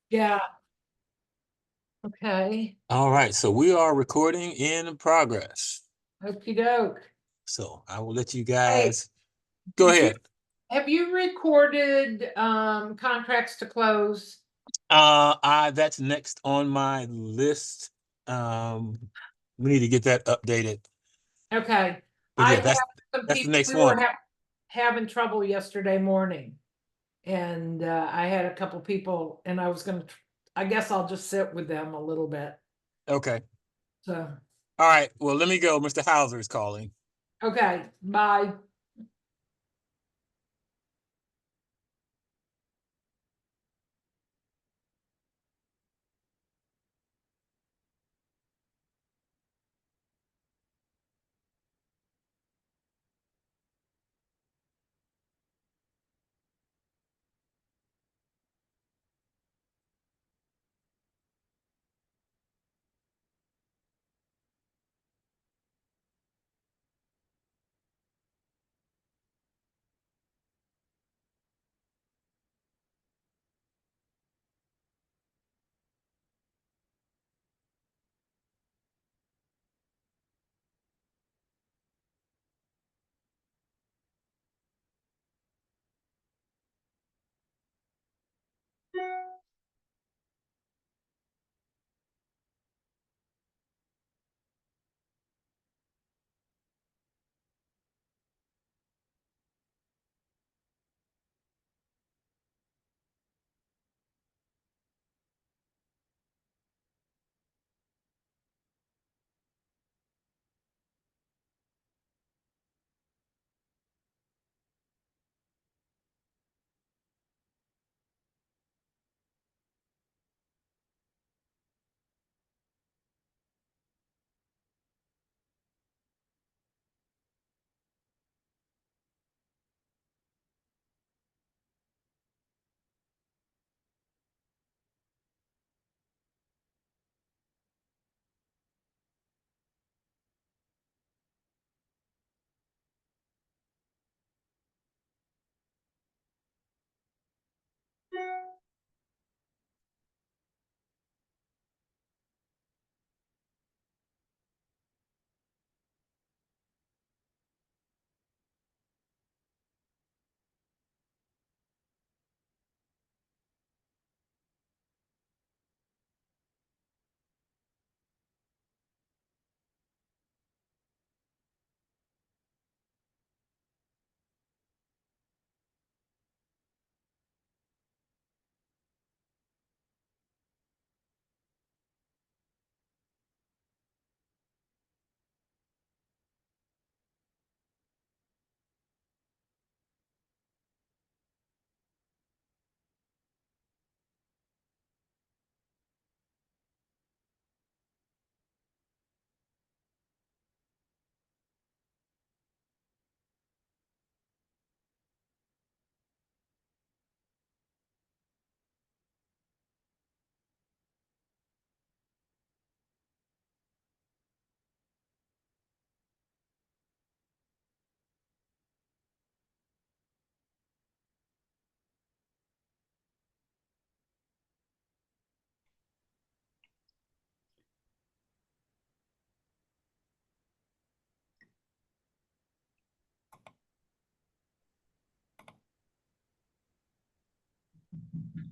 Yeah. Okay. All right, so we are recording in progress. Okey doke. So I will let you Hey, guys go ahead. have you recorded contracts to close? That's next on my list. We need to get that updated. Okay. But I yeah, have some that's the people, next we were one. having trouble yesterday morning. And I had a couple people and I was gonna, I guess I'll just sit with them a little bit. Okay. So, All right. Well, let me go. Mr. Hauser is calling. okay, bye.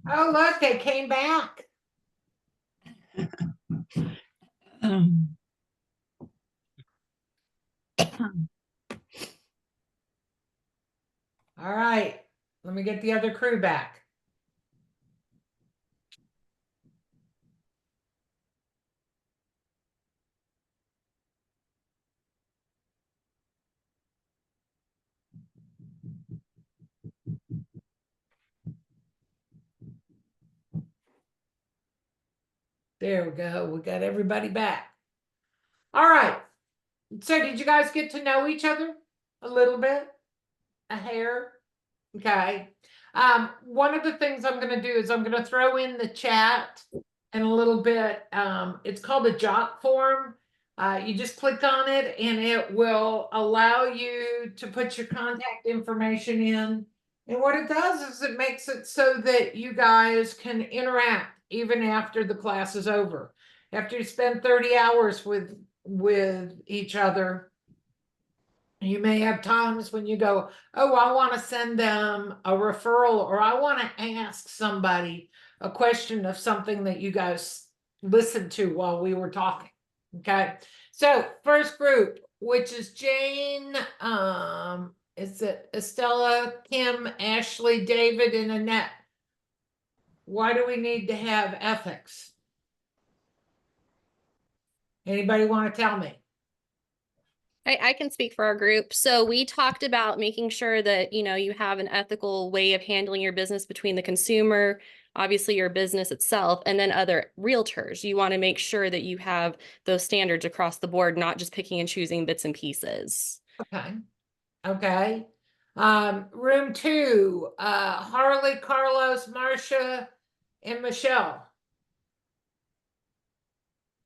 Oh, look, they came back. All right, let me get the other crew back. There we go. We got everybody back. All right. So did you guys get to know each other a little bit? A hair? Okay. One of the things I'm going to do is I'm going to throw in the chat in a little bit. It's called a jot form. You just click on it and it will allow you to put your contact information in. And what it does is it makes it so that you guys can interact. even after the class is over. After you spend 30 hours with each other, you may have times when you go, oh, I want to send them a referral, or I want to ask somebody a question of something that you guys listened to while we were talking. Okay. So first group, which is Jane, is it Estella, Kim, Ashley, David, and Annette? Why do we need to have ethics? Anybody want to tell me? I can speak for our group. So we talked about making sure that, you have an ethical way of handling your business between the consumer, obviously your business itself, and then other realtors. You want to make sure that you have those standards across the board, not just picking and choosing bits and pieces. Okay. Okay. Room 2, Harley, Carlos, Marcia, and Michelle.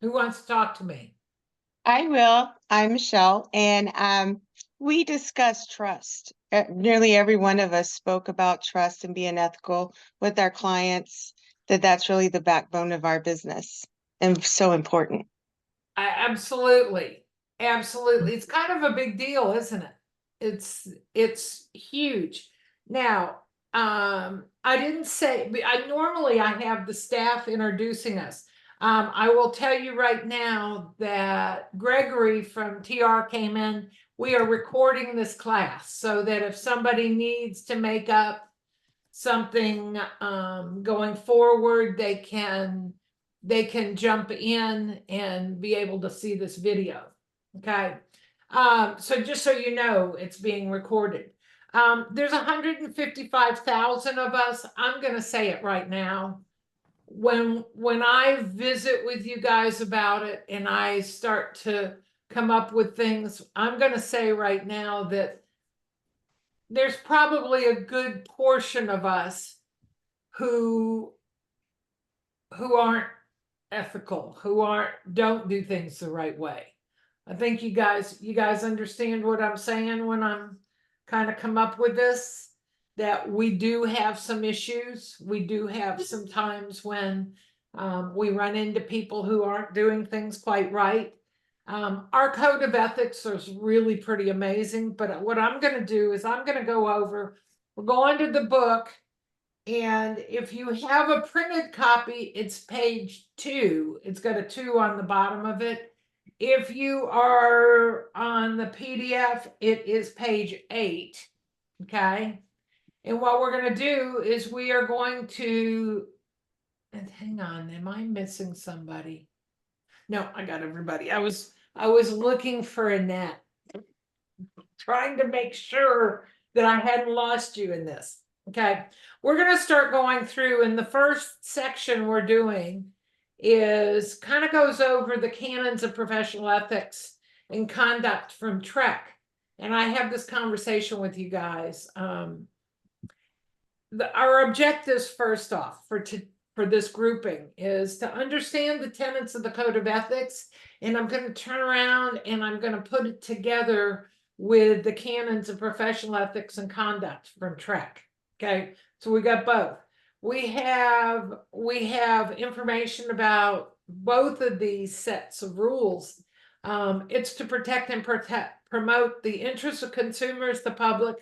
Who wants to talk to me? I will. I'm Michelle, and we discussed trust. Nearly every one of us spoke about trust and being ethical with our clients, that's really the backbone of our business and so important. Absolutely. Absolutely. It's kind of a big deal, isn't it? It's huge. Now, I didn't say, I normally have the staff introducing us. I will tell you right now that Gregory from TR came in. We are recording this class so that if somebody needs to make up something going forward, they can jump in and be able to see this video. Okay. So just so you know, it's being recorded. There's 155,000 of us. I'm going to say it right now. When I visit with you guys about it and I start to come up with things, I'm going to say right now that there's probably a good portion of us who aren't ethical, don't do things the right way. I think you guys understand what I'm saying when I'm kind of come up with this, that we do have some issues. We do have some times when we run into people who aren't doing things quite right. Our code of ethics is really pretty amazing, but what I'm going to do is I'm going to go over, we're going to the book. And if you have a printed copy, it's page 2. It's got a 2 on the bottom of it. If you are on the PDF, it is page 8. Okay. And what we're going to do is we are going to, and hang on, am I missing somebody? No, I got everybody. I was looking for Annette, trying to make sure that I hadn't lost you in this. Okay, we're going to start going through, and the first section we're doing is kind of goes over the canons of professional ethics and conduct from Trek. And I have this conversation with you guys. Our objectives, first off, for this grouping is to understand the tenets of the code of ethics, and I'm going to turn around and I'm going to put it together with the canons of professional ethics and conduct from Trek. Okay, so we got both. We have information about both of these sets of rules. It's to protect and promote the interests of consumers, the public,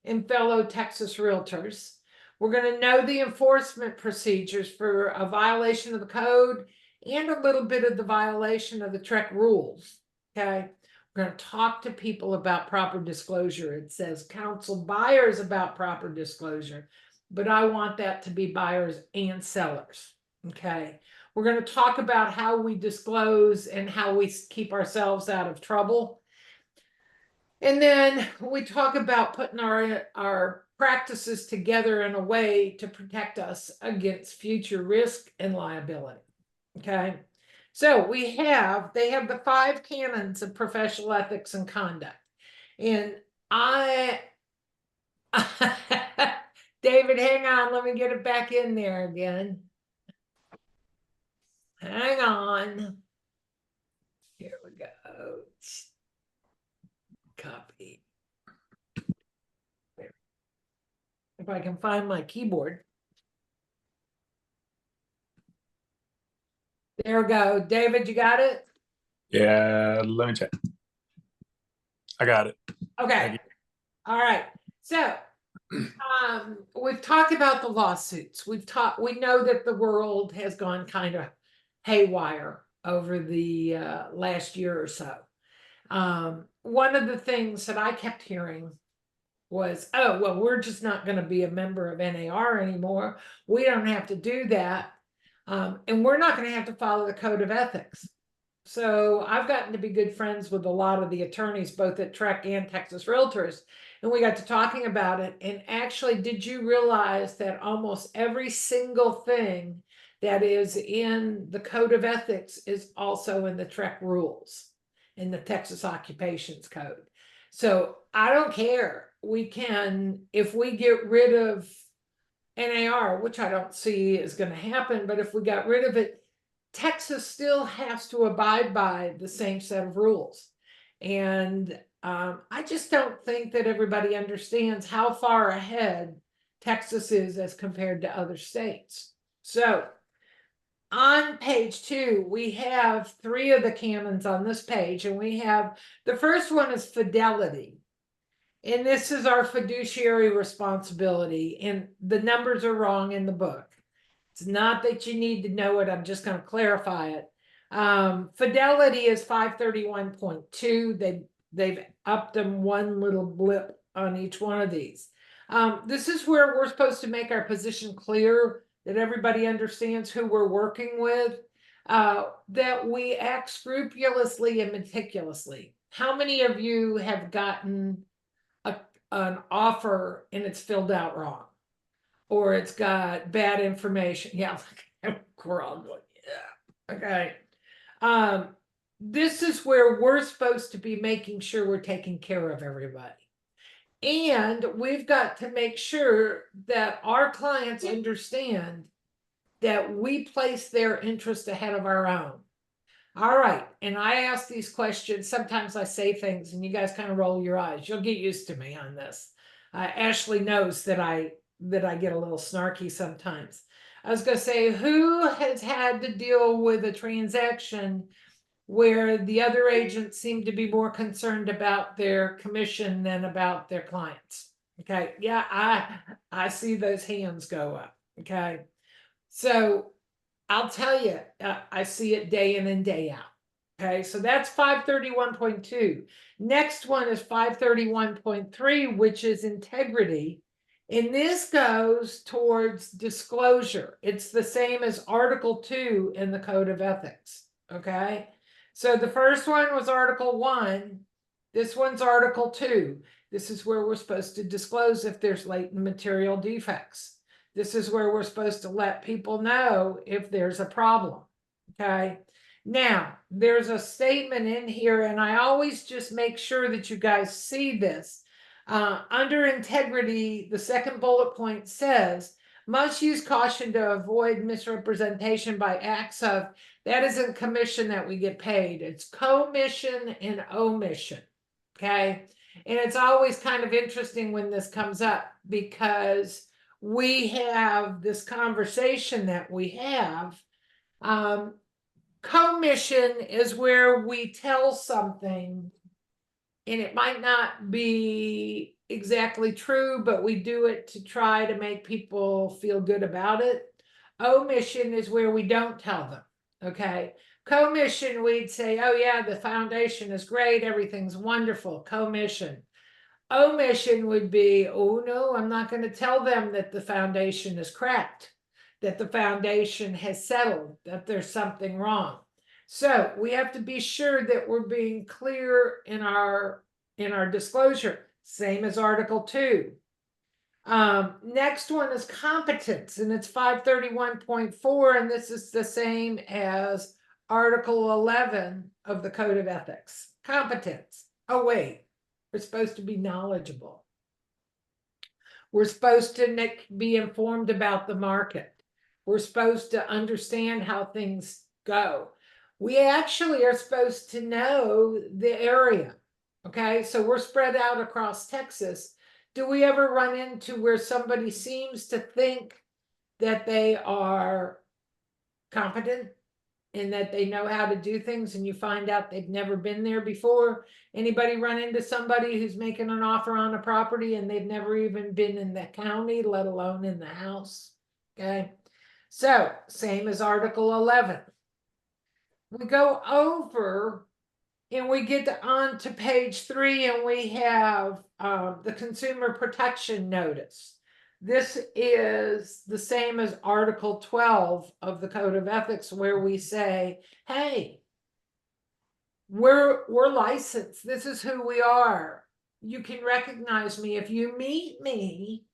and fellow Texas realtors. We're going to know the enforcement procedures for a violation of the code and a little bit of the violation of the Trek rules. Okay. We're going to talk to people about proper disclosure. It says counsel buyers about proper disclosure, but I want that to be buyers and sellers. Okay. We're going to talk about how we disclose and how we keep ourselves out of trouble. And then we talk about putting our practices together in a way to protect us against future risk and liability. Okay. So they have the 5 canons of professional ethics and conduct. And David, hang on, let me get it back in there again. Hang on. Here we go. Copy. If I can find my keyboard. There we go. David, you got it? Yeah, let me check. I got it. Okay. All right. So we've talked about the lawsuits. We know that the world has gone kind of haywire over the last year or so. One of the things that I kept hearing was, oh, well, we're just not going to be a member of NAR anymore. We don't have to do that. And we're not going to have to follow the code of ethics. So I've gotten to be good friends with a lot of the attorneys, both at Trek and Texas Realtors. And we got to talking about it. And actually, did you realize that almost every single thing that is in the code of ethics is also in the Trek rules, in the Texas Occupations Code? So I don't care. We can, if we get rid of NAR, which I don't see is going to happen, but if we got rid of it, Texas still has to abide by the same set of rules. And I just don't think that everybody understands how far ahead Texas is as compared to other states. So on page 2, we have 3 of the canons on this page, and we have the first one is fidelity. And this is our fiduciary responsibility. And the numbers are wrong in the book. It's not that you need to know it. I'm just going to clarify it. Fidelity is 531.2. They've upped them one little blip on each one of these. This is where we're supposed to make our position clear, that everybody understands who we're working with, that we act scrupulously and meticulously. How many of you have gotten an offer and it's filled out wrong, or it's got bad information? Yeah, we're all going, yeah, okay. This is where we're supposed to be making sure we're taking care of everybody. And we've got to make sure that our clients understand that we place their interest ahead of our own. All right. And I ask these questions. Sometimes I say things and you guys kind of roll your eyes. You'll get used to me on this. Ashley knows that I get a little snarky sometimes. I was going to say, who has had to deal with a transaction where the other agents seem to be more concerned about their commission than about their clients? Okay. Yeah, I see those hands go up. Okay. So I'll tell you, I see it day in and day out. Okay, so that's 531.2. Next one is 531.3, which is integrity. And this goes towards disclosure. It's the same as Article 2 in the Code of Ethics. Okay, so the first one was Article 1. This one's Article 2. This is where we're supposed to disclose if there's latent material defects. This is where we're supposed to let people know if there's a problem. Okay. Now, there's a statement in here, and I always just make sure that you guys see this. Under integrity, the second bullet point says, must use caution to avoid misrepresentation by acts of, that isn't commission that we get paid. It's commission and omission. Okay. And it's always kind of interesting when this comes up, because we have this conversation that we have. Commission is where we tell something and it might not be exactly true, but we do it to try to make people feel good about it. Omission is where we don't tell them. Okay. Commission, we'd say, oh yeah, the foundation is great, everything's wonderful. Commission. Omission would be, oh no, I'm not going to tell them that the foundation is cracked, that the foundation has settled, that there's something wrong. So we have to be sure that we're being clear in our disclosure, same as Article 2. Next one is competence, and it's 531.4, and this is the same as Article 11 of the Code of Ethics. Competence. Oh wait, we're supposed to be knowledgeable. We're supposed to be informed about the market. We're supposed to understand how things go. We actually are supposed to know the area. Okay, so we're spread out across Texas. Do we ever run into where somebody seems to think that they are competent and that they know how to do things, and you find out they've never been there before. Anybody run into somebody who's making an offer on a property and they've never even been in the county, let alone in the house? Okay, so same as Article 11. We go over and we get on to page 3, and we have the consumer protection notice. This is the same as Article 12 of the Code of Ethics, where we say, hey, we're licensed. This is who we are. You can recognize me. If you meet me,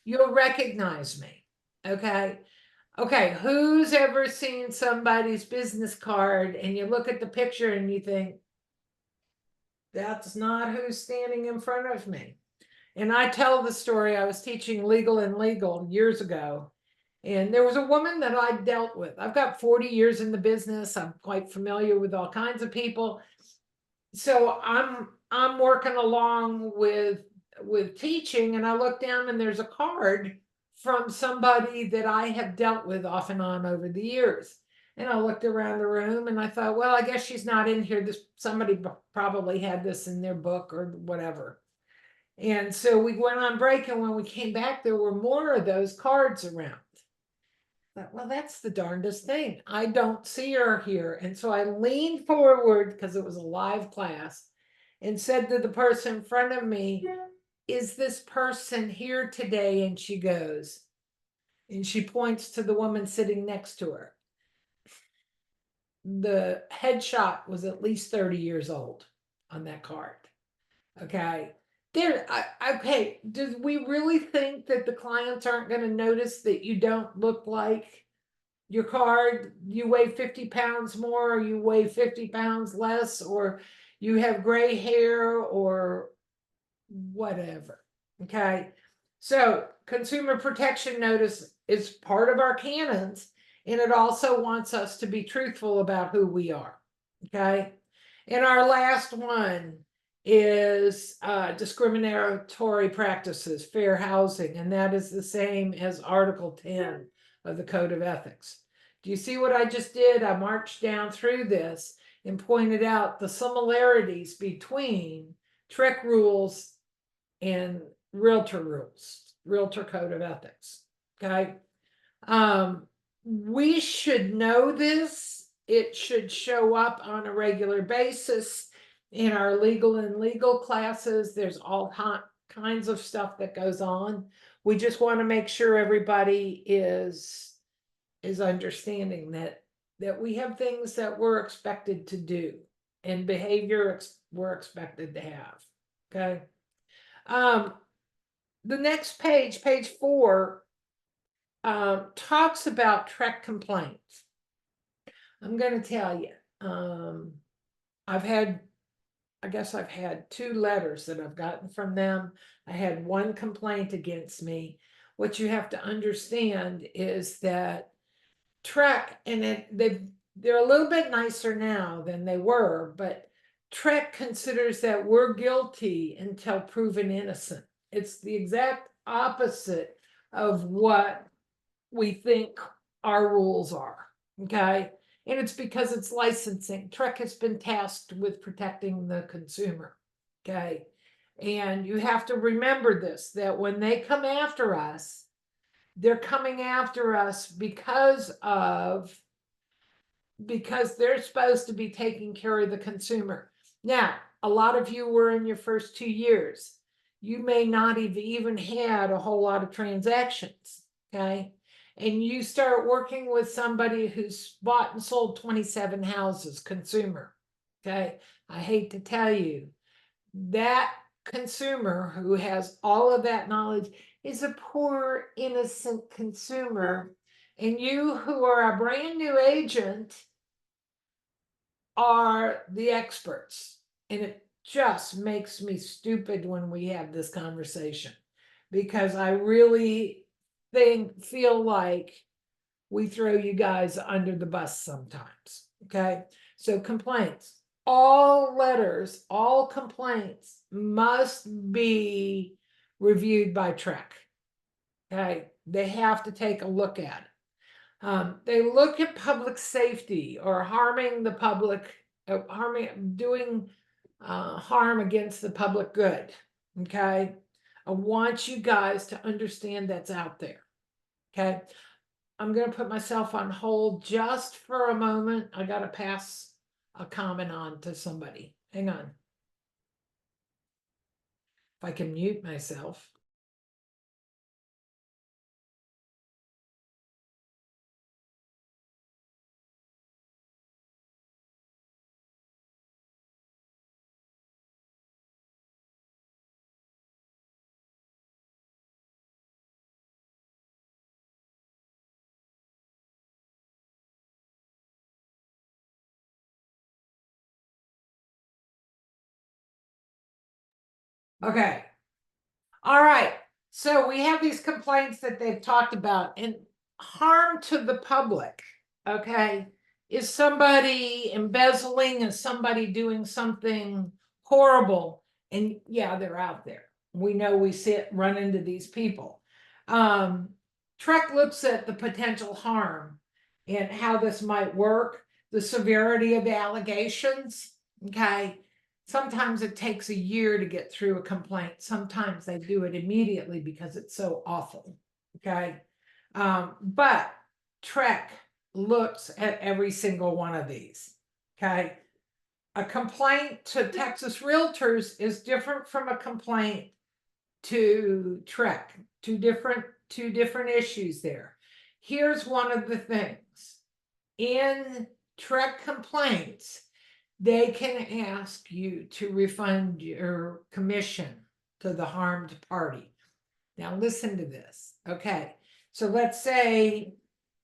you'll recognize me. Okay. Okay. Who's ever seen somebody's business card and you look at the picture and you think, that's not who's standing in front of me? And I tell the story. I was teaching legal and legal years ago, and there was a woman that I dealt with. I've got 40 years in the business. I'm quite familiar with all kinds of people. So I'm working along with teaching, and I look down and there's a card from somebody that I have dealt with off and on over the years. And I looked around the room and I thought, well, I guess she's not in here. Somebody probably had this in their book or whatever. And so we went on break, and when we came back, there were more of those cards around. But, well, that's the darndest thing. I don't see her here. And so I leaned forward, because it was a live class, and said to the person in front of me, is this person here today? And she goes, and she points to the woman sitting next to her. The headshot was at least 30 years old on that card. Okay. Okay. Do we really think that the clients aren't going to notice that you don't look like your card? You weigh 50 pounds more, or you weigh 50 pounds less, or you have gray hair, or whatever. Okay. So consumer protection notice is part of our canons, and it also wants us to be truthful about who we are. Okay. And our last one is discriminatory practices, fair housing, and that is the same as Article 10 of the Code of Ethics. Do you see what I just did? I marched down through this and pointed out the similarities between TREC rules and realtor rules, realtor Code of Ethics. Okay. We should know this. It should show up on a regular basis in our legal and legal classes. There's all kinds of stuff that goes on. We just want to make sure everybody is understanding that we have things that we're expected to do, and behavior we're expected to have. Okay. The next page, page 4, talks about TREC complaints. I'm going to tell you, I've had 2 letters that I've gotten from them. I had 1 complaint against me. What you have to understand is that TREC, and they're a little bit nicer now than they were, but TREC considers that we're guilty until proven innocent. It's the exact opposite of what we think our rules are. Okay. And it's because it's licensing. TREC has been tasked with protecting the consumer. Okay. And you have to remember this, that when they come after us, they're coming after us because they're supposed to be taking care of the consumer. Now, a lot of you were in your first 2 years. You may not have even had a whole lot of transactions. Okay. And you start working with somebody who's bought and sold 27 houses, consumer. Okay. I hate to tell you, that consumer who has all of that knowledge is a poor, innocent consumer. And you, who are a brand new agent, are the experts. And it just makes me stupid when we have this conversation, because I really feel like we throw you guys under the bus sometimes. Okay. So complaints, all letters, all complaints must be reviewed by TREC. Okay. They have to take a look at it. They look at public safety or harming the public, doing harm against the public good. Okay. I want you guys to understand that's out there. Okay. I'm going to put myself on hold just for a moment. I got to pass a comment on to somebody. Hang on. If I can mute myself. Okay. All right. So we have these complaints that they've talked about, and harm to the public. Okay. Is somebody embezzling? Is somebody doing something horrible? And yeah, they're out there. We know we run into these people. Trek looks at the potential harm and how this might work, the severity of the allegations. Okay. Sometimes it takes a year to get through a complaint. Sometimes they do it immediately because it's so awful. Okay. But Trek looks at every single one of these. Okay. A complaint to Texas Realtors is different from a complaint to Trek. Two different issues there. Here's one of the things. In Trek complaints, they can ask you to refund your commission to the harmed party. Now listen to this. Okay. So let's say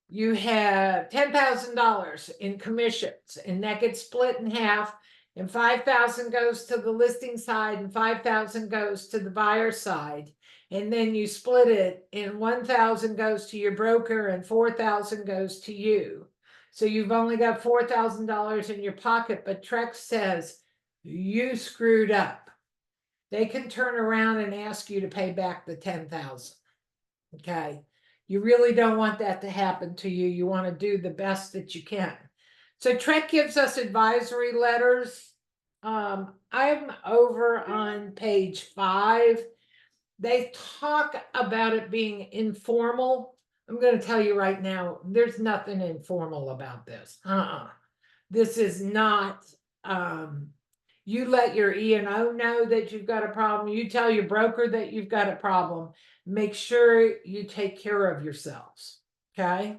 you have $10,000 in commissions, and that gets split in half, and 5,000 goes to the listing side and 5,000 goes to the buyer side. And then you split it, and 1,000 goes to your broker and 4,000 goes to you. So you've only got $4,000 in your pocket, but Trex says you screwed up. They can turn around and ask you to pay back the 10,000. Okay. You really don't want that to happen to you. You want to do the best that you can. So Trek gives us advisory letters. I'm over on page 5. They talk about it being informal. I'm going to tell you right now, there's nothing informal about this. This is not, you let your E&O know that you've got a problem. You tell your broker that you've got a problem. Make sure you take care of yourselves. Okay.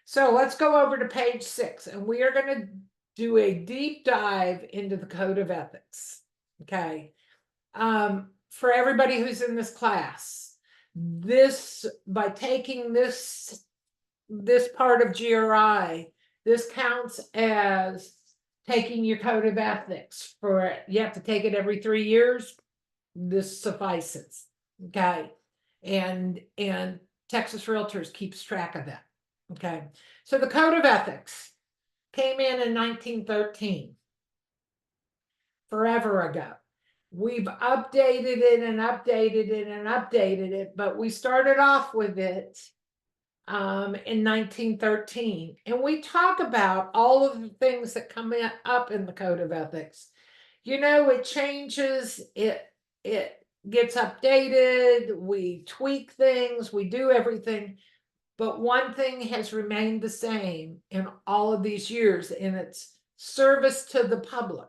So let's go over to page 6, and we are going to do a deep dive into the code of ethics. Okay. For everybody who's in this class, by taking this part of GRI, this counts as taking your code of ethics. You have to take it every 3 years. This suffices. Okay. And Texas Realtors keeps track of that. Okay. So the code of ethics came in 1913, forever ago. We've updated it and updated it and updated it, but we started off with it in 1913. And we talk about all of the things that come up in the code of ethics. You know, it changes, it gets updated, we tweak things, we do everything. But one thing has remained the same in all of these years, and it's service to the public.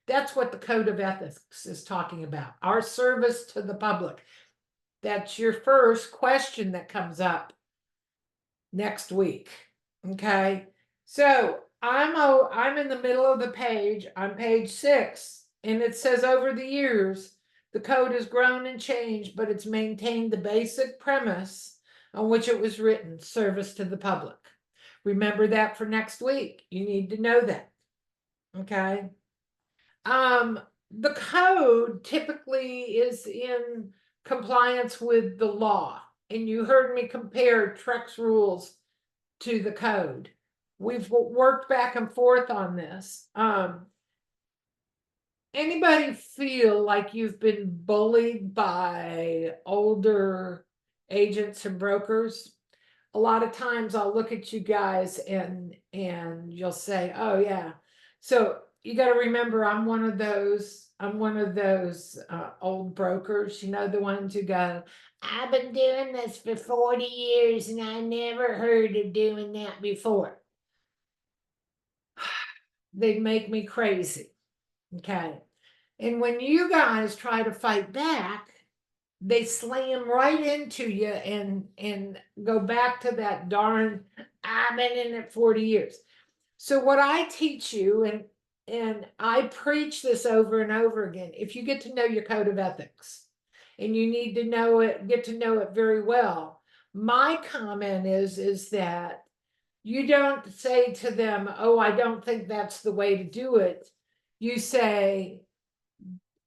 That's what the code of ethics is talking about. Our service to the public. That's your first question that comes up next week. Okay. So I'm in the middle of the page on page 6, and it says over the years, the code has grown and changed, but it's maintained the basic premise on which it was written, service to the public. Remember that for next week. You need to know that. Okay. The code typically is in compliance with the law, and you heard me compare Trek's rules to the code. We've worked back and forth on this. Anybody feel like you've been bullied by older agents and brokers? a lot of times I'll look at you guys and you'll say, oh yeah. So you got to remember, I'm one of those old brokers, you know, the ones who go, I've been doing this for 40 years and I never heard of doing that before. They make me crazy. Okay. And when you guys try to fight back, they slam right into you and go back to that darn, I've been in it 40 years. So what I teach you, and I preach this over and over again, if you get to know your code of ethics and you need to know it, get to know it very well, my comment is that you don't say to them, oh, I don't think that's the way to do it. You say,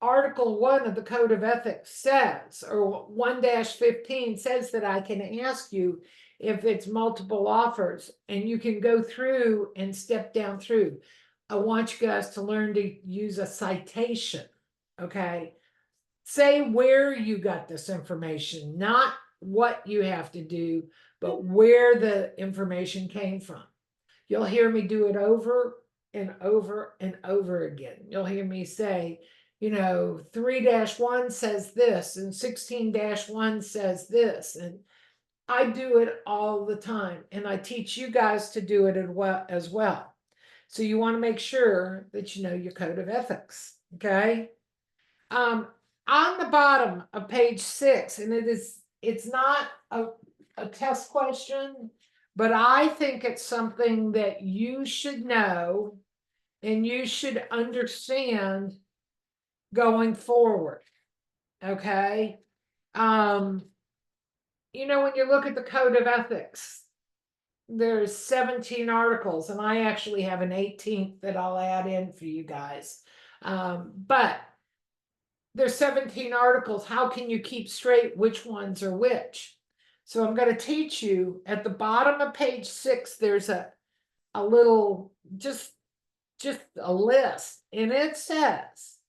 Article 1 of the Code of Ethics says, or 1-15 says that I can ask you if it's multiple offers, and you can go through and step down through. I want you guys to learn to use a citation, okay? Say where you got this information, not what you have to do, but where the information came from. You'll hear me do it over and over and over again. You'll hear me say, you know, 3-1 says this and 16-1 says this. And I do it all the time. And I teach you guys to do it as well. So you want to make sure that you know your code of ethics. Okay. On the bottom of page 6, and it's not a test question, but I think it's something that you should know and you should understand going forward. Okay. You know, when you look at the code of ethics, there's 17 articles, and I actually have an 18th that I'll add in for you guys. But there's 17 articles. How can you keep straight which ones are which? So I'm going to teach you at the bottom of page 6, there's a little, just a list, and it says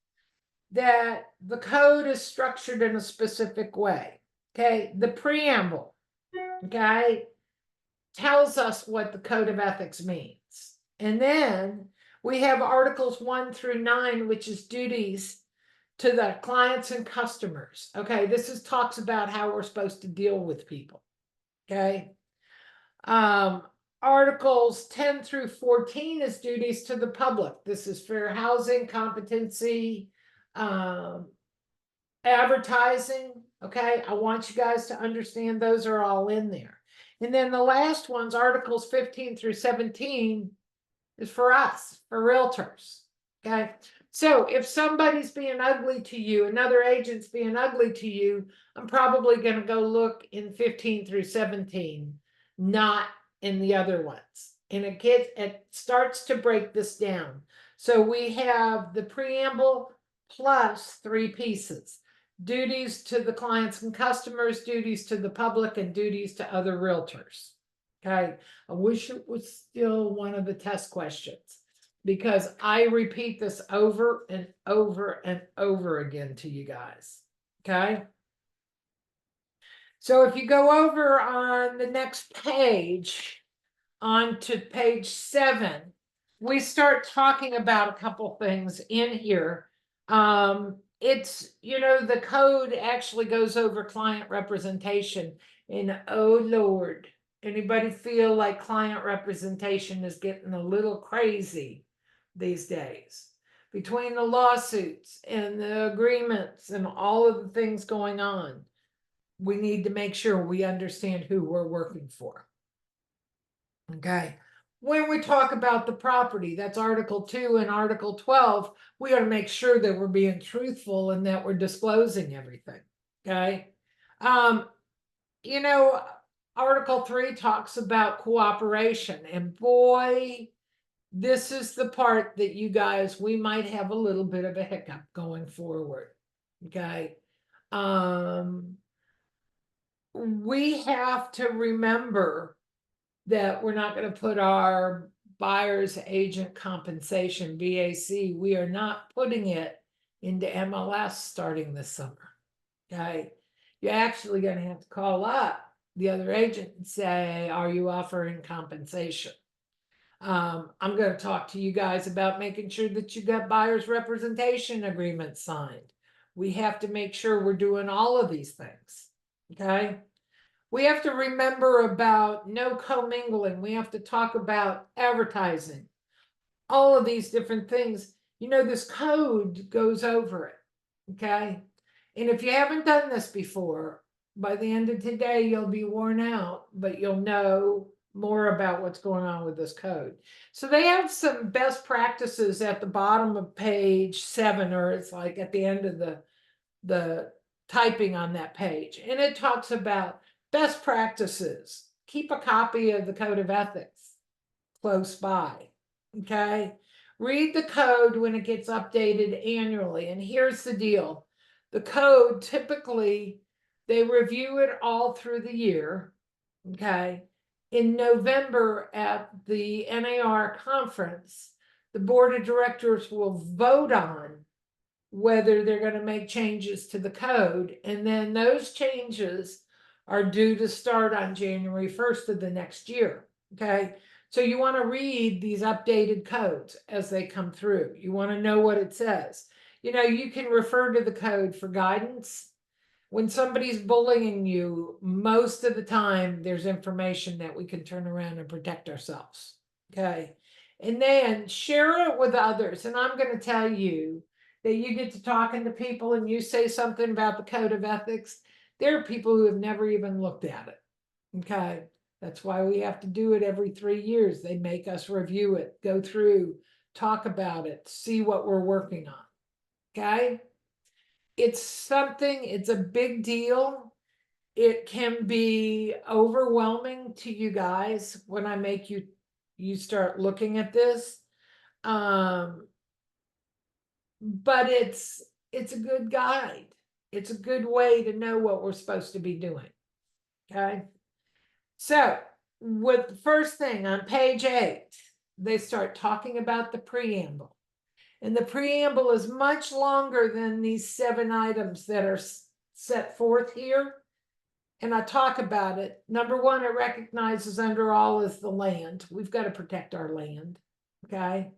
that the code is structured in a specific way. Okay. The preamble, okay, tells us what the code of ethics means. And then we have articles 1 through 9, which is duties to the clients and customers. Okay, this talks about how we're supposed to deal with people. Okay. Articles 10 through 14 is duties to the public. This is fair housing, competency, advertising. Okay, I want you guys to understand those are all in there. And then the last ones, articles 15 through 17, is for us, for realtors. Okay. So if somebody's being ugly to you, another agent's being ugly to you, I'm probably going to go look in 15 through 17, not in the other ones. And it starts to break this down. So we have the preamble plus 3 pieces: duties to the clients and customers, duties to the public, and duties to other realtors. Okay. I wish it was still one of the test questions, because I repeat this over and over and over again to you guys. Okay. So if you go over on the next page, on to page 7, we start talking about a couple things in here. It's, you know, the code actually goes over client representation, and oh Lord, anybody feel like client representation is getting a little crazy these days? Between the lawsuits and the agreements and all of the things going on, we need to make sure we understand who we're working for. Okay. When we talk about the property, that's Article 2 and Article 12, we got to make sure that we're being truthful and that we're disclosing everything. Okay. You know, Article 3 talks about cooperation, and boy, this is the part that you guys, we might have a little bit of a hiccup going forward. Okay. We have to remember that we're not going to put our buyer's agent compensation, BAC, we are not putting it into MLS starting this summer. Okay. You're actually going to have to call up the other agent and say, are you offering compensation? I'm going to talk to you guys about making sure that you got buyer's representation agreements signed. We have to make sure we're doing all of these things. Okay. We have to remember about no commingling. We have to talk about advertising, all of these different things. You know, this code goes over it. Okay. And if you haven't done this before, by the end of today, you'll be worn out, but you'll know more about what's going on with this code. So they have some best practices at the bottom of page 7, or it's like at the end of the typing on that page. And it talks about best practices. Keep a copy of the code of ethics close by. Okay. Read the code when it gets updated annually. And here's the deal. The code, typically, they review it all through the year. Okay. In November at the NAR conference, the board of directors will vote on whether they're going to make changes to the code. And then those changes are due to start on January 1st of the next year. Okay. So you want to read these updated codes as they come through. You want to know what it says. You know, you can refer to the code for guidance. When somebody's bullying you, most of the time there's information that we can turn around and protect ourselves. Okay. And then share it with others. And I'm going to tell you that you get to talking to people and you say something about the code of ethics. There are people who have never even looked at it. Okay. That's why we have to do it every 3 years. They make us review it, go through, talk about it, see what we're working on. Okay. It's something, it's a big deal. It can be overwhelming to you guys when I make you start looking at this. But it's a good guide. It's a good way to know what we're supposed to be doing. Okay. So with the first thing on page 8, they start talking about the preamble. And the preamble is much longer than these 7 items that are set forth here. And I talk about it. Number 1, it recognizes under all is the land. We've got to protect our land. Okay.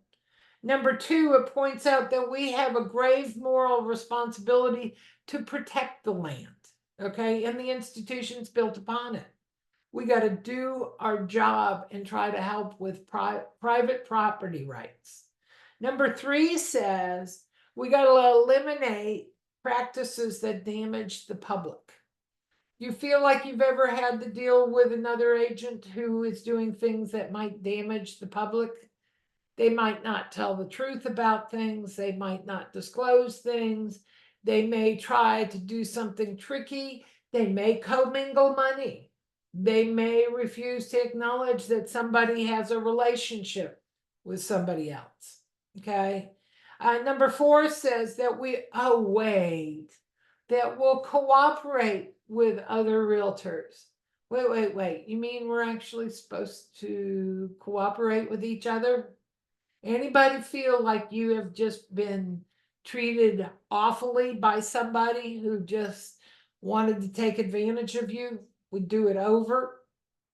Number 2, it points out that we have a grave moral responsibility to protect the land. Okay. And the institutions built upon it. We got to do our job and try to help with private property rights. Number 3 says we got to eliminate practices that damage the public. You feel like you've ever had to deal with another agent who is doing things that might damage the public? They might not tell the truth about things. They might not disclose things. They may try to do something tricky. They may commingle money. They may refuse to acknowledge that somebody has a relationship with somebody else. Okay. Number 4 says that that we'll cooperate with other realtors. Wait. You mean we're actually supposed to cooperate with each other? Anybody feel like you have just been treated awfully by somebody who just wanted to take advantage of you? We do it over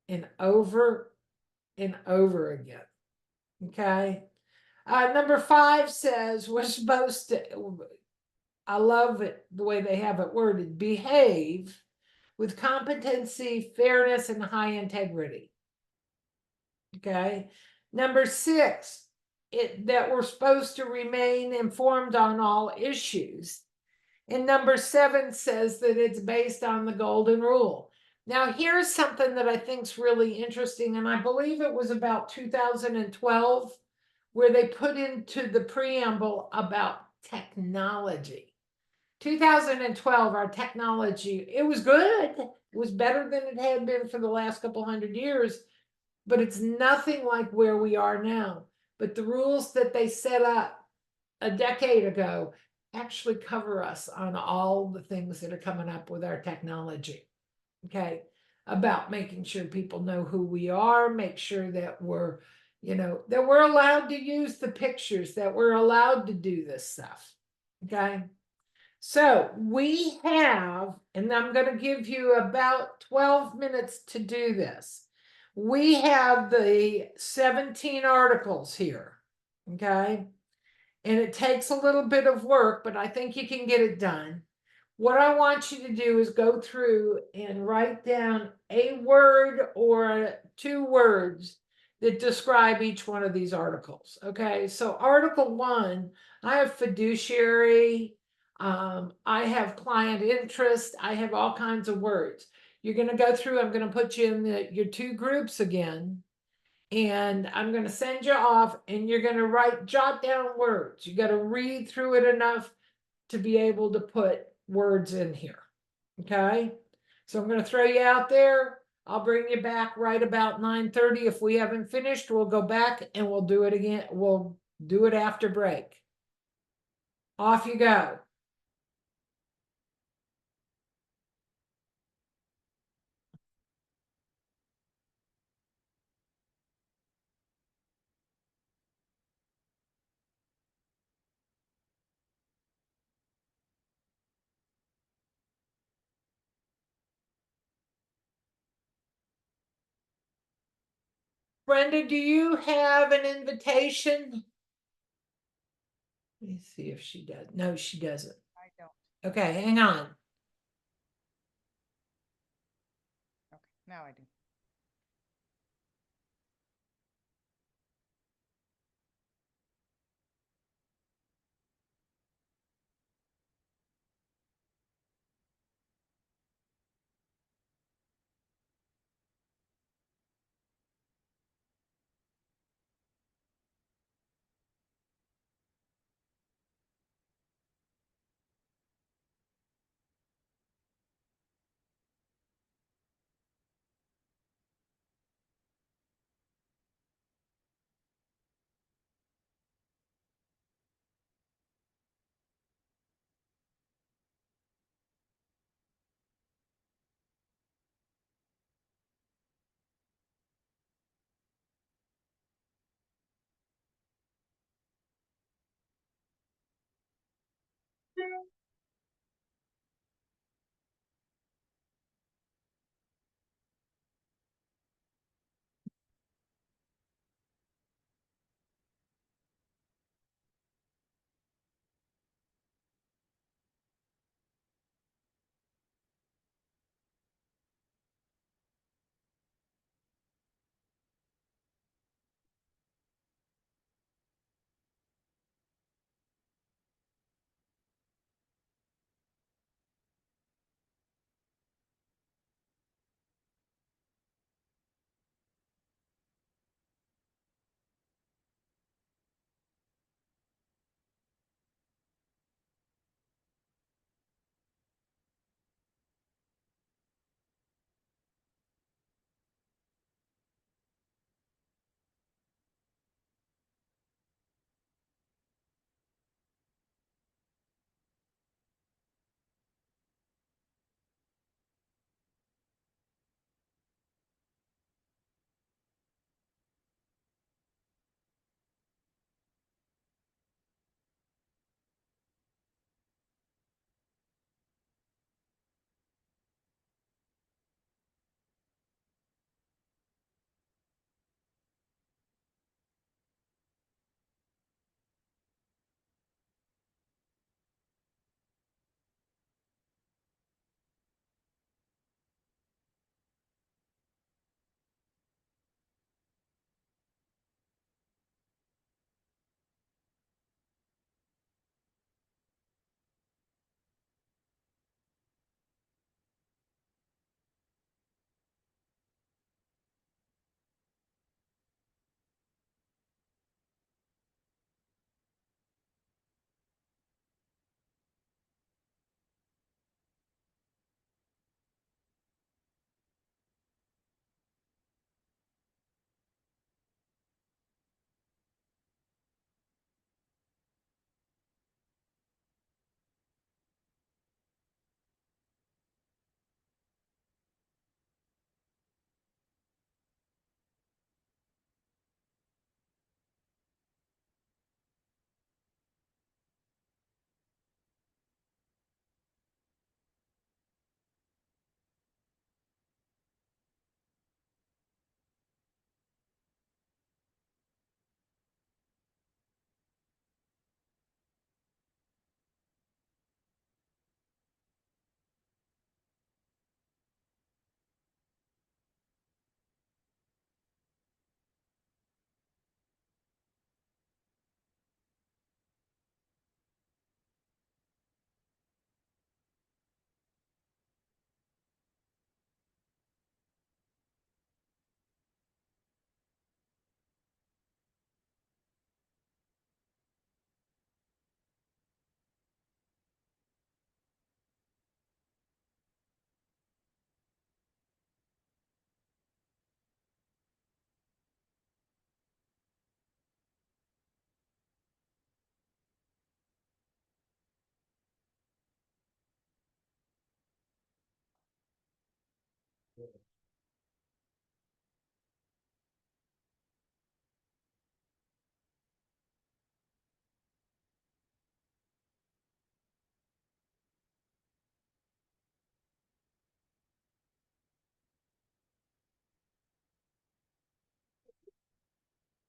and over and over again. Okay. Number 5 says we're supposed to, I love it the way they have it worded, behave with competency, fairness, and high integrity. Okay. Number 6, that we're supposed to remain informed on all issues. And number 7 says that it's based on the golden rule. Now, here's something that I think is really interesting, and I believe it was about 2012 where they put into the preamble about technology. 2012, our technology, it was good. It was better than it had been for the last couple hundred years, but it's nothing like where we are now. But the rules that they set up a decade ago actually cover us on all the things that are coming up with our technology. Okay. About making sure people know who we are, make sure that we're, that we're allowed to use the pictures, that we're allowed to do this stuff. Okay. So we have, and I'm going to give you about 12 minutes to do this. We have the 17 articles here, okay? And it takes a little bit of work, but I think you can get it done. What I want you to do is go through and write down a word or 2 words that describe each one of these articles. Okay, so Article 1, I have fiduciary, I have client interest, I have all kinds of words. You're going to go through, I'm going to put you in your 2 groups again. And I'm going to send you off and you're going to jot down words. You got to read through it enough to be able to put words in here. Okay. So I'm going to throw you out there. I'll bring you back right about 9:30. If we haven't finished, we'll go back and we'll do it again. We'll do it after break. Off you go. Brenda, do you have an invitation? Let me see if she does. No, she doesn't. I don't. Okay, hang on. Okay, now I do.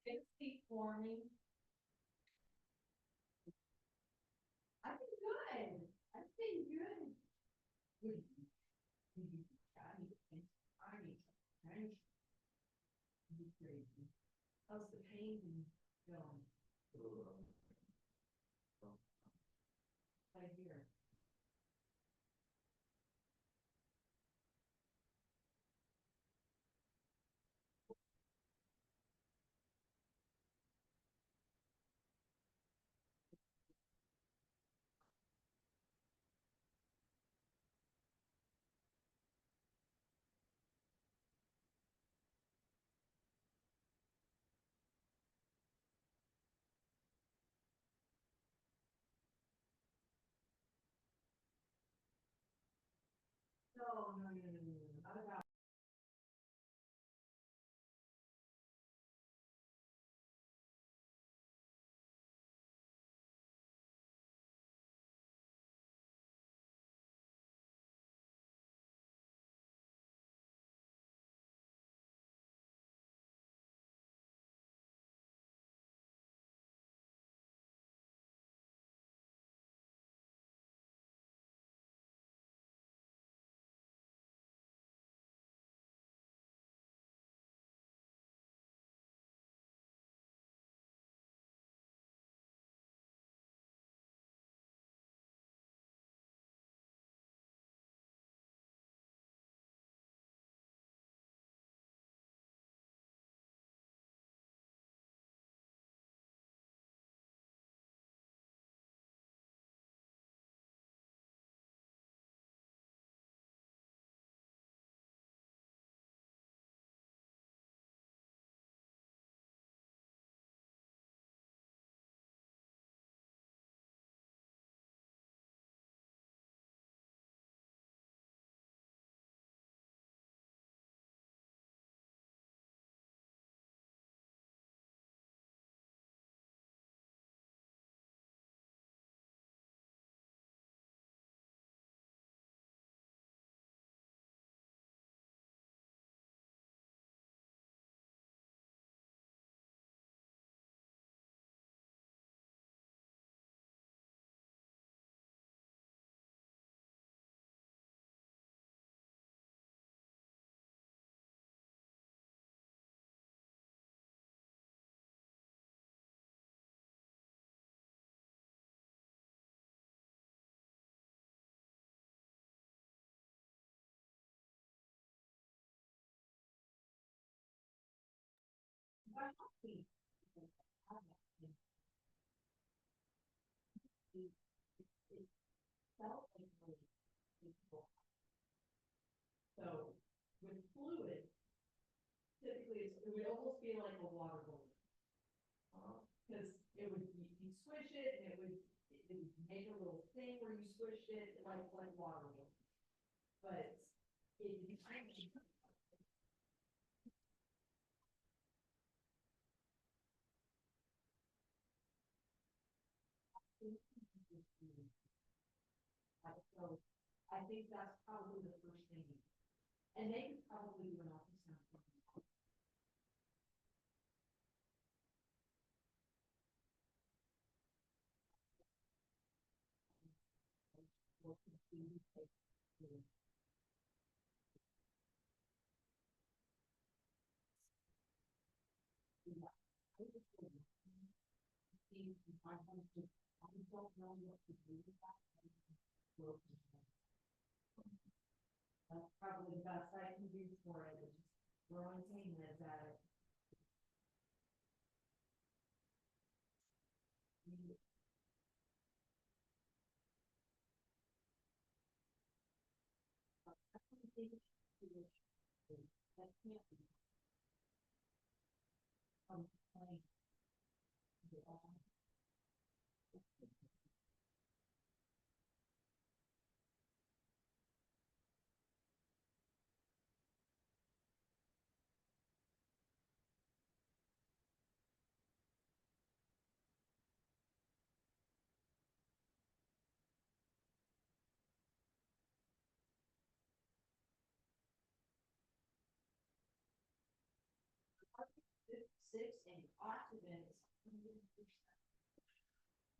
60 for me. I've been good. I've been good. How's the pain going? Right here. No. Not about. So with fluid, typically it would almost be like a water balloon. Because it would, you squish it and it would make a little thing where you squish it like water balloon. But it, so I think that's probably the first thing. And they could probably do an ultrasound. I don't know what to do with that. That's probably the best I can do for it, is just throwing pain meds at it. That can't be. Playing.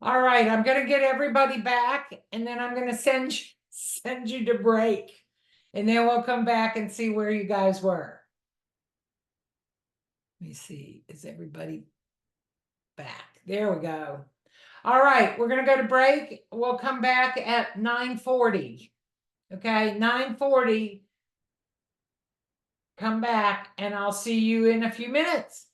All right, I'm gonna get everybody back and then I'm gonna send you to break. And then we'll come back and see where you guys were. Let me see, is everybody back? There we go. All right, we're gonna go to break. We'll come back at 9:40. Okay, 9:40. Come back and I'll see you in a few minutes.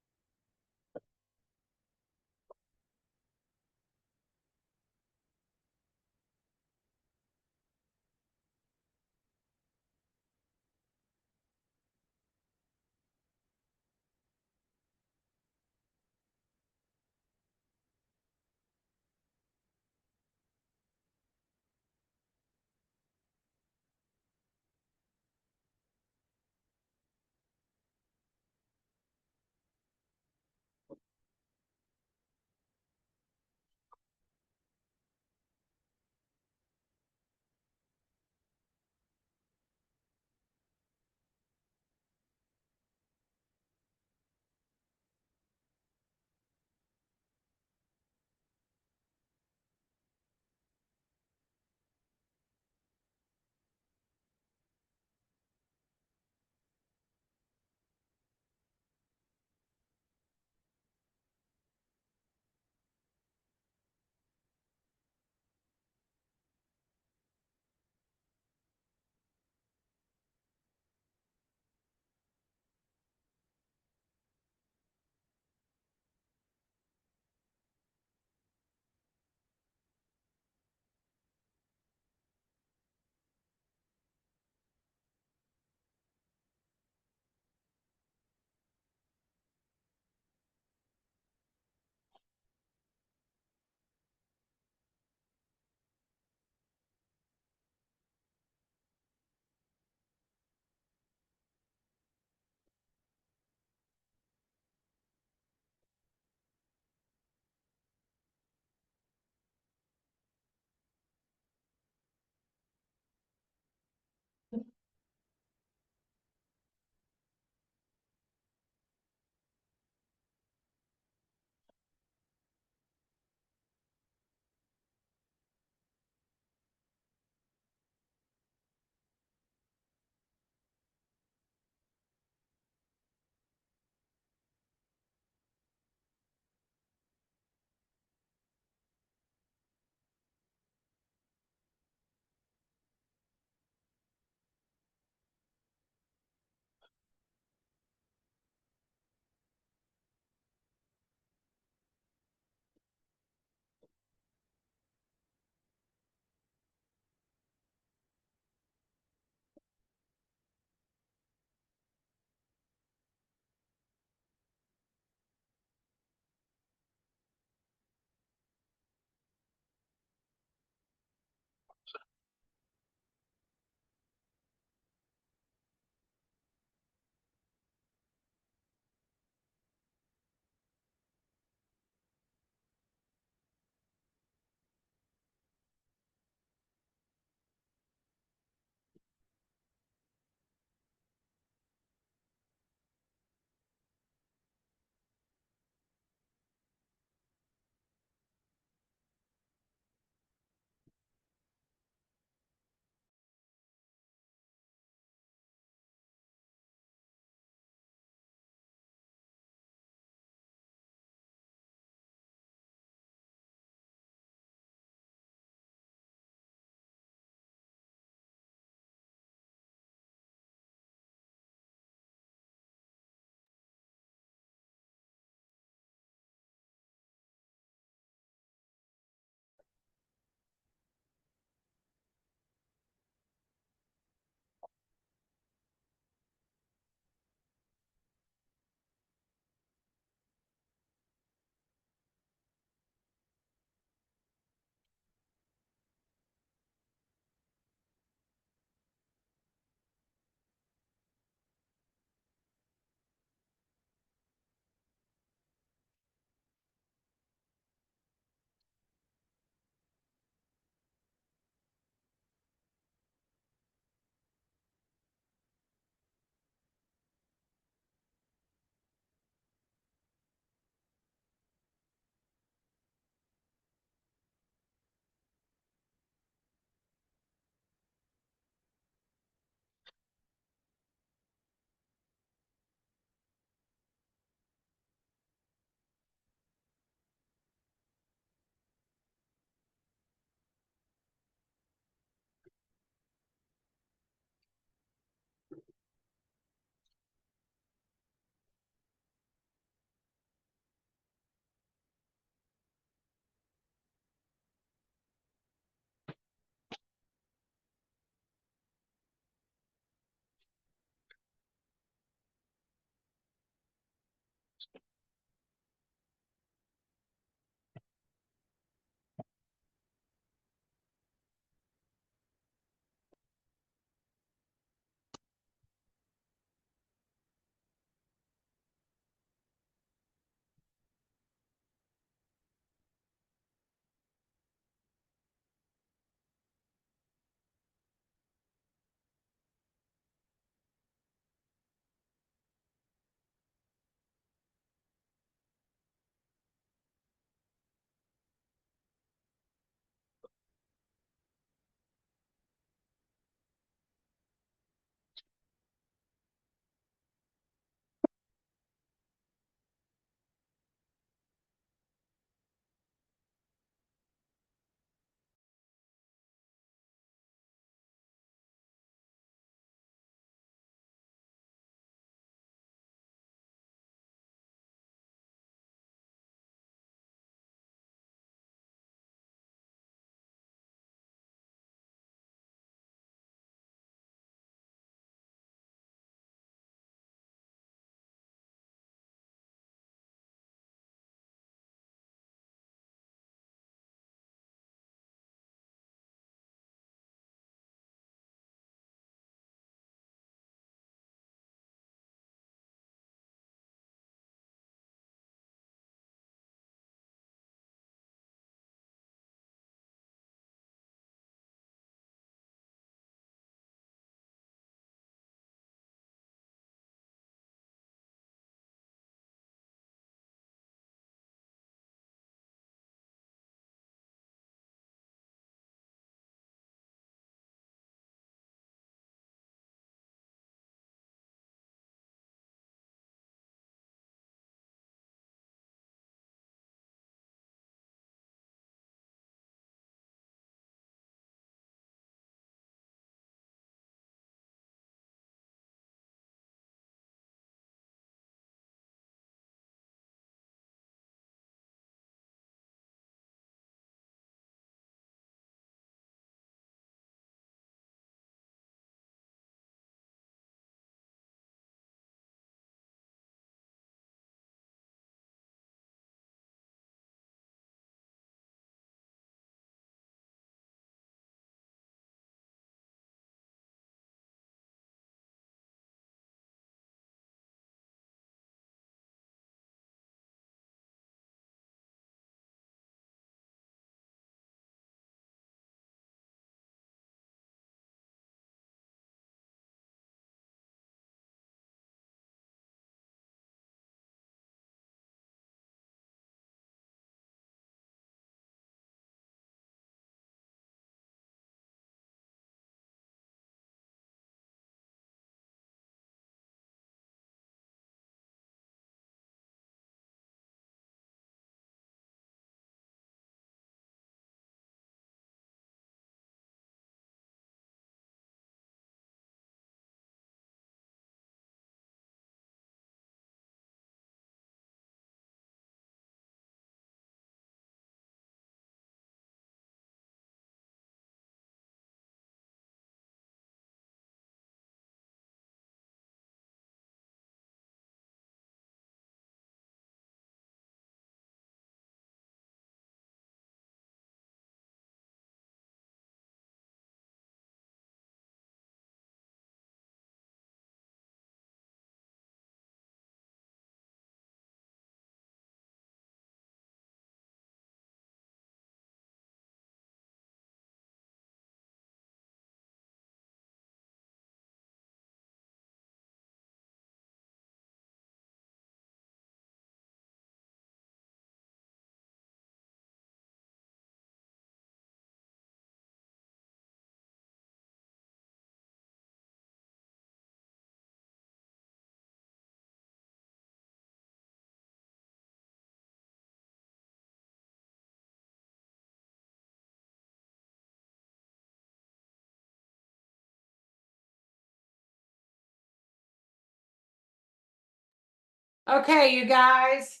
Okay, you guys.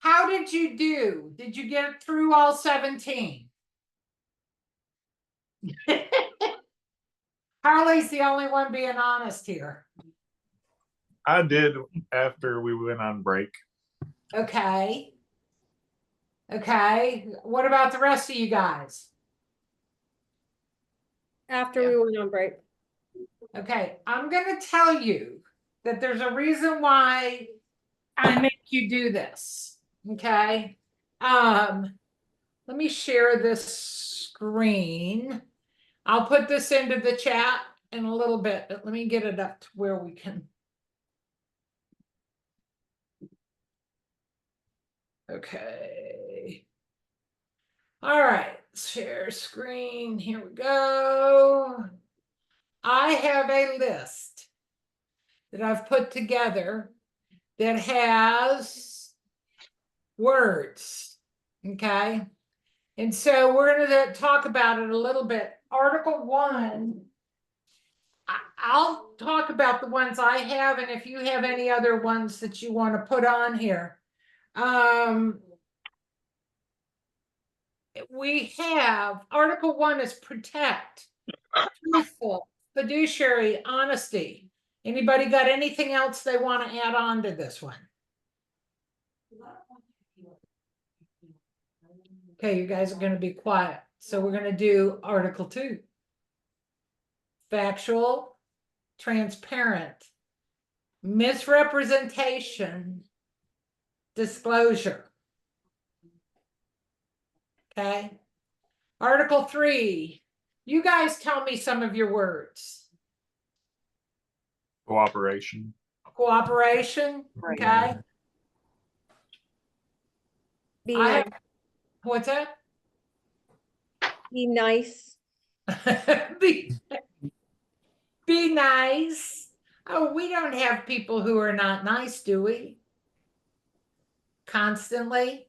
How did you do? Did you get through all 17? Harley's the only one being honest here. I did after we went on break. Okay. Okay, what about the rest of you guys? After Yeah. we went on break. Okay, I'm gonna tell you that there's a reason why I make you do this, okay? Let me share this screen. I'll put this into the chat in a little bit, but let me get it up to where we can. Okay. All right, share screen, here we go. I have a list that I've put together that has words, okay? And so we're going to talk about it a little bit. Article 1, I'll talk about the ones I have, and if you have any other ones that you want to put on here. We have Article 1 is protect, truthful, fiduciary, honesty. Anybody got anything else they want to add on to this one? Okay, you guys are going to be quiet. So we're going to do Article 2. Factual, transparent, misrepresentation, disclosure. Okay. Article 3. You guys tell me some of your words. Cooperation. Cooperation. Right. Okay. Be I nice. have, what's that? Be nice. be, be nice. Oh, we don't have people who are not nice, do we? Constantly,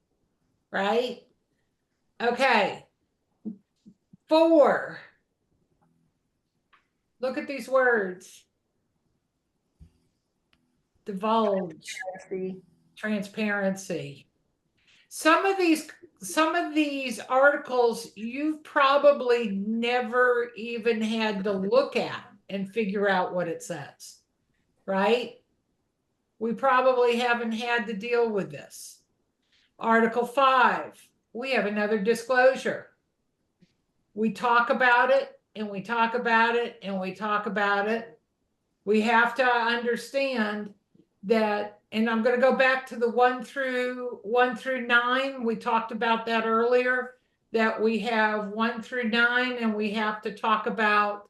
right? Okay. 4. Look at these words. Divulge, transparency. Some of these articles you've probably never even had to look at and figure out what it says, right? We probably haven't had to deal with this. Article 5, we have another disclosure. We talk about it and we talk about it and we talk about it. We have to understand that, and I'm going to go back to the 1 through 9. We talked about that earlier, that we have 1 through 9, and we have to talk about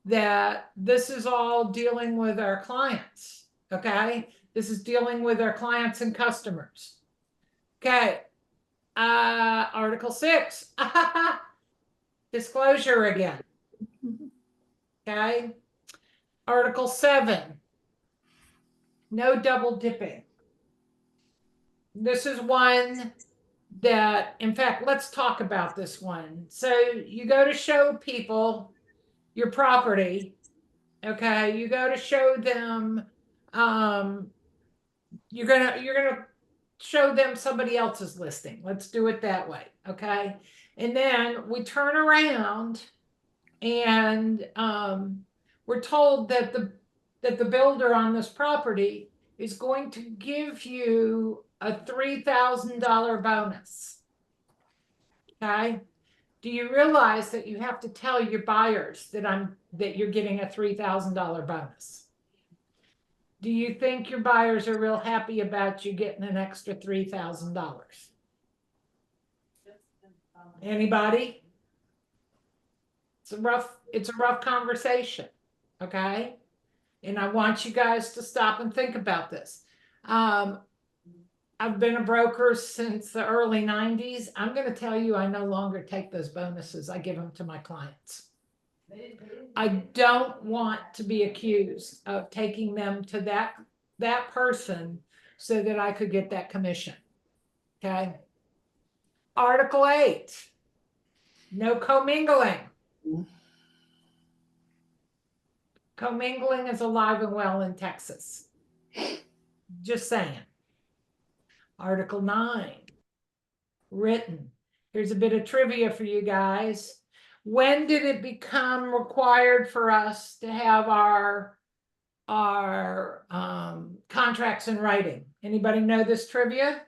that this is all dealing with our clients. Okay. This is dealing with our clients and customers. Okay. Article 6. Disclosure again. Okay. Article 7. No double dipping. This is one that, in fact, let's talk about this one. So you go to show people your property. Okay. You go to show them, you're gonna show them somebody else's listing. Let's do it that way. Okay. And then we turn around and we're told that the builder on this property is going to give you a $3,000 bonus. Okay. Do you realize that you have to tell your buyers that you're getting a $3,000 bonus? Do you think your buyers are real happy about you getting an extra $3,000? Anybody? It's a rough conversation. Okay. And I want you guys to stop and think about this. I've been a broker since the early 90s. I'm going to tell you, I no longer take those bonuses. I give them to my clients. I don't want to be accused of taking them to that person so that I could get that commission. Okay. Article 8. No commingling. Commingling is alive and well in Texas. Just saying. Article 9. Written. Here's a bit of trivia for you guys. When did it become required for us to have our are contracts in writing. Anybody know this trivia?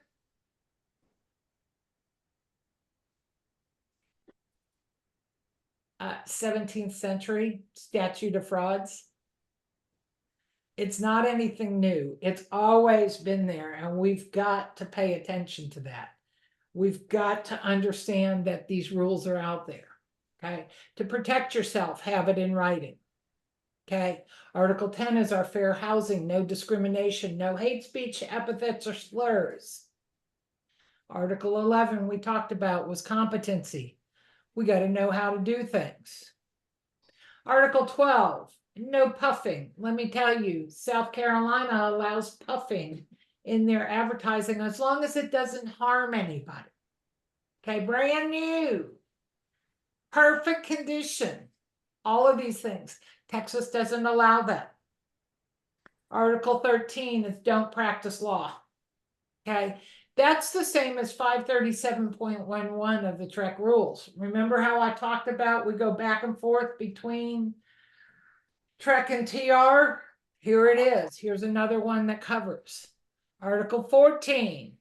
Uh, 17th century statute of frauds. It's not anything new. It's always been there, and we've got to pay attention to that. We've got to understand that these rules are out there. Okay. To protect yourself, have it in writing. Okay. Article 10 is our fair housing, no discrimination, no hate speech, epithets, or slurs. Article 11 we talked about was competency. We got to know how to do things. Article 12, no puffing. Let me tell you, South Carolina allows puffing in their advertising as long as it doesn't harm anybody. Okay, brand new, perfect condition, all of these things. Texas doesn't allow that. Article 13 is don't practice law. Okay, that's the same as 537.11 of the TREC rules. Remember how I talked about we go back and forth between TREC and TR? Here it is. Here's another one that covers. Article 14,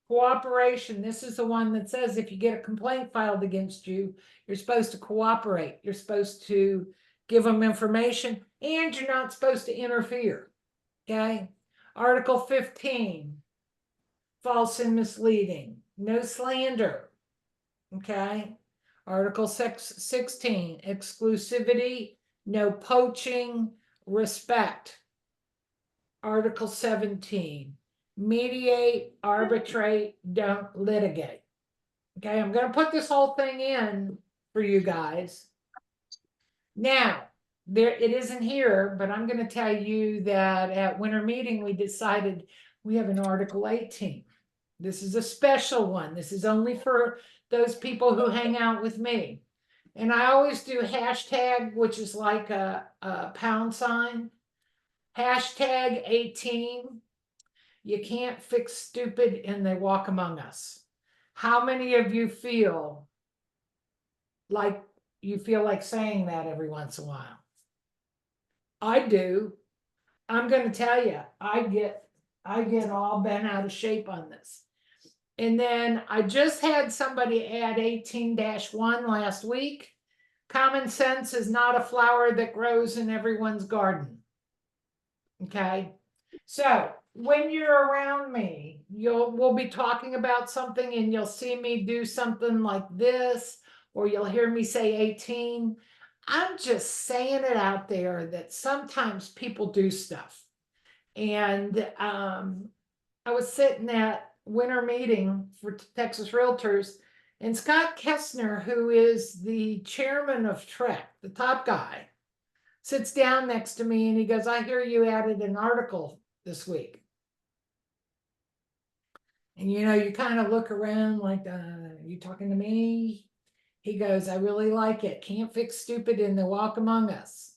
cooperation. This is the one that says if you get a complaint filed against you, you're supposed to cooperate. You're supposed to give them information, and you're not supposed to interfere. Okay. Article 15, false and misleading. No slander. Okay. Article 16, exclusivity, no poaching, respect. Article 17, mediate, arbitrate, don't litigate. Okay, I'm going to put this whole thing in for you guys. Now, it isn't here, but I'm going to tell you that at winter meeting, we decided we have an Article 18. This is a special one. This is only for those people who hang out with me. And I always do hashtag, which is like a pound sign. Hashtag 18. You can't fix stupid and they walk among us. How many of you feel like saying that every once in a while? I do. I'm going to tell you, I get all bent out of shape on this. And then I just had somebody add 18-1 last week. Common sense is not a flower that grows in everyone's garden. Okay. So when you're around me, we'll be talking about something and you'll see me do something like this, or you'll hear me say 18. I'm just saying it out there that sometimes people do stuff. And I was sitting at winter meeting for Texas Realtors, and Scott Kessner, who is the chairman of TREC, the top guy, sits down next to me and he goes, I hear you added an article this week. And you kind of look around like, you talking to me? He goes, I really like it. Can't fix stupid and they walk among us.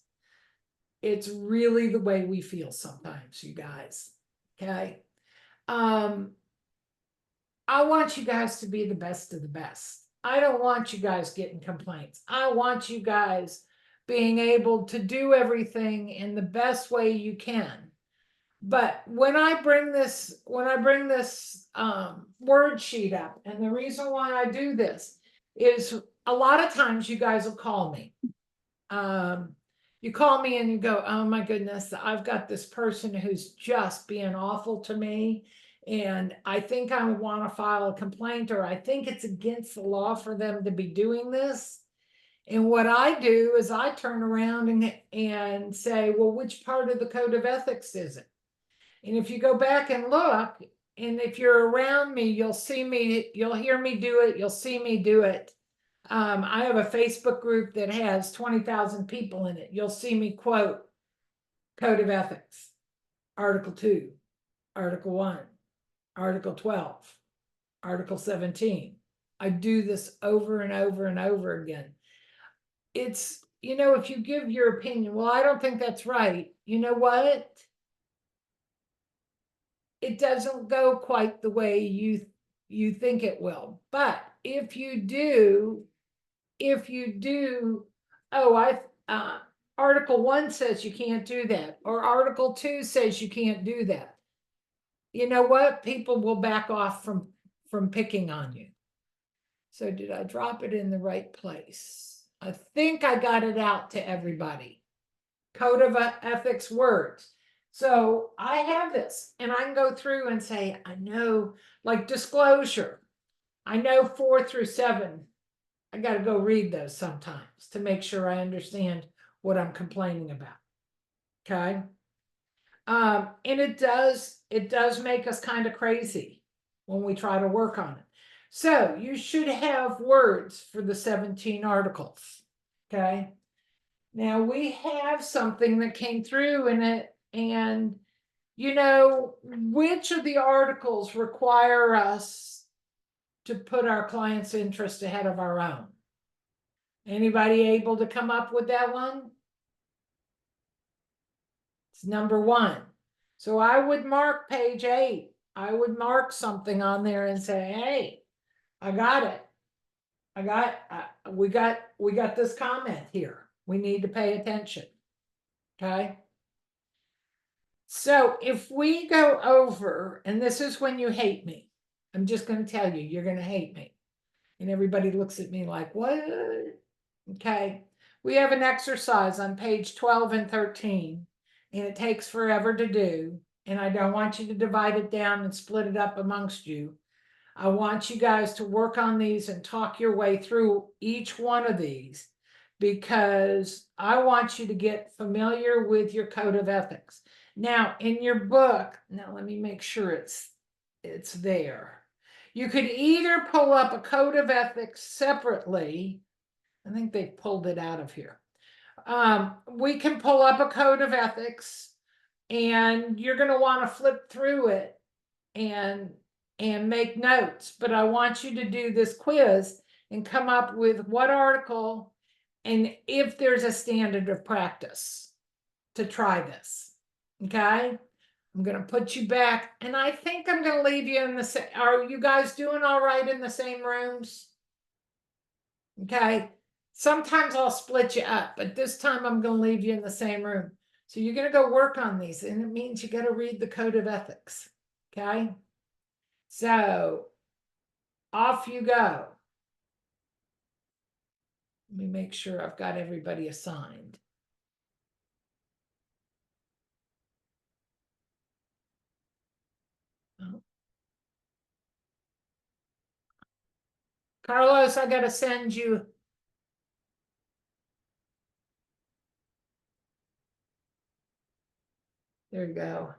It's really the way we feel sometimes, you guys. Okay. I want you guys to be the best of the best. I don't want you guys getting complaints. I want you guys being able to do everything in the best way you can. But when I bring this word sheet up, and the reason why I do this is a lot of times you guys will call me. You call me and you go, oh my goodness, I've got this person who's just being awful to me. And I think I want to file a complaint, or I think it's against the law for them to be doing this. And what I do is I turn around and say, well, which part of the code of ethics is it? And if you go back and look, and if you're around me, you'll see me, you'll hear me do it, you'll see me do it. I have a Facebook group that has 20,000 people in it. You'll see me quote Code of Ethics, Article 2, Article 1, Article 12, Article 17. I do this over and over and over again. It's, if you give your opinion, well, I don't think that's right. You know what? It doesn't go quite the way you think it will. But if you do, oh, Article 1 says you can't do that, or Article 2 says you can't do that. You know what? People will back off from picking on you. So did I drop it in the right place? I think I got it out to everybody. Code of ethics words. So I have this, and I can go through and say, I know, like disclosure. I know 4 through 7. I got to go read those sometimes to make sure I understand what I'm complaining about. Okay. And it does make us kind of crazy when we try to work on it. So you should have words for the 17 articles. Okay. Now we have something that came through in it, and you know, which of the articles require us to put our client's interest ahead of our own? Anybody able to come up with that one? It's number 1. So I would mark page 8. I would mark something on there and say, hey, I got it. We got this comment here. We need to pay attention. Okay. So if we go over, and this is when you hate me, I'm just going to tell you, you're going to hate me. And everybody looks at me like, what? Okay. We have an exercise on page 12 and 13, and it takes forever to do. And I don't want you to divide it down and split it up amongst you. I want you guys to work on these and talk your way through each one of these, because I want you to get familiar with your code of ethics. Now, in your book, now let me make sure it's there. You could either pull up a code of ethics separately. I think they pulled it out of here. We can pull up a code of ethics, and you're going to want to flip through it and make notes. But I want you to do this quiz and come up with what article, and if there's a standard of practice to try this. Okay. I'm going to put you back, and I think I'm going to leave you in the same. Are you guys doing all right in the same rooms? Okay. Sometimes I'll split you up, but this time I'm going to leave you in the same room. So you're going to go work on these, and it means you got to read the code of ethics. Okay. So off you go. Let me make sure I've got everybody assigned. Oh. Carlos, I got to send you. There you go.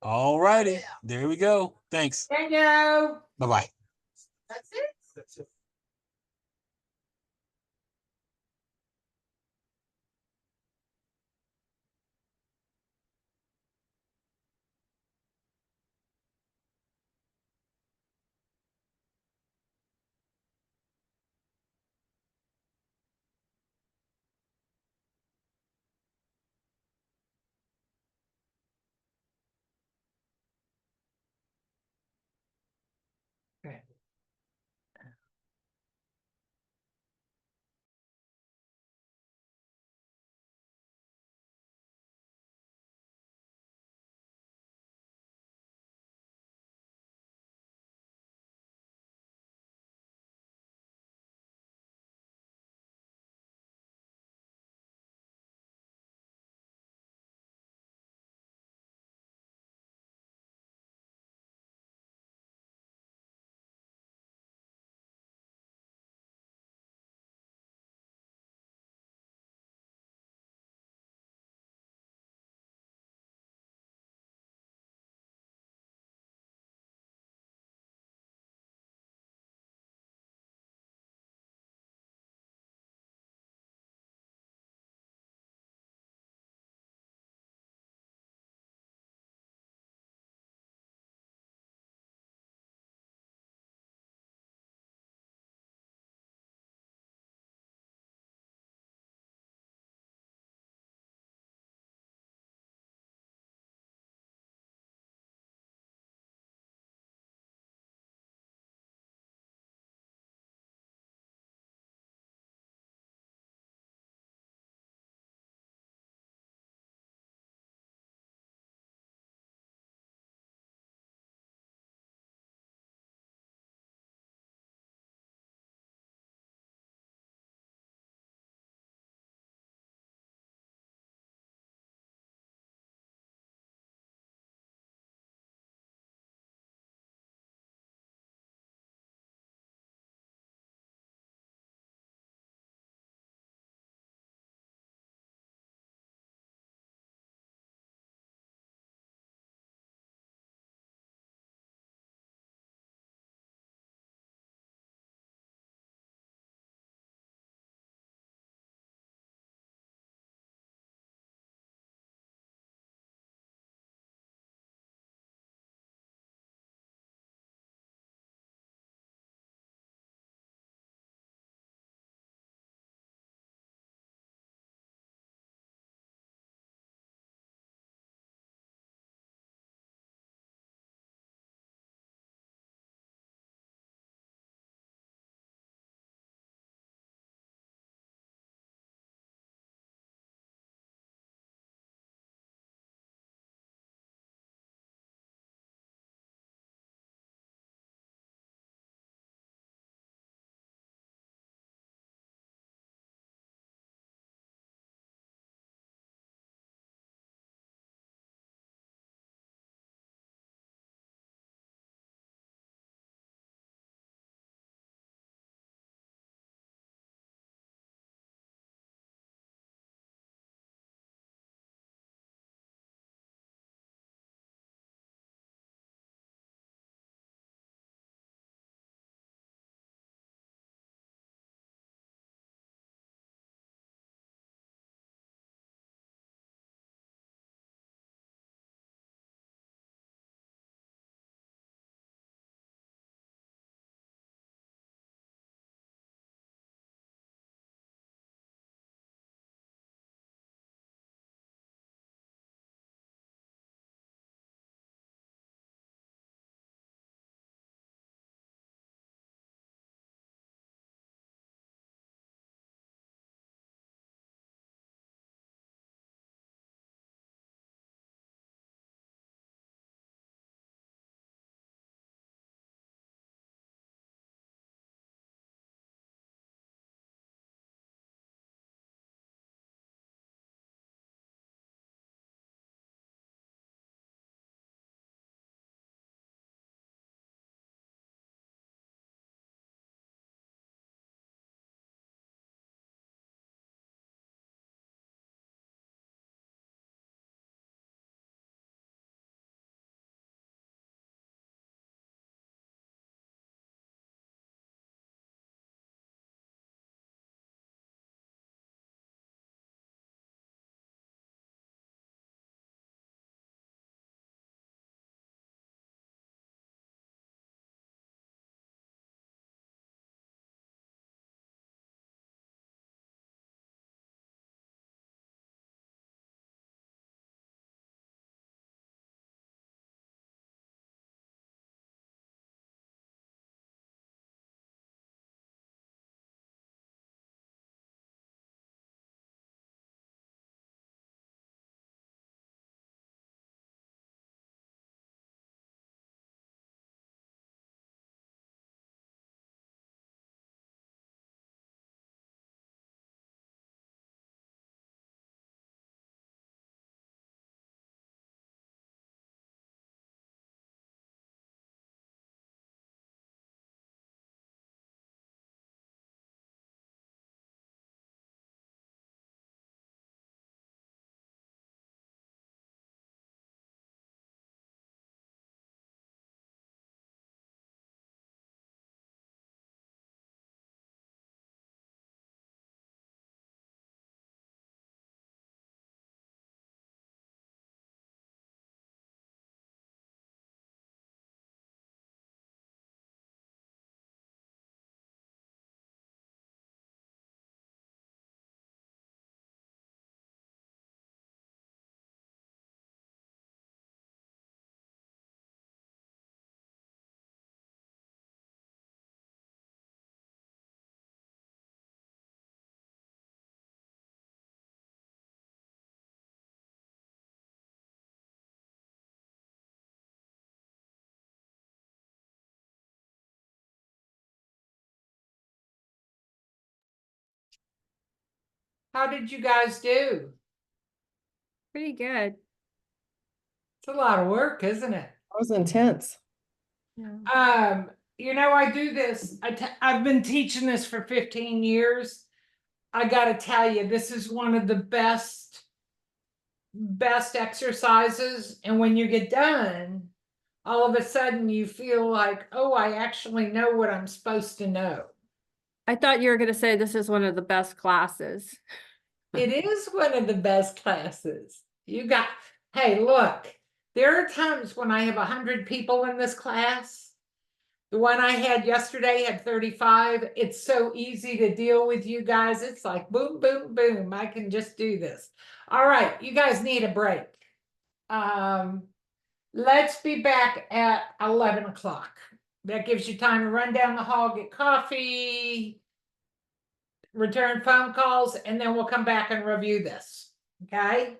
All righty. There we go. Thanks. Thank you. Bye-bye. That's it. That's it. Okay. How did you guys do? Pretty good. It's a lot of work, isn't it? That was intense. Yeah. I do this. I've been teaching this for 15 years. I gotta tell you, this is one of the best exercises. And when you get done, all of a sudden you feel like, oh, I actually know what I'm supposed to know. I thought you were going to say this is one of the best classes. It is one of the best classes. Hey, look, there are times when I have 100 people in this class. The one I had yesterday had 35. It's so easy to deal with you guys. It's like boom, boom, boom. I can just do this. All right, you guys need a break. Let's be back at 11 o'clock. That gives you time to run down the hall, get coffee, return phone calls, and then we'll come back and review this. Okay?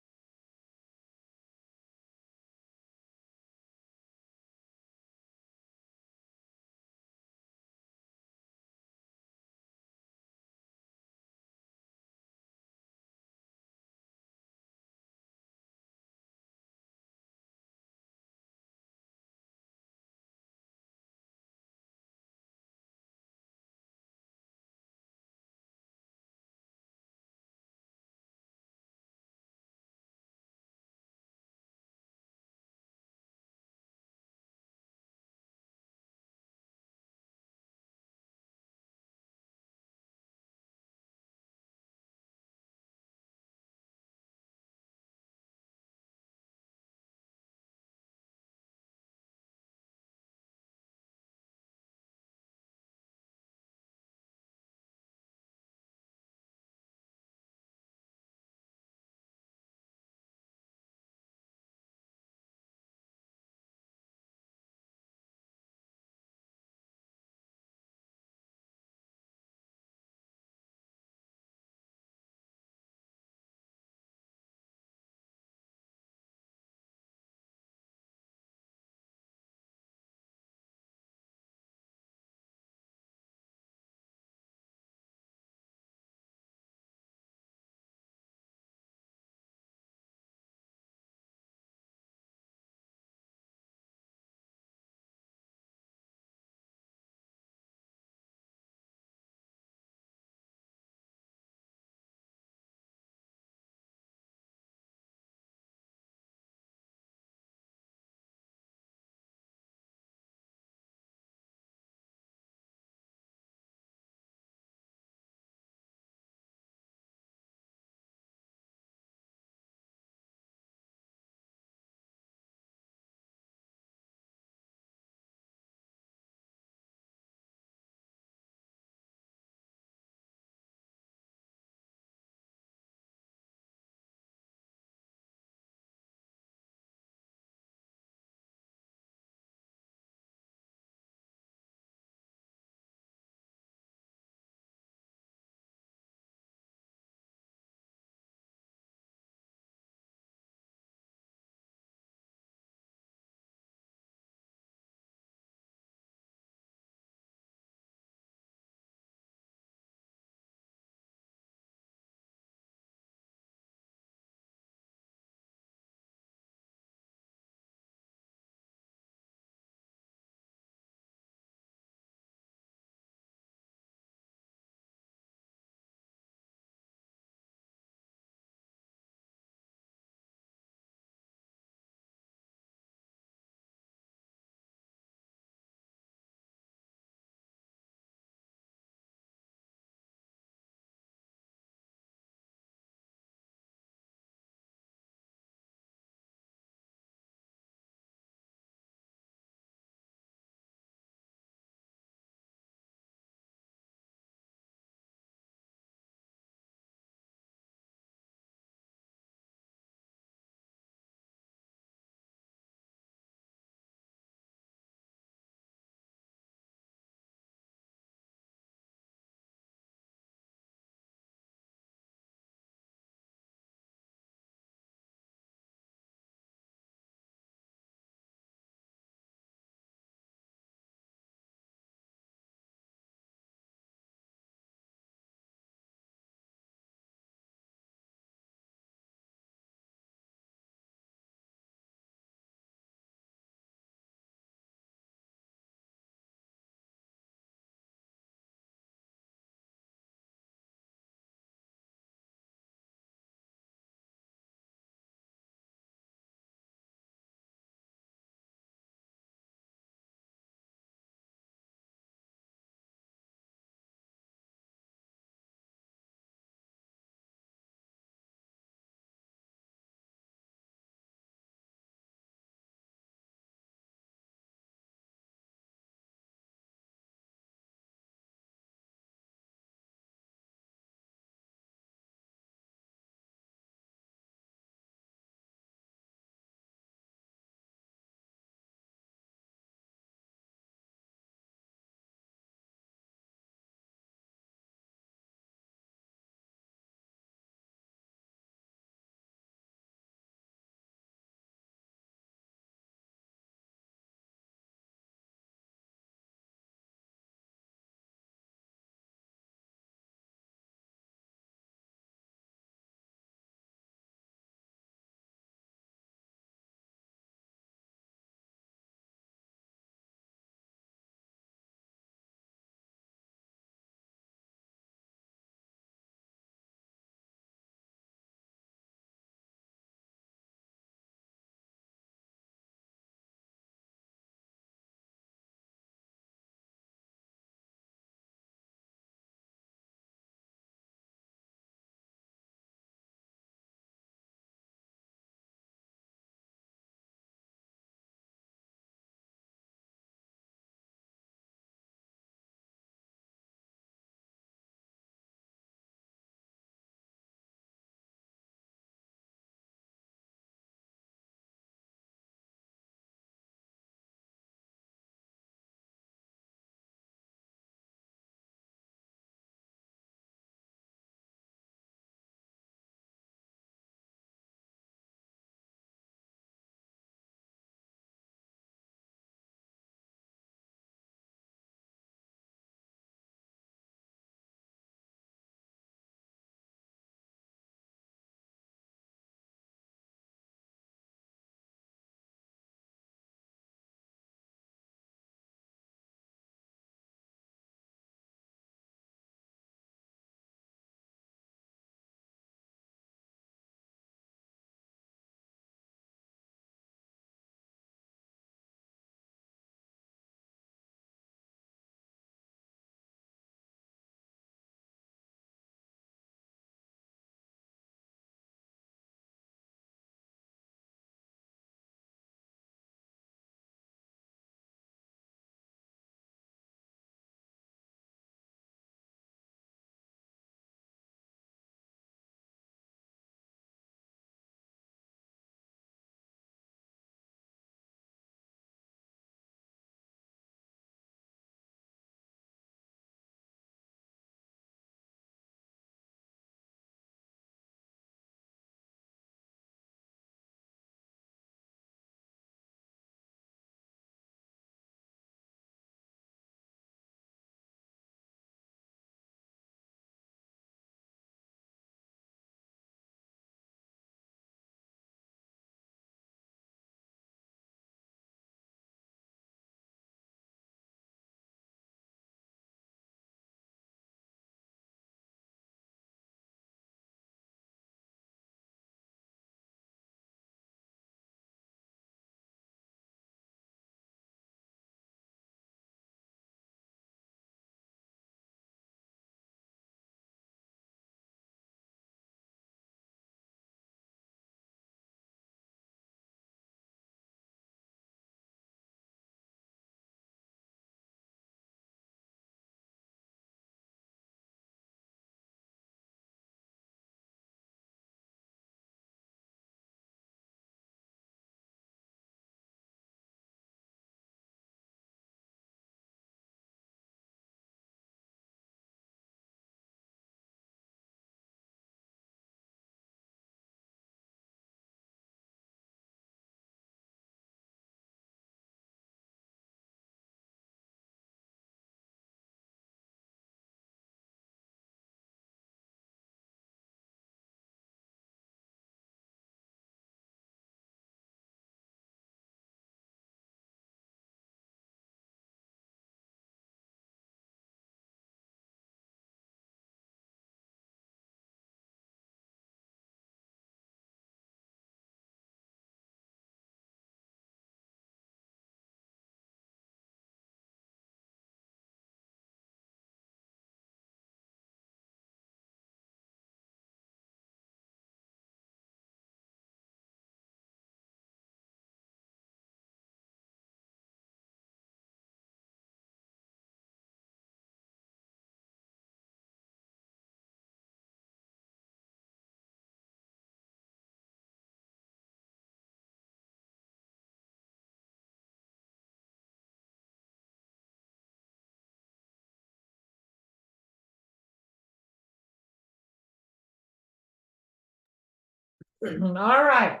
All right.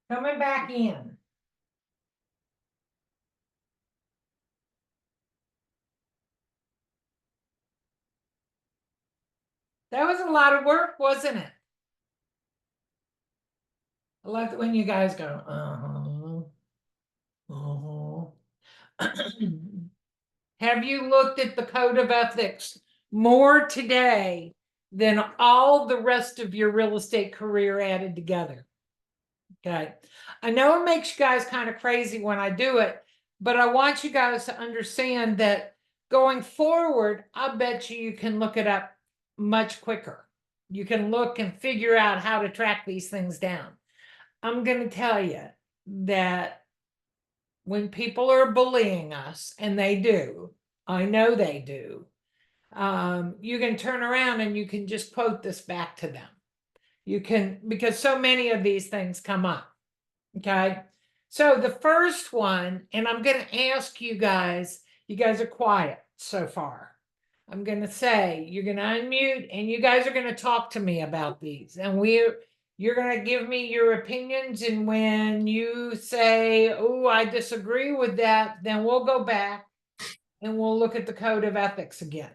Coming back in. That was a lot of work, wasn't it? I love it when you guys go, Have you looked at the code of ethics more today than all the rest of your real estate career added together? Okay. I know it makes you guys kind of crazy when I do it, but I want you guys to understand that going forward, I bet you can look it up much quicker. You can look and figure out how to track these things down. I'm going to tell you that when people are bullying us, and they do, I know they do, you can turn around and you can just quote this back to them. You can, because so many of these things come up. Okay. So the first one, and I'm going to ask you guys are quiet so far. I'm going to say, you're going to unmute and you guys are going to talk to me about these. And you're going to give me your opinions. And when you say, oh, I disagree with that, then we'll go back and we'll look at the code of ethics again.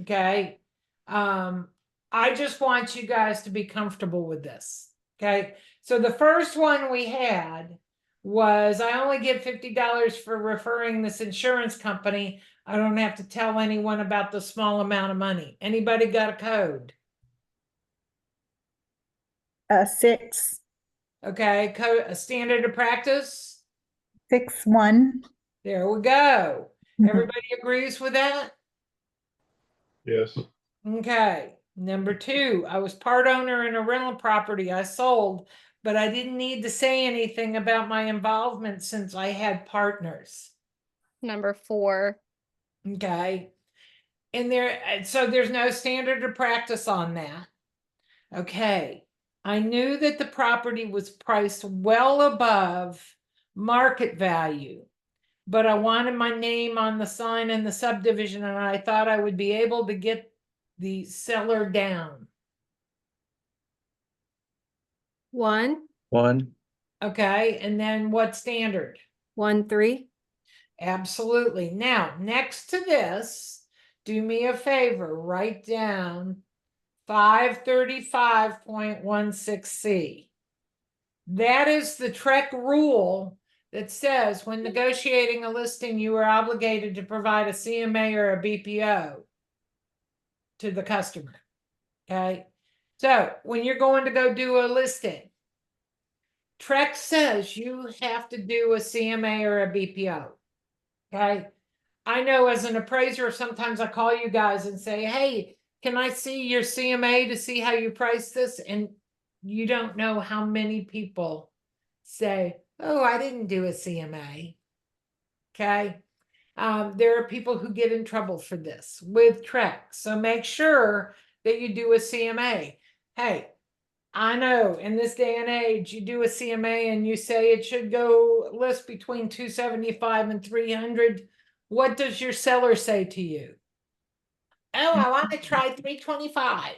Okay. I just want you guys to be comfortable with this. Okay. So the first one we had was, I only get $50 for referring this insurance company. I don't have to tell anyone about the small amount of money. Anybody got a code? 6, Okay. Code, a standard of practice. 6-1. There we go. Mhm. Everybody agrees with that? Yes. Okay. Number 2, I was part owner in a rental property I sold, but I didn't need to say anything about my involvement since I had partners. Number 4. Okay. And so there's no standard of practice on that. Okay. I knew that the property was priced well above market value, but I wanted my name on the sign in the subdivision, and I thought I would be able to get the seller down. 1, 1, Okay, and then what standard? 1, 3. Absolutely. Now, next to this, do me a favor, write down 535.16C. That is the TREC rule that says when negotiating a listing, you are obligated to provide a CMA or a BPO to the customer. Okay, so when you're going to go do a listing, TREC says you have to do a CMA or a BPO. Okay. I know as an appraiser, sometimes I call you guys and say, hey, can I see your CMA to see how you price this? And you don't know how many people say, oh, I didn't do a CMA. Okay. There are people who get in trouble for this with TREC. So make sure that you do a CMA. Hey, I know in this day and age, you do a CMA and you say it should go list between 275 and 300. What does your seller say to you? Oh, I want to try 325.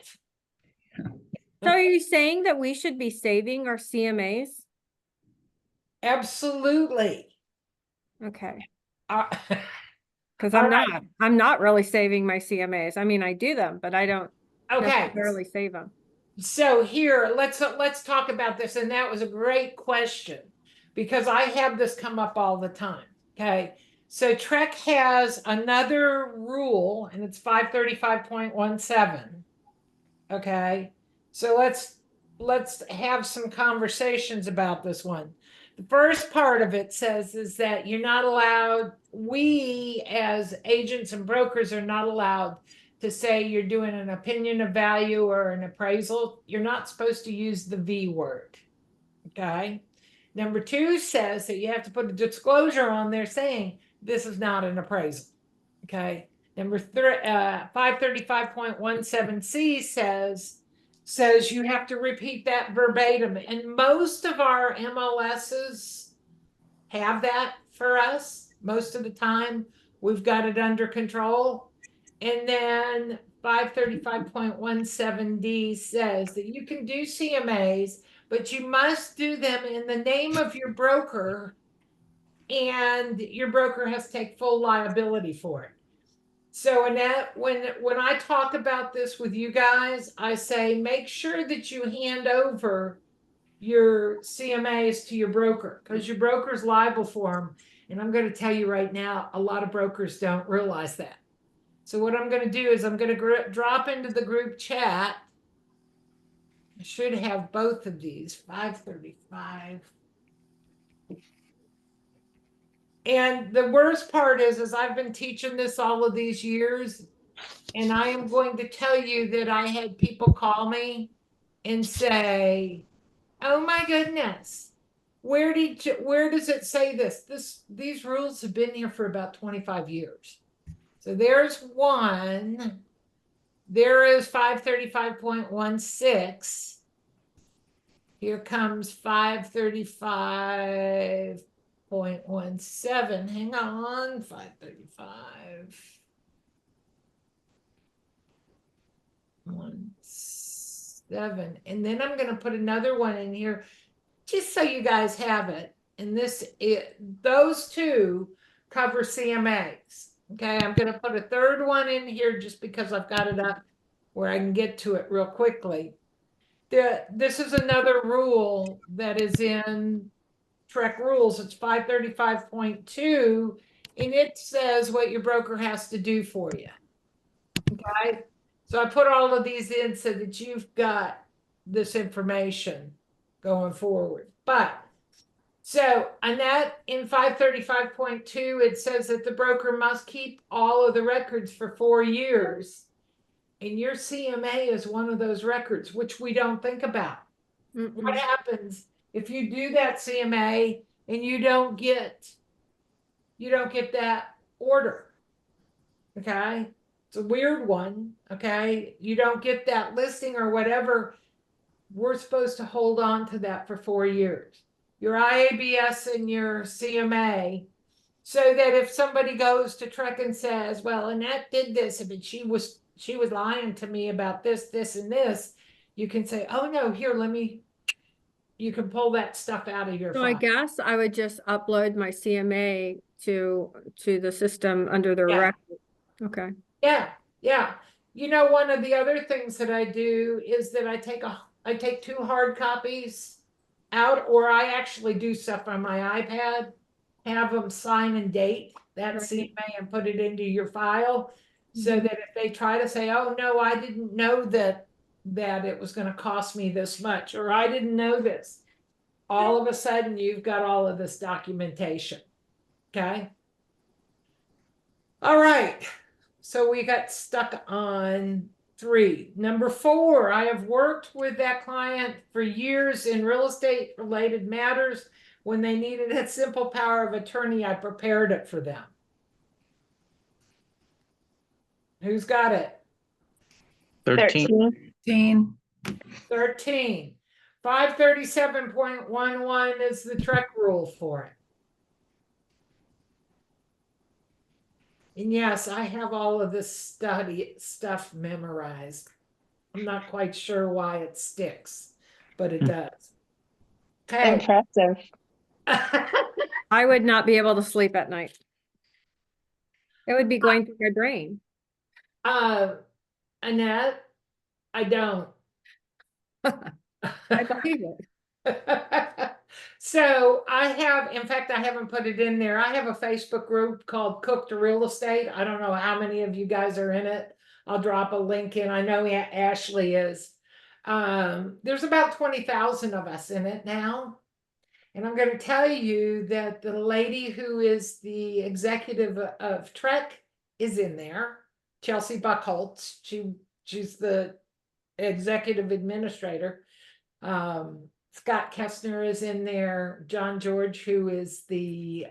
So are you saying that we should be saving our CMAs? Absolutely. Okay, Uh, because All I'm right. not. I'm not really saving my CMAs. I mean, I do them, but I don't okay. necessarily save them. So here, let's talk about this. And that was a great question because I have this come up all the time. Okay. So TREC has another rule and it's 535.17. Okay. So let's have some conversations about this one. The first part of it says is that you're not allowed, we as agents and brokers are not allowed to say you're doing an opinion of value or an appraisal. You're not supposed to use the V word. Okay. Number 2 says that you have to put a disclosure on there saying this is not an appraisal. Okay. Number 535.17C says you have to repeat that verbatim. And most of our MLSs have that for us. Most of the time, we've got it under control. And then 535.17D says that you can do CMAs, but you must do them in the name of your broker, and your broker has to take full liability for it. So Annette, when I talk about this with you guys, I say make sure that you hand over your CMAs to your broker, because your broker's liable for them. And I'm going to tell you right now, a lot of brokers don't realize that. So what I'm going to do is I'm going to drop into the group chat. I should have both of these, 535. And the worst part is I've been teaching this all of these years, and I am going to tell you that I had people call me and say, "Oh my goodness, where does it say this? These rules have been here for about 25 years." So there's one. There is 535.16. Here comes 535.17. Hang on, 535.17. And then I'm going to put another one in here just so you guys have it. And those two cover CMAs. Okay, I'm going to put a third one in here just because I've got it up where I can get to it real quickly. This is another rule that is in Trek rules. It's 535.2, and it says what your broker has to do for you. Okay, so I put all of these in so that you've got this information going forward. But so Annette, in 535.2, it says that the broker must keep all of the records for 4 years. And your CMA is one of those records, which we don't think about. What happens if you do that CMA and you don't get that order? Okay, it's a weird one. Okay, you don't get that listing or whatever. We're supposed to hold on to that for 4 years. Your IABS and your CMA, so that if somebody goes to Trek and says, "Well, Annette did this, but she was lying to me about this, this, and this," you can say, "Oh no, here, you can pull that stuff out of your So file." I guess I would just upload my CMA to the system under the Yeah. record. Okay. Yeah, yeah. You know, one of the other things that I do is that I take 2 hard copies out, or I actually do stuff on my iPad, have them sign and date that Right. CMA and put it into your file, so that if they try to say, "Oh no, I didn't know that it was going to cost me this much," or "I didn't know this," all of a sudden you've got all of this documentation. Okay. All right. So we got stuck on 3. Number 4, I have worked with that client for years in real estate related matters. When they needed a simple power of attorney, I prepared it for them. Who's got it? 13. 13. 537.11 is the Trek rule for it. And yes, I have all of this stuff memorized. I'm not quite sure why it sticks, but it does. Okay. Impressive. I would not be able to sleep at night. It would be going through my brain. Annette, I don't. I believe it. So I have, in fact, I haven't put it in there. I have a Facebook group called Cook to Real Estate. I don't know how many of you guys are in it. I'll drop a link in. I know Ashley is. There's about 20,000 of us in it now. And I'm going to tell you that the lady who is the executive of Trek is in there, Chelsea Buckholtz. She's the executive administrator. Scott Kessner is in there. John George, who is the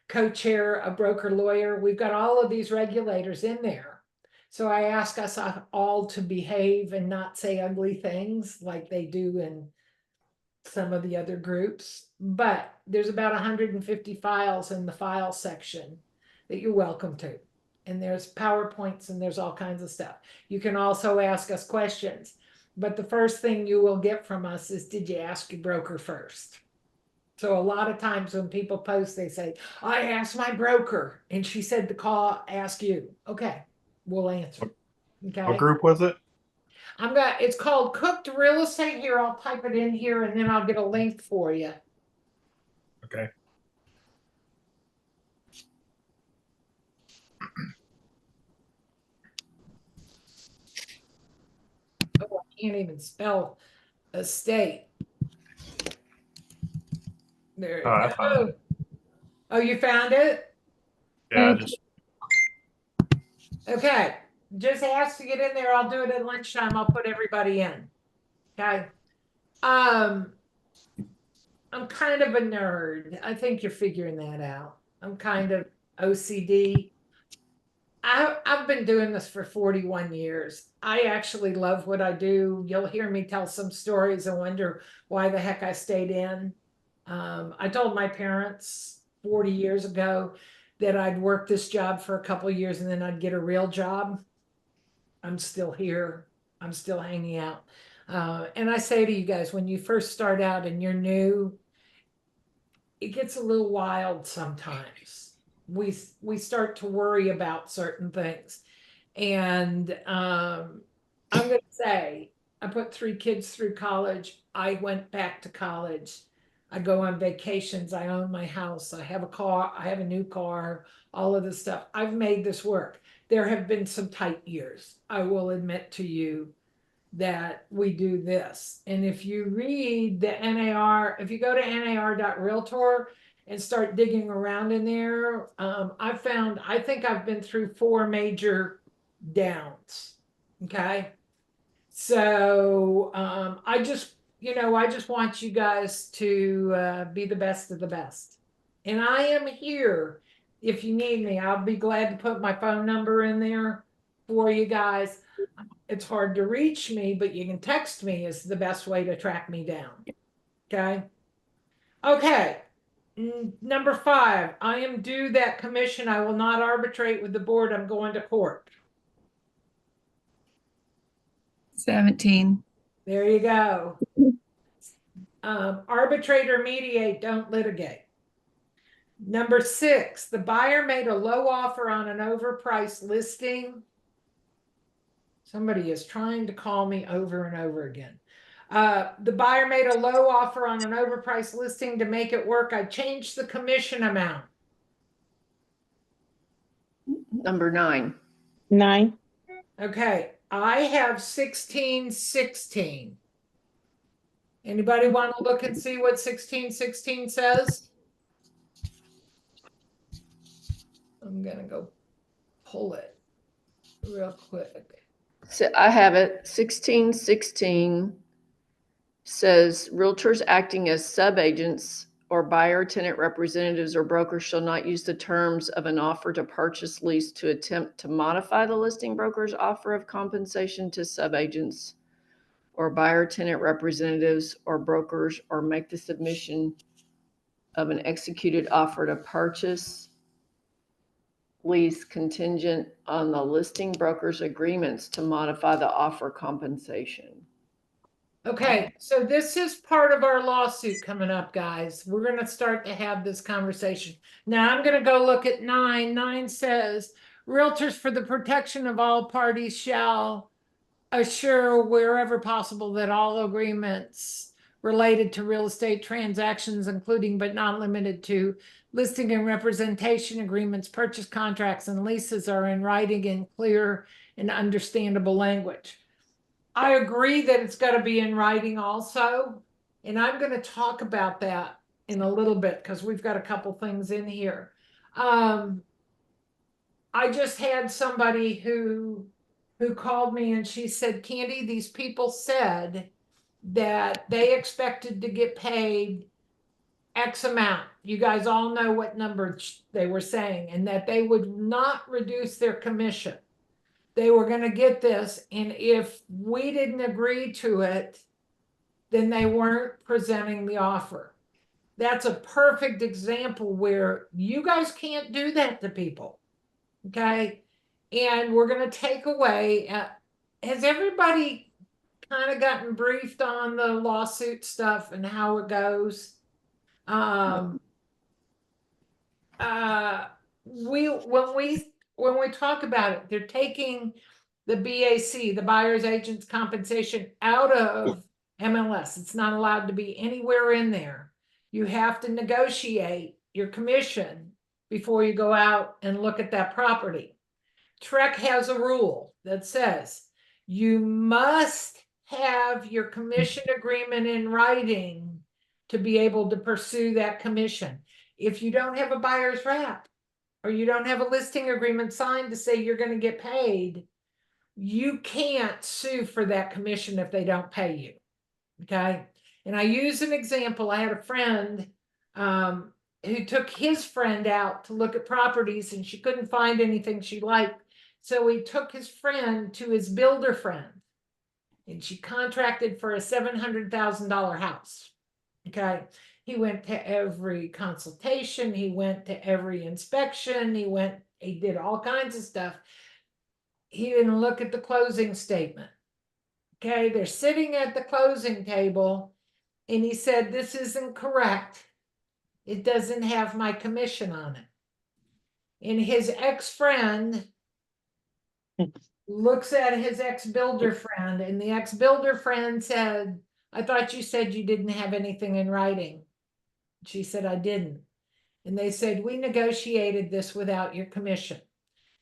co-chair of Broker Lawyer. We've got all of these regulators in there. So I ask us all to behave and not say ugly things like they do in some of the other groups. But there's about 150 files in the file section that you're welcome to. And there's PowerPoints and there's all kinds of stuff. You can also ask us questions. But the first thing you will get from us is, did you ask your broker first? So a lot of times when people post, they say, I asked my broker and she said to call, ask you. Okay, we'll answer. Okay. What group was it? It's called Cooked Real Estate. Here, I'll type it in here and then I'll get a link for you. Okay. Oh, I can't even spell estate. There Oh, you that's fine. go. Oh, you found it? Yeah, I Thank just Okay. Just ask to get in there. I'll do it at lunchtime. I'll put everybody in. Okay. I'm kind of a nerd. I think you're figuring that out. I'm kind of OCD. I've been doing this for 41 years. I actually love what I do. You'll hear me tell some stories and wonder why the heck I stayed in. I told my parents 40 years ago that I'd work this job for a couple of years and then I'd get a real job. I'm still here. I'm still hanging out. And I say to you guys, when you first start out and you're new, it gets a little wild sometimes. We start to worry about certain things. And I'm going to say, I put 3 kids through college. I went back to college. I go on vacations. I own my house. I have a car. I have a new car, all of this stuff. I've made this work. There have been some tight years. I will admit to you that we do this. And if you read the NAR, if you go to nar.realtor and start digging around in there, I think I've been through 4 major downs. Okay. So I just want you guys to be the best of the best. And I am here if you need me. I'll be glad to put my phone number in there for you guys. It's hard to reach me, but you can text me is the best way to track me down. Okay. Okay. Number 5, I am due that commission. I will not arbitrate with the board. I'm going to court. 17. There you go. Arbitrate or mediate, don't litigate. Number 6, the buyer made a low offer on an overpriced listing. Somebody is trying to call me over and over again. The buyer made a low offer on an overpriced listing. To make it work, I changed the commission amount. Number 9. 9. Okay, I have 1616. Anybody want to look and see what 1616 says? I'm gonna go pull it real quick. So I have it. 1616 says realtors acting as subagents or buyer tenant representatives or brokers shall not use the terms of an offer to purchase lease to attempt to modify the listing broker's offer of compensation to subagents or buyer tenant representatives or brokers, or make the submission of an executed offer to purchase lease contingent on the listing broker's agreements to modify the offer compensation. Okay, so this is part of our lawsuit coming up, guys. We're going to start to have this conversation. Now I'm going to go look at 9. 9 says, realtors for the protection of all parties shall assure wherever possible that all agreements related to real estate transactions, including but not limited to listing and representation agreements, purchase contracts, and leases are in writing in clear and understandable language. I agree that it's got to be in writing also. And I'm going to talk about that in a little bit because we've got a couple things in here. I just had somebody who called me and she said, Candy, these people said that they expected to get paid X amount. You guys all know what number they were saying, and that they would not reduce their commission. They were going to get this, and if we didn't agree to it, then they weren't presenting the offer. That's a perfect example where you guys can't do that to people. Okay. And we're going to take away, has everybody kind of gotten briefed on the lawsuit stuff and how it goes. When we talk about it, they're taking the BAC, the buyer's agent's compensation, out of MLS. It's not allowed to be anywhere in there. You have to negotiate your commission before you go out and look at that property. TREC has a rule that says you must have your commission agreement in writing to be able to pursue that commission. If you don't have a buyer's rep, or you don't have a listing agreement signed to say you're going to get paid, you can't sue for that commission if they don't pay you. Okay. And I use an example. I had a friend who took his friend out to look at properties, and she couldn't find anything she liked. So he took his friend to his builder friend, and she contracted for a $700,000 house. Okay. He went to every consultation. He went to every inspection. He did all kinds of stuff. He didn't look at the closing statement. Okay. They're sitting at the closing table, and he said, "This isn't correct. It doesn't have my commission on it." And his ex-friend looks at his ex-builder friend, and the ex-builder friend said, "I thought you said you didn't have anything in writing." She said, "I didn't." And they said, "We negotiated this without your commission.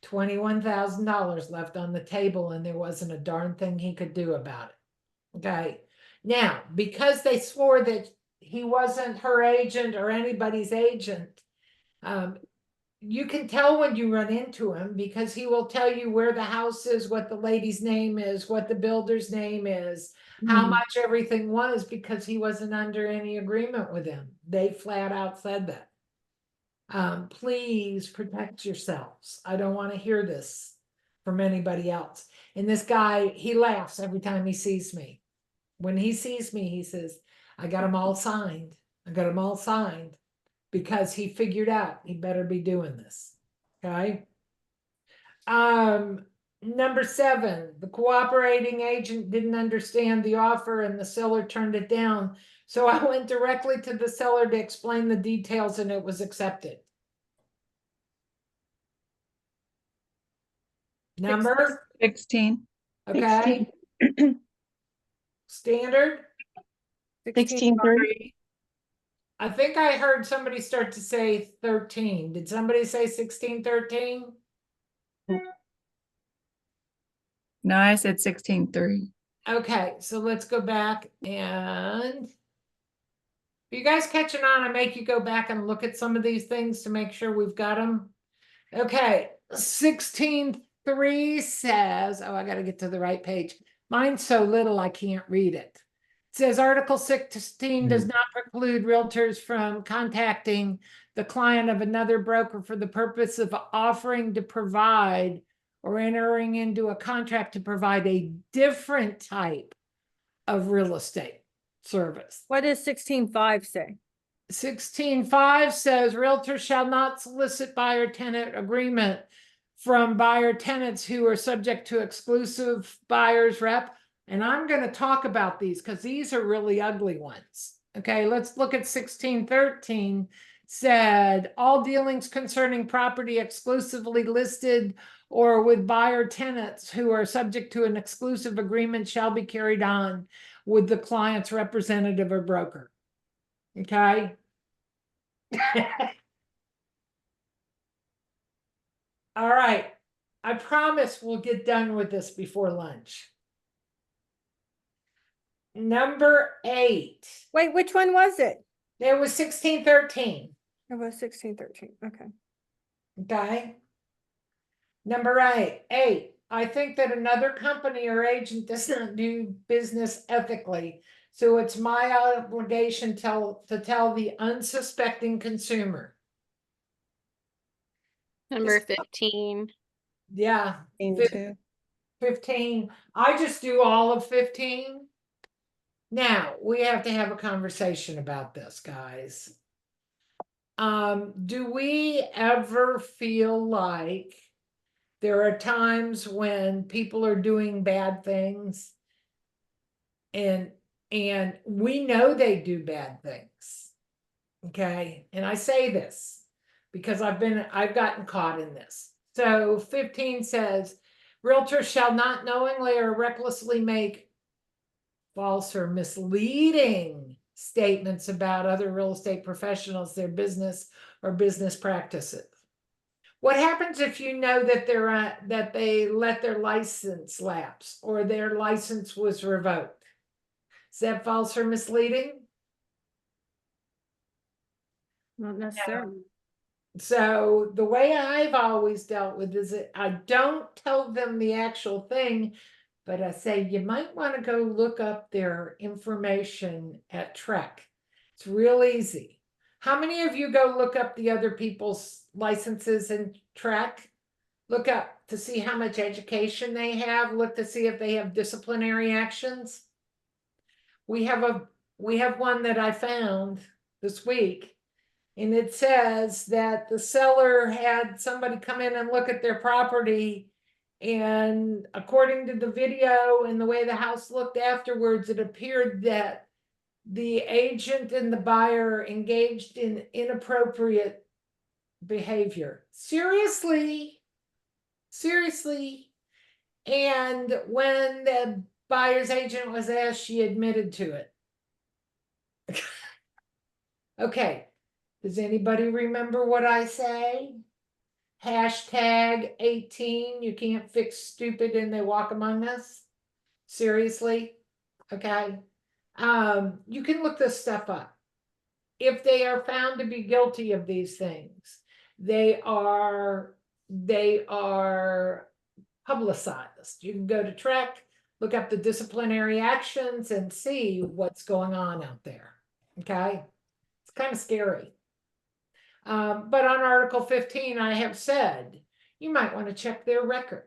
$21,000 left on the table, and there wasn't a darn thing he could do about it." Okay. Now, because they swore that he wasn't her agent or anybody's agent, you can tell when you run into him, because he will tell you where the house is, what the lady's name is, what the builder's name is, how much everything was, because he wasn't under any agreement with them. They flat out said that. Please protect yourselves. I don't want to hear this from anybody else. And this guy, he laughs every time he sees me. When he sees me, he says, "I got them all signed. I got them all signed," because he figured out he better be doing this. Okay. Number 7, the cooperating agent didn't understand the offer and the seller turned it down. So I went directly to the seller to explain the details, and it was accepted. Number 16. okay. Standard 16:30. I think I heard somebody start to say 13. Did somebody say 1613? No, I said 16:3. Okay, so let's go back, and are you guys catching on? I make you go back and look at some of these things to make sure we've got them. Okay, 16:3 says, oh, I got to get to the right page. Mine's so little I can't read it. It says Article 16 does not preclude realtors from contacting the client of another broker for the purpose of offering to provide or entering into a contract to provide a different type of real estate service. What does 16.5 say? 16.5 says realtors shall not solicit buyer-tenant agreement from buyer tenants who are subject to exclusive buyer's rep. And I'm going to talk about these because these are really ugly ones. Okay, let's look at 1613. Said all dealings concerning property exclusively listed or with buyer tenants who are subject to an exclusive agreement shall be carried on with the client's representative or broker. Okay. All right. I promise we'll get done with this before lunch. Number 8. Wait, which one was it? There was 1613. It was 1613. Okay. Okay. Number 8. I think that another company or agent does not do business ethically. So it's my obligation to tell the unsuspecting consumer. Number 15. Yeah. 15. 15. I just do all of 15. Now we have to have a conversation about this, guys. Do we ever feel like there are times when people are doing bad things and we know they do bad things. Okay, and I say this because I've gotten caught in this. So 15 says, realtors shall not knowingly or recklessly make false or misleading statements about other real estate professionals, their business or business practices. What happens if you know that that they let their license lapse or their license was revoked? Is that false or misleading? Not necessarily. So the way I've always dealt with is that I don't tell them the actual thing, but I say you might want to go look up their information at Trek. It's real easy. How many of you go look up the other people's licenses in Trek? Look up to see how much education they have. Look to see if they have disciplinary actions. We have one that I found this week. And it says that the seller had somebody come in and look at their property. And according to the video and the way the house looked afterwards, it appeared that the agent and the buyer engaged in inappropriate behavior. Seriously. And when the buyer's agent was asked, she admitted to it. Okay. Does anybody remember what I say? Hashtag 18, you can't fix stupid and they walk among us. Seriously? Okay. You can look this stuff up. If they are found to be guilty of these things, they are publicized. You can go to Trek, look up the disciplinary actions and see what's going on out there. Okay. It's kind of scary. But on Article 15, I have said, you might want to check their record.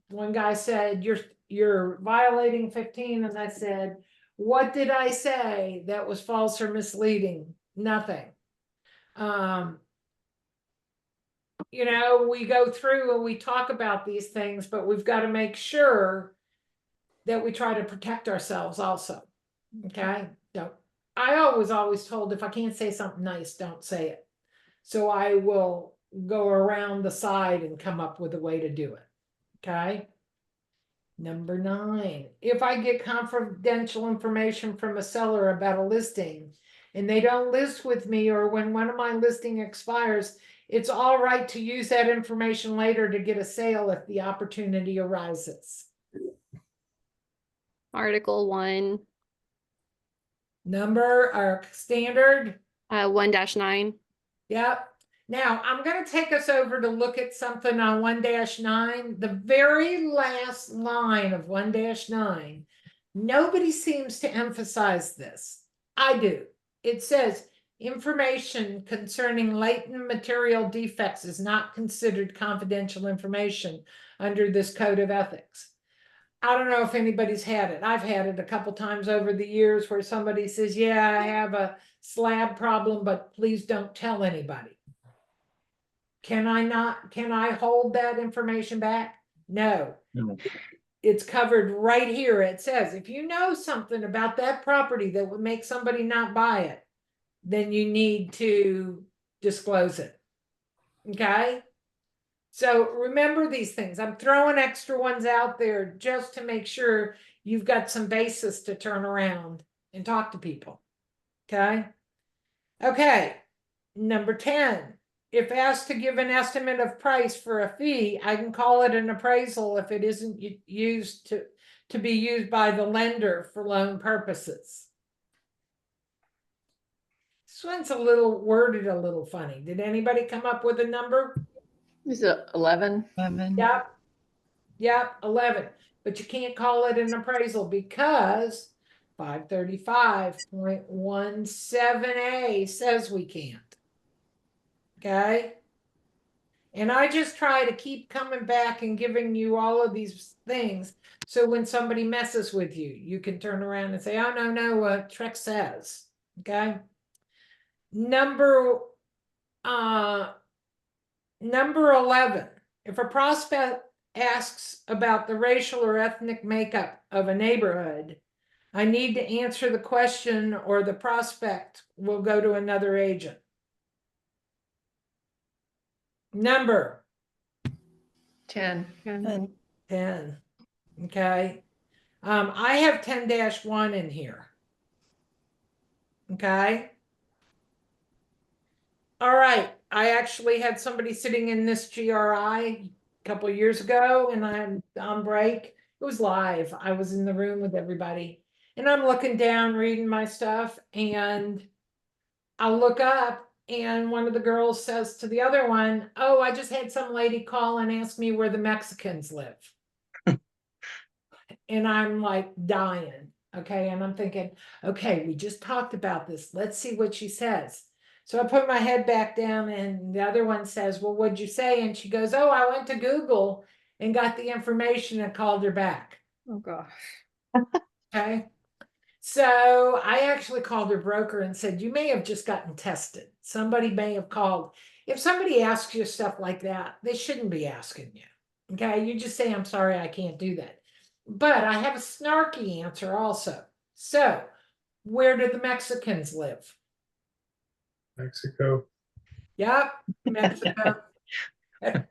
One guy said, you're violating 15. And I said, what did I say that was false or misleading? Nothing. You know, we go through and we talk about these things, but we've got to make sure that we try to protect ourselves also. Okay. I always told, if I can't say something nice, don't say it. So I will go around the side and come up with a way to do it. Okay. Number 9, if I get confidential information from a seller about a listing and they don't list with me, or when one of my listing expires, it's all right to use that information later to get a sale if the opportunity arises. Article 1, Number or standard. 1-9. Yep. Now I'm going to take us over to look at something on 1-9. The very last line of 1-9. Nobody seems to emphasize this. I do. It says information concerning latent material defects is not considered confidential information under this code of ethics. I don't know if anybody's had it. I've had it a couple times over the years where somebody says, yeah, I have a slab problem, but please don't tell anybody. Can I hold that information back? No. It's covered right here. It says, if you know something about that property that would make somebody not buy it, then you need to disclose it. Okay. So remember these things. I'm throwing extra ones out there just to make sure you've got some basis to turn around and talk to people. Okay. Okay. Number 10, if asked to give an estimate of price for a fee, I can call it an appraisal if it isn't used to be used by the lender for loan purposes. This one's worded a little funny. Did anybody come up with a number? Is it 11? 11. Yep, 11. But you can't call it an appraisal because 535.17A says we can't. Okay. And I just try to keep coming back and giving you all of these things. So when somebody messes with you, you can turn around and say, oh, no, Trek says. Okay. Number 11, if a prospect asks about the racial or ethnic makeup of a neighborhood, I need to answer the question or the prospect will go to another agent. Number 10. And 10. Okay. I have 10-1 in here. Okay. All right. I actually had somebody sitting in this GRI a couple of years ago, and I'm on break. It was live. I was in the room with everybody, and I'm looking down, reading my stuff, and I'll look up, and one of the girls says to the other one, "Oh, I just had some lady call and ask me where the Mexicans live." And I'm like dying. Okay. And I'm thinking, okay, we just talked about this. Let's see what she says. So I put my head back down, and the other one says, "Well, what'd you say?" And she goes, "Oh, I went to Google and got the information and called her back." oh gosh. Okay. So I actually called her broker and said, "You may have just gotten tested. Somebody may have called." If somebody asks you stuff like that, they shouldn't be asking you. Okay. You just say, "I'm sorry, I can't do that." But I have a snarky answer also. So, where do the Mexicans live? Mexico. Yep, Mexico. I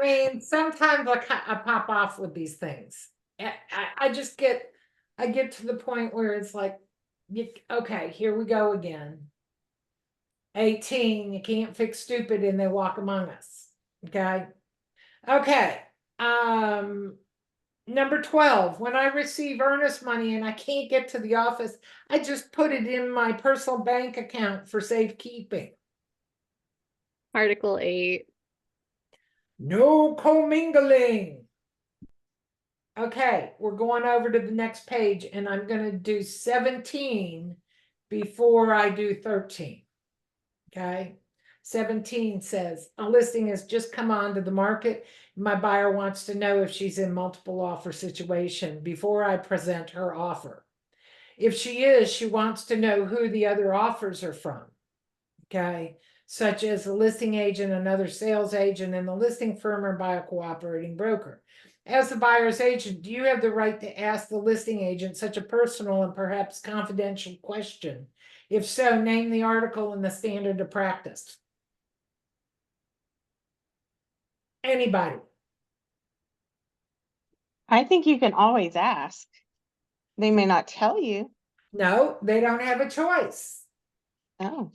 mean, sometimes I pop off with these things. I just get, I get to the point where it's like, okay, here we go again. 18, you can't fix stupid, and they walk among us. Okay. Okay. Number 12, when I receive earnest money and I can't get to the office, I just put it in my personal bank account for safekeeping. Article 8. No commingling. Okay, we're going over to the next page, and I'm going to do 17 before I do 13. Okay. 17 says a listing has just come onto the market. My buyer wants to know if she's in multiple offer situation before I present her offer. If she is, she wants to know who the other offers are from. Okay. Such as a listing agent, another sales agent, and the listing firm, or by a cooperating broker. As the buyer's agent, do you have the right to ask the listing agent such a personal and perhaps confidential question? If so, name the article and the standard of practice. Anybody? I think you can always ask. They may not tell you. No, they don't have a choice. Oh,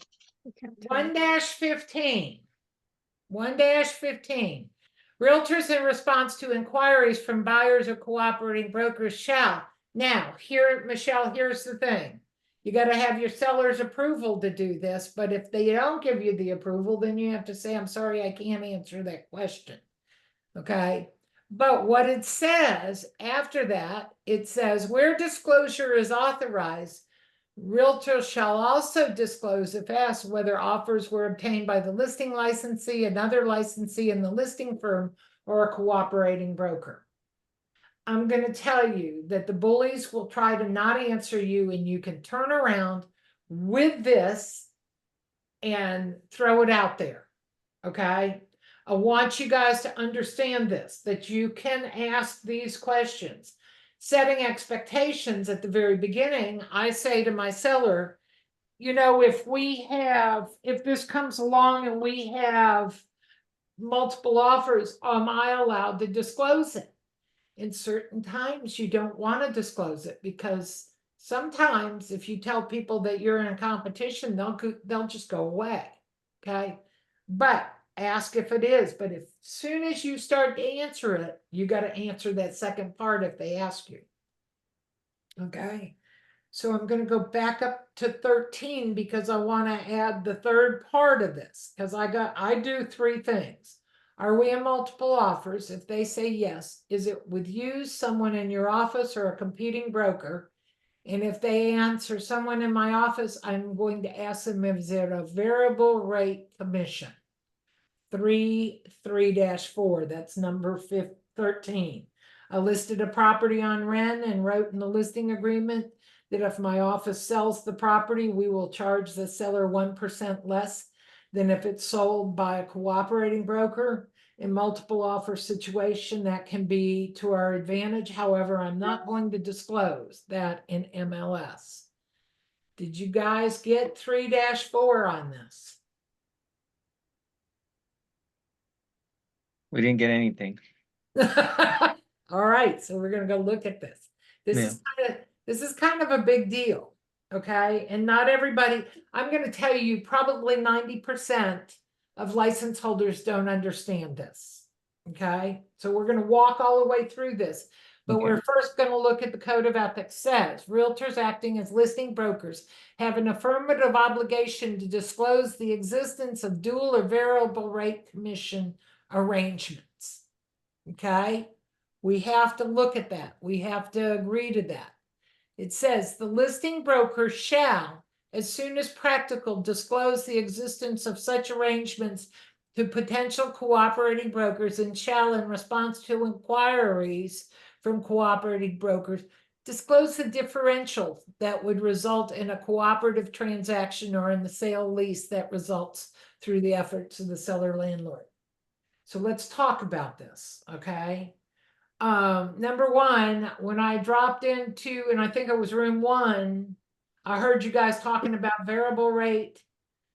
1-15. 1-15. Realtors in response to inquiries from buyers or cooperating brokers shall. Now, here, Michelle, here's the thing. You got to have your seller's approval to do this, but if they don't give you the approval, then you have to say, "I'm sorry, I can't answer that question." Okay. But what it says after that, it says, where disclosure is authorized, realtors shall also disclose, if asked, whether offers were obtained by the listing licensee, another licensee in the listing firm, or a cooperating broker. I'm going to tell you that the bullies will try to not answer you, and you can turn around with this and throw it out there. Okay. I want you guys to understand this, that you can ask these questions. Setting expectations at the very beginning, I say to my seller, you know, if this comes along and we have multiple offers, am I allowed to disclose it? In certain times, you don't want to disclose it, because sometimes if you tell people that you're in competition, they'll just go away. Okay. But ask if it is. But as soon as you start to answer it, you got to answer that second part if they ask you. Okay. So I'm going to go back up to 13 because I want to add the third part of this, because I do 3 things. Are we in multiple offers? If they say yes, is it with you, someone in your office, or a competing broker? And if they answer someone in my office, I'm going to ask them, is it a variable rate commission? 3-4, that's number 13. I listed a property on Ren and wrote in the listing agreement that if my office sells the property, we will charge the seller 1% less than if it's sold by a cooperating broker. in multiple offer situation that can be to our advantage. However, I'm not going to disclose that in MLS. Did you guys get 3-4 on this? We didn't get anything. All right, so we're gonna go look at this. This is kind of a big deal, okay? And not everybody, I'm gonna tell you, probably 90% of license holders don't understand this. Okay, so we're gonna walk all the way through this. But Okay. we're first gonna look at the Code of Ethics. Says realtors acting as listing brokers have an affirmative obligation to disclose the existence of dual or variable rate commission arrangements. Okay, we have to look at that. We have to agree to that. It says the listing broker shall, as soon as practical, disclose the existence of such arrangements to potential cooperating brokers, and shall, in response to inquiries from cooperating brokers, disclose the differential that would result in a cooperative transaction or in the sale lease that results through the efforts of the seller landlord. So let's talk about this, okay? Number one, when I dropped into, and I think it was room 1, I heard you guys talking about variable rate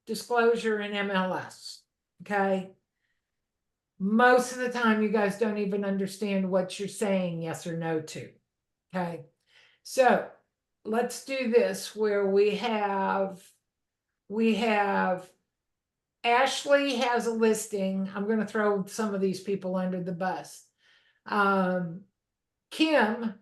disclosure in MLS, okay? Most of the time, you guys don't even understand what you're saying yes or no to, okay? So let's do this where we have Ashley has a listing. I'm going to throw some of these people under the bus. Kim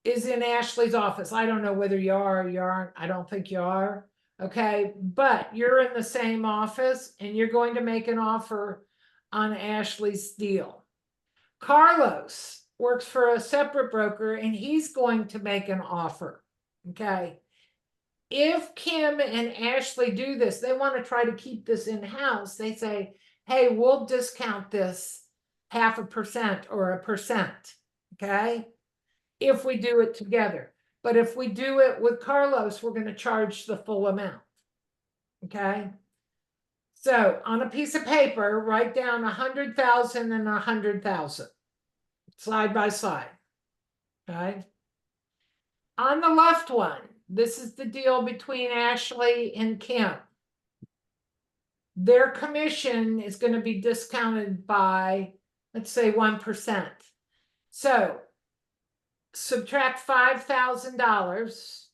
is in Ashley's office. I don't know whether you are or you aren't. I don't think you are. Okay, but you're in the same office and you're going to make an offer on Ashley's deal. Carlos works for a separate broker and he's going to make an offer. Okay. If Kim and Ashley do this, they want to try to keep this in-house. They say, hey, we'll discount this 0.5% or 1%. Okay. If we do it together. But if we do it with Carlos, we're going to charge the full amount. Okay. So on a piece of paper, write down 100,000 and 100,000 side by side. Okay. On the left one, this is the deal between Ashley and Kim. Their commission is going to be discounted by, let's say, 1%. So subtract $5,000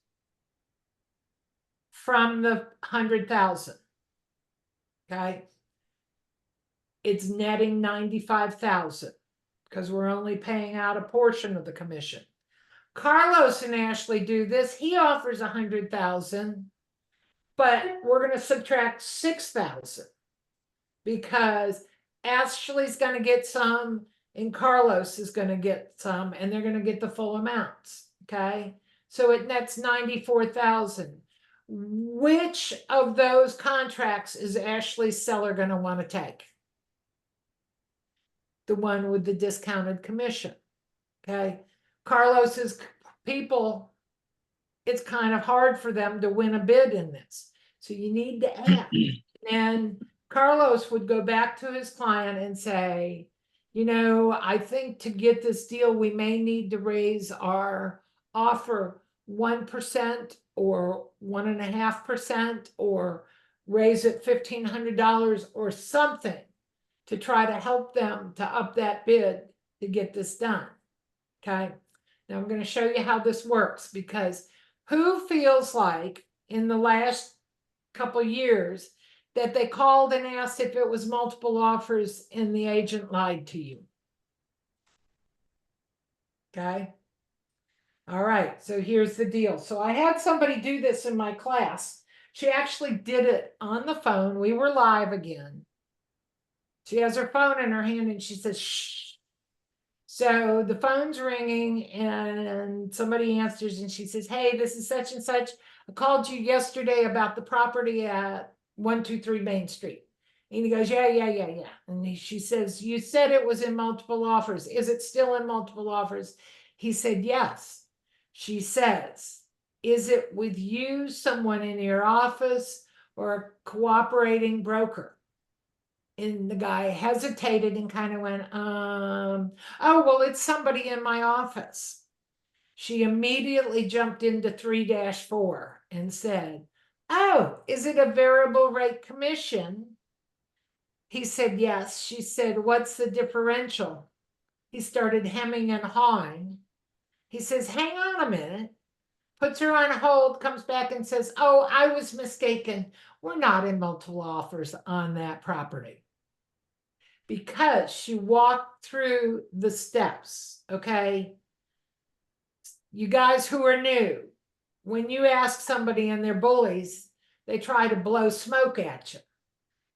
from the 100,000. Okay. It's netting 95,000 because we're only paying out a portion of the commission. Carlos and Ashley do this. He offers 100,000, but we're going to subtract 6,000 because Ashley's going to get some and Carlos is going to get some, and they're going to get the full amounts. Okay. So it nets 94,000. Which of those contracts is Ashley's seller going to want to take? The one with the discounted commission. Okay. Carlos's people, it's kind of hard for them to win a bid in this. So you need to ask. And Carlos would go back to his client and say, you know, I think to get this deal, we may need to raise our offer 1% or 1.5% or raise it $1,500 or something to try to help them to up that bid to get this done. Okay. Now I'm going to show you how this works, because who feels like in the last couple years that they called and asked if it was multiple offers and the agent lied to you? Okay. All right. So here's the deal. So I had somebody do this in my class. She actually did it on the phone. We were live again. She has her phone in her hand and she says, shh. So the phone's ringing and somebody answers and she says, hey, this is such and such. I called you yesterday about the property at 123 Main Street. And he goes, yeah. And she says, you said it was in multiple offers. Is it still in multiple offers? He said, yes. She says, is it with you, someone in your office, or a cooperating broker? And the guy hesitated and kind of went, oh, well, it's somebody in my office. She immediately jumped into 3-4 and said, oh, is it a variable rate commission? He said, yes. She said, what's the differential? He started hemming and hawing. He says, hang on a minute. Puts her on hold, comes back and says, oh, I was mistaken. We're not in multiple offers on that property. Because she walked through the steps, okay? You guys who are new, when you ask somebody and they're bullies, they try to blow smoke at you.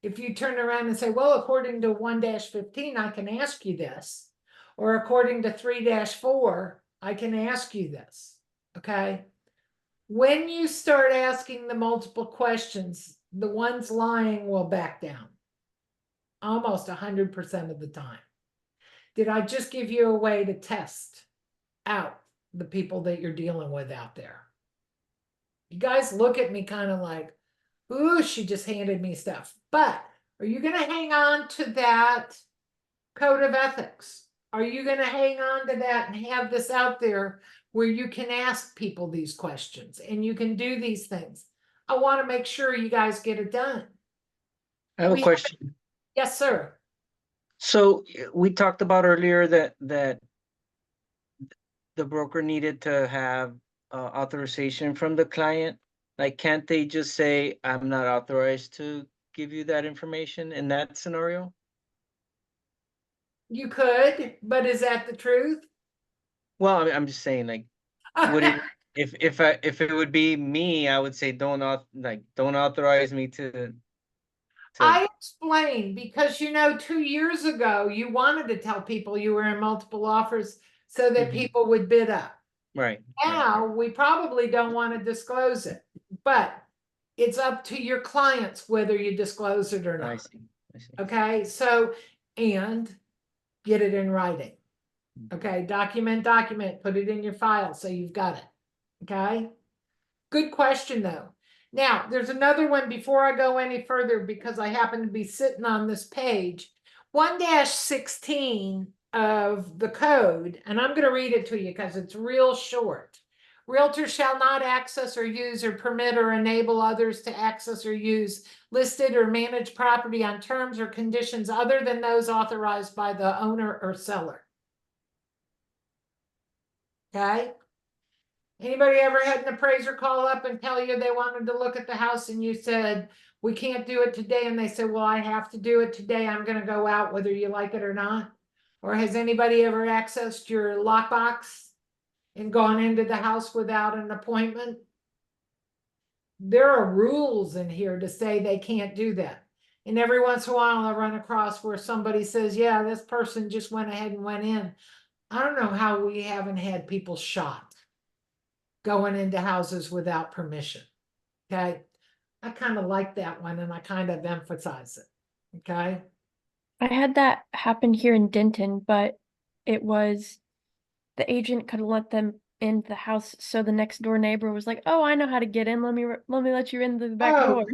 If you turn around and say, well, according to 1-15, I can ask you this, or according to 3-4, I can ask you this, okay? When you start asking the multiple questions, the ones lying will back down. Almost 100% of the time. Did I just give you a way to test out the people that you're dealing with out there? You guys look at me kind of like, ooh, she just handed me stuff. But are you going to hang on to that code of ethics? Are you going to hang on to that and have this out there where you can ask people these questions and you can do these things? I want to make sure you guys get it done. I have a question. Yes, sir. So we talked about earlier that the broker needed to have authorization from the client. Like, can't they just say, I'm not authorized to give you that information in that scenario? You could, but is that the truth? Well, I mean, I'm just saying, like, would it, if it would be me, I would say don't authorize me to I explained because 2 years ago you wanted to tell people you were in multiple offers so that people would bid up. right. Now we probably don't want to disclose it, but it's up to your clients whether you disclose it or I not. see. Okay, so and get it in writing. Okay, document, put it in your file so you've got it. Okay, good question though. Now, there's another one before I go any further because I happen to be sitting on this page. 1-16 of the code, and I'm going to read it to you because it's real short. Realtors shall not access or use or permit or enable others to access or use listed or managed property on terms or conditions other than those authorized by the owner or seller. Okay? Anybody ever had an appraiser call up and tell you they wanted to look at the house and you said, we can't do it today? And they said, well, I have to do it today. I'm going to go out whether you like it or not. Or has anybody ever accessed your lockbox and gone into the house without an appointment? There are rules in here to say they can't do that. And every once in a while I run across where somebody says, yeah, this person just went ahead and went in. I don't know how we haven't had people shot going into houses without permission. Okay. I kind of like that one and I kind of emphasize it. Okay. I had that happen here in Denton, but it was the agent could let them into the house, so the next door neighbor was like, "Oh, I know how to get in. Let me let you in the back door."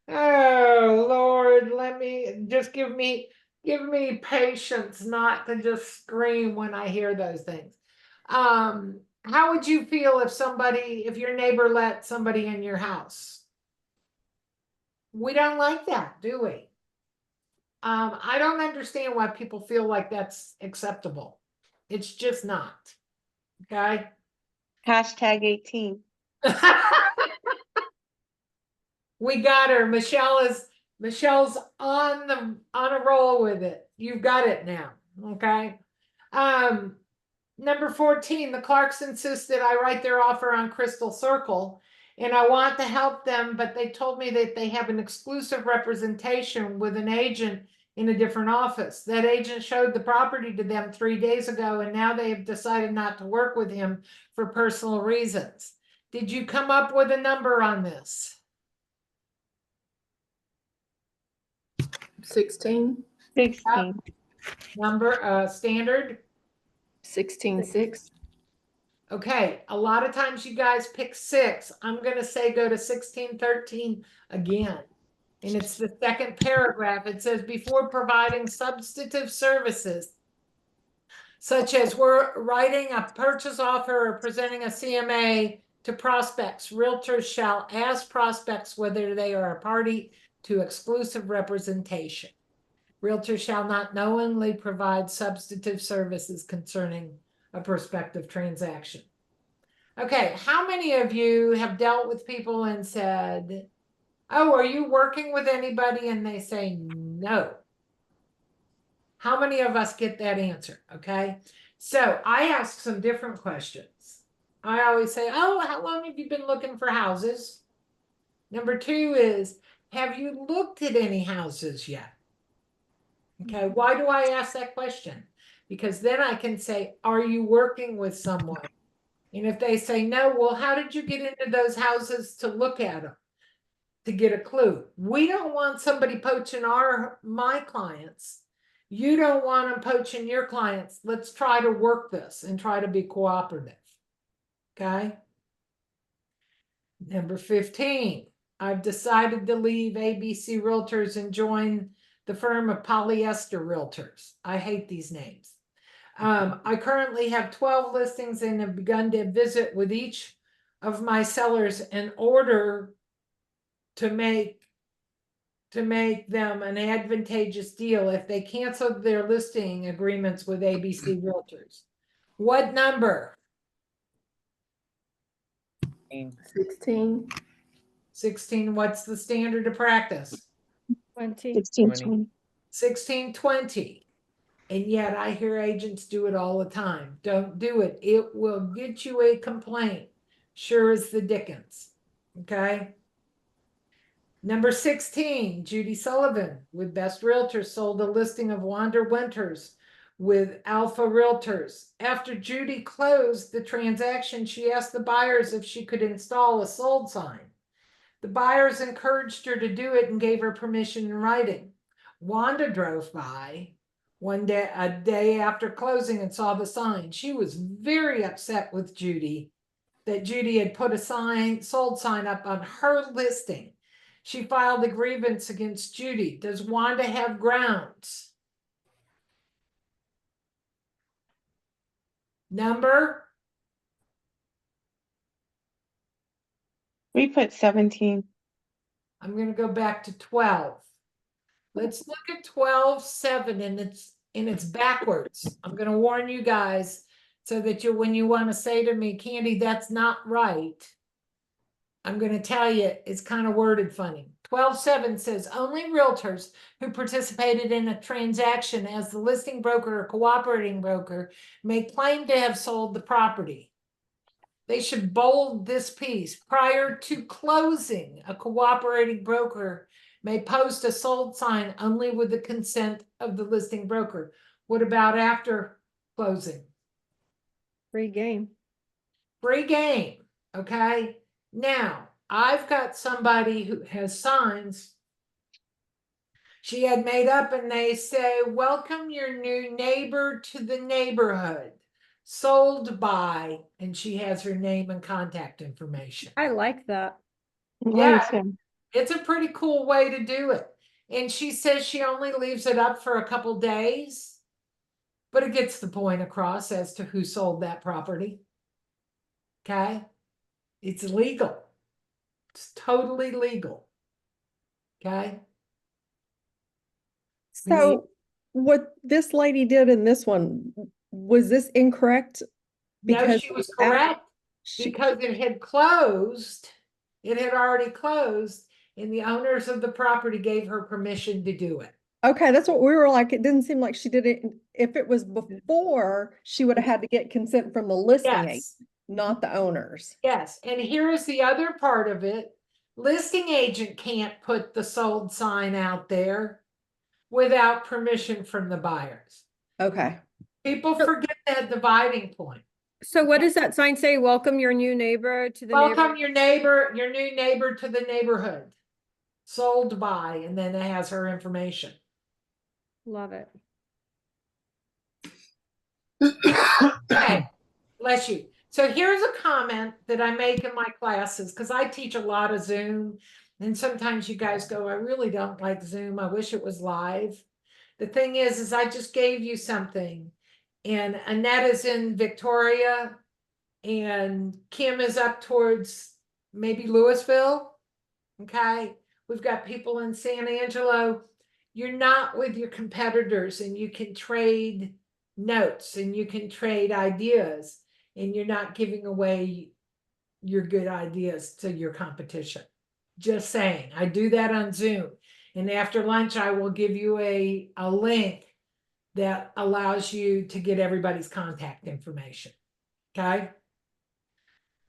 Oh Lord, let me just give me patience not to just scream when I hear those things. How would you feel if your neighbor let somebody in your house? We don't like that, do we? I don't understand why people feel like that's acceptable. It's just not. Okay. #18. We got her. Michelle's on a roll with it. You've got it now. Okay. Number 14, the Clarks insisted I write their offer on Crystal Circle, and I want to help them, but they told me that they have an exclusive representation with an agent in a different office. That agent showed the property to them 3 days ago, and now they have decided not to work with him for personal reasons. Did you come up with a number on this? 16. 16. Number, standard? 16.6. Okay, a lot of times you guys pick 6. I'm going to say go to 1613 again. And it's the second paragraph. It says, before providing substantive services, such as we're writing a purchase offer or presenting a CMA to prospects, realtors shall ask prospects whether they are a party to exclusive representation. Realtors shall not knowingly provide substantive services concerning a prospective transaction. Okay, how many of you have dealt with people and said, oh, are you working with anybody? And they say no. How many of us get that answer? Okay. So I ask some different questions. I always say, oh, how long have you been looking for houses? Number 2 is, have you looked at any houses yet? Okay. Why do I ask that question? Because then I can say, are you working with someone? And if they say no, well, how did you get into those houses to look at them? To get a clue. We don't want somebody poaching my clients. You don't want them poaching your clients. Let's try to work this and try to be cooperative. Okay. Number 15. I've decided to leave ABC Realtors and join the firm of Polyester Realtors. I hate these names. I currently have 12 listings and have begun to visit with each of my sellers in order to make them an advantageous deal if they cancel their listing agreements with ABC Realtors. What number? 16. 16. What's the standard of practice? 20. 1620. 1620. And yet I hear agents do it all the time. Don't do it. It will get you a complaint. Sure as the dickens. Okay. Number 16, Judy Sullivan with Best Realtors sold a listing of Wander Winters with Alpha Realtors. After Judy closed the transaction, she asked the buyers if she could install a sold sign. The buyers encouraged her to do it and gave her permission in writing. Wanda drove by one day, a day after closing, and saw the sign. She was very upset with Judy that Judy had put a sold sign up on her listing. She filed a grievance against Judy. Does Wanda have grounds? Number? We put 17. I'm going to go back to 12. Let's look at 12:7, and it's backwards. I'm going to warn you guys so that when you want to say to me, Candy, that's not right, I'm going to tell you it's kind of worded funny. 12:7 says only realtors who participated in a transaction as the listing broker or cooperating broker may claim to have sold the property. They should bold this piece. Prior to closing, a cooperating broker may post a sold sign only with the consent of the listing broker. What about after closing? Free game. Free game. Okay. Now, I've got somebody who has signs she had made up, and they say, welcome your new neighbor to the neighborhood. Sold by, and she has her name and contact information. I like that. Yeah, it's a pretty cool way to do it. And she says she only leaves it up for a couple days, but it gets the point across as to who sold that property. Okay. It's legal. It's totally legal. Okay. So what this lady did in this one, was this incorrect? No, she was correct because it had closed. It had already closed, and the owners of the property gave her permission to do it. Okay, that's what we were like. It didn't seem like she did it. If it was before, she would have had to get consent from the listing agent, Yes. not the owners. Yes, and here is the other part of it. Listing agent can't put the sold sign out there without permission from the buyers. Okay. People forget that dividing point. So what does that sign say? Welcome your new neighbor to the Welcome your new neighbor to the neighborhood. Sold by, and then it has her information. Love it. Okay, bless you. So here's a comment that I make in my classes, because I teach a lot of Zoom, And sometimes you guys go, I really don't like Zoom. I wish it was live. The thing is I just gave you something. And Annette is in Victoria. And Kim is up towards maybe Louisville. Okay. We've got people in San Angelo. You're not with your competitors, and you can trade notes and you can trade ideas, and you're not giving away your good ideas to your competition. Just saying, I do that on Zoom. And after lunch, I will give you a link that allows you to get everybody's contact information. Okay.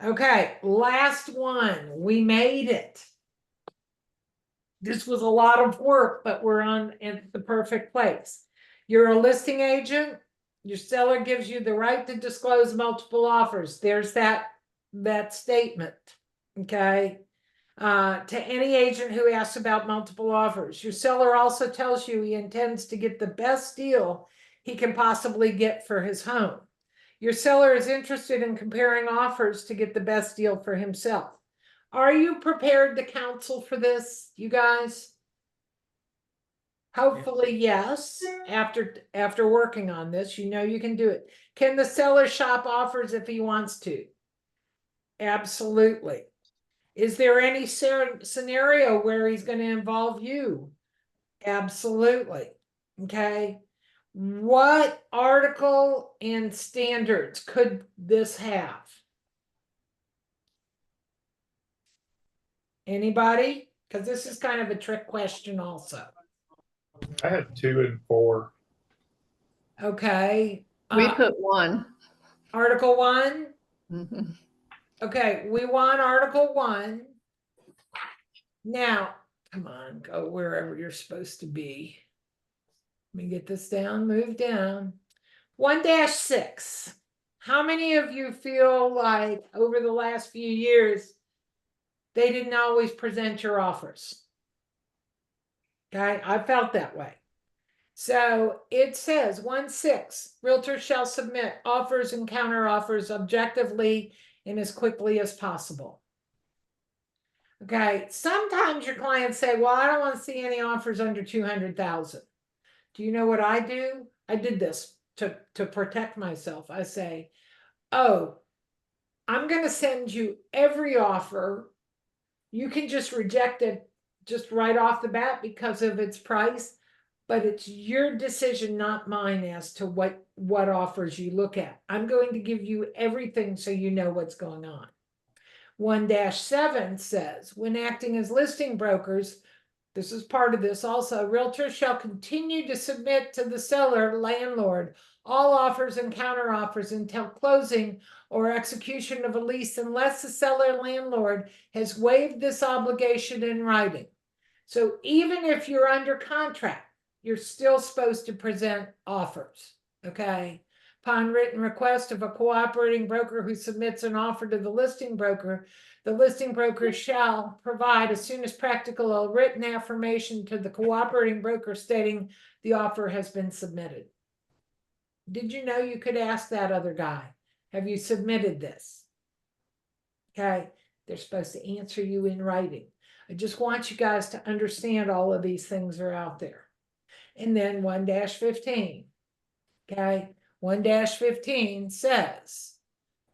Okay, last one. We made it. This was a lot of work, but we're in the perfect place. You're a listing agent. Your seller gives you the right to disclose multiple offers. There's that statement. Okay. To any agent who asks about multiple offers. Your seller also tells you he intends to get the best deal he can possibly get for his home. Your seller is interested in comparing offers to get the best deal for himself. Are you prepared to counsel for this, you guys? Hopefully, yes. After working on this, you know you can do it. Can the seller shop offers if he wants to? Absolutely. Is there any scenario where he's going to involve you? Absolutely. Okay. What article and standards could this have? Anybody? Because this is kind of a trick question also. I had 2 and 4. Okay. We put 1. Article 1. Mhm. Okay, we want Article 1. Now, come on, go wherever you're supposed to be. Let me get this down, move down. 1-6. How many of you feel like over the last few years, they didn't always present your offers? Okay, I felt that way. So it says 1-6, realtors shall submit offers and counter offers objectively and as quickly as possible. Okay, sometimes your clients say, well, I don't want to see any offers under 200,000. Do you know what I do? I did this to protect myself. I say, oh, I'm going to send you every offer. You can just reject it just right off the bat because of its price, but it's your decision, not mine, as to what offers you look at. I'm going to give you everything so you know what's going on. 1-7 says, when acting as listing brokers, this is part of this also, realtors shall continue to submit to the seller landlord all offers and counter offers until closing or execution of a lease unless the seller landlord has waived this obligation in writing. So even if you're under contract, you're still supposed to present offers, okay? Upon written request of a cooperating broker who submits an offer to the listing broker shall provide as soon as practical a written affirmation to the cooperating broker stating the offer has been submitted. Did you know you could ask that other guy, have you submitted this? Okay, they're supposed to answer you in writing. I just want you guys to understand all of these things are out there. And then 1-15, okay? 1-15 says,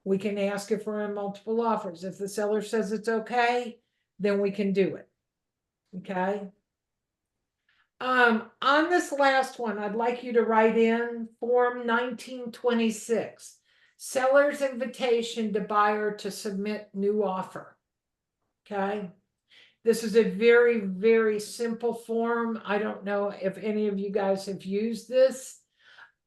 we can ask if we're in multiple offers. If the seller says it's okay, then we can do it, okay? On this last one, I'd like you to write in Form 1926, seller's invitation to buyer to submit new offer, okay? This is a very, very simple form. I don't know if any of you guys have used this.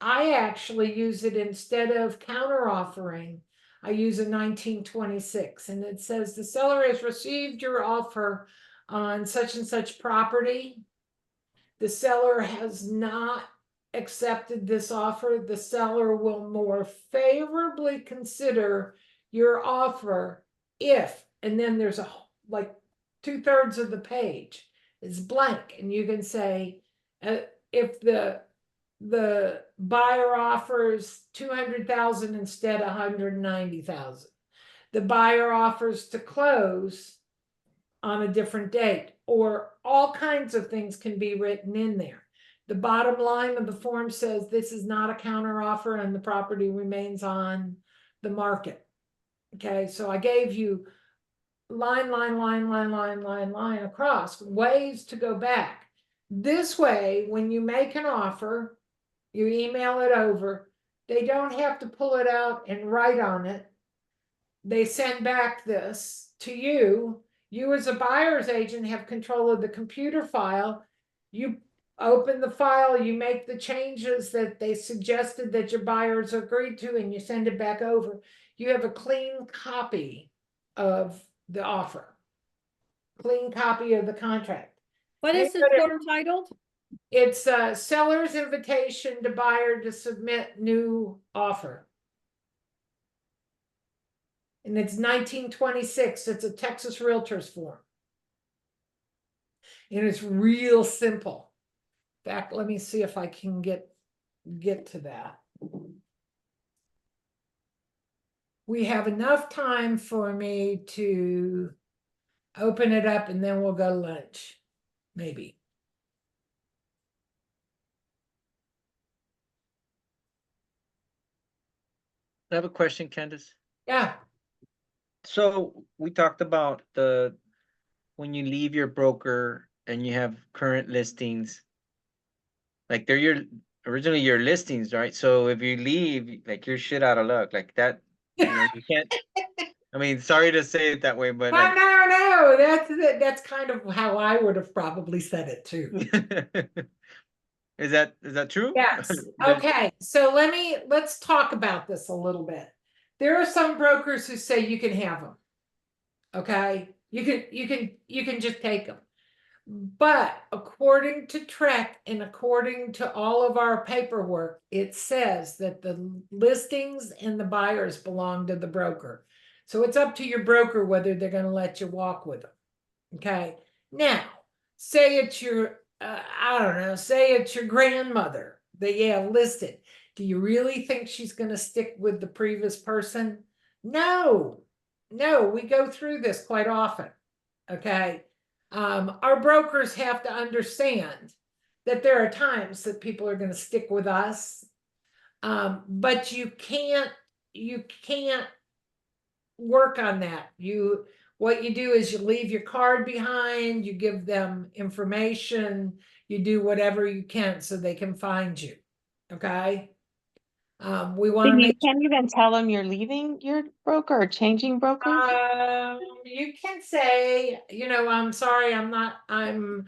I actually use it instead of counter offering. I use a 1926, and it says the seller has received your offer on such and such property. The seller has not accepted this offer. The seller will more favorably consider your offer if, and then there's a like 2/3 of the page is blank, and you can say if the buyer offers 200,000 instead of 190,000. The buyer offers to close on a different date, or all kinds of things can be written in there. The bottom line of the form says this is not a counter offer and the property remains on the market. Okay, so I gave you line across, ways to go back. This way, when you make an offer, you email it over, they don't have to pull it out and write on it. They send back this to you. You as a buyer's agent have control of the computer file. You open the file, you make the changes that they suggested that your buyers agreed to, and you send it back over. You have a clean copy of the offer, clean copy of the contract. What is this Anybody- form titled? It's a seller's invitation to buyer to submit new offer. And it's 1926. It's a Texas Realtors form. And it's real simple. In fact, let me see if I can get to that. We have enough time for me to open it up and then we'll go to lunch. Maybe. I have a question, Candace. Yeah. So we talked about when you leave your broker and you have current listings, like they're originally your listings, right? So if you leave, like you're shit out of luck, like that, you can't. I mean, sorry to say it that way, but like, No, that's kind of how I would have probably said it too. is that true? Yes. Okay. So let's talk about this a little bit. There are some brokers who say you can have them. Okay. You can just take them. But according to Trek and according to all of our paperwork, it says that the listings and the buyers belong to the broker. So it's up to your broker whether they're going to let you walk with them. Okay. Now, say it's your, I don't know, say it's your grandmother that you have listed. Do you really think she's going to stick with the previous person? No, we go through this quite often. Okay. Our brokers have to understand that there are times that people are going to stick with us. But you can't work on that. What you do is you leave your card behind, you give them information, you do whatever you can so they can find you. Okay. We want to You make can't even tell them you're leaving your broker or changing brokers. you can say, I'm sorry, I'm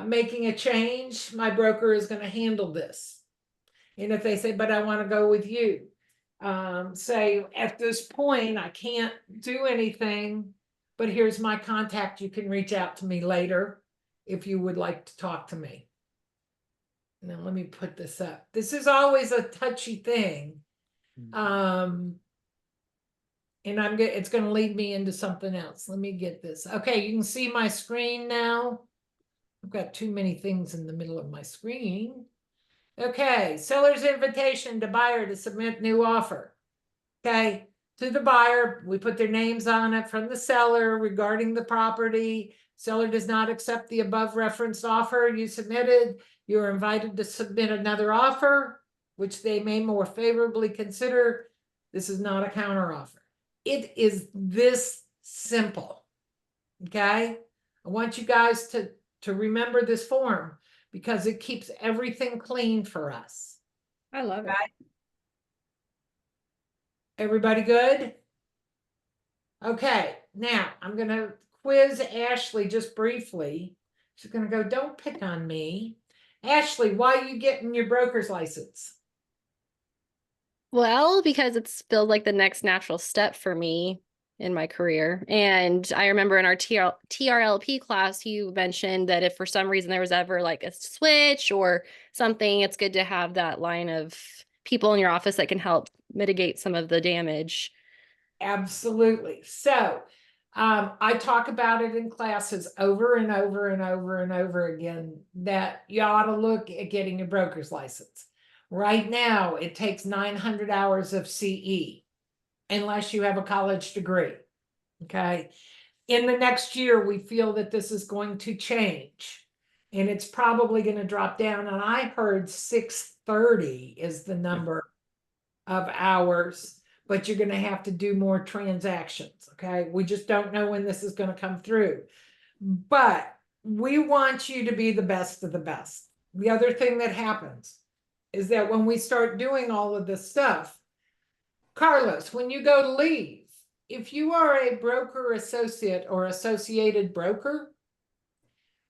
making a change. My broker is going to handle this. And if they say, but I want to go with you, say at this point, I can't do anything, but here's my contact. You can reach out to me later if you would like to talk to me. Now, let me put this up. This is always a touchy thing. And it's going to lead me into something else. Let me get this. Okay, you can see my screen now. I've got too many things in the middle of my screen. Okay, seller's invitation to buyer to submit new offer. Okay, to the buyer, we put their names on it from the seller regarding the property. Seller does not accept the above referenced offer you submitted. You are invited to submit another offer, which they may more favorably consider. This is not a counter offer. It is this simple. Okay, I want you guys to remember this form because it keeps everything clean for us. I love it. Everybody good? Okay, now I'm going to quiz Ashley just briefly. She's going to go, don't pick on me. Ashley, why are you getting your broker's license? Well, because it's still like the next natural step for me in my career. And I remember in our TRLP class, you mentioned that if for some reason there was ever like a switch or something, it's good to have that line of people in your office that can help mitigate some of the damage. Absolutely. So I talk about it in classes over and over and over and over again that you ought to look at getting a broker's license. Right now, it takes 900 hours of CE unless you have a college degree. Okay. in the next year, we feel that this is going to change. And it's probably going to drop down. And I heard 630 is the number of hours, but you're going to have to do more transactions. Okay. We just don't know when this is going to come through. But we want you to be the best of the best. The other thing that happens is that when we start doing all of this stuff, Carlos, when you go to leave, if you are a broker associate or associated broker,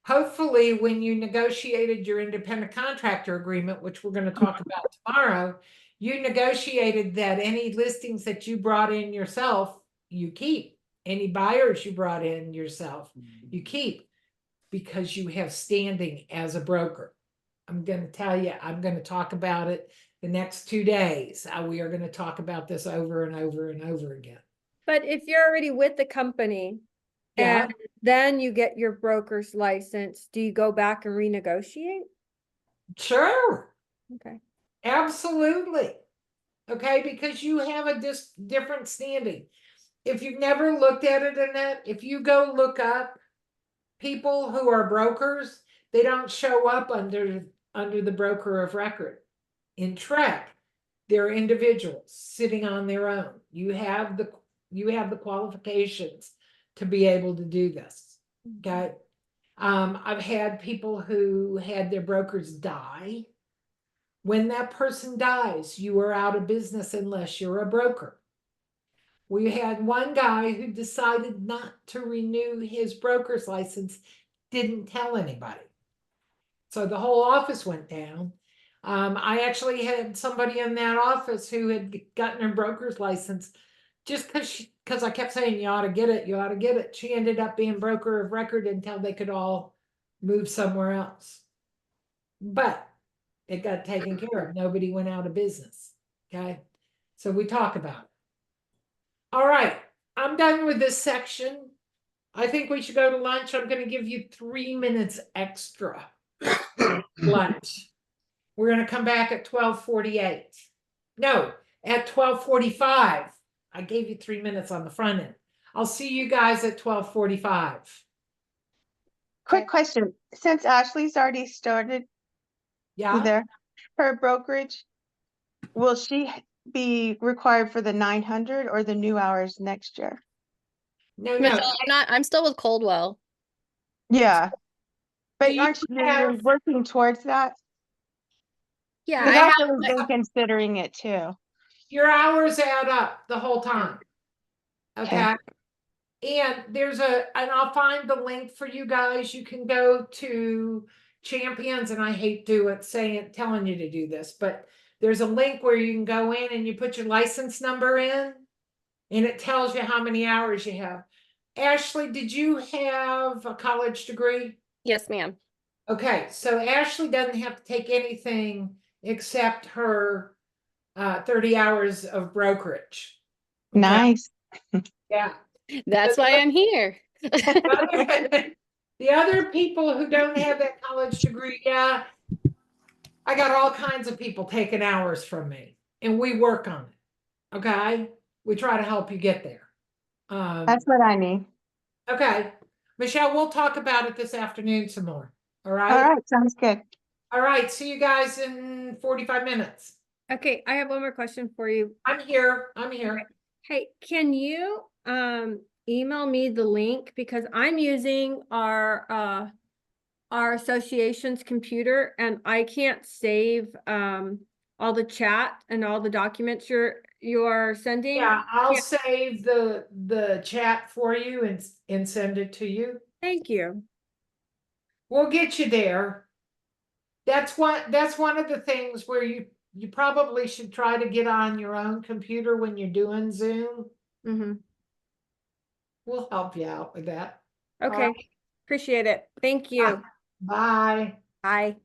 hopefully when you negotiated your independent contractor agreement, which we're going to talk about tomorrow, you negotiated that any listings that you brought in yourself, you keep. Any buyers you brought in yourself, you keep, because you have standing as a broker. I'm going to tell you, I'm going to talk about it the next 2 days. We are going to talk about this over and over and over again. But if you're already with the company Yeah, and then you get your broker's license, do you go back and renegotiate? sure. Okay. Absolutely. Okay, because you have a different standing. If you've never looked at it, Annette, if you go look up people who are brokers, they don't show up under the broker of record. In Trek, they're individuals sitting on their own. You have the qualifications to be able to do this. Okay. I've had people who had their brokers die. When that person dies, you are out of business unless you're a broker. We had one guy who decided not to renew his broker's license, didn't tell anybody. So the whole office went down. I actually had somebody in that office who had gotten her broker's license just because I kept saying, you ought to get it, you ought to get it. She ended up being broker of record until they could all move somewhere else. But it got taken care of. Nobody went out of business. Okay. So we talk about it. All right. I'm done with this section. I think we should go to lunch. I'm going to give you 3 minutes extra lunch. We're going to come back at 12:48. No, at 12:45. I gave you 3 minutes on the front end. I'll see you guys at 12:45. Quick question, since Ashley's already started Yeah. there, her brokerage, will she be required for the 900 or the new hours next year? No, Michelle, I'm still with Coldwell. Yeah, but you aren't you have- working towards that? Yeah, Because I I've have. really been considering it too. Your hours add up the whole time. Okay. Okay. And and I'll find the link for you guys. You can go to Champions, and I hate telling you to do this, but there's a link where you can go in and you put your license number in, and it tells you how many hours you have. Ashley, did you have a college degree? Yes, ma'am. Okay, so Ashley doesn't have to take anything except her 30 hours of brokerage. Okay? Nice. Yeah. That's why I'm here. The other people who don't have that college degree, yeah, I got all kinds of people taking hours from me, and we work on it. Okay, we try to help you get there. That's what I need. Okay, Michelle, we'll talk about it this afternoon some more. All right. All right, sounds good. All right. See you guys in 45 minutes. Okay, I have one more question for you. I'm here. I'm here. Hey, can you email me the link, because I'm using our association's computer and I can't save all the chat and all the documents you're sending. Yeah, I'll Yeah. save the chat for you and send it to you. Thank you. We'll get you there. That's one of the things where you probably should try to get on your own computer when you're doing Zoom. Mm-hmm. We'll help you out with that. Okay, right. appreciate it. Thank you. Bye. Bye.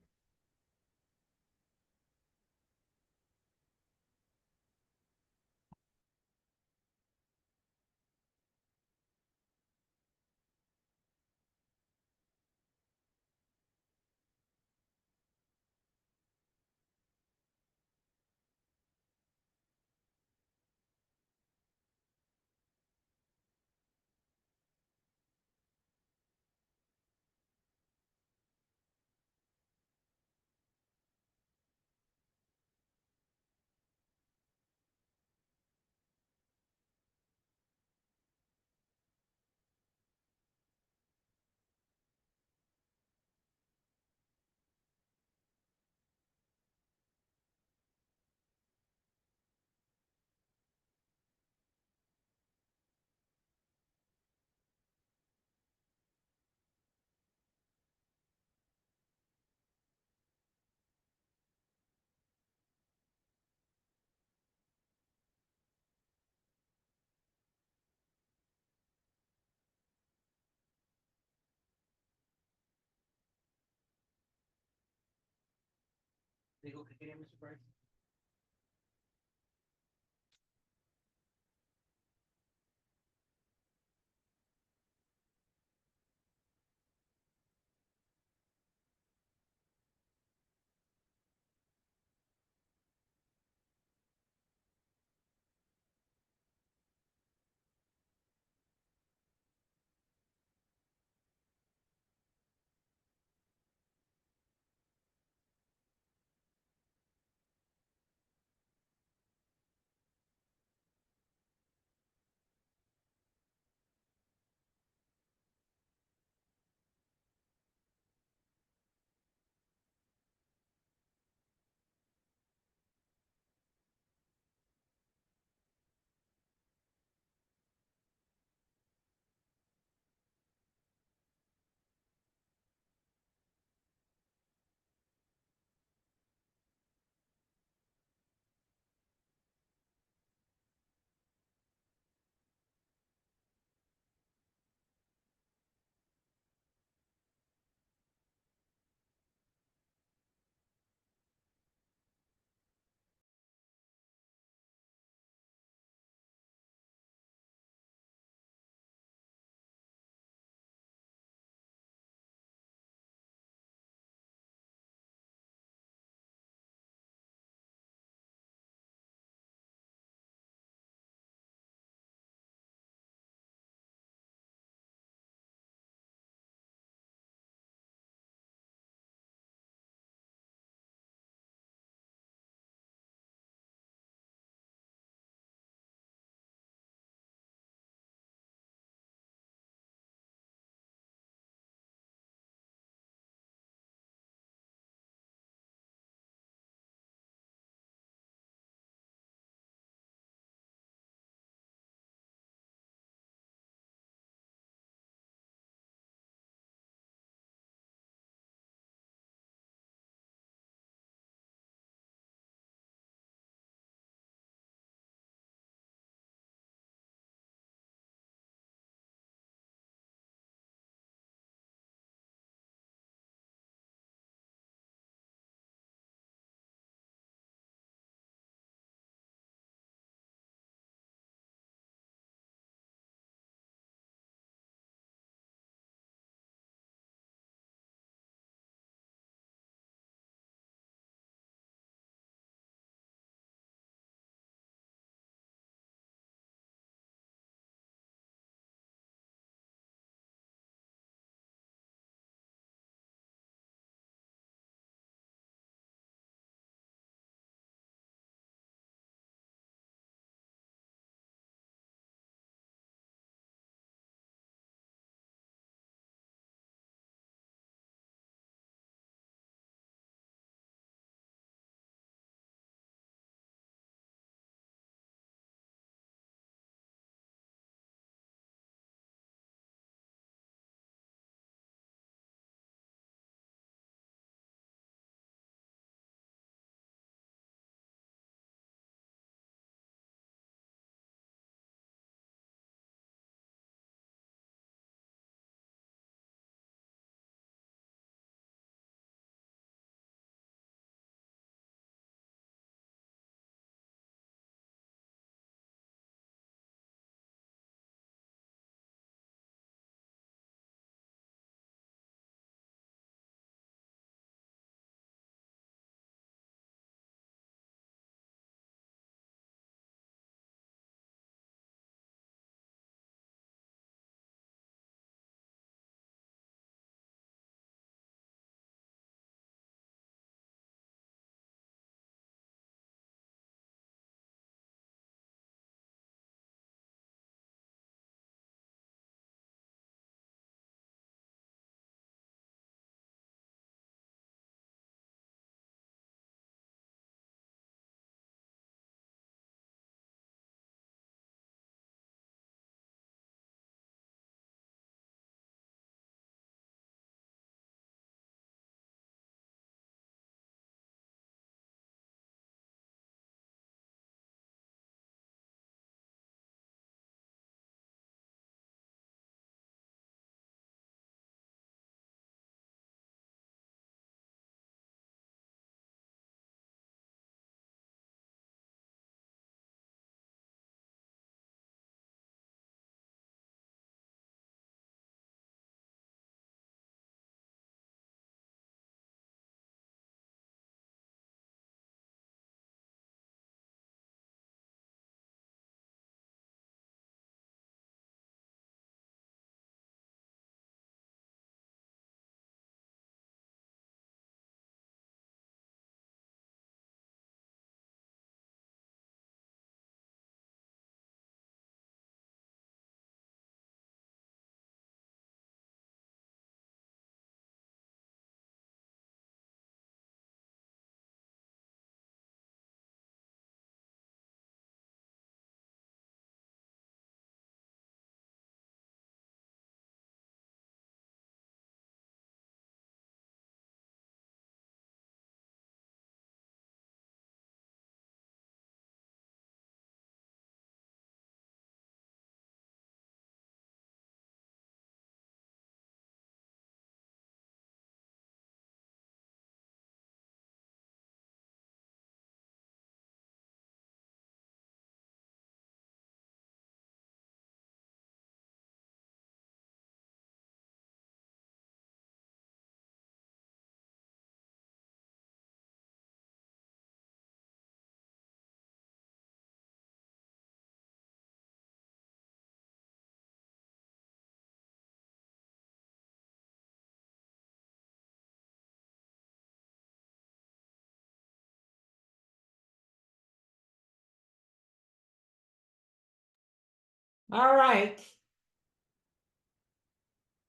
All right.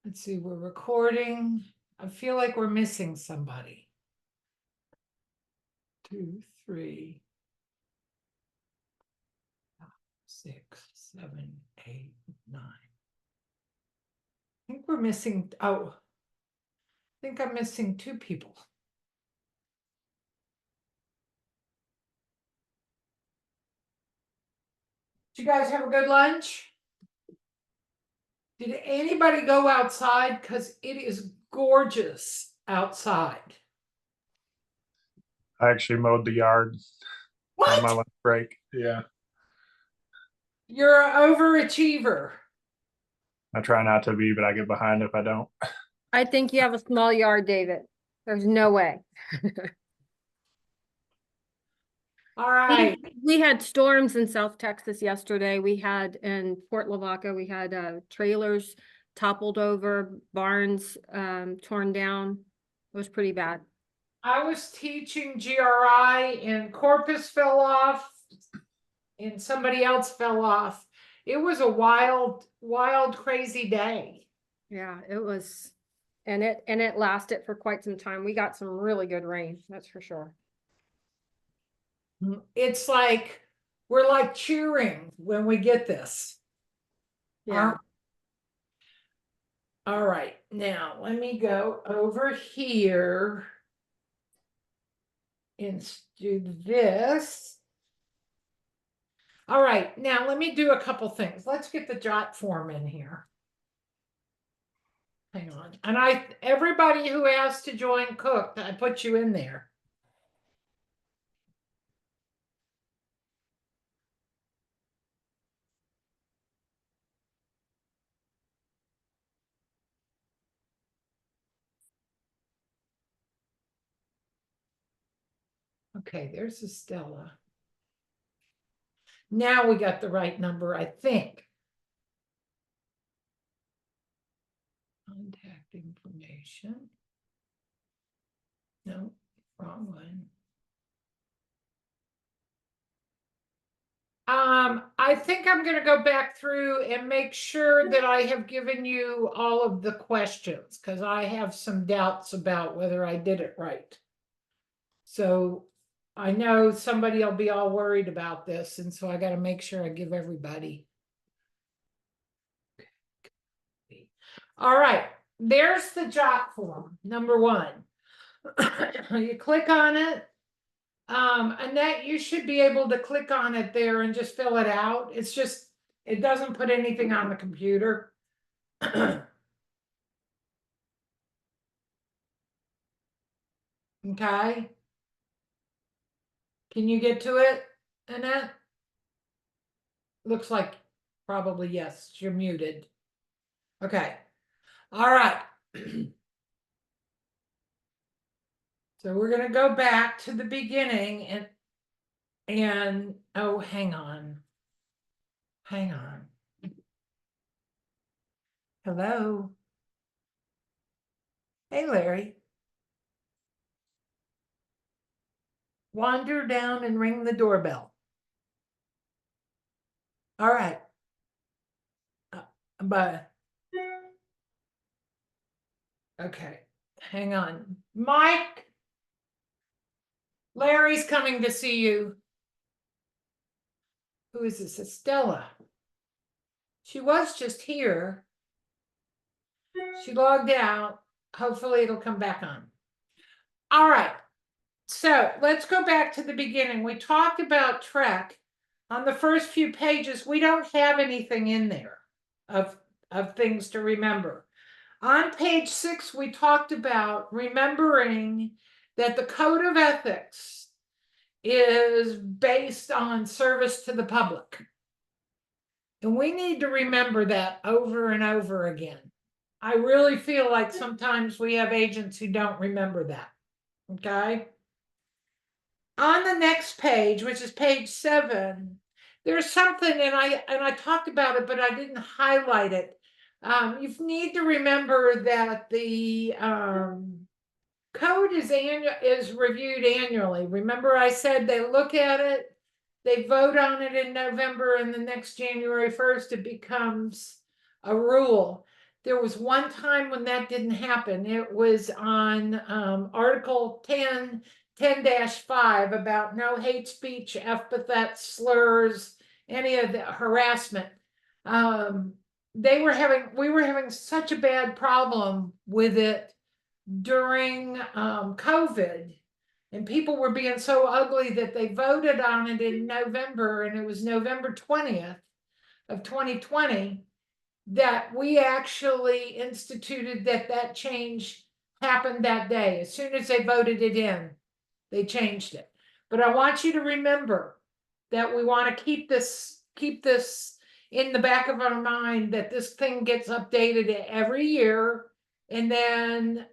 Let's see, we're recording. I feel like we're missing somebody. 2, 3, 5, 6, 7, 8, 9. I think we're missing, oh, I think I'm missing 2 people. Did you guys have a good lunch? Did anybody go outside? Because it is gorgeous outside. I actually mowed the yard on my What? lunch break. Yeah. You're an overachiever. I try not to be, but I get behind if I don't. I think you have a small yard, David. There's no way. All right. We had storms in South Texas yesterday. We had in Port Lavaca, we had trailers toppled over, barns torn down. It was pretty bad. I was teaching GRI and Corpus fell off and somebody else fell off. It was a wild, crazy day. Yeah, it was, and it lasted for quite some time. We got some really good rain, that's for sure. It's like we're like cheering when we get this. Yeah. All right, now let me go over here and do this. All right, now let me do a couple things. Let's get the jot form in here. Hang on. And everybody who asked to join Cook, I put you in there. Okay, there's Estella. Now we got the right number, I think. Contact information. No, wrong one. I think I'm going to go back through and make sure that I have given you all of the questions because I have some doubts about whether I did it right. So I know somebody will be all worried about this, and so I got to make sure I give everybody. All right, there's the jot form, number 1. You click on it. Annette, you should be able to click on it there and just fill it out. It's just, it doesn't put anything on the computer. Okay. Can you get to it, Annette? Looks like probably yes, you're muted. Okay. All right. So we're going to go back to the beginning and oh, hang on. Hang on. Hello. Hey, Larry. Wander down and ring the doorbell. All right. But okay, hang on. Mike, Larry's coming to see you. Who is this? Estella. She was just here. She logged out. Hopefully it'll come back on. All right. So let's go back to the beginning. We talked about Trek. On the first few pages, we don't have anything in there of things to remember. On page 6, we talked about remembering that the code of ethics is based on service to the public. And we need to remember that over and over again. I really feel like sometimes we have agents who don't remember that. Okay. On the next page, which is page 7, there's something, and I talked about it, but I didn't highlight it. You need to remember that the code is reviewed annually. Remember I said they look at it they vote on it in November, and the next January 1st, it becomes a rule. There was one time when that didn't happen. It was on Article 10-5 about no hate speech, epithets, slurs, any of the harassment. We were having such a bad problem with it during COVID, and people were being so ugly that they voted on it in November, and it was November 20th of 2020 that we actually instituted that change happened that day. As soon as they voted it in, they changed it. But I want you to remember that we want to keep this in the back of our mind, that this thing gets updated every year. And then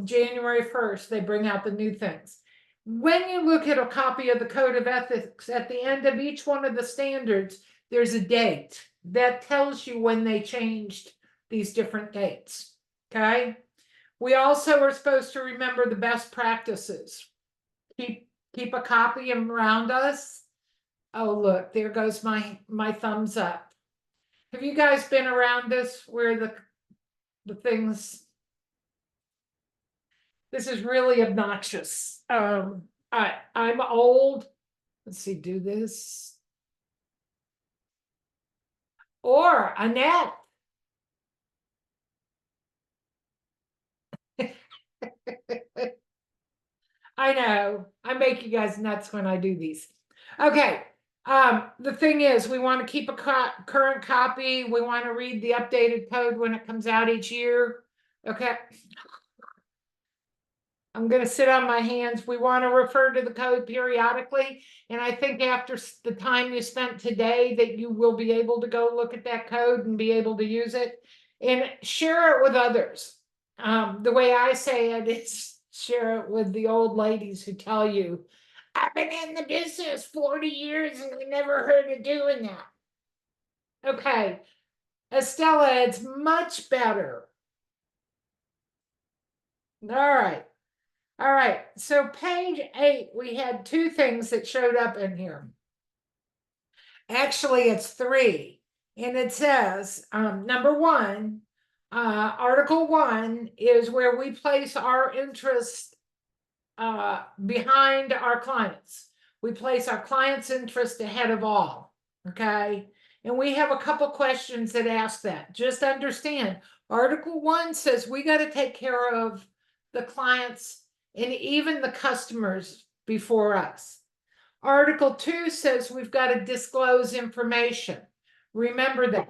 January 1st, they bring out the new things. When you look at a copy of the Code of Ethics, at the end of each one of the standards, there's a date that tells you when they changed these different dates. Okay. We also are supposed to remember the best practices. Keep a copy around us. Oh, look, there goes my thumbs up. Have you guys been around this where the things? This is really obnoxious. I'm old. Let's see, do this. Or Annette. I know, I make you guys nuts when I do these. Okay, the thing is, we want to keep a current copy. We want to read the updated code when it comes out each year. Okay. I'm going to sit on my hands. We want to refer to the code periodically. And I think after the time you spent today that you will be able to go look at that code and be able to use it and share it with others. The way I say it is share it with the old ladies who tell you, I've been in the business 40 years and we never heard of doing that. Okay, Estella, it's much better. All right. All right, so page 8, we had 2 things that showed up in here. Actually, it's 3. And it says, number 1, Article 1 is where we place our interest behind our clients. We place our clients' interest ahead of all, okay? And we have a couple questions that ask that. Just understand, Article 1 says we got to take care of the clients and even the customers before us. Article 2 says we've got to disclose information. Remember that,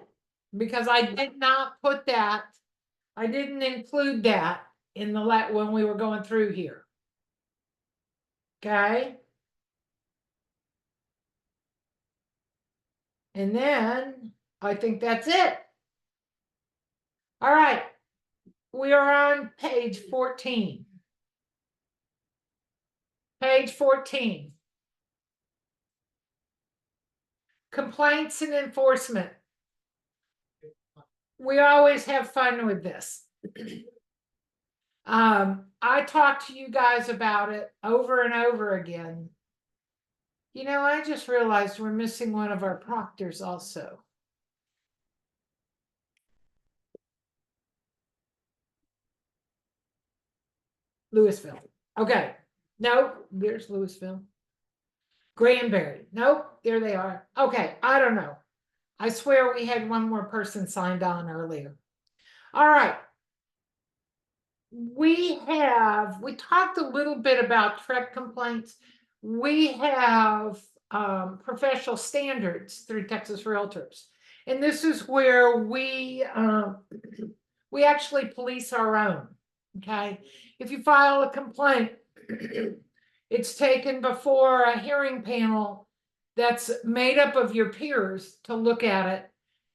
because I did not put that, I didn't include that in the when we were going through here. Okay. And then I think that's it. All right. We are on page 14. Page 14. Complaints and enforcement. We always have fun with this. I talked to you guys about it over and over again. You know, I just realized we're missing one of our proctors also. Louisville. Okay. Nope. There's Louisville. Granbury. Nope. There they are. Okay. I don't know. I swear we had one more person signed on earlier. All right. We talked a little bit about TREC complaints. We have professional standards through Texas Realtors. And this is where we actually police our own. Okay. If you file a complaint, it's taken before a hearing panel that's made up of your peers to look at it.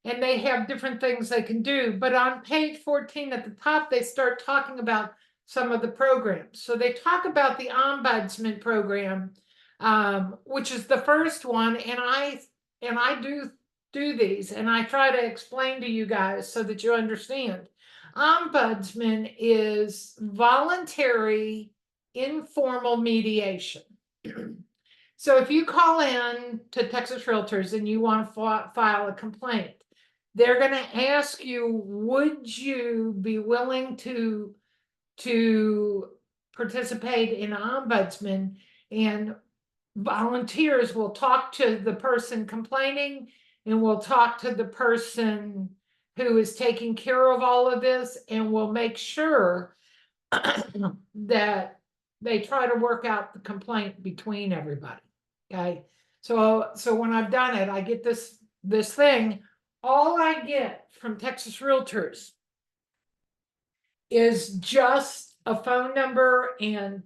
And they have different things they can do. But on page 14 at the top, they start talking about some of the programs. So they talk about the ombudsman program, which is the first one. And I do these, and I try to explain to you guys so that you understand. Ombudsman is voluntary informal mediation. So if you call in to Texas Realtors and you want to file a complaint, they're going to ask you, would you be willing to participate in ombudsman? And volunteers will talk to the person complaining, and will talk to the person who is taking care of all of this, and will make sure that they try to work out the complaint between everybody. Okay. So when I've done it, I get this thing. All I get from Texas Realtors is just a phone number and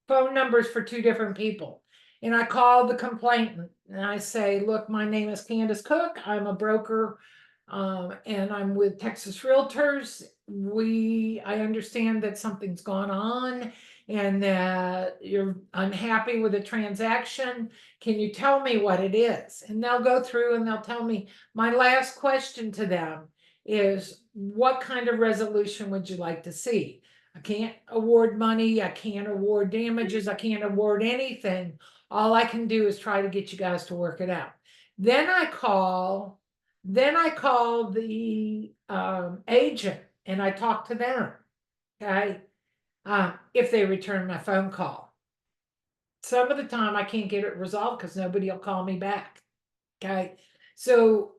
phone numbers for two different people. And I call the complainant and I say, look, my name is Candace Cook. I'm a broker, and I'm with Texas Realtors. I understand that something's gone on and that you're unhappy with a transaction. Can you tell me what it is? And they'll go through and they'll tell me. My last question to them is, what kind of resolution would you like to see? I can't award money. I can't award damages. I can't award anything. All I can do is try to get you guys to work it out. Then I call the agent and I talk to them. Okay. If they return my phone call. Some of the time I can't get it resolved because nobody will call me back. Okay. So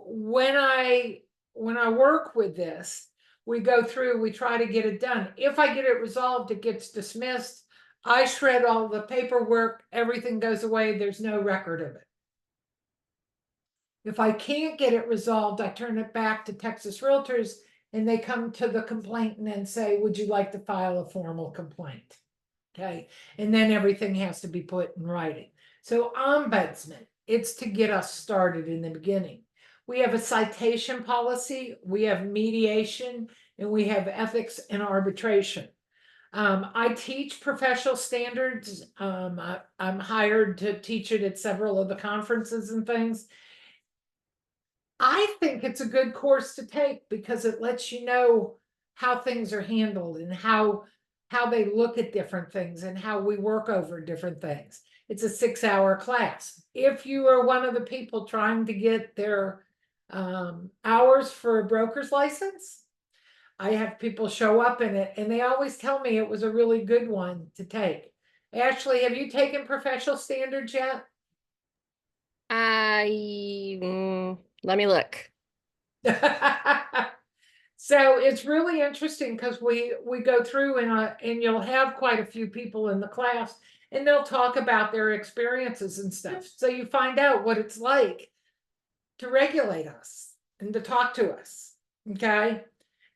when I work with this, we go through, we try to get it done. If I get it resolved, it gets dismissed. I shred all the paperwork, everything goes away, there's no record of it. If I can't get it resolved, I turn it back to Texas Realtors and they come to the complainant and say, would you like to file a formal complaint? Okay, and then everything has to be put in writing. So ombudsman, it's to get us started in the beginning. We have a citation policy, we have mediation, and we have ethics and arbitration. I teach professional standards. I'm hired to teach it at several of the conferences and things. I think it's a good course to take because it lets you know how things are handled and how they look at different things and how we work over different things. It's a 6-hour class. If you are one of the people trying to get their hours for a broker's license, I have people show up in it and they always tell me it was a really good one to take. Ashley, have you taken professional standards yet? Let me look. So it's really interesting because we go through and you'll have quite a few people in the class and they'll talk about their experiences and stuff. So you find out what it's like to regulate us and to talk to us. Okay.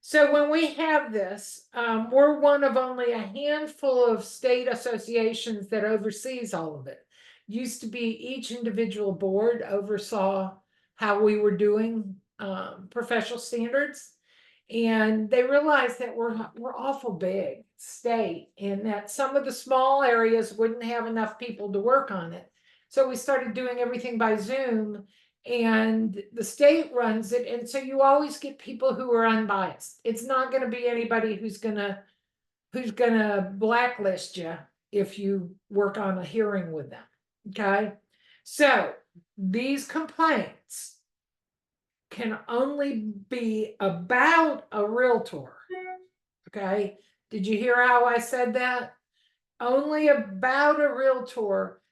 So when we have this, we're one of only a handful of state associations that oversees all of it. Used to be each individual board oversaw how we were doing professional standards. And they realized that we're awful big state and that some of the small areas wouldn't have enough people to work on it. So we started doing everything by Zoom and the state runs it. And so you always get people who are unbiased. It's not going to be anybody who's gonna blacklist you if you work on a hearing with them. Okay. So these complaints can only be about a realtor. Okay. Did you hear how I said that? Only about a realtor,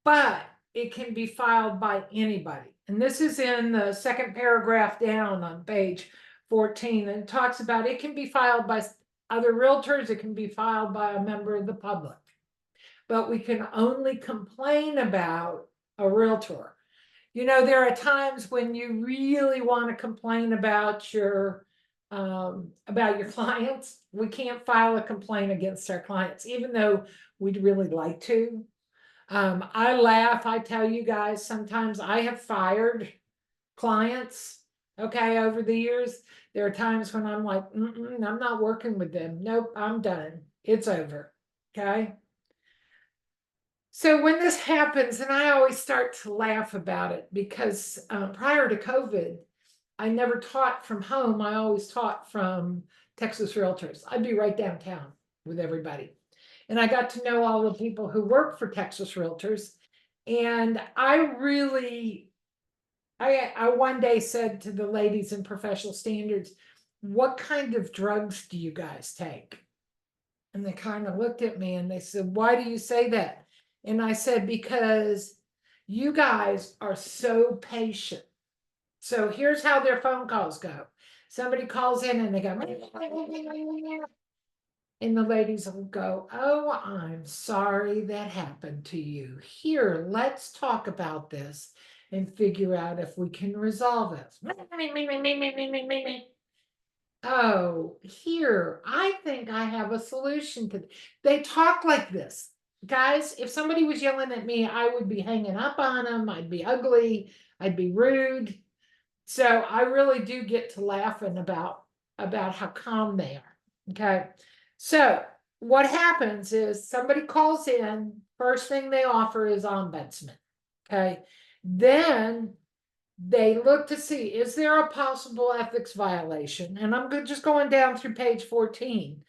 but it can be filed by anybody. And this is in the second paragraph down on page 14. And it talks about it can be filed by other realtors. It can be filed by a member of the public. But we can only complain about a realtor. You know, there are times when you really want to complain about your clients. We can't file a complaint against our clients, even though we'd really like to. I laugh. I tell you guys, sometimes I have fired clients, okay, over the years. There are times when I'm like, I'm not working with them. Nope, I'm done. It's over, okay? So when this happens, and I always start to laugh about it because prior to COVID, I never taught from home. I always taught from Texas Realtors. I'd be right downtown with everybody. and I got to know all the people who work for Texas Realtors. And I one day said to the ladies in professional standards, what kind of drugs do you guys take? And they kind of looked at me and they said, why do you say that? And I said, because you guys are so patient. So here's how their phone calls go. Somebody calls in and they go, and the ladies will go, oh, I'm sorry that happened to you. Here, let's talk about this and figure out if we can resolve this. Oh, here, I think I have a solution to. They talk like this. Guys, if somebody was yelling at me, I would be hanging up on them. I'd be ugly. I'd be rude. So I really do get to laughing about how calm they are. Okay. So what happens is somebody calls in, first thing they offer is ombudsman. Okay. Then they look to see, is there a possible ethics violation? And I'm just going down through page 14.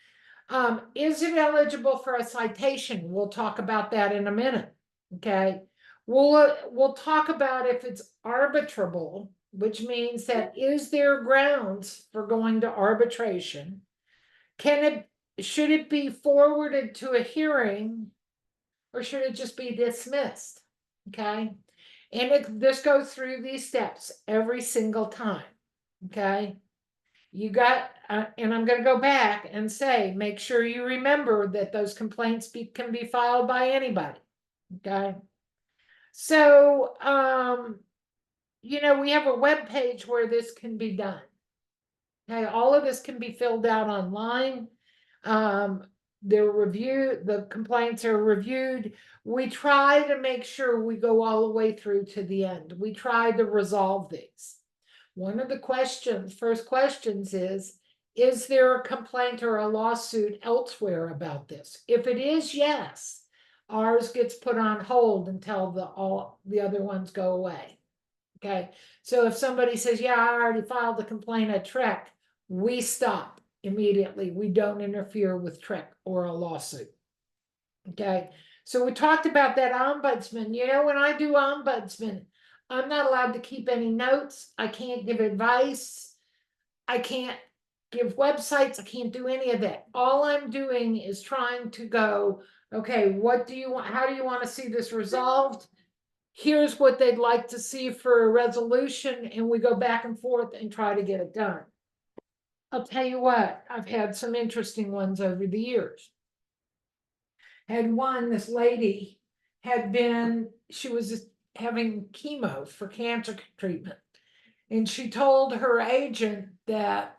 Is it eligible for a citation? We'll talk about that in a minute. Okay. We'll talk about if it's arbitrable, which means that is there grounds for going to arbitration? Should it be forwarded to a hearing, or should it just be dismissed? Okay. And this goes through these steps every single time. Okay. You got, and I'm going to go back and say, make sure you remember that those complaints can be filed by anybody. Okay. So, we have a web page where this can be done. Okay. All of this can be filled out online. The complaints are reviewed. We try to make sure we go all the way through to the end. We try to resolve these. One of the first questions is there a complaint or a lawsuit elsewhere about this? If it is, yes, ours gets put on hold until all the other ones go away. Okay. So if somebody says, yeah, I already filed a complaint at Trek, we stop immediately. We don't interfere with Trek or a lawsuit. Okay. So we talked about that ombudsman. When I do ombudsman, I'm not allowed to keep any notes. I can't give advice. I can't give websites. I can't do any of that. All I'm doing is trying to go, okay, what do you want? How do you want to see this resolved? Here's what they'd like to see for a resolution. And we go back and forth and try to get it done. I'll tell you what, I've had some interesting ones over the years. Had one, this lady she was having chemo for cancer treatment. And she told her agent that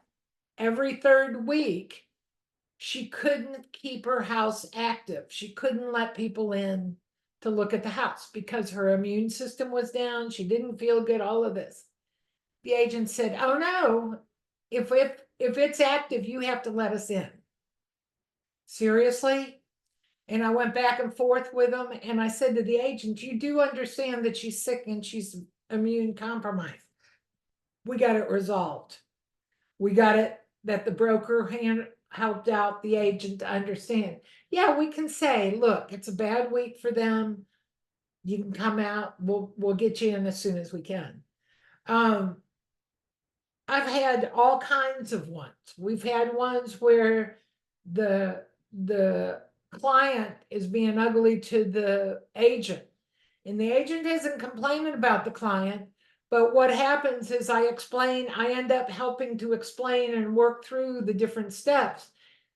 every third week, she couldn't keep her house active. She couldn't let people in to look at the house because her immune system was down. She didn't feel good, all of this. The agent said, oh no, if it's active, you have to let us in. Seriously? And I went back and forth with them. And I said to the agent, you do understand that she's sick and she's immune compromised. We got it resolved. We got it that the broker helped out the agent to understand. Yeah, we can say, look, it's a bad week for them. You can come out. We'll get you in as soon as we can. I've had all kinds of ones. We've had ones where the client is being ugly to the agent, and the agent isn't complaining about the client. But what happens is I end up helping to explain and work through the different steps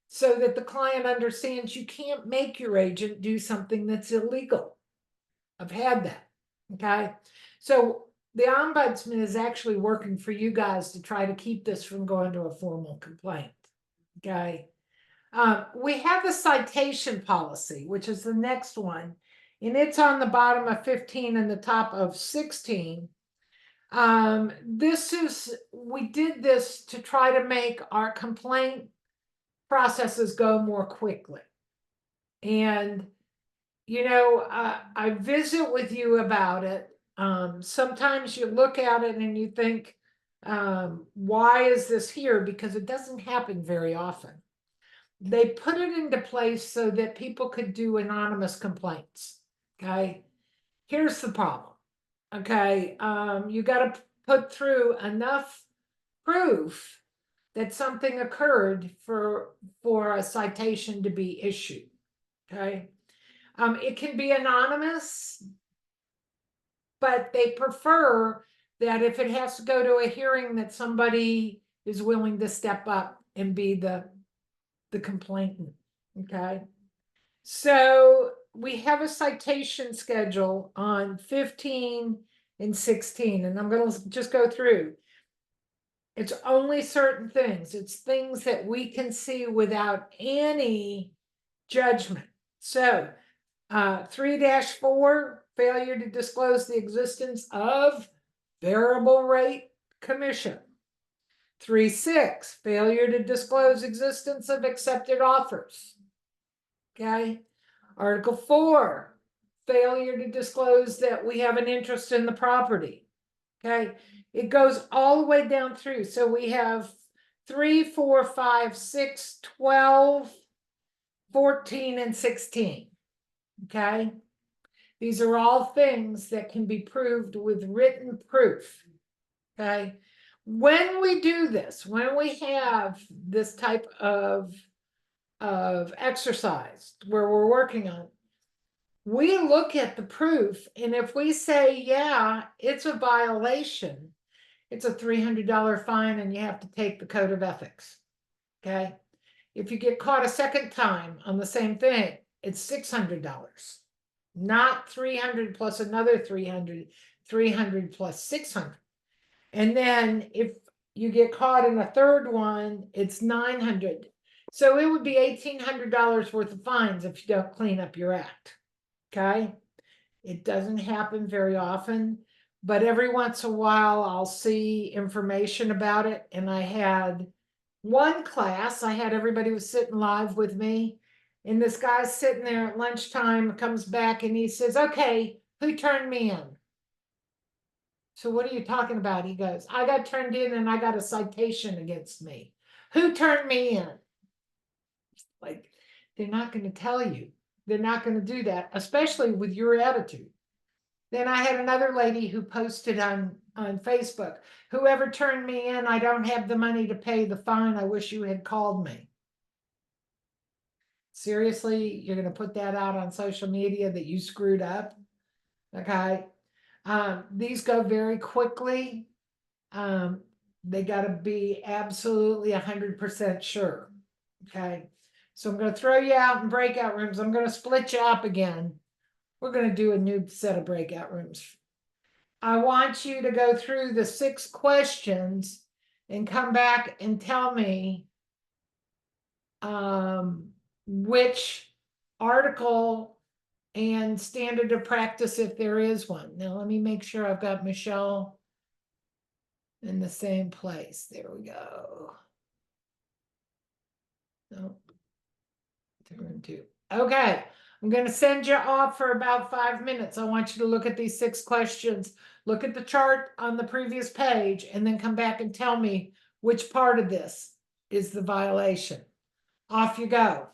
so that the client understands you can't make your agent do something that's illegal. I've had that. Okay. So the ombudsman is actually working for you guys to try to keep this from going to a formal complaint. Okay. We have a citation policy, which is the next one, and it's on the bottom of 15 and the top of 16. We did this to try to make our complaint processes go more quickly. And, I visit with you about it. Sometimes you look at it and you think, why is this here? Because it doesn't happen very often. they put it into place so that people could do anonymous complaints. Okay. Here's the problem. Okay. You got to put through enough proof that something occurred for a citation to be issued. Okay. It can be anonymous, but they prefer that if it has to go to a hearing, that somebody is willing to step up and be the complainant. Okay. So we have a citation schedule on 15 and 16, and I'm going to just go through. It's only certain things. It's things that we can see without any judgment. So 3-4, failure to disclose the existence of variable rate commission. 3-6, failure to disclose existence of accepted offers. Okay. Article 4, failure to disclose that we have an interest in the property. Okay. It goes all the way down through. So we have 3, 4, 5, 6, 12, 14, and 16. Okay. These are all things that can be proved with written proof. Okay. When we do this, when we have this type of exercise where we're working on, we look at the proof, and if we say, yeah, it's a violation, it's a $300 fine and you have to take the code of ethics. Okay. If you get caught a second time on the same thing, it's $600, not 300 plus another 300, 300 plus 600. And then if you get caught in a third one, it's 900. So it would be $1,800 worth of fines if you don't clean up your act. Okay. It doesn't happen very often, but every once in a while I'll see information about it. And I had one class, I had everybody was sitting live with me, and this guy's sitting there at lunchtime, comes back and he says, okay, who turned me in? So what are you talking about? He goes, I got turned in and I got a citation against me. Who turned me in? Like, they're not going to tell you. They're not going to do that, especially with your attitude. Then I had another lady who posted on Facebook, whoever turned me in, I don't have the money to pay the fine. I wish you had called me. Seriously, you're going to put that out on social media that you screwed up? Okay. These go very quickly. They got to be absolutely 100% sure. Okay. So I'm going to throw you out in breakout rooms. I'm going to split you up again. We're going to do a new set of breakout rooms. I want you to go through the 6 questions and come back and tell me which article and standard of practice, if there is one. Now, let me make sure I've got Michelle in the same place. There we go. No, 2 and 2. Okay, I'm going to send you off for about 5 minutes. I want you to look at these 6 questions, look at the chart on the previous page, and then come back and tell me which part of this is the violation. Off you go.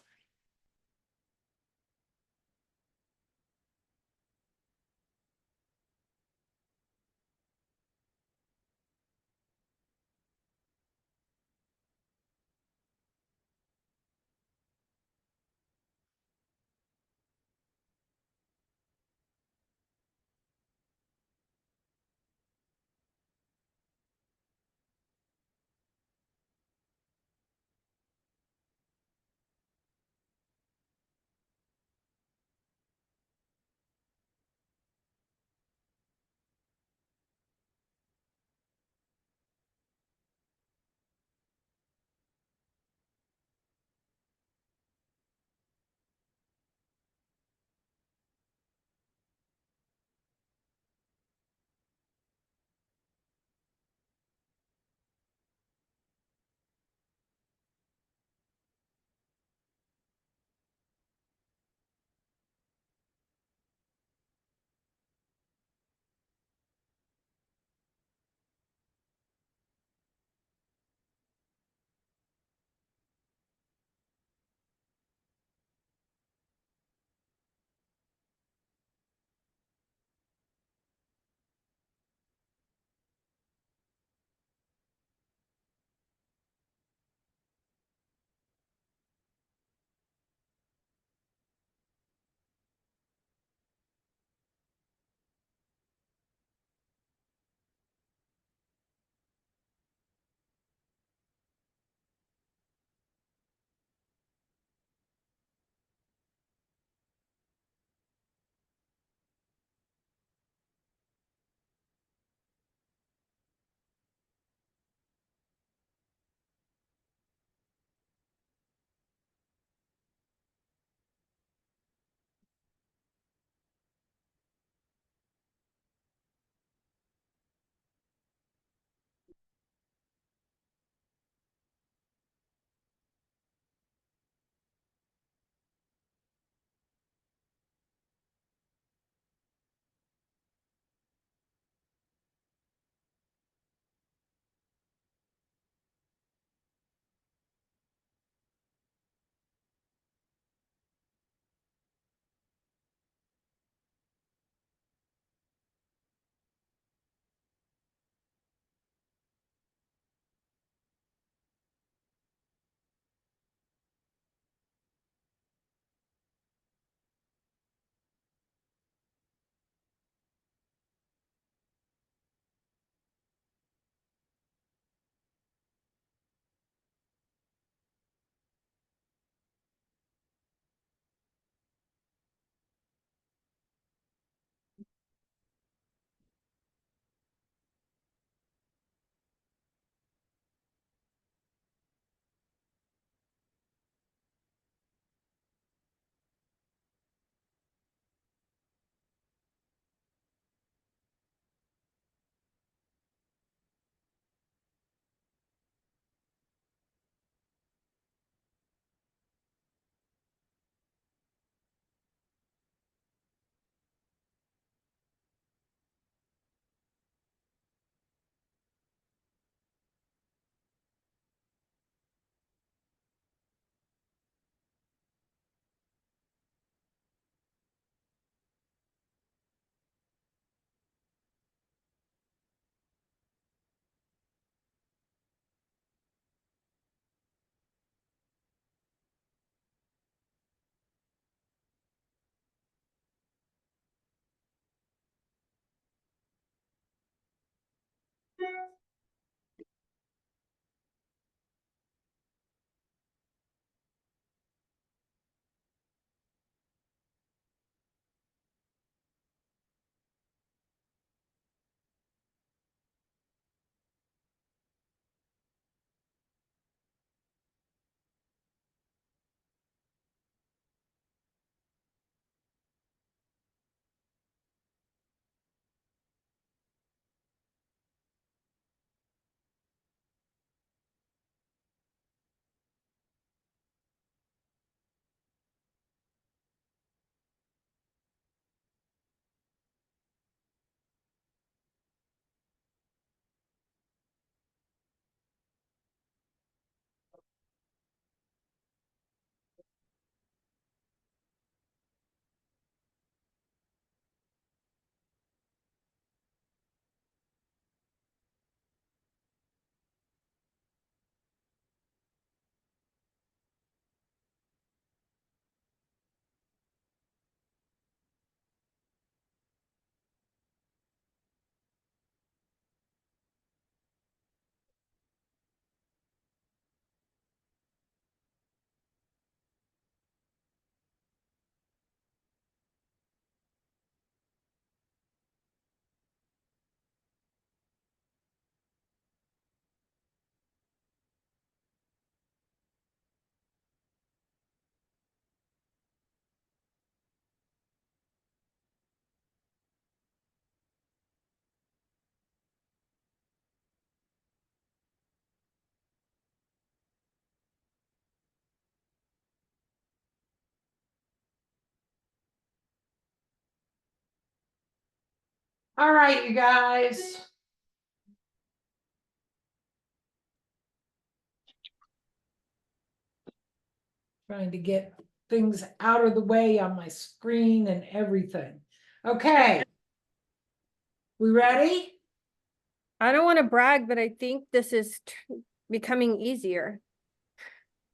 All right, you guys. Trying to get things out of the way on my screen and everything. Okay. We ready? I don't want to brag, but I think this is becoming easier.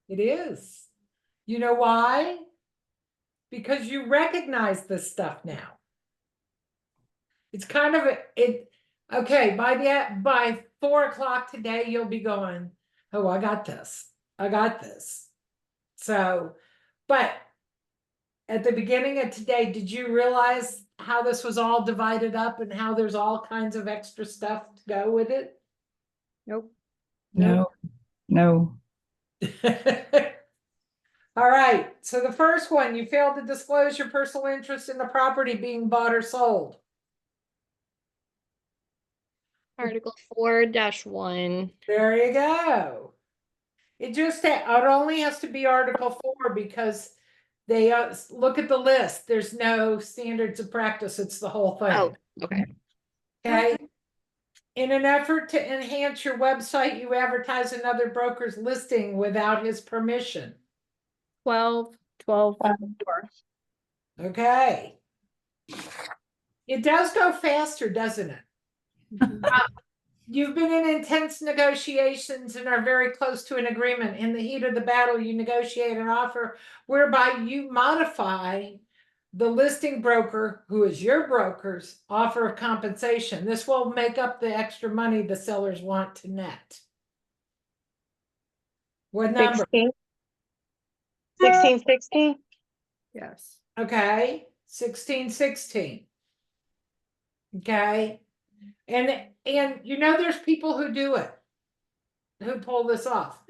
It is. You know why? Because you recognize this stuff now. It's kind of okay, by 4 o'clock today, you'll be going, oh, I got this. I got this. So, but at the beginning of today, did you realize how this was all divided up and how there's all kinds of extra stuff to go with it? Nope. No, no. All right, so the first one, you failed to disclose your personal interest in the property being bought or sold. Article 4-1. There you go. It only has to be Article 4 because they look at the list. There's no standards of practice. It's the whole thing. Oh, okay. Okay. In an effort to enhance your website, you advertise another broker's listing without his permission. 12. Okay. It does go faster, doesn't it? You've been in intense negotiations and are very close to an agreement. In the heat of the battle, you negotiate an offer whereby you modify the listing broker, who is your broker's offer of compensation. This will make up the extra money the sellers want to net. What number? 1616. Yes. Okay, 1616. Okay, and you know there's people who do it, who pull this off.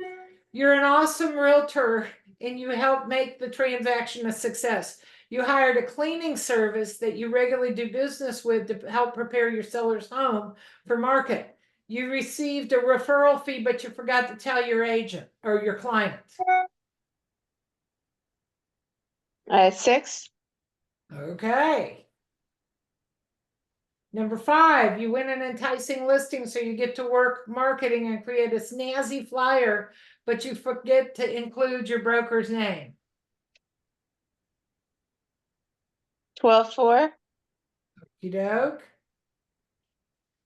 You're an awesome realtor and you help make the transaction a success. You hired a cleaning service that you regularly do business with to help prepare your seller's home for market. You received a referral fee, but you forgot to tell your agent or your client. 6. Okay. Number 5, you win an enticing listing, so you get to work marketing and create a snazzy flyer, but you forget to include your broker's name. 12-4. Okey-doke.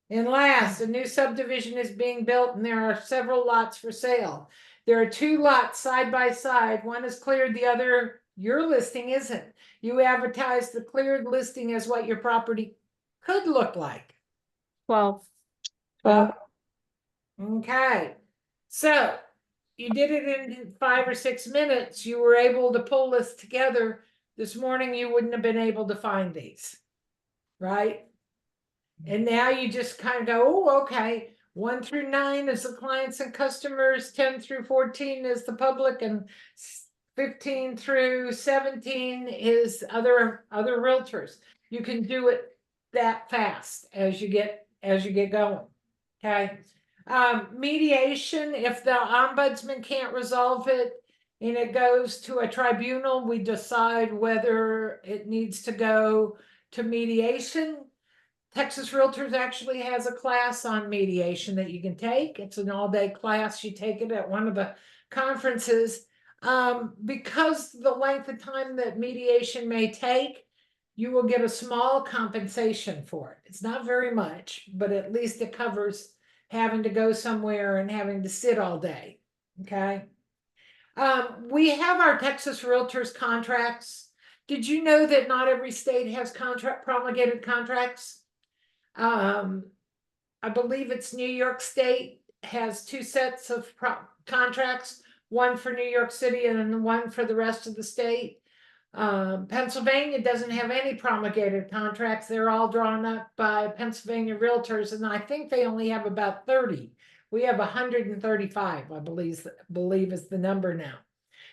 And last, a new subdivision is being built and there are several lots for sale. There are 2 lots side by side. One is cleared, the other, your listing isn't. You advertise the cleared listing as what your property could look like. 12. Okay. So you did it in 5 or 6 minutes. You were able to pull this together. This morning, you wouldn't have been able to find these, right? And now you just kind of go, oh, okay. 1 through 9 is the clients and customers, 10 through 14 is the public, and 15 through 17 is other realtors. You can do it that fast as you get going. Okay. Mediation, if the ombudsman can't resolve it and it goes to a tribunal, we decide whether it needs to go to mediation. Texas Realtors actually has a class on mediation that you can take. It's an all-day class. You take it at one of the conferences. Because the length of time that mediation may take, you will get a small compensation for it. It's not very much, but at least it covers having to go somewhere and having to sit all day. Okay. We have our Texas Realtors contracts. Did you know that not every state has promulgated contracts? I believe it's New York State has 2 sets of contracts, one for New York City and one for the rest of the state. Pennsylvania doesn't have any promulgated contracts. They're all drawn up by Pennsylvania Realtors, and I think they only have about 30. We have 135, I believe is the number now.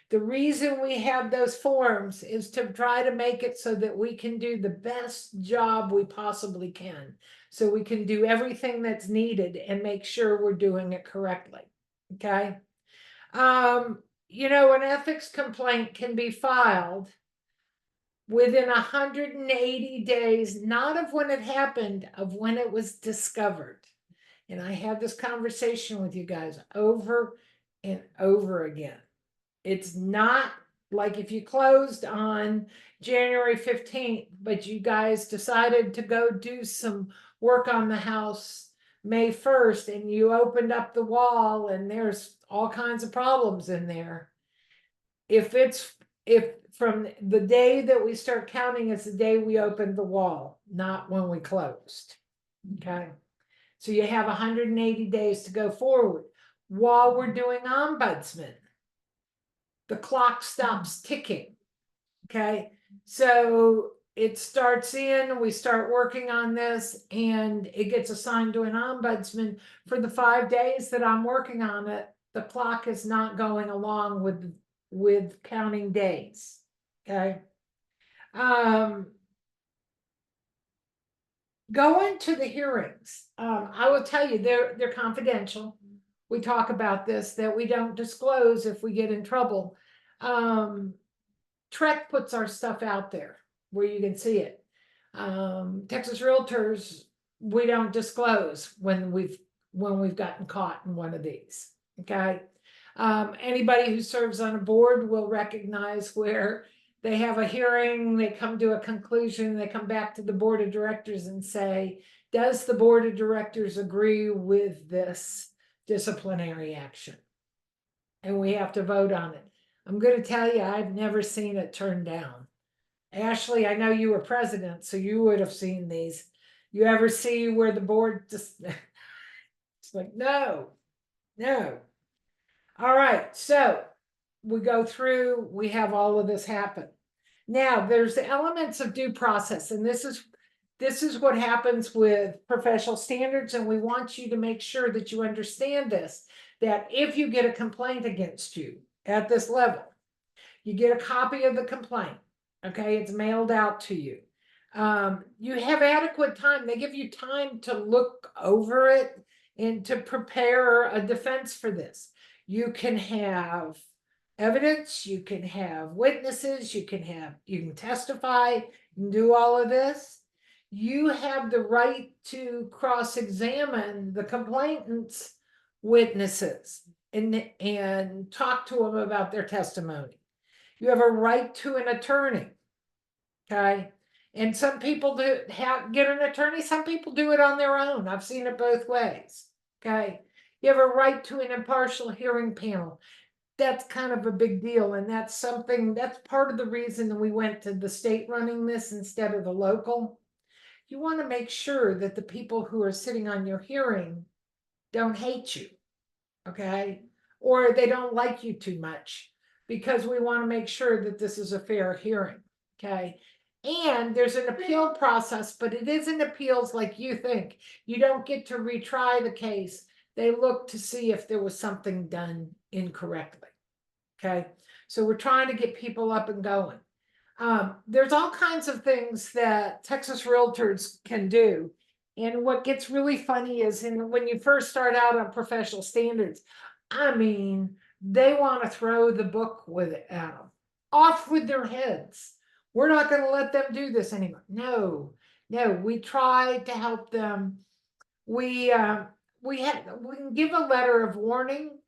The reason we have those forms is to try to make it so that we can do the best job we possibly can. So we can do everything that's needed and make sure we're doing it correctly. Okay. You know, an ethics complaint can be filed within 180 days, not of when it happened, of when it was discovered. And I had this conversation with you guys over and over again. It's not like if you closed on January 15th, but you guys decided to go do some work on the house May 1st, and you opened up the wall and there's all kinds of problems in there. If from the day that we start counting, it's the day we opened the wall, not when we closed. Okay. So you have 180 days to go forward. While we're doing ombudsman, the clock stops ticking. Okay. So it starts in, we start working on this, and it gets assigned to an ombudsman. For the 5 days that I'm working on it, the clock is not going along with counting days. Okay. Going to the hearings, I will tell you, they're confidential. We talk about this, that we don't disclose if we get in trouble. Trek puts our stuff out there where you can see it. Texas Realtors, we don't disclose when we've gotten caught in one of these. Okay. Anybody who serves on a board will recognize where they have a hearing, they come to a conclusion, they come back to the board of directors and say, does the board of directors agree with this disciplinary action? And we have to vote on it. I'm going to tell you, I've never seen it turned down. Ashley, I know you were president, so you would have seen these. You ever see where the board just, it's like, no. All right, so we go through, we have all of this happen. Now, there's elements of due process, and this is what happens with professional standards, and we want you to make sure that you understand this, that if you get a complaint against you at this level, you get a copy of the complaint, okay? It's mailed out to you. You have adequate time. They give you time to look over it and to prepare a defense for this. You can have evidence, you can have witnesses, you can testify, you can do all of this. You have the right to cross-examine the complainant's witnesses and talk to them about their testimony. You have a right to an attorney. Okay. And some people get an attorney, some people do it on their own. I've seen it both ways. Okay. You have a right to an impartial hearing panel. That's kind of a big deal. And that's part of the reason that we went to the state running this instead of the local. You want to make sure that the people who are sitting on your hearing don't hate you. Okay. Or they don't like you too much, because we want to make sure that this is a fair hearing. Okay. And there's an appeal process, but it isn't appeals like you think. You don't get to retry the case. They look to see if there was something done incorrectly. Okay. So we're trying to get people up and going. There's all kinds of things that Texas Realtors can do. And what gets really funny is when you first start out on professional standards, I mean, they want to throw the book with it at them, off with their heads. We're not going to let them do this anymore. No, we try to help them. We can give a letter of warning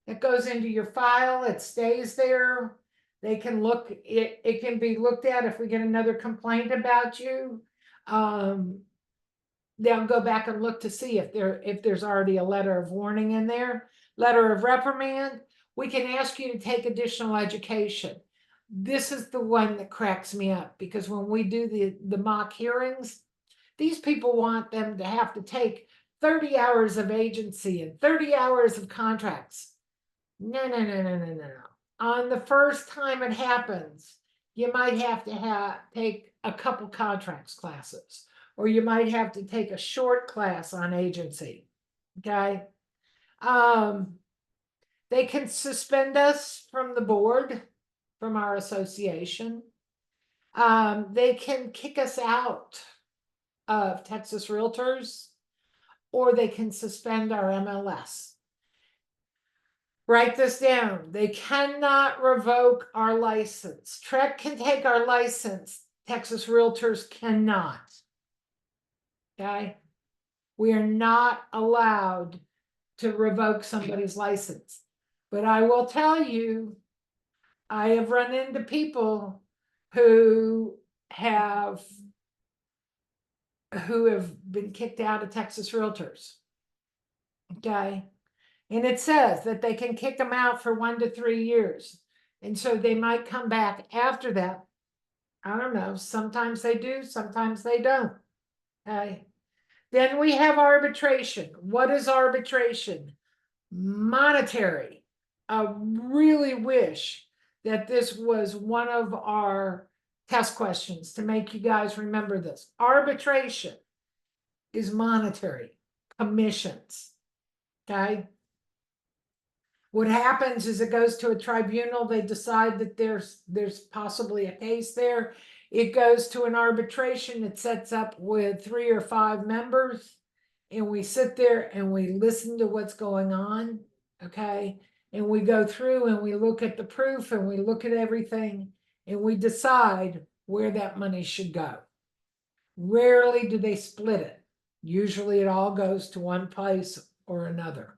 that goes into your file. It stays there. They can look, it can be looked at if we get another complaint about you. They'll go back and look to see if there's already a letter of warning in there, letter of reprimand. We can ask you to take additional education. This is the one that cracks me up, because when we do the mock hearings, these people want them to have to take 30 hours of agency and 30 hours of contracts. No. On the first time it happens, you might have to take a couple contracts classes, or you might have to take a short class on agency. Okay. They can suspend us from the board, from our association. They can kick us out of Texas Realtors, or they can suspend our MLS. Write this down. They cannot revoke our license. Trek can take our license. Texas Realtors cannot. Okay? We are not allowed to revoke somebody's license. But I will tell you, I have run into people who have been kicked out of Texas Realtors. Okay? And it says that they can kick them out for 1 to 3 years. And so they might come back after that. I don't know. Sometimes they do, sometimes they don't. Okay. Then we have arbitration. What is arbitration? Monetary. I really wish that this was one of our test questions to make you guys remember this. Arbitration is monetary, commissions. Okay. What happens is it goes to a tribunal. They decide that there's possibly a case there. It goes to an arbitration. It sets up with 3 or 5 members, and we sit there and we listen to what's going on. Okay. And we go through and we look at the proof and we look at everything and we decide where that money should go. Rarely do they split it. Usually it all goes to one place or another.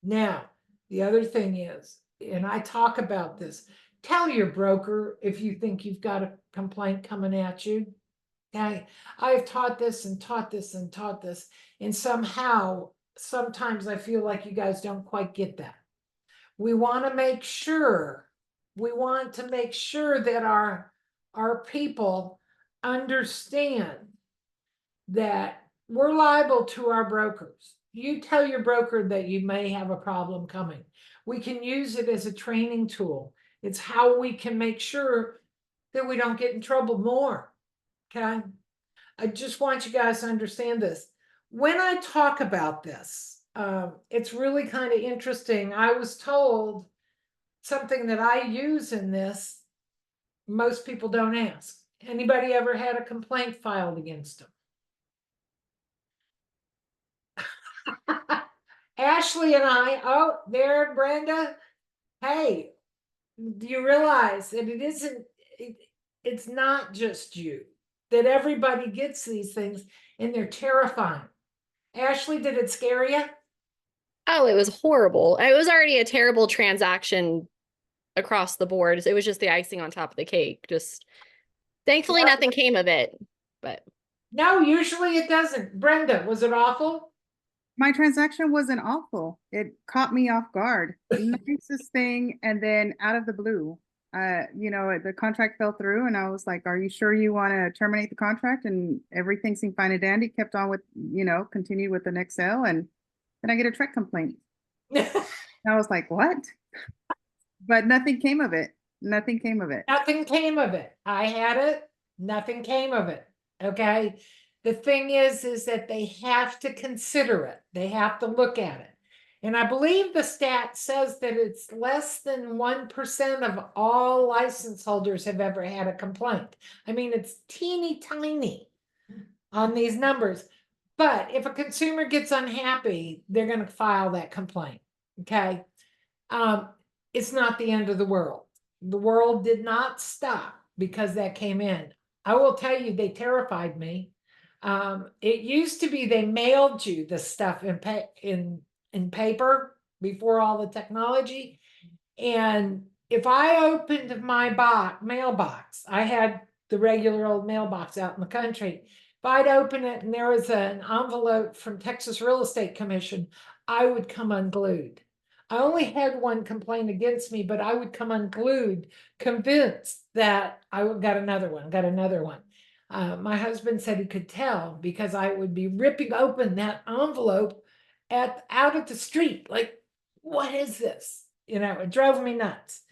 Now, the other thing is, and I talk about this, tell your broker if you think you've got a complaint coming at you. Okay, I've taught this and taught this and taught this, and somehow, sometimes I feel like you guys don't quite get that. We want to make sure, that our people understand that we're liable to our brokers. You tell your broker that you may have a problem coming. We can use it as a training tool. It's how we can make sure that we don't get in trouble more. Okay. I just want you guys to understand this. When I talk about this, it's really kind of interesting. I was told something that I use in this, most people don't ask. Anybody ever had a complaint filed against them? Ashley and I, oh, there, Brenda. Hey, do you realize that it's not just you, that everybody gets these things and they're terrifying. Ashley, did it scare you? Oh, it was horrible. It was already a terrible transaction across the board. It was just the icing on top of the cake. Just thankfully nothing came of it, but no, usually it doesn't. Brenda, was it awful? My transaction wasn't awful. It caught me off guard. Nicest thing, and then out of the blue, the contract fell through, and I was like, "Are you sure you want to terminate the contract?" And everything seemed fine and dandy. Kept on with, continued with the next sale, and then I get a Trek complaint. I was like, "What?" But nothing came of it. Nothing came of it. Nothing came of it. I had it. Nothing came of it. Okay. The thing is that they have to consider it. They have to look at it. And I believe the stat says that it's less than 1% of all license holders have ever had a complaint. I mean, it's teeny tiny on these numbers. But if a consumer gets unhappy, they're going to file that complaint. Okay. It's not the end of the world. The world did not stop because that came in. I will tell you, they terrified me. It used to be they mailed you the stuff in paper before all the technology. And if I opened my mailbox, I had the regular old mailbox out in the country. If I'd open it and there was an envelope from Texas Real Estate Commission, I would come unglued. I only had one complaint against me, but I would come unglued, convinced that I got another one. My husband said he could tell because I would be ripping open that envelope out at the street. Like, what is this? It drove me nuts.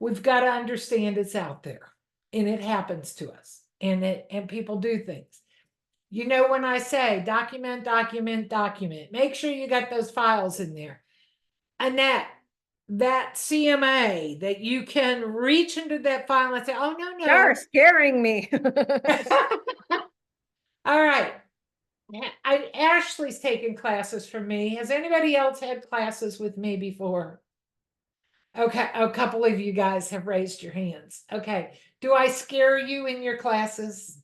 We've got to understand it's out there and it happens to us and people do things. When I say document, make sure you got those files in there. Annette, that CMA that you can reach into that file and say, oh, no. You're scaring me. All right. Ashley's taken classes from me. Has anybody else had classes with me before? Okay, a couple of you guys have raised your hands. Okay, do I scare you in your classes?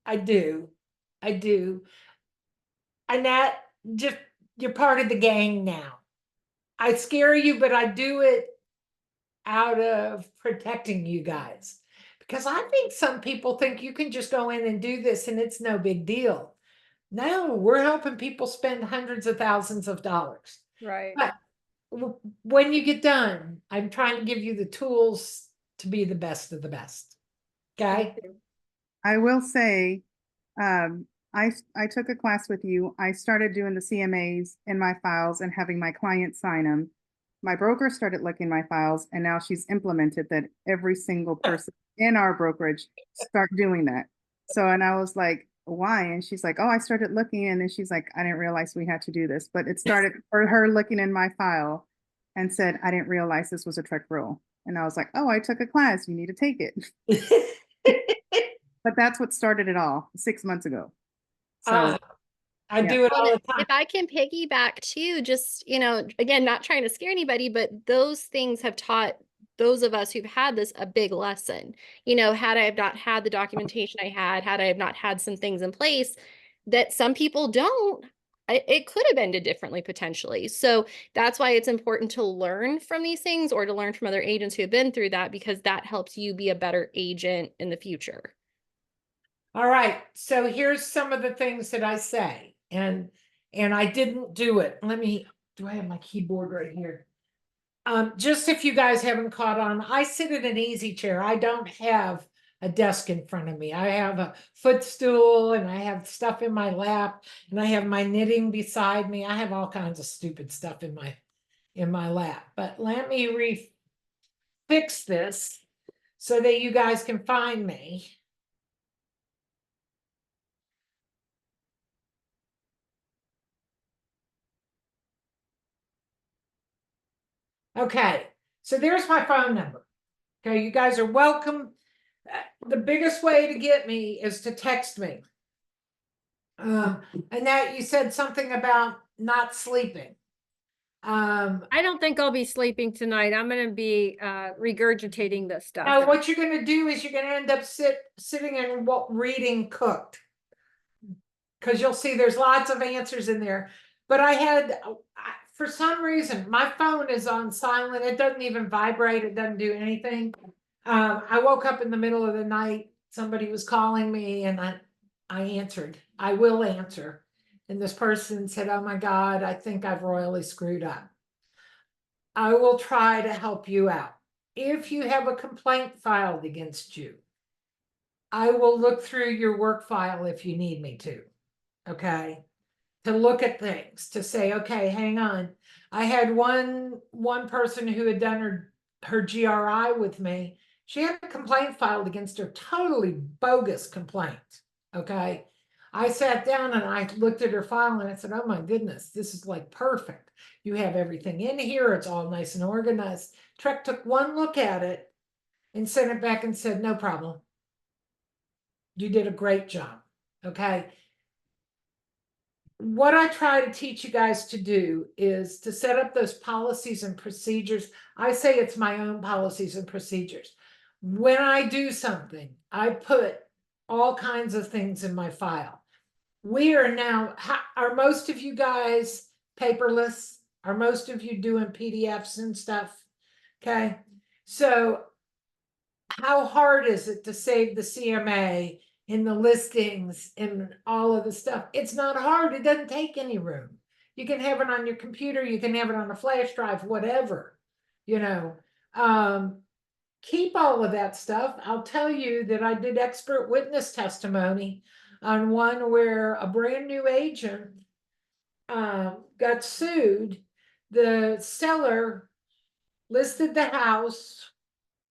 I do. I do. Annette, just you're part of the gang now. I scare you, but I do it out of protecting you guys. Because I think some people think you can just go in and do this and it's no big deal. No, we're helping people spend hundreds of thousands of dollars. Right. But when you get done, I'm trying to give you the tools to be the best of the best. Okay? I will say, I took a class with you. I started doing the CMAs in my files and having my clients sign them. My broker started looking my files, and now she's implemented that every single person in our brokerage start doing that. So, and I was like, why? And she's like, oh, I started looking, and then she's like, I didn't realize we had to do this, but it started for her looking in my file and said, I didn't realize this was a trick rule. And I was like, oh, I took a class. You need to take it. But that's what started it all 6 months ago. So I yeah. do it all Well, the time. if I can piggyback too, just, again, not trying to scare anybody, but those things have taught those of us who've had this a big lesson. Had I have not had the documentation I had I have not had some things in place that some people don't, it could have ended differently potentially. So that's why it's important to learn from these things or to learn from other agents who have been through that, because that helps you be a better agent in the future. All right, so here's some of the things that I say, and I didn't do it. Do I have my keyboard right here? Just if you guys haven't caught on, I sit in an easy chair. I don't have a desk in front of me. I have a footstool and I have stuff in my lap and I have my knitting beside me. I have all kinds of stupid stuff in my lap. But let me fix this so that you guys can find me. Okay, so there's my phone number. Okay, you guys are welcome. The biggest way to get me is to text me. And that you said something about not sleeping. I don't think I'll be sleeping tonight. I'm going to be regurgitating this stuff. Now what you're going to do is you're going to end up sitting and reading Cooked. Because you'll see there's lots of answers in there. But for some reason, my phone is on silent. It doesn't even vibrate. It doesn't do anything. I woke up in the middle of the night. Somebody was calling me and I answered. I will answer. And this person said, oh my God, I think I've royally screwed up. I will try to help you out. If you have a complaint filed against you, I will look through your work file if you need me to. Okay, to look at things, to say, okay, hang on. I had one person who had done her GRI with me. She had a complaint filed against her, totally bogus complaint. Okay, I sat down and I looked at her file and I said, oh my goodness, this is like perfect. You have everything in here. It's all nice and organized. Trek took one look at it and sent it back and said, no problem. You did a great job. Okay. What I try to teach you guys to do is to set up those policies and procedures. I say it's my own policies and procedures. When I do something, I put all kinds of things in my file. We are now, are most of you guys paperless? Are most of you doing PDFs and stuff? Okay. So how hard is it to save the CMA in the listings and all of the stuff? It's not hard. It doesn't take any room. You can have it on your computer. You can have it on a flash drive, whatever, keep all of that stuff. I'll tell you that I did expert witness testimony on one where a brand new agent got sued. The seller listed the house,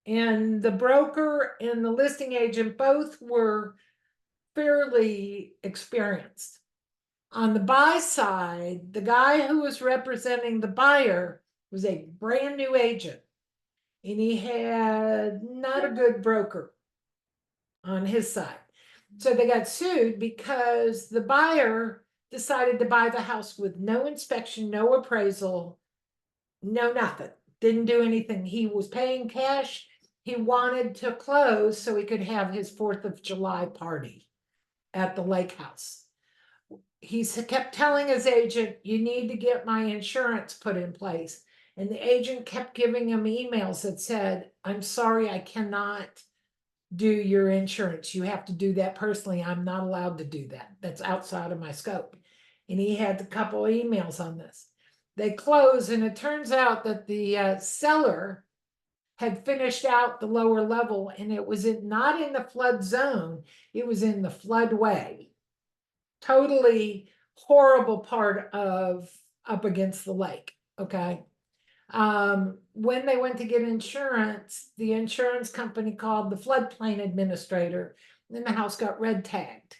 and the broker and the listing agent both were fairly experienced. On the buy side, the guy who was representing the buyer was a brand new agent, and he had not a good broker on his side. So they got sued because the buyer decided to buy the house with no inspection, no appraisal, no nothing. Didn't do anything. He was paying cash. He wanted to close so he could have his 4th of July party at the lake house. Kept telling his agent, you need to get my insurance put in place. And the agent kept giving him emails that said, I'm sorry, I cannot do your insurance. You have to do that personally. I'm not allowed to do that. That's outside of my scope. And he had a couple of emails on this. They closed, and it turns out that the seller had finished out the lower level, and it was not in the flood zone. It was in the floodway. Totally horrible part of up against the lake. Okay. When they went to get insurance, the insurance company called the floodplain administrator, and the house got red tagged.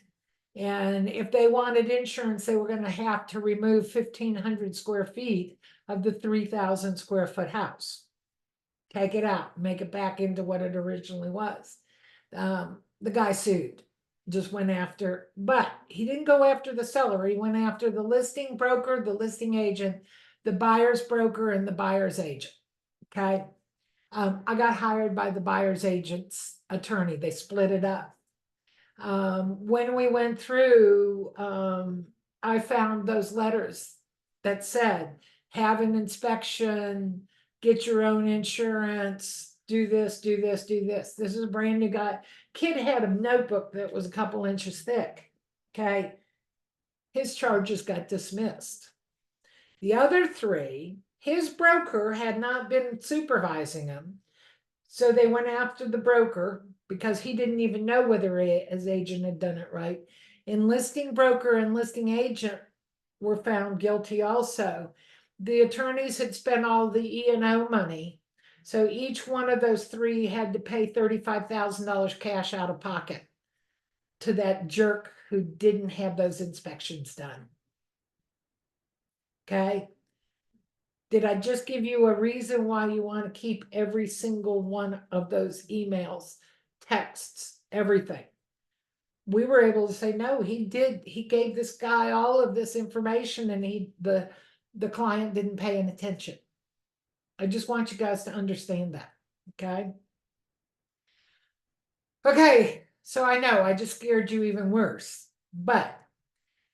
And if they wanted insurance, they were going to have to remove 1,500 square feet of the 3,000 square foot house. Take it out, make it back into what it originally was. The guy sued, just went after, but he didn't go after the seller. He went after the listing broker, the listing agent, the buyer's broker, and the buyer's agent. Okay. I got hired by the buyer's agent's attorney. They split it up. When we went through, I found those letters that said, have an inspection, get your own insurance, do this, do this, do this. This is a brand new guy. Kid had a notebook that was a couple inches thick. Okay. His charges got dismissed. The other 3, his broker had not been supervising him. So they went after the broker because he didn't even know whether his agent had done it right. And listing broker and listing agent were found guilty also. The attorneys had spent all the E&O money. So each one of those 3 had to pay $35,000 cash out of pocket to that jerk who didn't have those inspections done. Okay. Did I just give you a reason why you want to keep every single one of those emails, texts, everything? We were able to say, no, he gave this guy all of this information, and the client didn't pay any attention. I just want you guys to understand that. Okay. Okay. So I know I just scared you even worse, but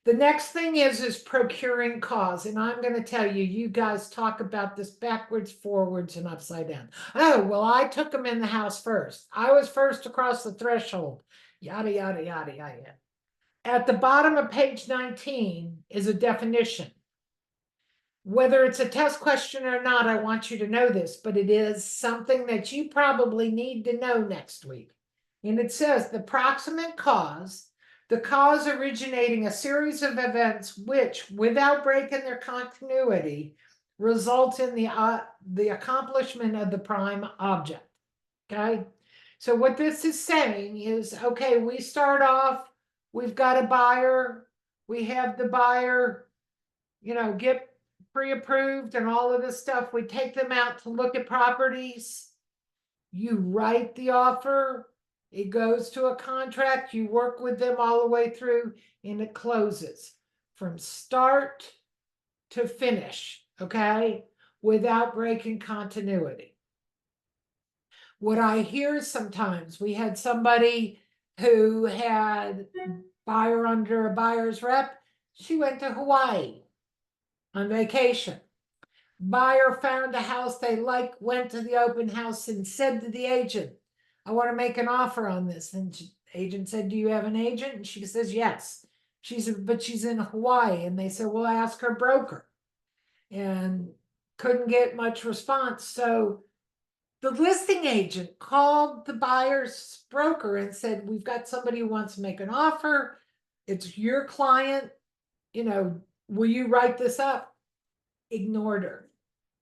the next thing is procuring cause. And I'm going to tell you, you guys talk about this backwards, forwards, and upside down. Oh, well, I took him in the house first. I was first across the threshold. Yada, yada, yada, yada. At the bottom of page 19 is a definition. Whether it's a test question or not, I want you to know this, but it is something that you probably need to know next week. And it says the proximate cause, the cause originating a series of events which, without breaking their continuity, result in the accomplishment of the prime object. Okay. So what this is saying is, okay, we start off, we've got a buyer, we have the buyer, get pre-approved and all of this stuff. We take them out to look at properties. You write the offer. It goes to a contract. You work with them all the way through, and it closes from start to finish, okay, without breaking continuity. What I hear sometimes, we had somebody who had buyer under a buyer's rep. She went to Hawaii on vacation. Buyer found a house they like, went to the open house and said to the agent, I want to make an offer on this. And the agent said, do you have an agent? And she says, yes. But she's in Hawaii. And they said, well, ask her broker. And couldn't get much response. So the listing agent called the buyer's broker and said, we've got somebody who wants to make an offer. It's your client. Will you write this up? Ignored her.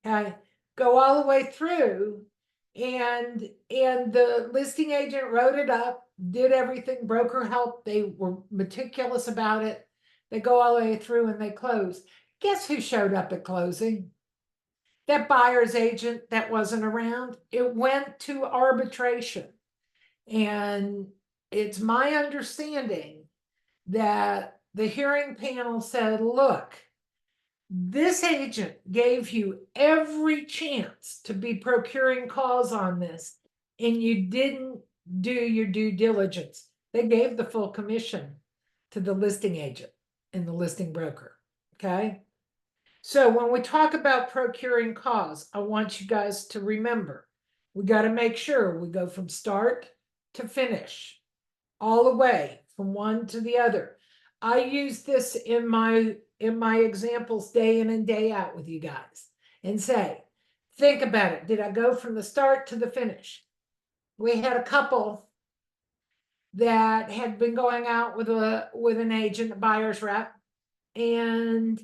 Okay, go all the way through, and the listing agent wrote it up, did everything, broker helped. They were meticulous about it. They go all the way through and they close. Guess who showed up at closing? That buyer's agent that wasn't around. It went to arbitration, and it's my understanding that the hearing panel said, look, This agent gave you every chance to be procuring calls on this, and you didn't do your due diligence. They gave the full commission to the listing agent and the listing broker, okay? So when we talk about procuring calls, I want you guys to remember, we got to make sure we go from start to finish, all the way from one to the other. I use this in my examples day in and day out with you guys and say, think about it. Did I go from the start to the finish? We had a couple that had been going out with an agent, a buyer's rep, and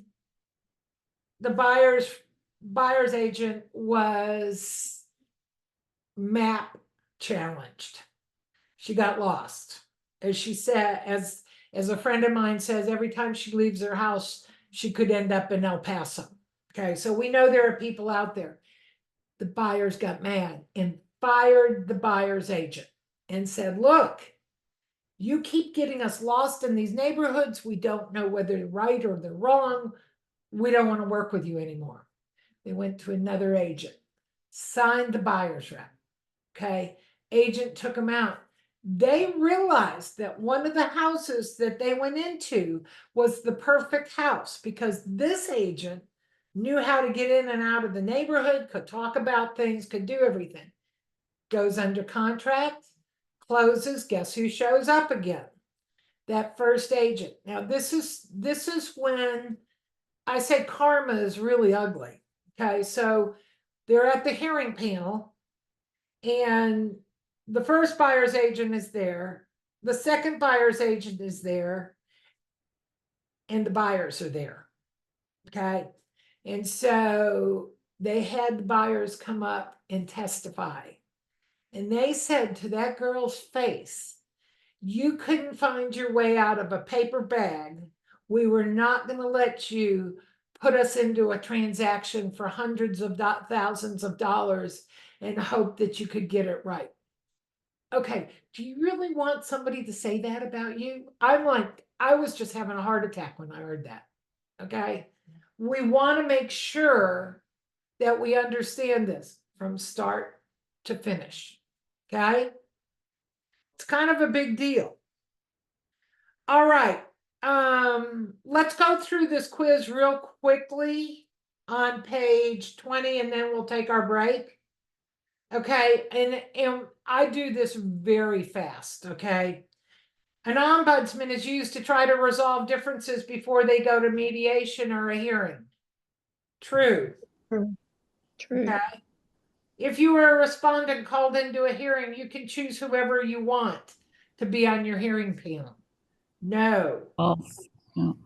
the buyer's agent was map challenged. She got lost. As she said, as a friend of mine says, every time she leaves her house, she could end up in El Paso. Okay, so we know there are people out there. The buyers got mad and fired the buyer's agent and said, look, you keep getting us lost in these neighborhoods. We don't know whether they're right or they're wrong. We don't want to work with you anymore. They went to another agent, signed the buyer's rep. Okay, agent took them out. They realized that one of the houses that they went into was the perfect house because this agent knew how to get in and out of the neighborhood, could talk about things, could do everything. Goes under contract, closes, guess who shows up again? That first agent. Now this is when I say karma is really ugly. Okay, so they're at the hearing panel and the first buyer's agent is there, the second buyer's agent is there, and the buyers are there. Okay. And so they had the buyers come up and testify. And they said to that girl's face, you couldn't find your way out of a paper bag. We were not going to let you put us into a transaction for hundreds of thousands of dollars and hope that you could get it right. Okay, do you really want somebody to say that about you? I'm like, I was just having a heart attack when I heard that. Okay, we want to make sure that we understand this from start to finish. Okay, it's kind of a big deal. All right, let's go through this quiz real quickly on page 20 and then we'll take our break. Okay, and I do this very fast, okay? An ombudsman is used to try to resolve differences before they go to mediation or a hearing. True. True. Okay. If you are a respondent called into a hearing, you can choose whoever you want to be on your hearing panel. No. False. No.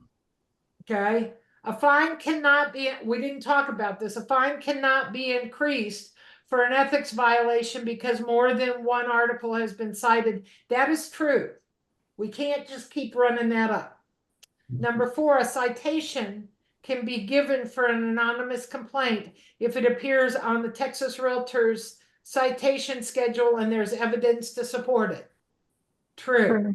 Okay. A fine cannot be, we didn't talk about this, a fine cannot be increased for an ethics violation because more than one article has been cited. That is true. We can't just keep running that up. Number 4, a citation can be given for an anonymous complaint if it appears on the Texas Realtors citation schedule and there's evidence to support it. True. True.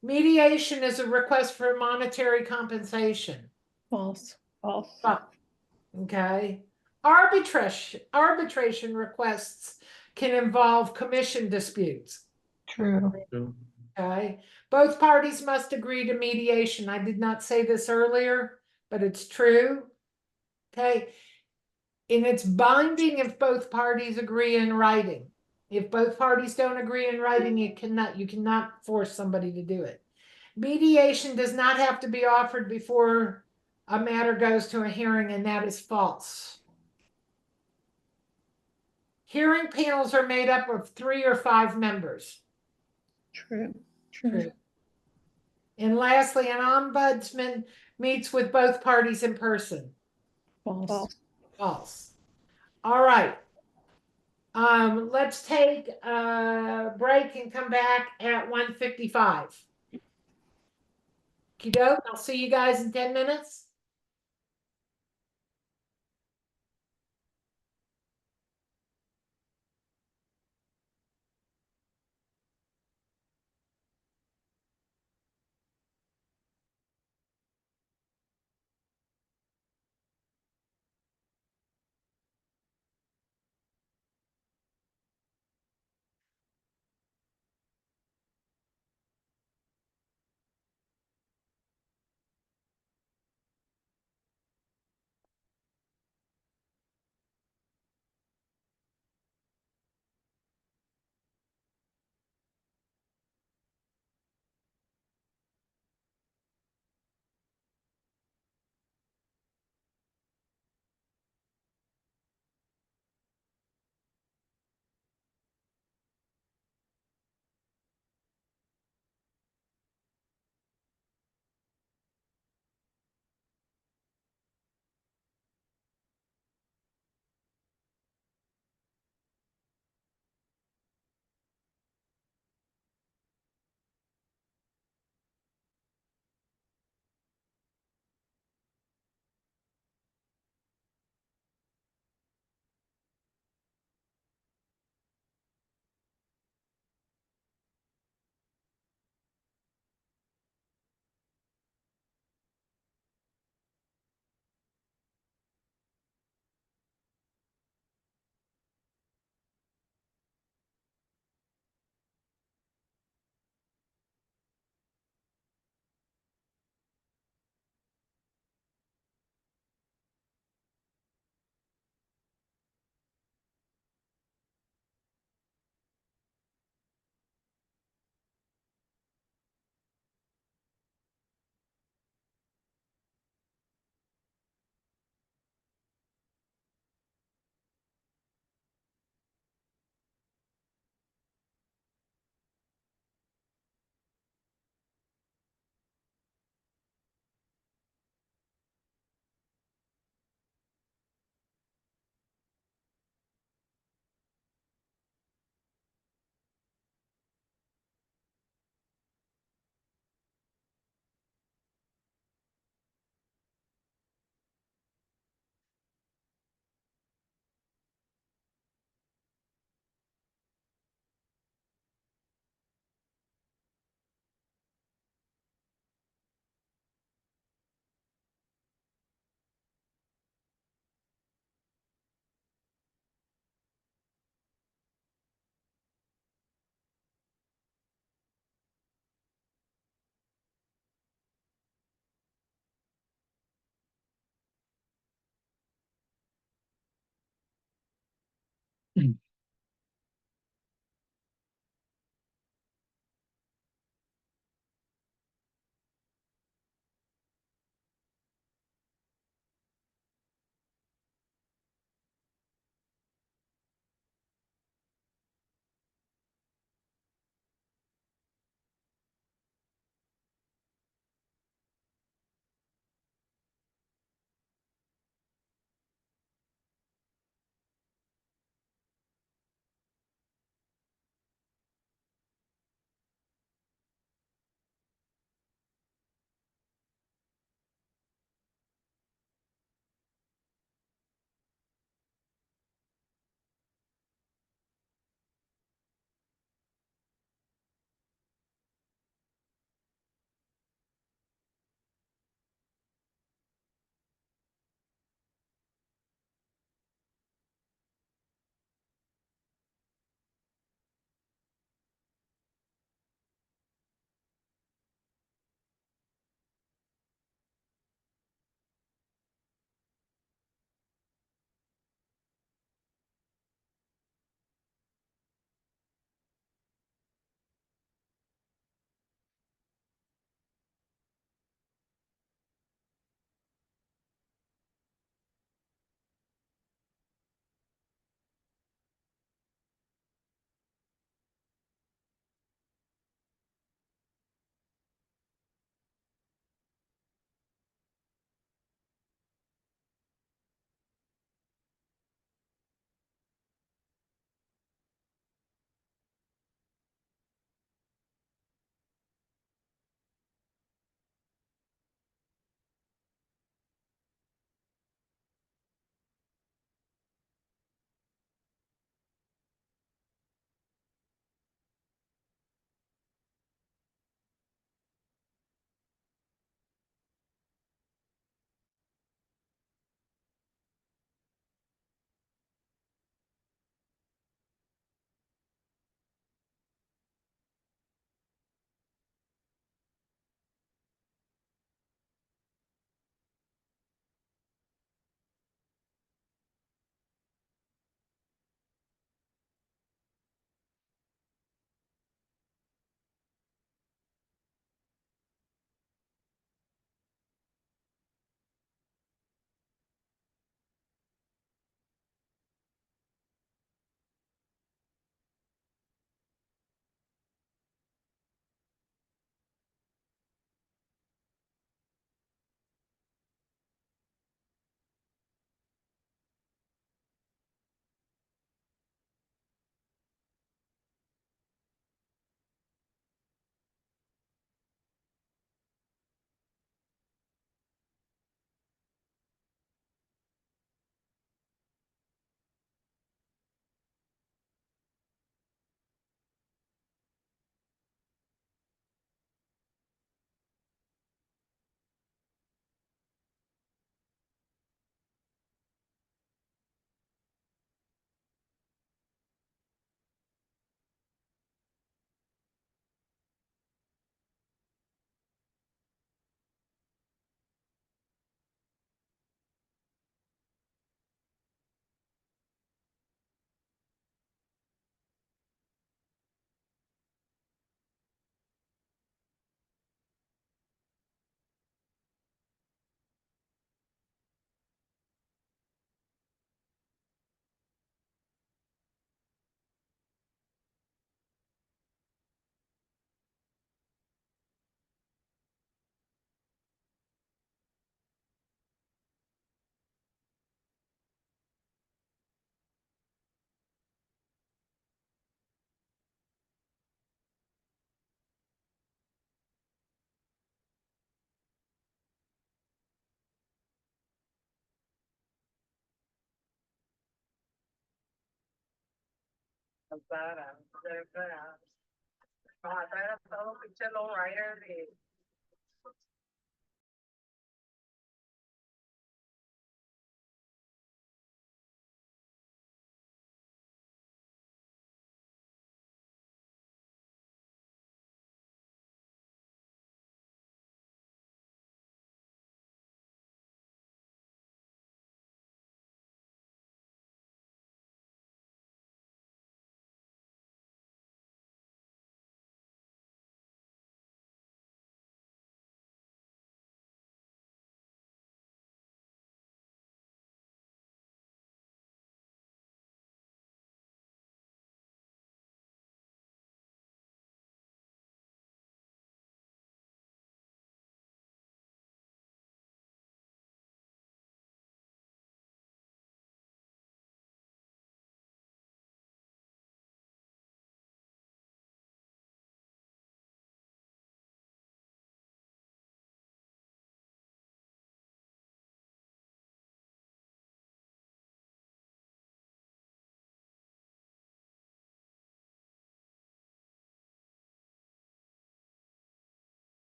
Mediation is a request for monetary compensation. False. False. Okay. Arbitration requests can involve commission disputes. True. Okay. Both parties must agree to mediation. I did not say this earlier, but it's true. Okay. And it's binding if both parties agree in writing. If both parties don't agree in writing, you cannot force somebody to do it. Mediation does not have to be offered before a matter goes to a hearing, and that is false. Hearing panels are made up of 3 or 5 members. True. True. And lastly, an ombudsman meets with both parties in person. False. False. All right. Let's take a break and come back at 1:55. Okey-doke. I'll see you guys in 10 minutes.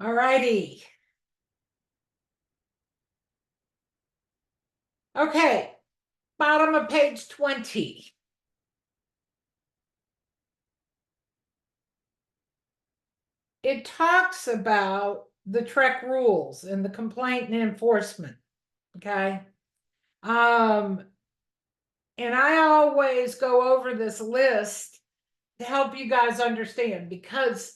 All righty. Okay, bottom of page 20. It talks about the TREC rules and the complaint and enforcement. Okay. And I always go over this list to help you guys understand, because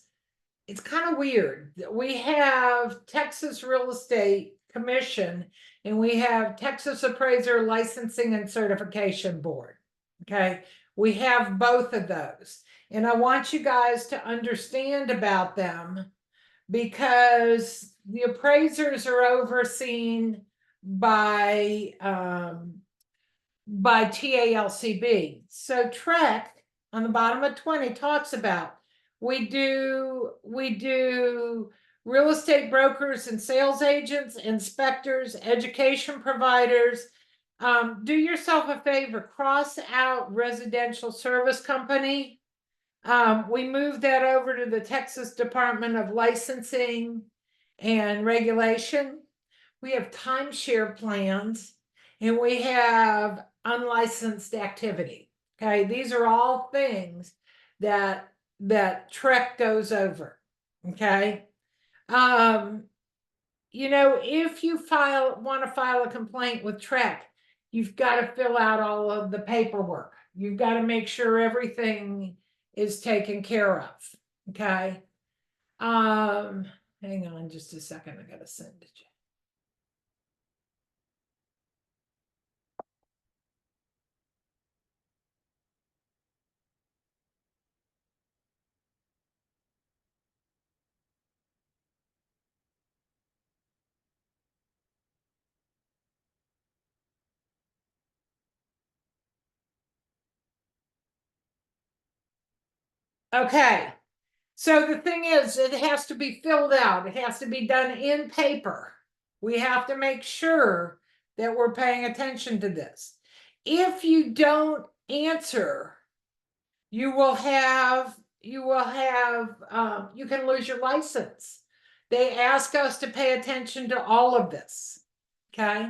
it's kind of weird. We have Texas Real Estate Commission and we have Texas Appraiser Licensing and Certification Board. Okay. We have both of those. And I want you guys to understand about them, because the appraisers are overseen by TALCB. So TREC on the bottom of 20 talks about we do real estate brokers and sales agents, inspectors, education providers. Do yourself a favor, cross out residential service company. We moved that over to the Texas Department of Licensing and Regulation. We have timeshare plans, and we have unlicensed activity. Okay, these are all things that TREC goes over. Okay. You know, if you want to file a complaint with TREC, you've got to fill out all of the paperwork. You've got to make sure everything is taken care of. Okay. Hang on just a second. I gotta send it you. Okay, so the thing is, it has to be filled out. It has to be done in paper. We have to make sure that we're paying attention to this. If you don't answer, you can lose your license. They ask us to pay attention to all of this. Okay.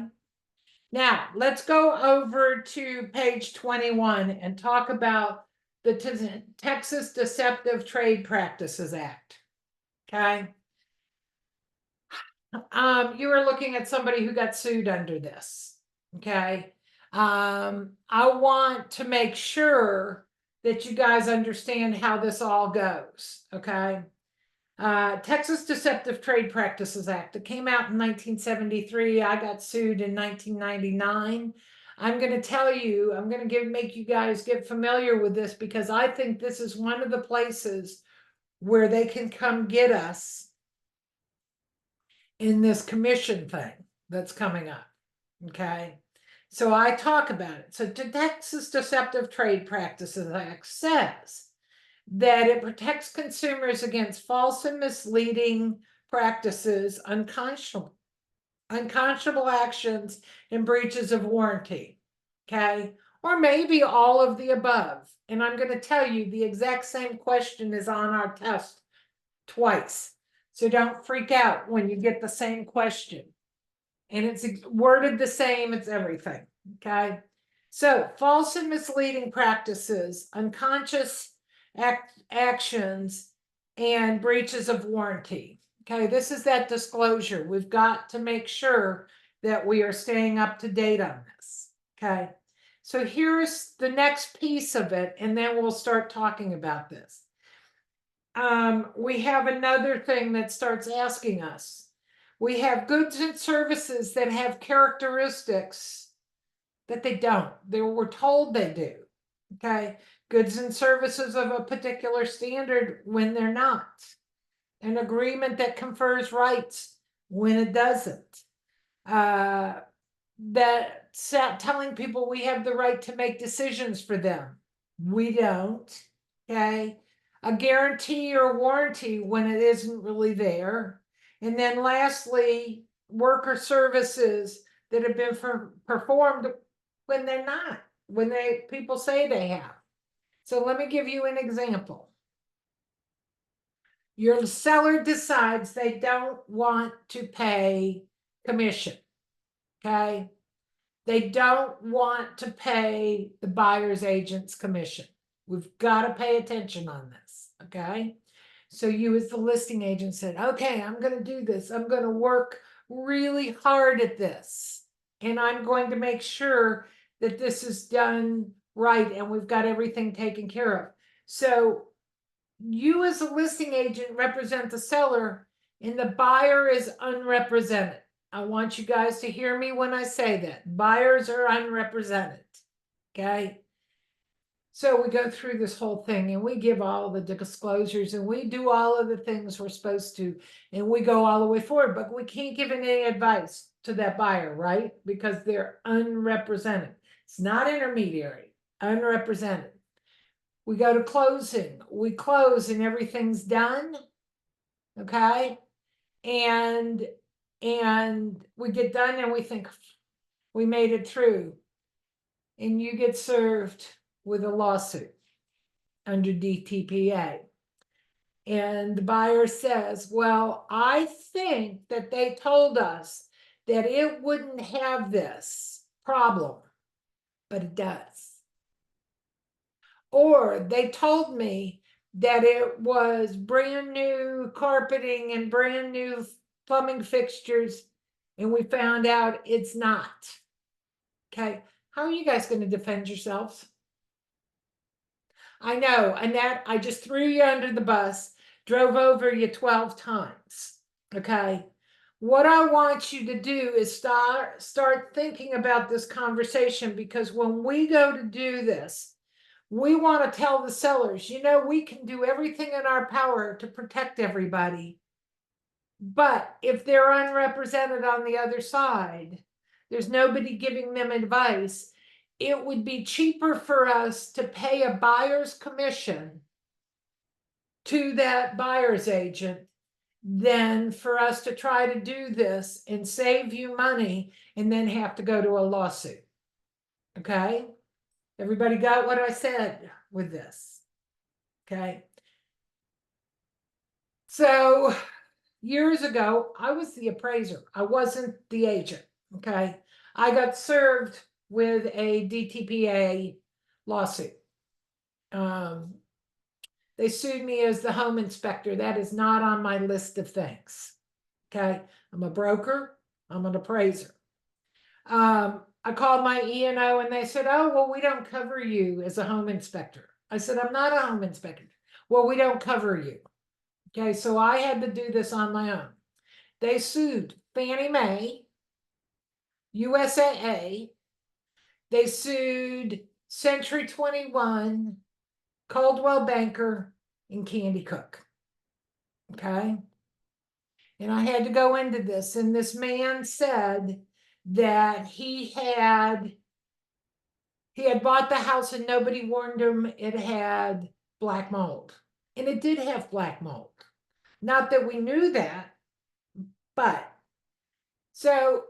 Now let's go over to page 21 and talk about the Texas Deceptive Trade Practices Act. Okay. You are looking at somebody who got sued under this. Okay. I want to make sure that you guys understand how this all goes. Okay. Texas Deceptive Trade Practices Act. It came out in 1973. I got sued in 1999. I'm going to tell you, I'm going to make you guys get familiar with this, because I think this is one of the places where they can come get us in this commission thing that's coming up. Okay. So I talk about it. So the Texas Deceptive Trade Practices Act says that it protects consumers against false and misleading practices, unconscionable actions, and breaches of warranty. Okay. Or maybe all of the above. And I'm going to tell you the exact same question is on our test twice. So don't freak out when you get the same question. And it's worded the same, it's everything. Okay. So false and misleading practices, unconscious actions, and breaches of warranty. Okay, this is that disclosure. We've got to make sure that we are staying up to date on this. Okay, so here's the next piece of it, and then we'll start talking about this. We have another thing that starts asking us. We have goods and services that have characteristics that they don't. We're told they do. Okay, goods and services of a particular standard when they're not. An agreement that confers rights when it doesn't. Telling people we have the right to make decisions for them. We don't. Okay. A guarantee or warranty when it isn't really there. And then lastly, worker services that have been performed when they're not, when people say they have. So let me give you an example. Your seller decides they don't want to pay commission. Okay. They don't want to pay the buyer's agent's commission. We've got to pay attention on this. Okay. So you as the listing agent said, okay, I'm going to do this. I'm going to work really hard at this. And I'm going to make sure that this is done right and we've got everything taken care of. So you as a listing agent represent the seller and the buyer is unrepresented. I want you guys to hear me when I say that. Buyers are unrepresented. Okay. So we go through this whole thing and we give all the disclosures and we do all of the things we're supposed to, and we go all the way forward, but we can't give any advice to that buyer, right? Because they're unrepresented. It's not intermediary, unrepresented. We go to closing, we close and everything's done. Okay. And we get done and we think we made it through, and you get served with a lawsuit under DTPA. And the buyer says, well, I think that they told us that it wouldn't have this problem, but it does. Or they told me that it was brand new carpeting and brand new plumbing fixtures, and we found out it's not. Okay, how are you guys going to defend yourselves? I know, Annette, I just threw you under the bus, drove over you 12 times. Okay, what I want you to do is start thinking about this conversation, because when we go to do this, we want to tell the sellers, you know, we can do everything in our power to protect everybody. But if they're unrepresented on the other side, there's nobody giving them advice. It would be cheaper for us to pay a buyer's commission to that buyer's agent than for us to try to do this and save you money and then have to go to a lawsuit. Okay? Everybody got what I said with this? Okay. So years ago, I was the appraiser. I wasn't the agent. Okay. I got served with a DTPA lawsuit. They sued me as the home inspector. That is not on my list of things. Okay. I'm a broker. I'm an appraiser. I called my E&O and they said, oh, well, we don't cover you as a home inspector. I said, I'm not a home inspector. Well, we don't cover you. Okay, so I had to do this on my own. They sued Fannie Mae, USAA. They sued Century 21, Coldwell Banker, and Candy Cook. Okay. And I had to go into this. And this man said that he had bought the house and nobody warned him it had black mold. And it did have black mold. Not that we knew that, but so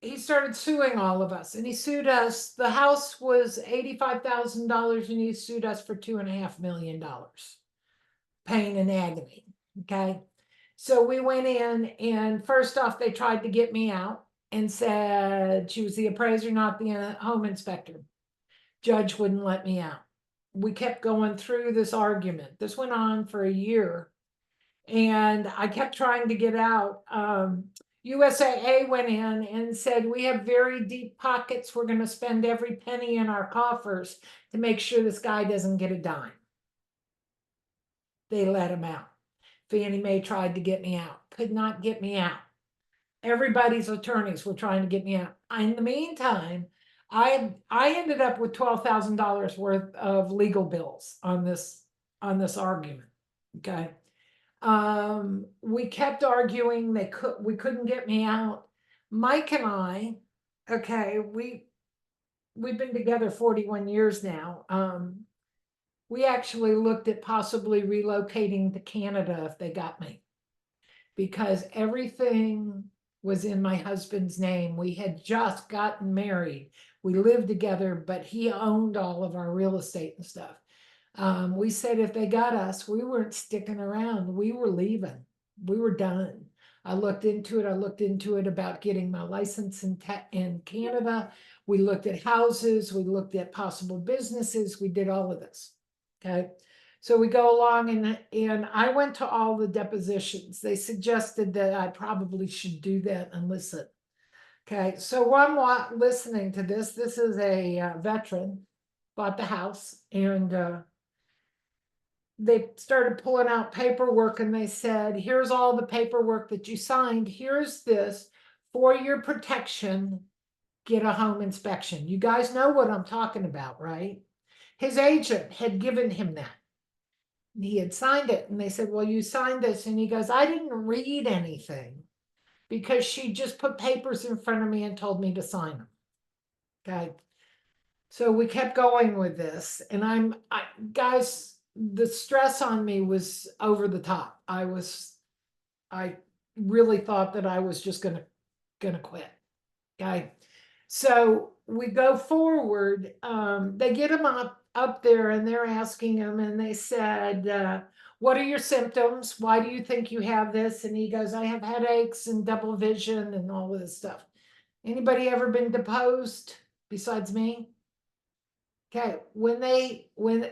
he started suing all of us, and he sued us. The house was $85,000 and he sued us for $2.5 million. Pain and agony. Okay. So we went in, and first off, they tried to get me out and said she was the appraiser, not the home inspector. Judge wouldn't let me out. We kept going through this argument. This went on for a year, and I kept trying to get out. USAA went in and said, we have very deep pockets. We're going to spend every penny in our coffers to make sure this guy doesn't get a dime. They let him out. Fannie Mae tried to get me out, could not get me out. Everybody's attorneys were trying to get me out. In the meantime, I ended up with $12,000 worth of legal bills on this argument. Okay. We kept arguing. We couldn't get me out. Mike and I, okay, we've been together 41 years now. We actually looked at possibly relocating to Canada if they got me, because everything was in my husband's name. We had just gotten married. We lived together, but he owned all of our real estate and stuff. We said if they got us, we weren't sticking around. We were leaving. We were done. I looked into it. I looked into it about getting my license in Canada. We looked at houses. We looked at possible businesses. We did all of this. Okay. So we go along and I went to all the depositions. They suggested that I probably should do that and listen. Okay. So while I'm listening to this, this is a veteran, bought the house, and they started pulling out paperwork and they said, here's all the paperwork that you signed. Here's this for your protection. Get a home inspection. You guys know what I'm talking about, right? His agent had given him that. He had signed it and they said, well, you signed this. And he goes, I didn't read anything because she just put papers in front of me and told me to sign them. Okay. So we kept going with this and guys, the stress on me was over the top. I really thought that I was just gonna quit. Okay. So we go forward. They get him up there and they're asking him and they said, what are your symptoms? Why do you think you have this? And he goes, I have headaches and double vision and all of this stuff. Anybody ever been deposed besides me? Okay, when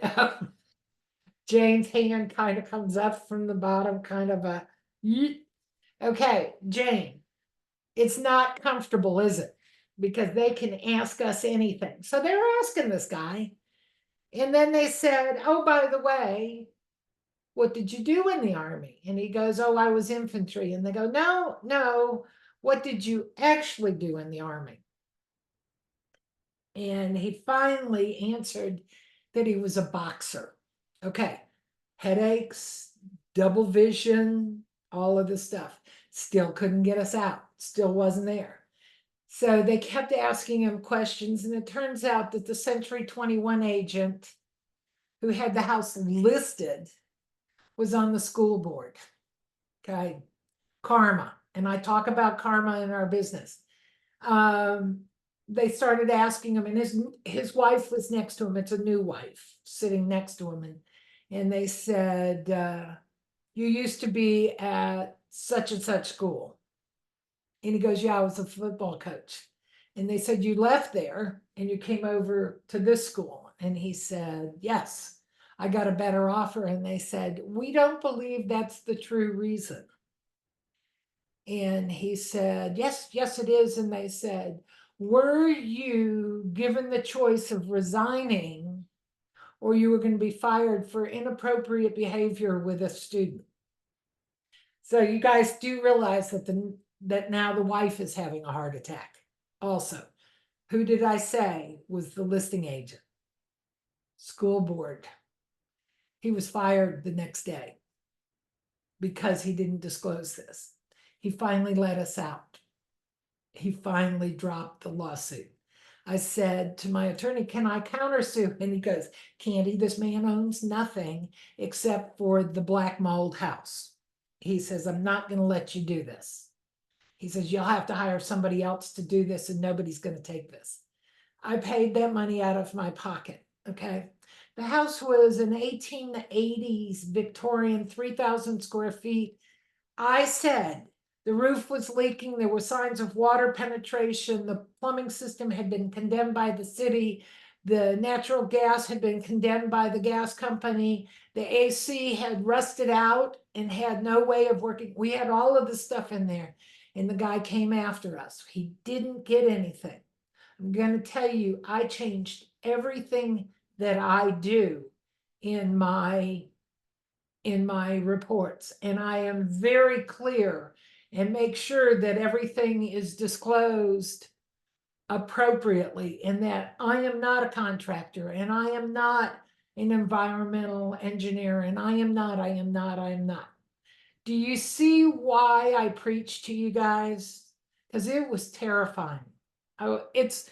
Jane's hand kind of comes up from the bottom, kind of a yeet. Okay, Jane, it's not comfortable, is it? Because they can ask us anything. So they're asking this guy. And then they said, oh, by the way, what did you do in the Army? And he goes, oh, I was infantry. And they go, no, what did you actually do in the Army? And he finally answered that he was a boxer. Okay, headaches, double vision, all of this stuff. Still couldn't get us out, still wasn't there. So they kept asking him questions, and it turns out that the Century 21 agent who had the house listed was on the school board. Okay, karma. And I talk about karma in our business. They started asking him, and his wife was next to him. It's a new wife sitting next to him. And they said, you used to be at such and such school. And he goes, yeah, I was a football coach. And they said, you left there and you came over to this school. And he said, yes, I got a better offer. And they said, we don't believe that's the true reason. And he said, yes, it is. And they said, were you given the choice of resigning or you were going to be fired for inappropriate behavior with a student? So you guys do realize that now the wife is having a heart attack. Also, who did I say was the listing agent? School board. He was fired the next day because he didn't disclose this. He finally let us out. He finally dropped the lawsuit. I said to my attorney, can I countersue? And he goes, Candy, this man owns nothing except for the black mold house. He says, I'm not going to let you do this. He says, you'll have to hire somebody else to do this and nobody's going to take this. I paid that money out of my pocket. Okay. The house was an 1880s Victorian, 3,000 square feet. I said, the roof was leaking. There were signs of water penetration. The plumbing system had been condemned by the city. The natural gas had been condemned by the gas company. The AC had rusted out and had no way of working. We had all of this stuff in there. And the guy came after us. He didn't get anything. I'm going to tell you, I changed everything that I do in my reports. And I am very clear and make sure that everything is disclosed appropriately and that I am not a contractor and I am not an environmental engineer and I am not. Do you see why I preach to you guys? Because it was terrifying. It's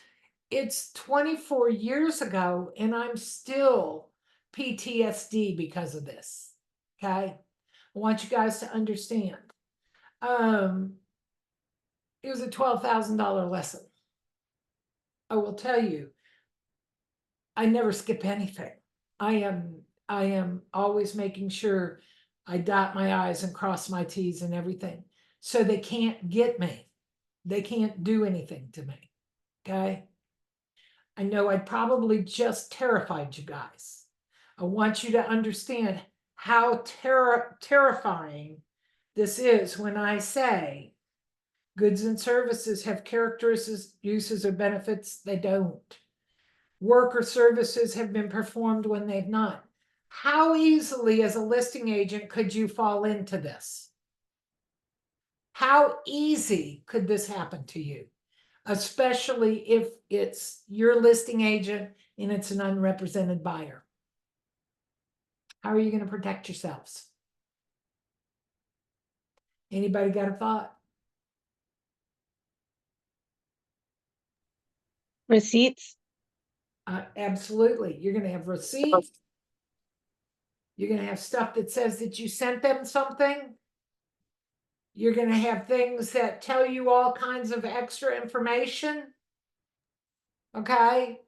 24 years ago and I'm still PTSD because of this. Okay. I want you guys to understand. It was a $12,000 lesson. I will tell you, I never skip anything. I I am always making sure I dot my i's and cross my t's and everything. So they can't get me. They can't do anything to me. Okay. I know I probably just terrified you guys. I want you to understand how terrifying this is when I say goods and services have characteristics, uses, or benefits. They don't. Work or services have been performed when they've not. How easily, as a listing agent, could you fall into this? How easy could this happen to you? Especially if it's your listing agent and it's an unrepresented buyer. How are you going to protect yourselves? Anybody got a thought? Receipts. Absolutely. You're going to have receipts. You're going to have stuff that says that you sent them something. You're going to have things that tell you all kinds of extra information. Okay.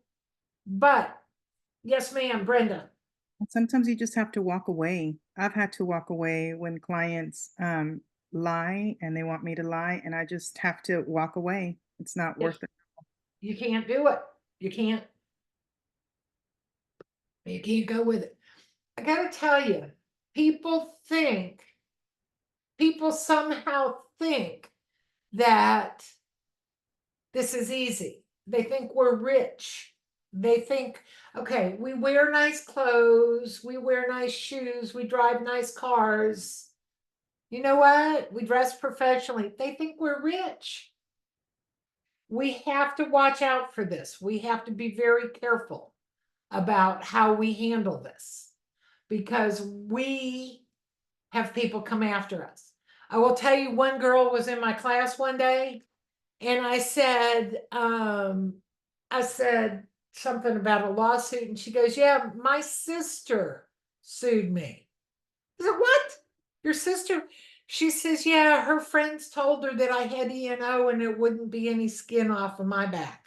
But yes, ma'am, Brenda. Sometimes you just have to walk away. I've had to walk away when clients lie and they want me to lie, and I just have to walk away. It's not worth it. You can't do it. You can't go with it. I gotta tell you, people somehow think that this is easy. They think we're rich. They think, okay, we wear nice clothes, we wear nice shoes, we drive nice cars. You know what? We dress professionally. They think we're rich. We have to watch out for this. We have to be very careful about how we handle this because we have people come after us. I will tell you, one girl was in my class one day and I said something about a lawsuit and she goes, yeah, my sister sued me. I said, what? Your sister? She says, yeah, her friends told her that I had E&O and it wouldn't be any skin off of my back.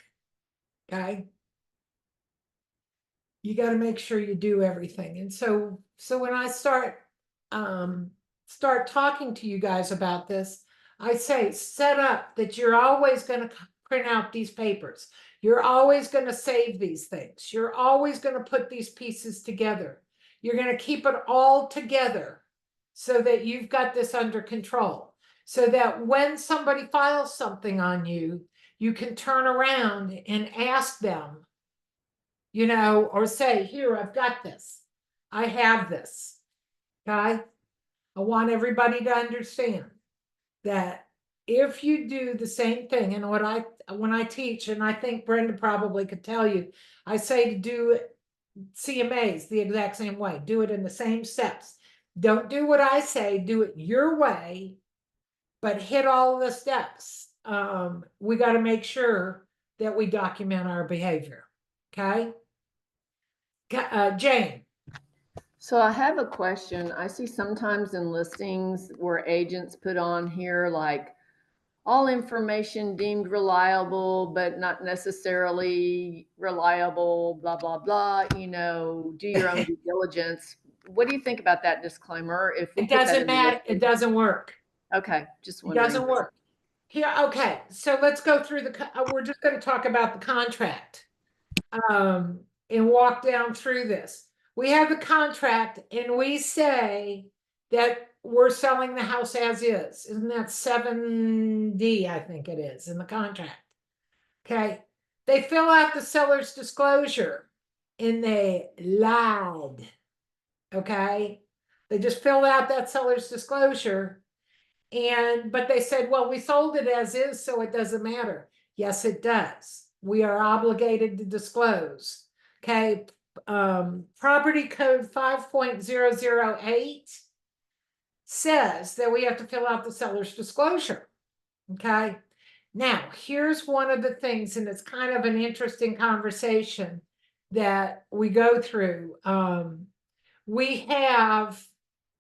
Okay. You got to make sure you do everything. And so when I start talking to you guys about this, I say, set up that you're always going to print out these papers. You're always going to save these things. You're always going to put these pieces together. You're going to keep it all together so that you've got this under control. So that when somebody files something on you, you can turn around and ask them, you know, or say, here, I've got this. I have this. Okay. I want everybody to understand that if you do the same thing, and when I teach, and I think Brenda probably could tell you, I say to do CMAs the exact same way. Do it in the same steps. Don't do what I say, do it your way, but hit all the steps. We got to make sure that we document our behavior. Okay. Jane. So I have a question. I see sometimes in listings where agents put on here like all information deemed reliable, but not necessarily reliable, blah, blah, blah, you know, do your own due diligence. What do you think about that disclaimer? If we It doesn't matter. It doesn't work. Okay, just It wondering. doesn't work. Here, okay. So let's go through we're just going to talk about the contract. And walk down through this. We have the contract and we say that we're selling the house as is. Isn't that 7D, I think it is, in the contract? Okay. They fill out the seller's disclosure and they lied. Okay. They just filled out that seller's disclosure but they said, well, we sold it as is, so it doesn't matter. Yes, it does. We are obligated to disclose. Okay. Property code 5.008 says that we have to fill out the seller's disclosure. Okay. Now, here's one of the things, and it's kind of an interesting conversation that we go through. We have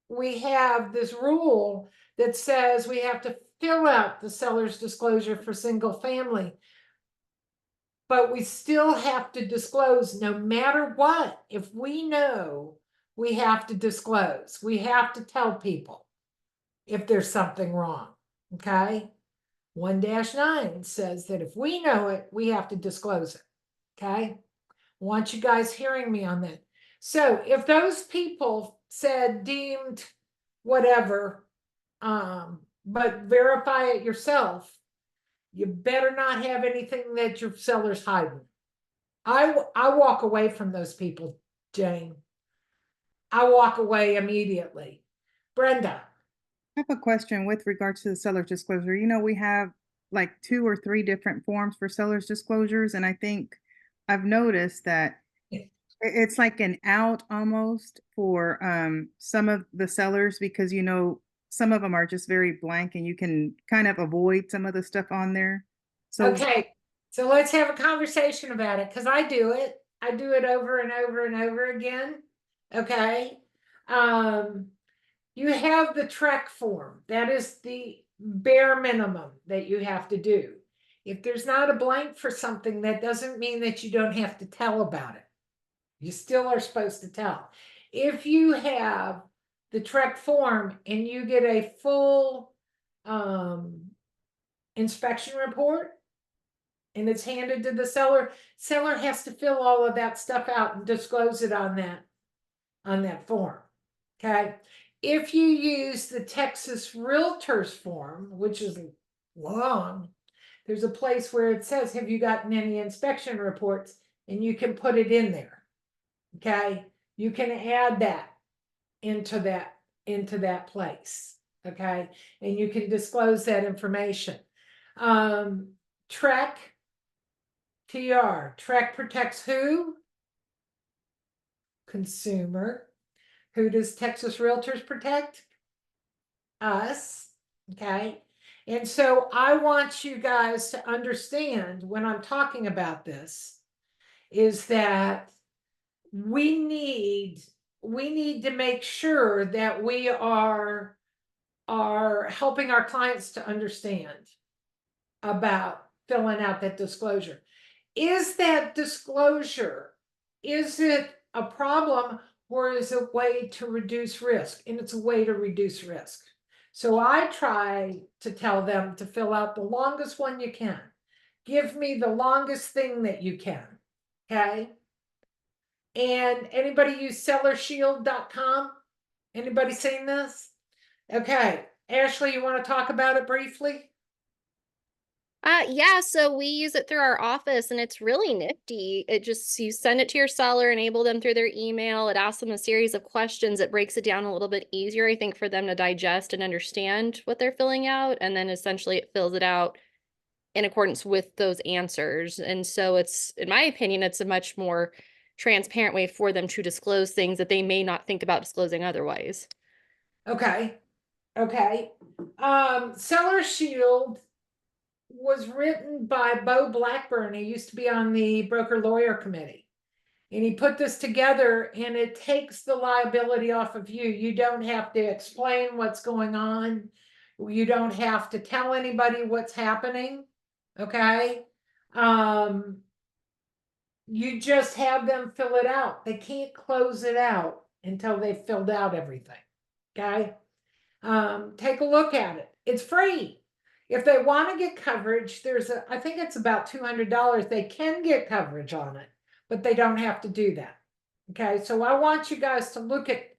this rule that says we have to fill out the seller's disclosure for single family, but we still have to disclose no matter what. If we know we have to disclose. We have to tell people if there's something wrong, okay? 1-9 says that if we know it, we have to disclose it, okay? Want you guys hearing me on that. So if those people said deemed whatever, but verify it yourself, you better not have anything that your seller's hiding. I walk away from those people, Jane. I walk away immediately. Brenda. I have a question with regards to the seller's disclosure. You know, we have like 2 or 3 different forms for seller's disclosures, and I think I've noticed that it's like an out almost for some of the sellers, because you know some of them are just very blank and you can kind of avoid some of the stuff on there. So Okay, so let's have a conversation about it, because I do it. I do it over and over and over again. Okay. You have the TREC form. That is the bare minimum that you have to do. If there's not a blank for something, that doesn't mean that you don't have to tell about it. You still are supposed to tell. If you have the TREC form and you get a full inspection report and it's handed to the seller, seller has to fill all of that stuff out and disclose it on that form. Okay. If you use the Texas Realtors form, which is long, there's a place where it says, have you gotten any inspection reports? And you can put it in there. Okay. You can add that into that place. Okay. And you can disclose that information. TREC protects who? Consumer. Who does Texas Realtors protect? Us. Okay. And so I want you guys to understand when I'm talking about this is that we need to make sure that we are helping our clients to understand about filling out that disclosure. Is that disclosure, is it a problem, or is it a way to reduce risk? And it's a way to reduce risk. So I try to tell them to fill out the longest one you can. Give me the longest thing that you can. Okay. And anybody use sellershield.com? Anybody seen this? Okay. Ashley, you want to talk about it briefly? Yeah, so we use it through our office and it's really nifty. It just, you send it to your seller, enable them through their email. It asks them a series of questions. It breaks it down a little bit easier, I think, for them to digest and understand what they're filling out. And then essentially it fills it out in accordance with those answers. And so it's, in my opinion, it's a much more transparent way for them to disclose things that they may not think about disclosing otherwise. Okay. Okay. Seller Shield was written by Bo Blackburn. He used to be on the broker lawyer committee. And he put this together and it takes the liability off of you. You don't have to explain what's going on. You don't have to tell anybody what's happening. Okay. You just have them fill it out. They can't close it out until they've filled out everything. Okay. Take a look at it. It's free. If they want to get coverage, I think it's about $200. They can get coverage on it, but they don't have to do that. Okay. So I want you guys to look at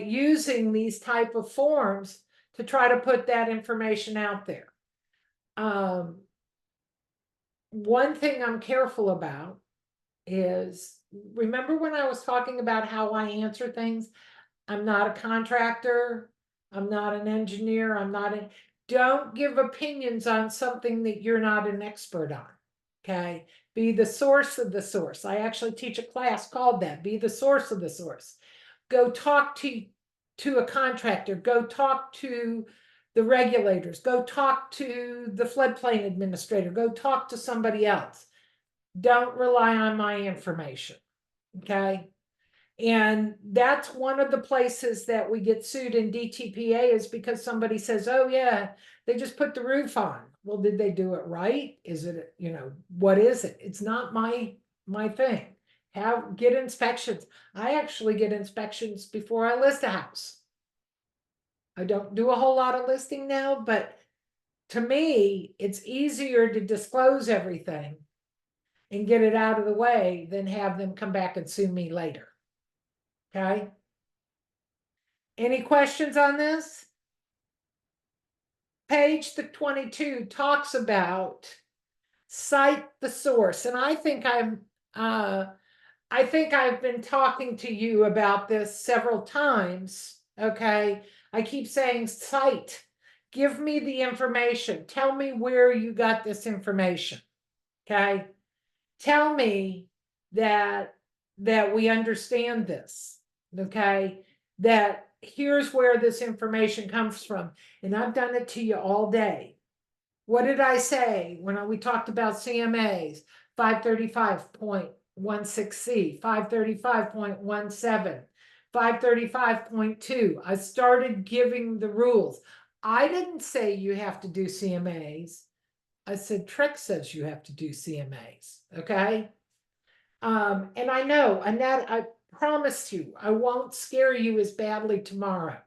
using these type of forms to try to put that information out there. One thing I'm careful about is, remember when I was talking about how I answer things? I'm not a contractor. I'm not an engineer. Don't give opinions on something that you're not an expert on. Okay. Be the source of the source. I actually teach a class called that. Be the source of the source. Go talk to a contractor. Go talk to the regulators. Go talk to the floodplain administrator. Go talk to somebody else. Don't rely on my information. Okay. And that's one of the places that we get sued in DTPA, is because somebody says, oh yeah, they just put the roof on. Well, did they do it right? Is it, what is it? It's not my thing. get inspections. I actually get inspections before I list a house. I don't do a whole lot of listing now, but to me, it's easier to disclose everything and get it out of the way than have them come back and sue me later. Okay? Any questions on this? Page 22 talks about cite the source, and I think I've been talking to you about this several times. Okay, I keep saying cite. Give me the information. Tell me where you got this information. Okay, tell me that we understand this. Okay, that here's where this information comes from, and I've done it to you all day. What did I say when we talked about CMAs? 535.16C, 535.17, 535.2. I started giving the rules. I didn't say you have to do CMAs. I said Trick says you have to do CMAs. Okay. And I know, Annette, I promise you, I won't scare you as badly tomorrow.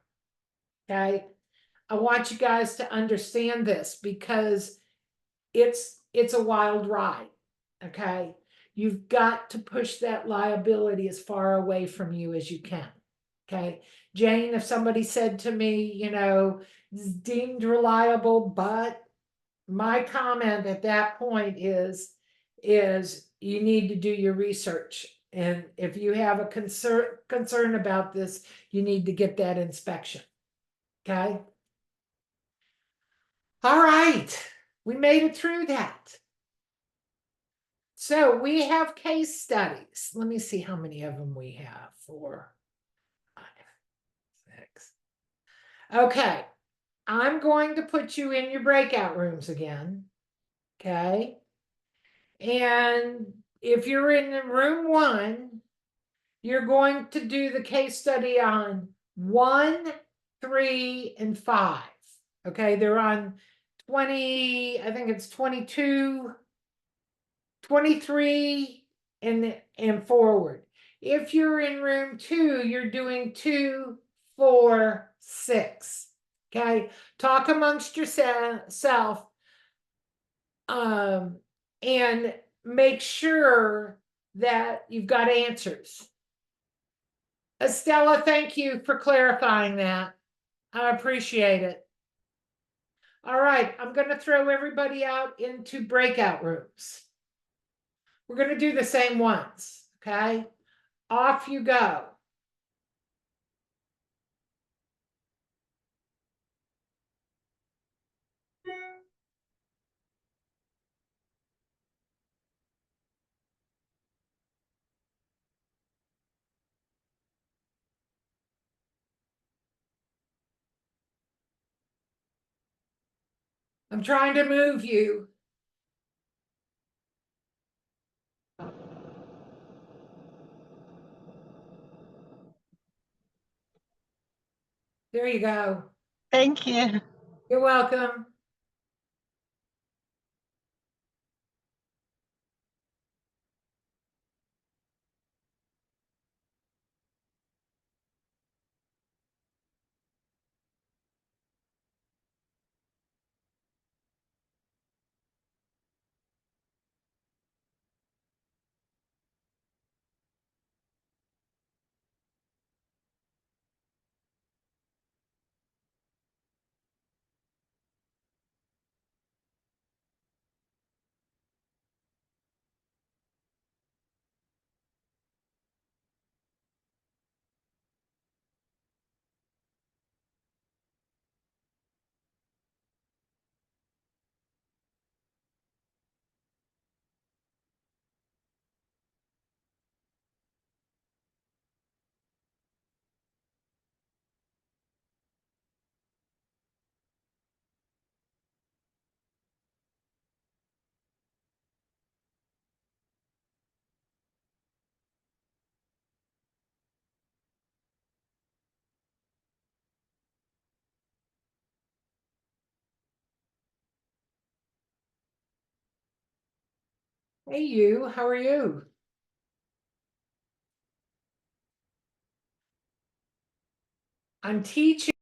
Okay. I want you guys to understand this because it's a wild ride. Okay. You've got to push that liability as far away from you as you can. Okay. Jane, if somebody said to me, you know, it's deemed reliable, but my comment at that point is you need to do your research. And if you have a concern about this, you need to get that inspection. Okay. All right. We made it through that. So we have case studies. Let me see how many of them we have. 4, 5, 6. Okay. I'm going to put you in your breakout rooms again. Okay. And if you're in room 1, you're going to do the case study on 1, 3, and 5. Okay. They're on 20, I think it's 22, 23 and forward. If you're in room 2, you're doing 2, 4, 6. Okay. Talk amongst yourself. And make sure that you've got answers. Estella, thank you for clarifying that. I appreciate it. All right, I'm going to throw everybody out into breakout rooms. We're going to do the same ones, okay? Off you go. I'm trying to move you. There you go. Thank you. You're welcome. Hey, you, how are you? I'm teaching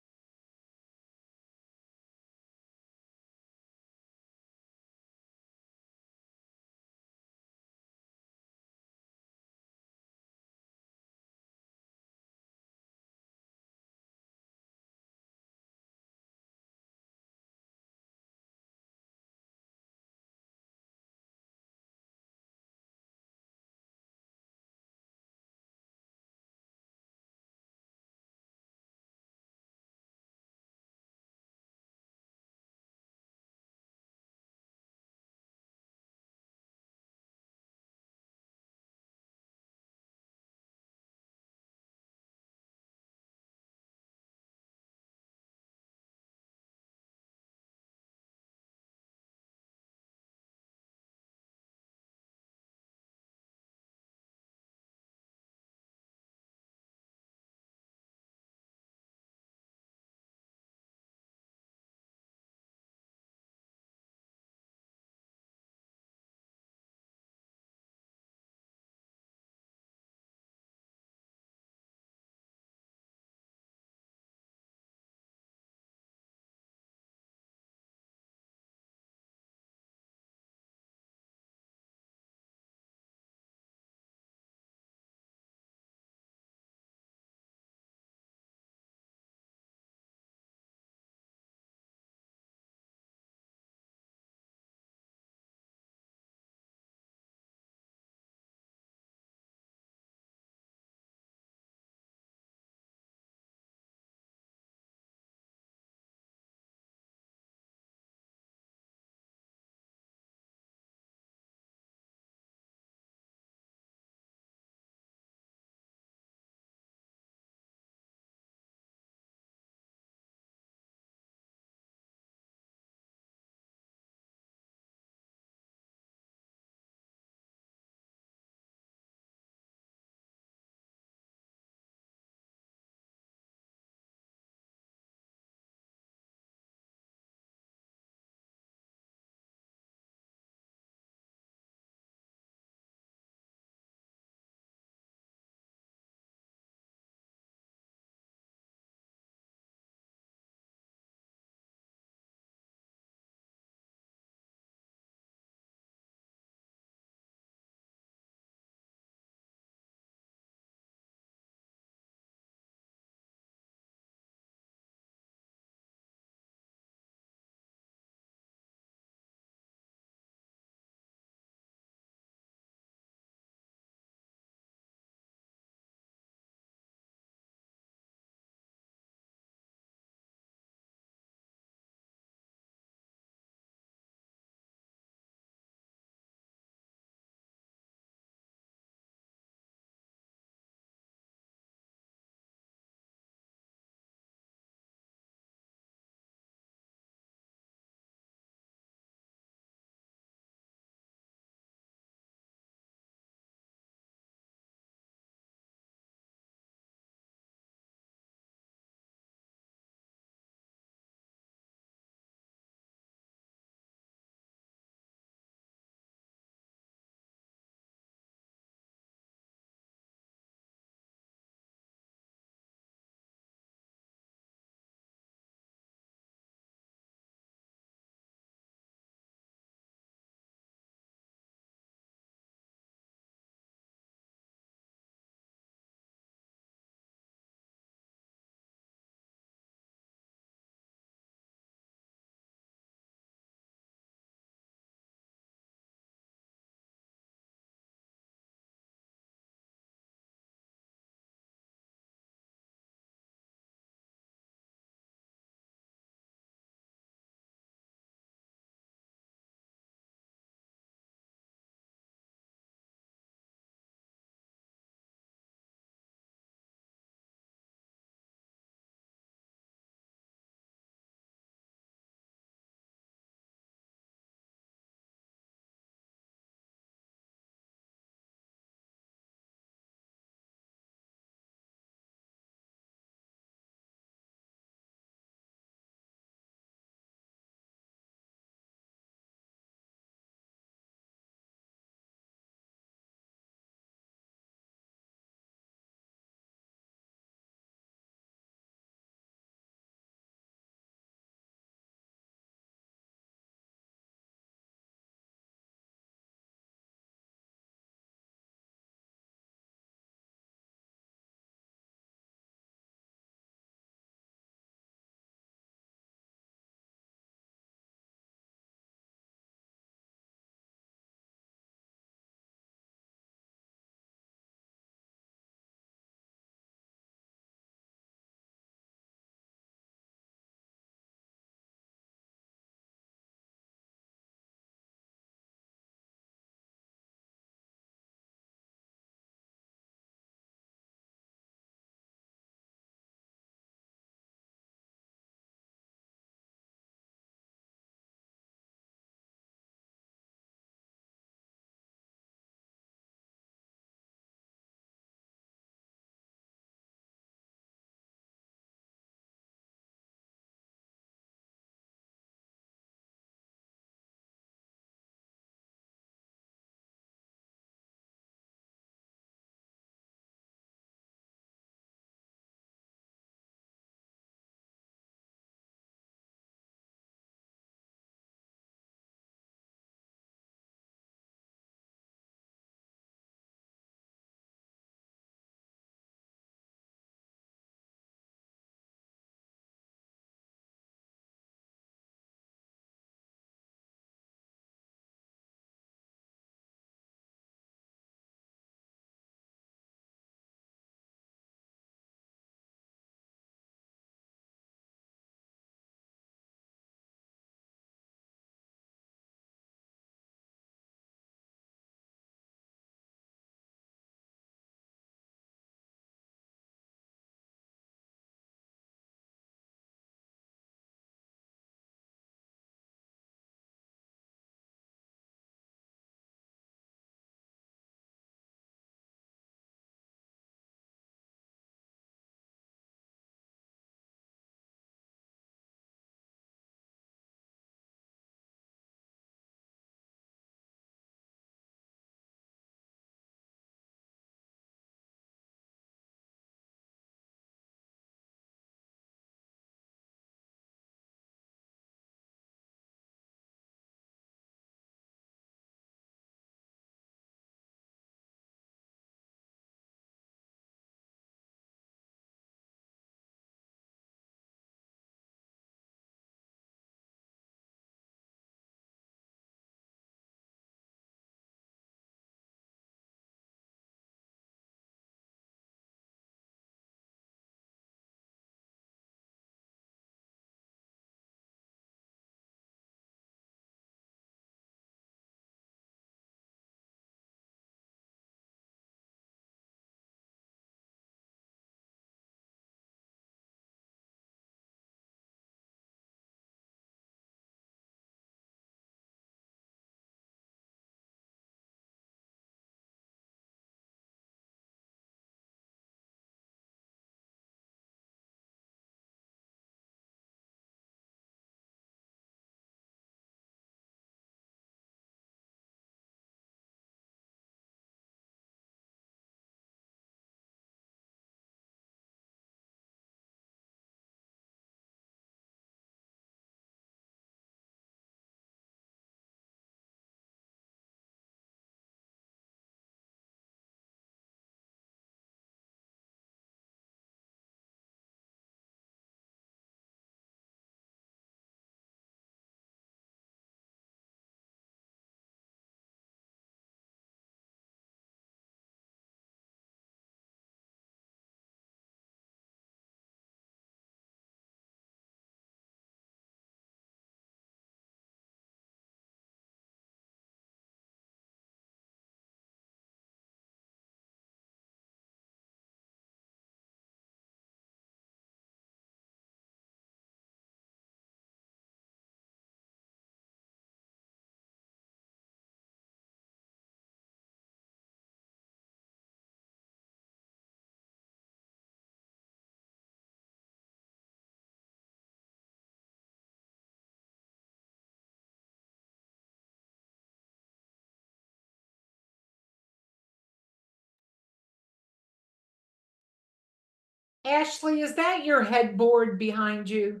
Ashley, is that your headboard behind you?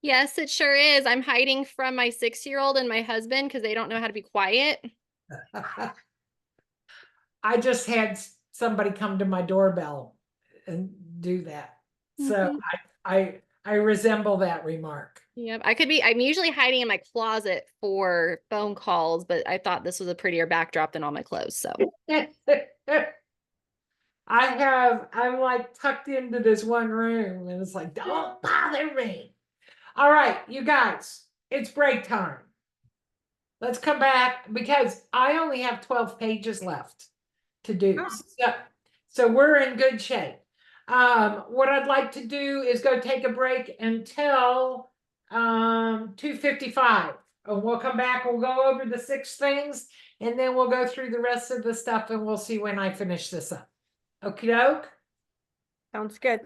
Yes, it sure is. I'm hiding from my 6-year-old and my husband because they don't know how to be quiet. I just had somebody come to my doorbell and do that. So Mhm. I resemble that remark. Yep. I'm usually hiding in my closet for phone calls, but I thought this was a prettier backdrop than all my clothes. So I'm like tucked into this one room and it's like, don't bother me. All right, you guys, it's break time. Let's come back because I only have 12 pages left to do. So we're in good shape. What I'd like to do is go take a break until 2:55. And we'll come back, we'll go over the 6 things, and then we'll go through the rest of the stuff and we'll see when I finish this up. Okie doke? Sounds good.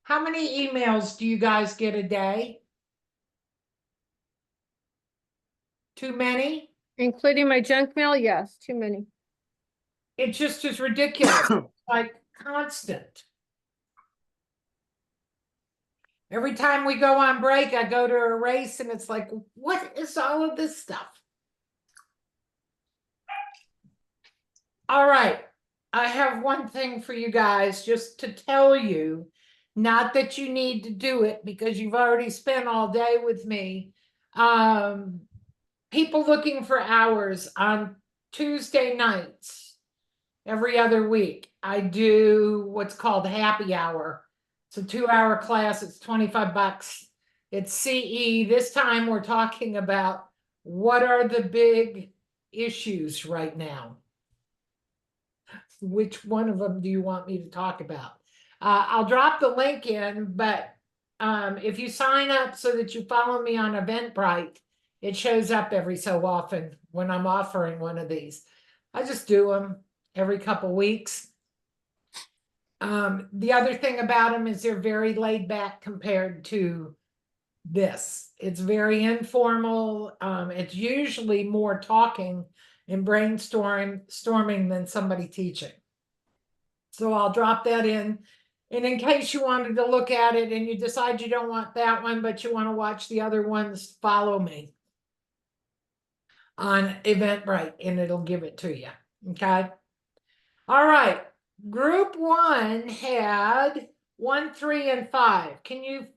How many emails do you guys get a day? Too many? Including my junk mail? Yes, too many. It just is ridiculous, like constant. Every time we go on break, I go to erase and it's like, what is all of this stuff? All right, I have one thing for you guys just to tell you, not that you need to do it because you've already spent all day with me. People looking for hours on Tuesday nights, every other week. I do what's called happy hour. It's a 2-hour class. It's $25. It's CE. This time we're talking about what are the big issues right now. Which one of them do you want me to talk about? I'll drop the link in, but if you sign up so that you follow me on Eventbrite, it shows up every so often when I'm offering one of these. I just do them every couple weeks. The other thing about them is they're very laid back compared to this. It's very informal. It's usually more talking and brainstorming than somebody teaching. So I'll drop that in. And in case you wanted to look at it and you decide you don't want that one, but you want to watch the other ones, follow me on Eventbrite and it'll give it to you. Okay. All right. Group 1 had 1, 3, and 5. Can you?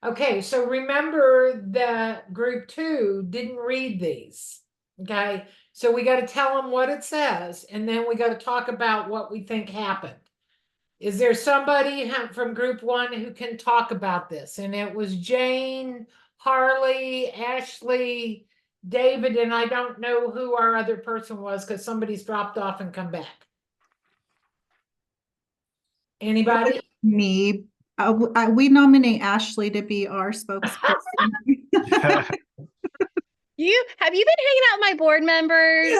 Okay. So remember that group 2 didn't read these. Okay. So we got to tell them what it says. And then we got to talk about what we think happened. Is there somebody from group 1 who can talk about this? And it was Jane, Harley, Ashley, David, and I don't know who our other person was because somebody's dropped off and come back. Anybody? Me. We nominate Ashley to be our spokesperson. Have you been hanging out with my board members?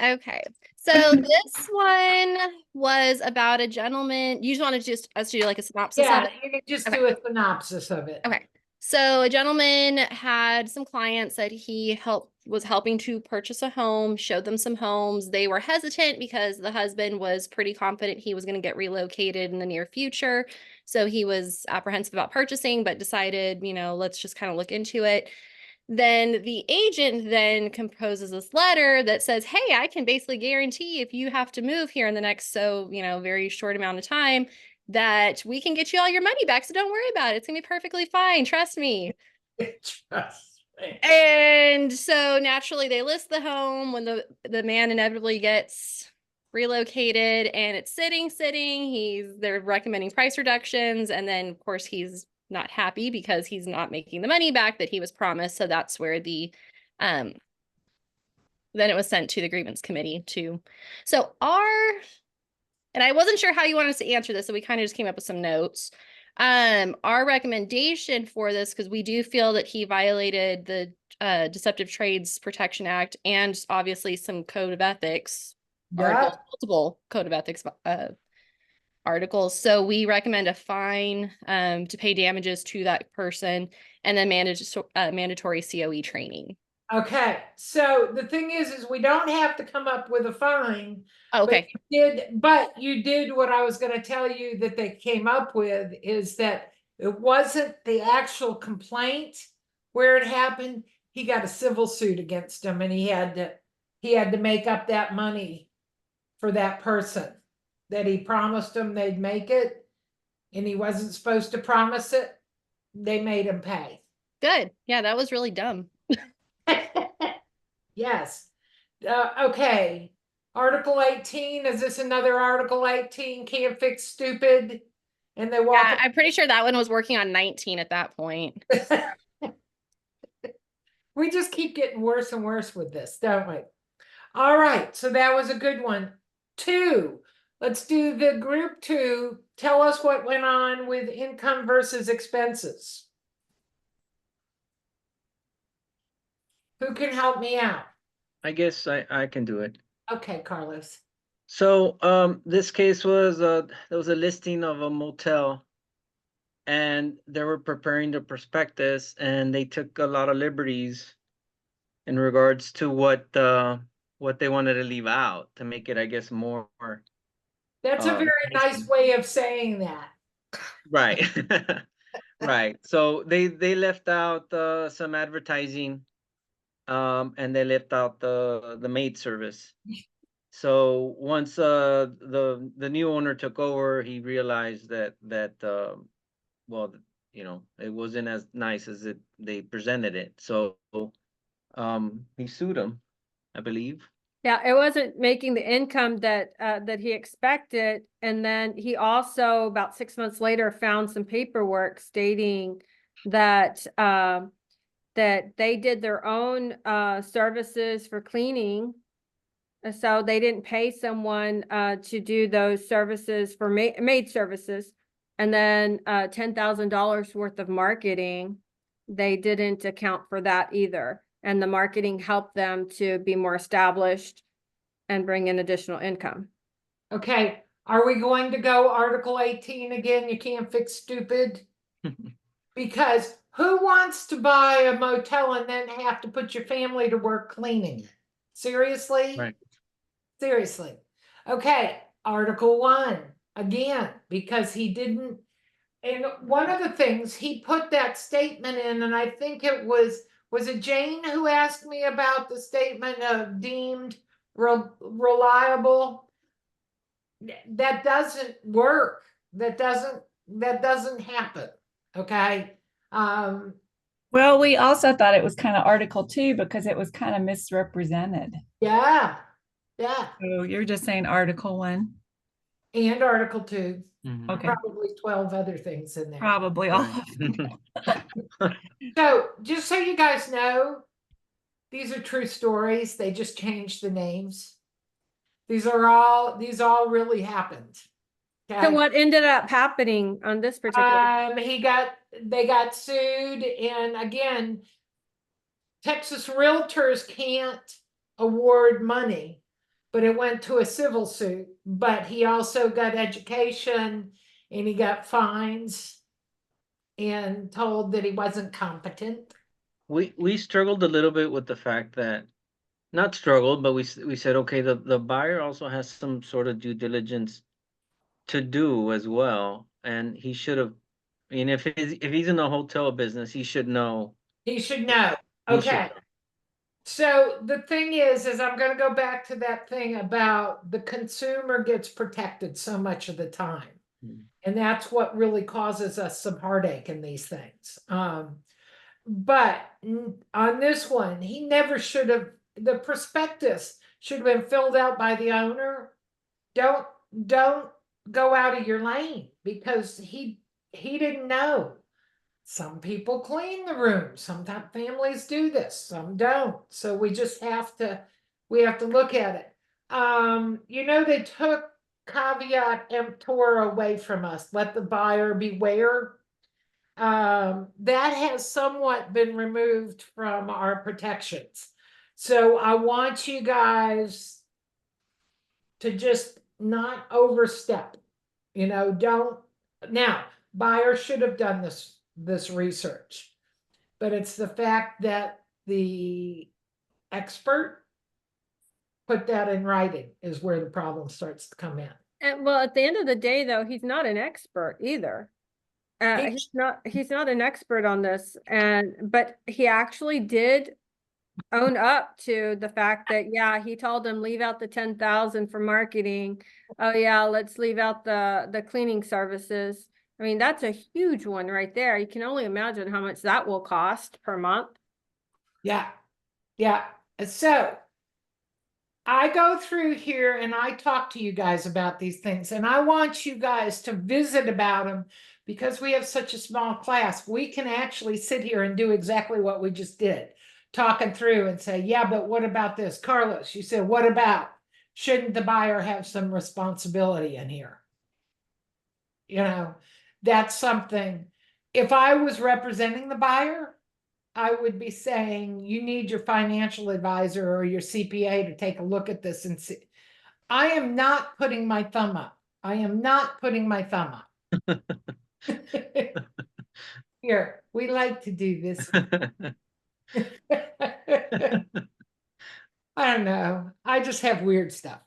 Okay. So this one was about a gentleman. You just want to just us to do like a synopsis of Yeah, it? you can just Okay. do a synopsis of it. Okay. So a gentleman had some clients that he was helping to purchase a home, showed them some homes. They were hesitant because the husband was pretty confident he was going to get relocated in the near future. So he was apprehensive about purchasing, but decided, let's just kind of look into it. Then the agent then composes this letter that says, hey, I can basically guarantee if you have to move here in the next very short amount of time, that we can get you all your money back. So don't worry about it. It's gonna be perfectly fine. Trust me. Trust me. And so naturally they list the home when the man inevitably gets relocated and it's sitting. They're recommending price reductions. And then of course he's not happy because he's not making the money back that he was promised. So that's where then it was sent to the grievance committee too. So and I wasn't sure how you wanted us to answer this, so we kind of just came up with some notes. Our recommendation for this, because we do feel that he violated the Deceptive Trades Protection Act and obviously some code of ethics, articles, multiple code of ethics articles. So we recommend a fine to pay damages to that person and then mandatory COE training. Okay, so the thing is we don't have to come up with a fine. Oh, okay. But you did what I was going to tell you that they came up with is that it wasn't the actual complaint where it happened. He got a civil suit against him and he had to make up that money for that person that he promised them they'd make it. and he wasn't supposed to promise it, they made him pay. Good. Yeah, that was really dumb. Yes. Okay. Article 18, is this another Article 18? Can't fix stupid? And they walk. Yeah, I'm pretty sure that one was working on 19 at that point. We just keep getting worse and worse with this, don't we? All right, so that was a good one. 2, let's do the group 2. Tell us what went on with income versus expenses. Who can help me out? I guess I can do it. Okay, Carlos. So, this case was, there was a listing of a motel, and they were preparing the prospectus, and they took a lot of liberties in regards to what they wanted to leave out to make it, I guess, more. That's a very nice way of saying that. Right. Right. So they left out some advertising, and they left out the maid service. So once the new owner took over, he realized that well, you know, it wasn't as nice as they presented it. So he sued them, I believe. Yeah, it wasn't making the income that that he expected. And then he also, about 6 months later, found some paperwork stating that that they did their own services for cleaning. So they didn't pay someone to do those services for maid services. And then $10,000 worth of marketing, they didn't account for that either. And the marketing helped them to be more established and bring in additional income. Okay, are we going to go Article 18 again? You can't fix stupid. Because who wants to buy a motel and then have to put your family to work cleaning it? Seriously? Right. Seriously. Okay, Article 1, again, because he didn't, and one of the things, he put that statement in, and I think it was it Jane who asked me about the statement of deemed reliable? That doesn't work. That doesn't happen. Okay. Well, we also thought it was kind of Article 2 because it was kind of misrepresented. Yeah. So you're just saying Article 1? And Article 2. Okay. Probably 12 other things in there. Probably all of them. So just so you guys know, these are true stories. They just changed the names. These all really happened. Okay. So what ended up happening on this particular? They got sued, and again, Texas Realtors can't award money, but it went to a civil suit. But he also got education, and he got fines and told that he wasn't competent. We struggled a little bit with the fact that, not struggled, but we said, okay, the buyer also has some sort of due diligence to do as well, and he should have. I mean, if he's in the hotel business, he should know. He should know. He should Okay. know. So the thing is I'm going to go back to that thing about the consumer gets protected so much of the time. And that's what really causes us some heartache in these things. But on this one, he never should have, the prospectus should have been filled out by the owner. Don't go out of your lane, because he didn't know. Some people clean the room. Sometimes families do this, some don't. So we just have to look at it. They took caveat emptor away from us. Let the buyer beware. That has somewhat been removed from our protections. So I want you guys to just not overstep. Don't. Now, buyer should have done this research, but it's the fact that the expert put that in writing is where the problem starts to come in. And well, at the end of the day, though, he's not an expert either. He's not an expert on this, but he actually did own up to the fact that, yeah, he told them leave out the 10,000 for marketing. Oh yeah, let's leave out the cleaning services. I mean, that's a huge one right there. You can only imagine how much that will cost per month. Yeah. Yeah. So I go through here and I talk to you guys about these things, and I want you guys to visit about them because we have such a small class. We can actually sit here and do exactly what we just did, talking through and say, yeah, but what about this? Carlos, you said, what about? Shouldn't the buyer have some responsibility in here? You know, that's something. If I was representing the buyer, I would be saying you need your financial advisor or your CPA to take a look at this and see. I am not putting my thumb up. I am not putting my thumb up. Here, we like to do this. I don't know. I just have weird stuff.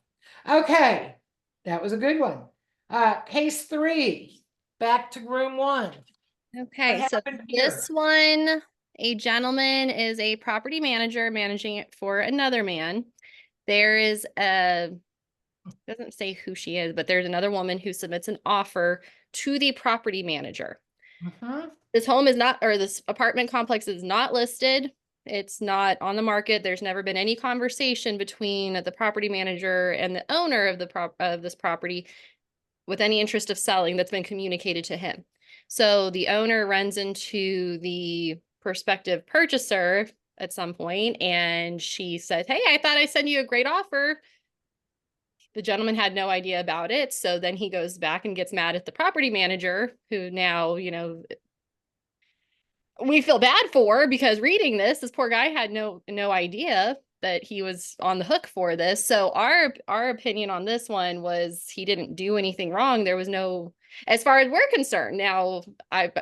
Okay, that was a good one. Case 3, back to room 1. Okay, so happened here? this one, a gentleman is a property manager managing it for another man. There is doesn't say who she is, but there's another woman who submits an offer to the property manager. This home is not, or this apartment complex is not listed. It's not on the market. There's never been any conversation between the property manager and the owner of this property with any interest of selling that's been communicated to him. So the owner runs into the prospective purchaser at some point and she says, hey, I thought I sent you a great offer. The gentleman had no idea about it. So then he goes back and gets mad at the property manager, who now, you know, we feel bad for, because reading this poor guy had no idea that he was on the hook for this. So our opinion on this one was he didn't do anything wrong. There was no, as far as we're concerned. Now,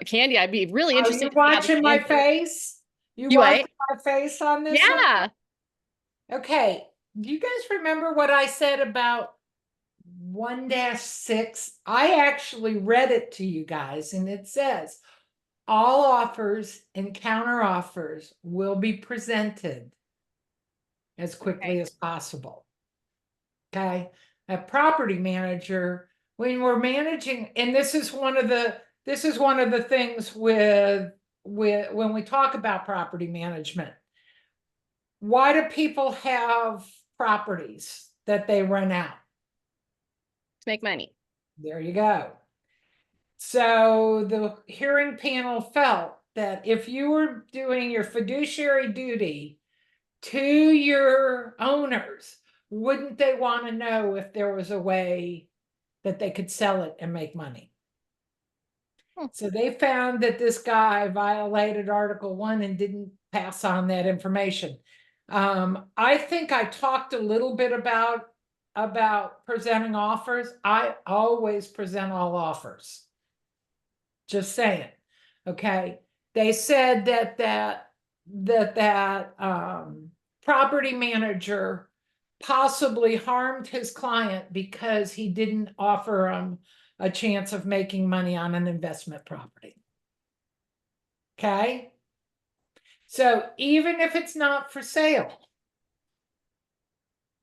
Candy, I'd be really interested. Are you watching my face? You watching my face on this one? Yeah. Okay. Do you guys remember what I said about 1-6? I actually read it to you guys, and it says all offers and counter offers will be presented as quickly as possible. Okay. A property manager, when we're managing, and this is one of the things with when we talk about property management. Why do people have properties that they rent out? To make money. There you go. So the hearing panel felt that if you were doing your fiduciary duty to your owners, wouldn't they want to know if there was a way that they could sell it and make money? So they found that this guy violated Article 1 and didn't pass on that information. I think I talked a little bit about presenting offers. I always present all offers. Just saying. Okay. They said that property manager possibly harmed his client because he didn't offer him a chance of making money on an investment property. Okay. So even if it's not for sale,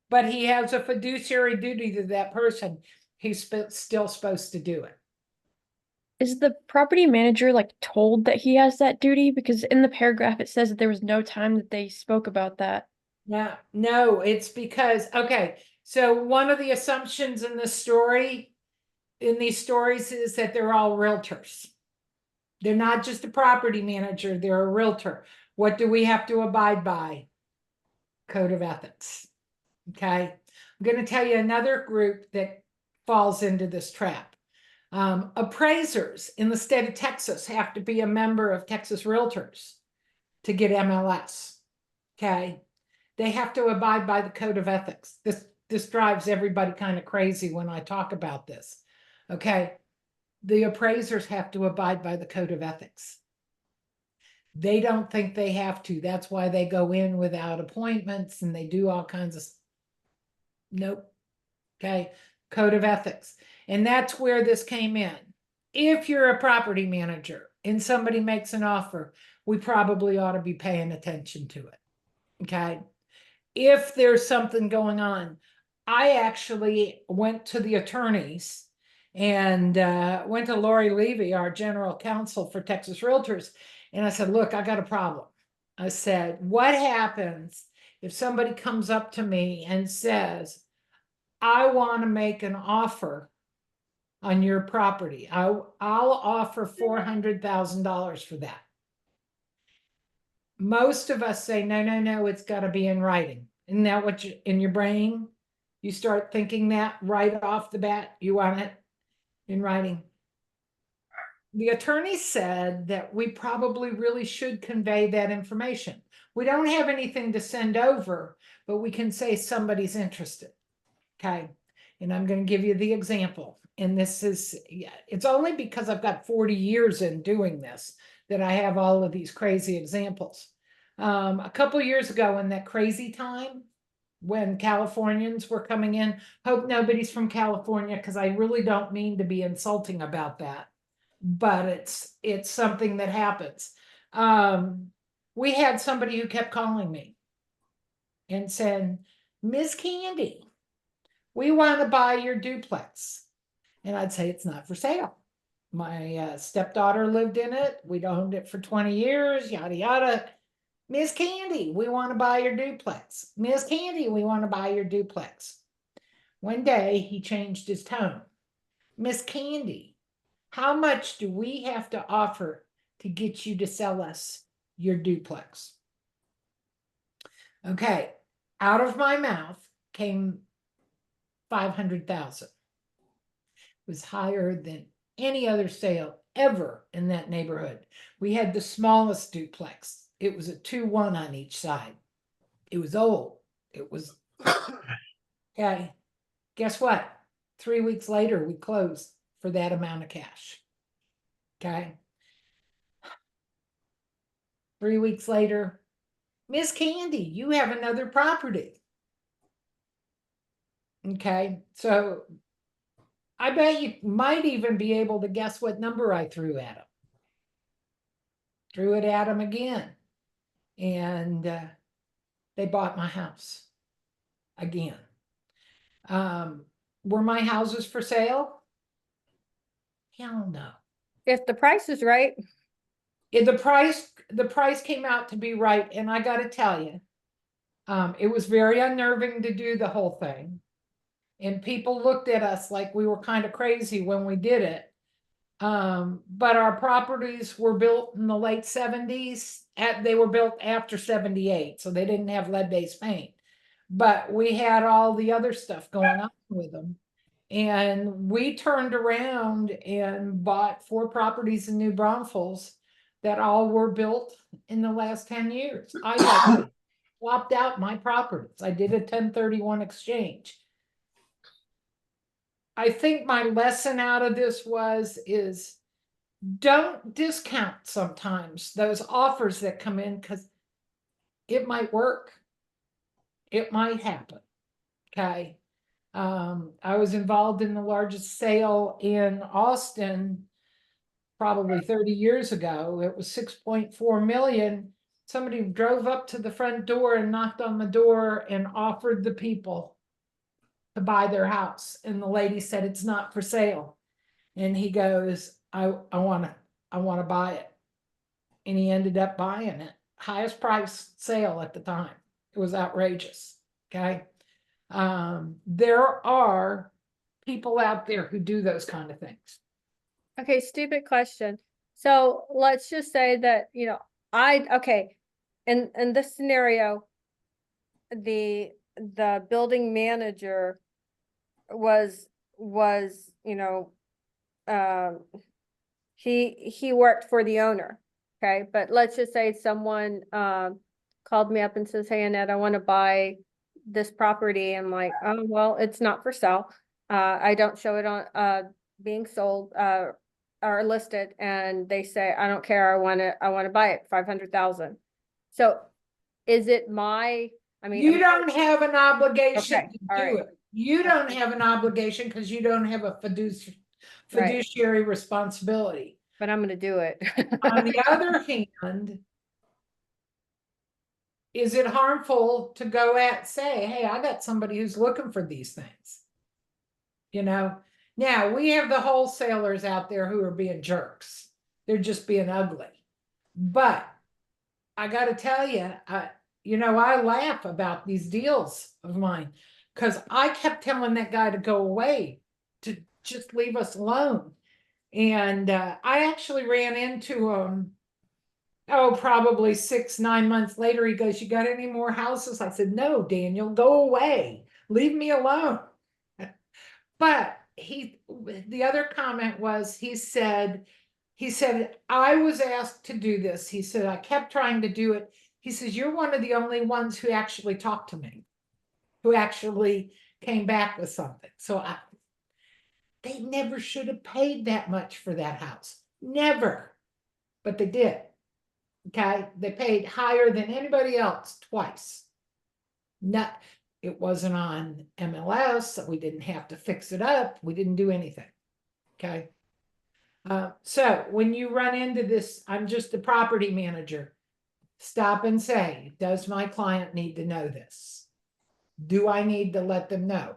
but he has a fiduciary duty to that person, he's still supposed to do it. Is the property manager like told that he has that duty? Because in the paragraph it says that there was no time that they spoke about that. Yeah, no, it's because, okay, so one of the assumptions in this story, in these stories, is that they're all realtors. They're not just a property manager, they're a realtor. What do we have to abide by? Code of ethics. Okay, I'm going to tell you another group that falls into this trap. Appraisers in the state of Texas have to be a member of Texas Realtors to get MLS. Okay, they have to abide by the code of ethics. This drives everybody kind of crazy when I talk about this. Okay, the appraisers have to abide by the code of ethics. They don't think they have to. That's why they go in without appointments and they do all kinds of. Nope. Okay, code of ethics. And that's where this came in. If you're a property manager and somebody makes an offer, we probably ought to be paying attention to it. Okay. If there's something going on, I actually went to the attorneys and went to Lori Levy, our general counsel for Texas Realtors. And I said, look, I got a problem. I said, what happens if somebody comes up to me and says, I want to make an offer on your property. I'll offer $400,000 for that. Most of us say, no, no, no, it's got to be in writing. Isn't that what you in your brain? You start thinking that right off the bat, you want it in writing. The attorney said that we probably really should convey that information. We don't have anything to send over, but we can say somebody's interested. Okay. And I'm going to give you the example. And this is, it's only because I've got 40 years in doing this that I have all of these crazy examples. A couple years ago in that crazy time when Californians were coming in, hope nobody's from California, because I really don't mean to be insulting about that, but it's something that happens. We had somebody who kept calling me and said, Ms. Candy, we want to buy your duplex. And I'd say, it's not for sale. My stepdaughter lived in it. We'd owned it for 20 years, yada, yada. Ms. Candy, we want to buy your duplex. Ms. Candy, we want to buy your duplex. One day he changed his tone. Miss Candy, how much do we have to offer to get you to sell us your duplex? Okay, out of my mouth came 500,000. It was higher than any other sale ever in that neighborhood. We had the smallest duplex. It was a 2-1 on each side. It was old. It was okay. Guess what? 3 weeks later, we closed for that amount of cash. Okay. 3 weeks later, Miss Candy, you have another property. Okay, so I bet you might even be able to guess what number I threw at him. Threw it at him again. And they bought my house again. Were my houses for sale? Hell no. If the price is right. If the price came out to be right, and I got to tell you, it was very unnerving to do the whole thing. And people looked at us like we were kind of crazy when we did it. But our properties were built in the late 70s. They were built after 78, so they didn't have lead-based paint. But we had all the other stuff going on with them. And we turned around and bought 4 properties in New Braunfels that all were built in the last 10 years. I swapped out my properties. I did a 1031 exchange. I think my lesson out of this is don't discount sometimes those offers that come in, because it might work. It might happen. Okay. I was involved in the largest sale in Austin probably 30 years ago. It was 6.4 million. Somebody drove up to the front door and knocked on the door and offered the people to buy their house. And the lady said, it's not for sale. And he goes, I want to buy it. And he ended up buying it. Highest price sale at the time. It was outrageous. Okay. There are people out there who do those kind of things. Okay, stupid question. So let's just say that, okay, in this scenario, the building manager was, he worked for the owner. Okay, but let's just say someone called me up and says, hey, Annette, I want to buy this property. I'm like, oh, well, it's not for sale. I don't show it on being sold or listed, and they say, I don't care, I want to buy it, 500,000. So is it my, you don't have an obligation Okay, to all do right. it. You don't have an obligation because you don't have a fiduciary responsibility. But I'm going to do it. On the other hand, is it harmful to go say, hey, I got somebody who's looking for these things? Now, we have the wholesalers out there who are being jerks. They're just being ugly. But I gotta tell you, I laugh about these deals of mine because I kept telling that guy to go away, to just leave us alone. And I actually ran into him, probably 6-9 months later. He goes, "You got any more houses?" I said, "No, Daniel, go away. Leave me alone." But the other comment was, he said, "I was asked to do this." He said, "I kept trying to do it." He says, "You're one of the only ones who actually talked to me, who actually came back with something." So they never should have paid that much for that house. Never. But they did. Okay. They paid higher than anybody else twice. Not, it wasn't on MLS, so we didn't have to fix it up. We didn't do anything. Okay. So when you run into this, I'm just the property manager. Stop and say, does my client need to know this? Do I need to let them know?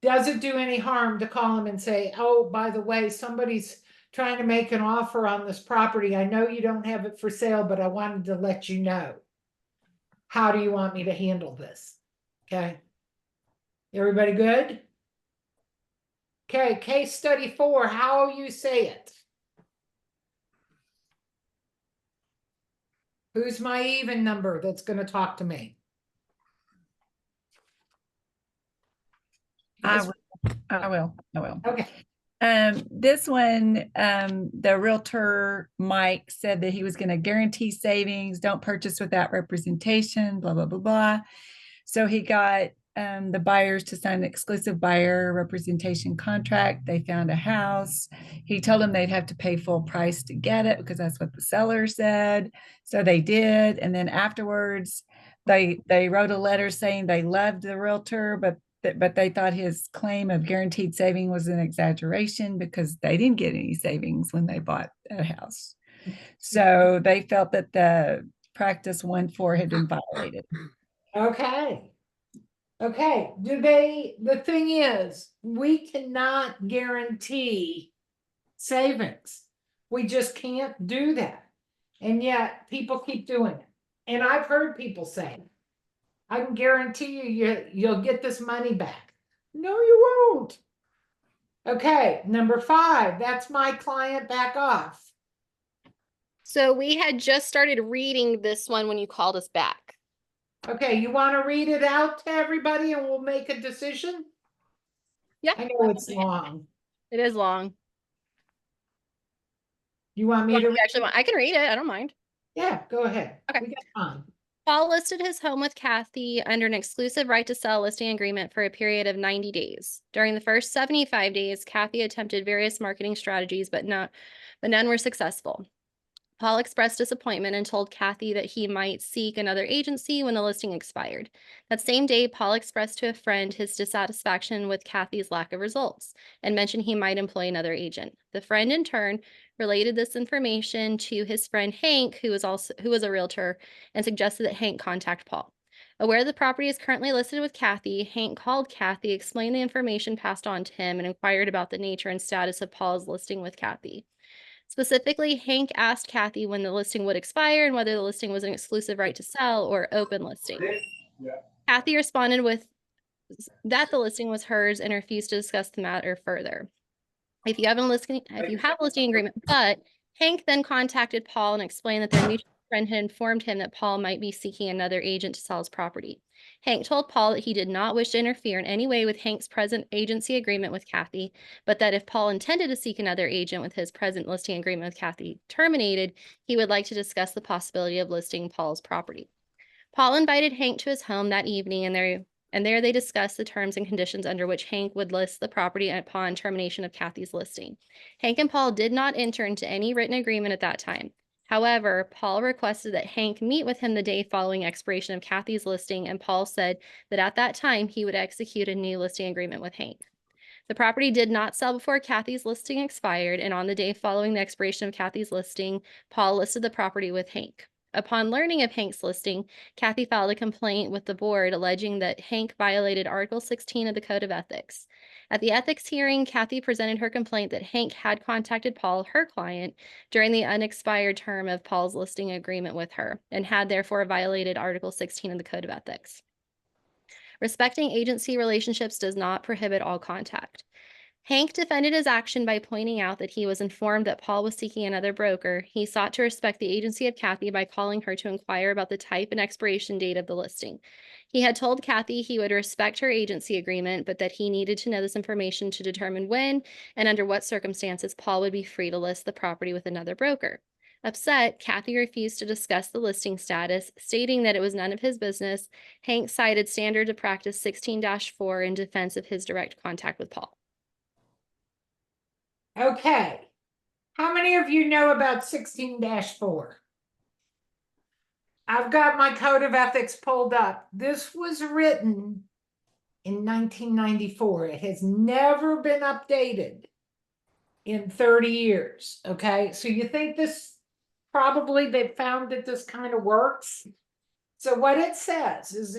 Does it do any harm to call them and say, "Oh, by the way, somebody's trying to make an offer on this property. I know you don't have it for sale, but I wanted to let you know. How do you want me to handle this?" Okay. Everybody good? Okay, case study 4, how you say it. Who's my even number that's going to talk to me? I will. Okay. This one, the realtor, Mike, said that he was going to guarantee savings, don't purchase without representation, blah, blah, blah, blah. So he got the buyers to sign an exclusive buyer representation contract. They found a house. He told them they'd have to pay full price to get it because that's what the seller said. So they did. And then afterwards, they wrote a letter saying they loved the realtor, but they thought his claim of guaranteed saving was an exaggeration because they didn't get any savings when they bought a house. So they felt that the practice 1-4 had been violated. Okay. Okay. The thing is, we cannot guarantee savings. We just can't do that. And yet people keep doing it. And I've heard people say, "I can guarantee you'll get this money back." No, you won't. Okay, number 5, that's my client, back off. So we had just started reading this one when you called us back. Okay, you want to read it out to everybody and we'll make a decision? Yeah. I know it's long. It is long. You want me to actually want? I can read it. I don't mind. Yeah, go ahead. Okay. We got time. Paul listed his home with Kathy under an exclusive right to sell listing agreement for a period of 90 days. During the first 75 days, Kathy attempted various marketing strategies, but none were successful. Paul expressed disappointment and told Kathy that he might seek another agency when the listing expired. That same day, Paul expressed to a friend his dissatisfaction with Kathy's lack of results and mentioned he might employ another agent. The friend, in turn, related this information to his friend Hank, who was a realtor, and suggested that Hank contact Paul. Aware the property is currently listed with Kathy, Hank called Kathy, explained the information passed on to him, and inquired about the nature and status of Paul's listing with Kathy. Specifically, Hank asked Kathy when the listing would expire and whether the listing was an exclusive right to sell or open listing. Kathy responded with that the listing was hers and refused to discuss the matter further. If you have a listing agreement, but Hank then contacted Paul and explained that their mutual friend had informed him that Paul might be seeking another agent to sell his property. Hank told Paul that he did not wish to interfere in any way with Hank's present agency agreement with Kathy, but that if Paul intended to seek another agent with his present listing agreement with Kathy terminated, he would like to discuss the possibility of listing Paul's property. Paul invited Hank to his home that evening, and there they discussed the terms and conditions under which Hank would list the property upon termination of Kathy's listing. Hank and Paul did not enter into any written agreement at that time. However, Paul requested that Hank meet with him the day following expiration of Kathy's listing, and Paul said that at that time he would execute a new listing agreement with Hank. The property did not sell before Kathy's listing expired, and on the day following the expiration of Kathy's listing, Paul listed the property with Hank. Upon learning of Hank's listing, Kathy filed a complaint with the board alleging that Hank violated Article 16 of the Code of Ethics. At the ethics hearing, Kathy presented her complaint that Hank had contacted Paul, her client, during the unexpired term of Paul's listing agreement with her, and had therefore violated Article 16 of the Code of Ethics. Respecting agency relationships does not prohibit all contact. Hank defended his action by pointing out that he was informed that Paul was seeking another broker. He sought to respect the agency of Kathy by calling her to inquire about the type and expiration date of the listing. He had told Kathy he would respect her agency agreement, but that he needed to know this information to determine when and under what circumstances Paul would be free to list the property with another broker. Upset, Kathy refused to discuss the listing status, stating that it was none of his business. Hank cited standard of practice 16-4 in defense of his direct contact with Paul. Okay. How many of you know about 16-4? I've got my code of ethics pulled up. This was written in 1994. It has never been updated in 30 years. Okay. So you think this probably they found that this kind of works? So what it says is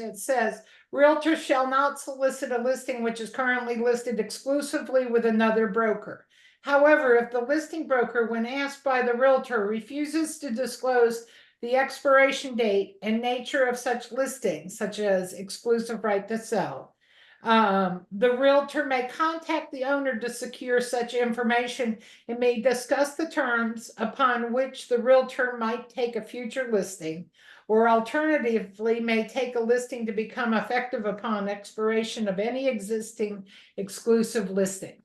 realtors shall not solicit a listing which is currently listed exclusively with another broker. However, if the listing broker, when asked by the realtor, refuses to disclose the expiration date and nature of such listings, such as exclusive right to sell, the realtor may contact the owner to secure such information and may discuss the terms upon which the realtor might take a future listing, or alternatively may take a listing to become effective upon expiration of any existing exclusive listing.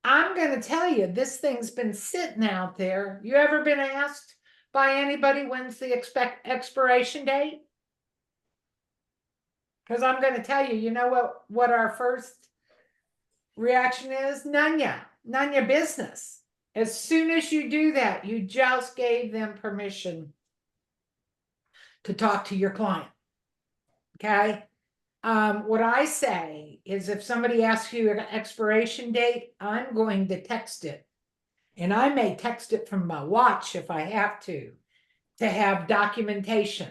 I'm going to tell you, this thing's been sitting out there. You ever been asked by anybody when's the expiration date? Because I'm going to tell you, you know what our first reaction is? None your business. As soon as you do that, you just gave them permission to talk to your client. Okay. What I say is if somebody asks you an expiration date, I'm going to text it. And I may text it from my watch if I have to have documentation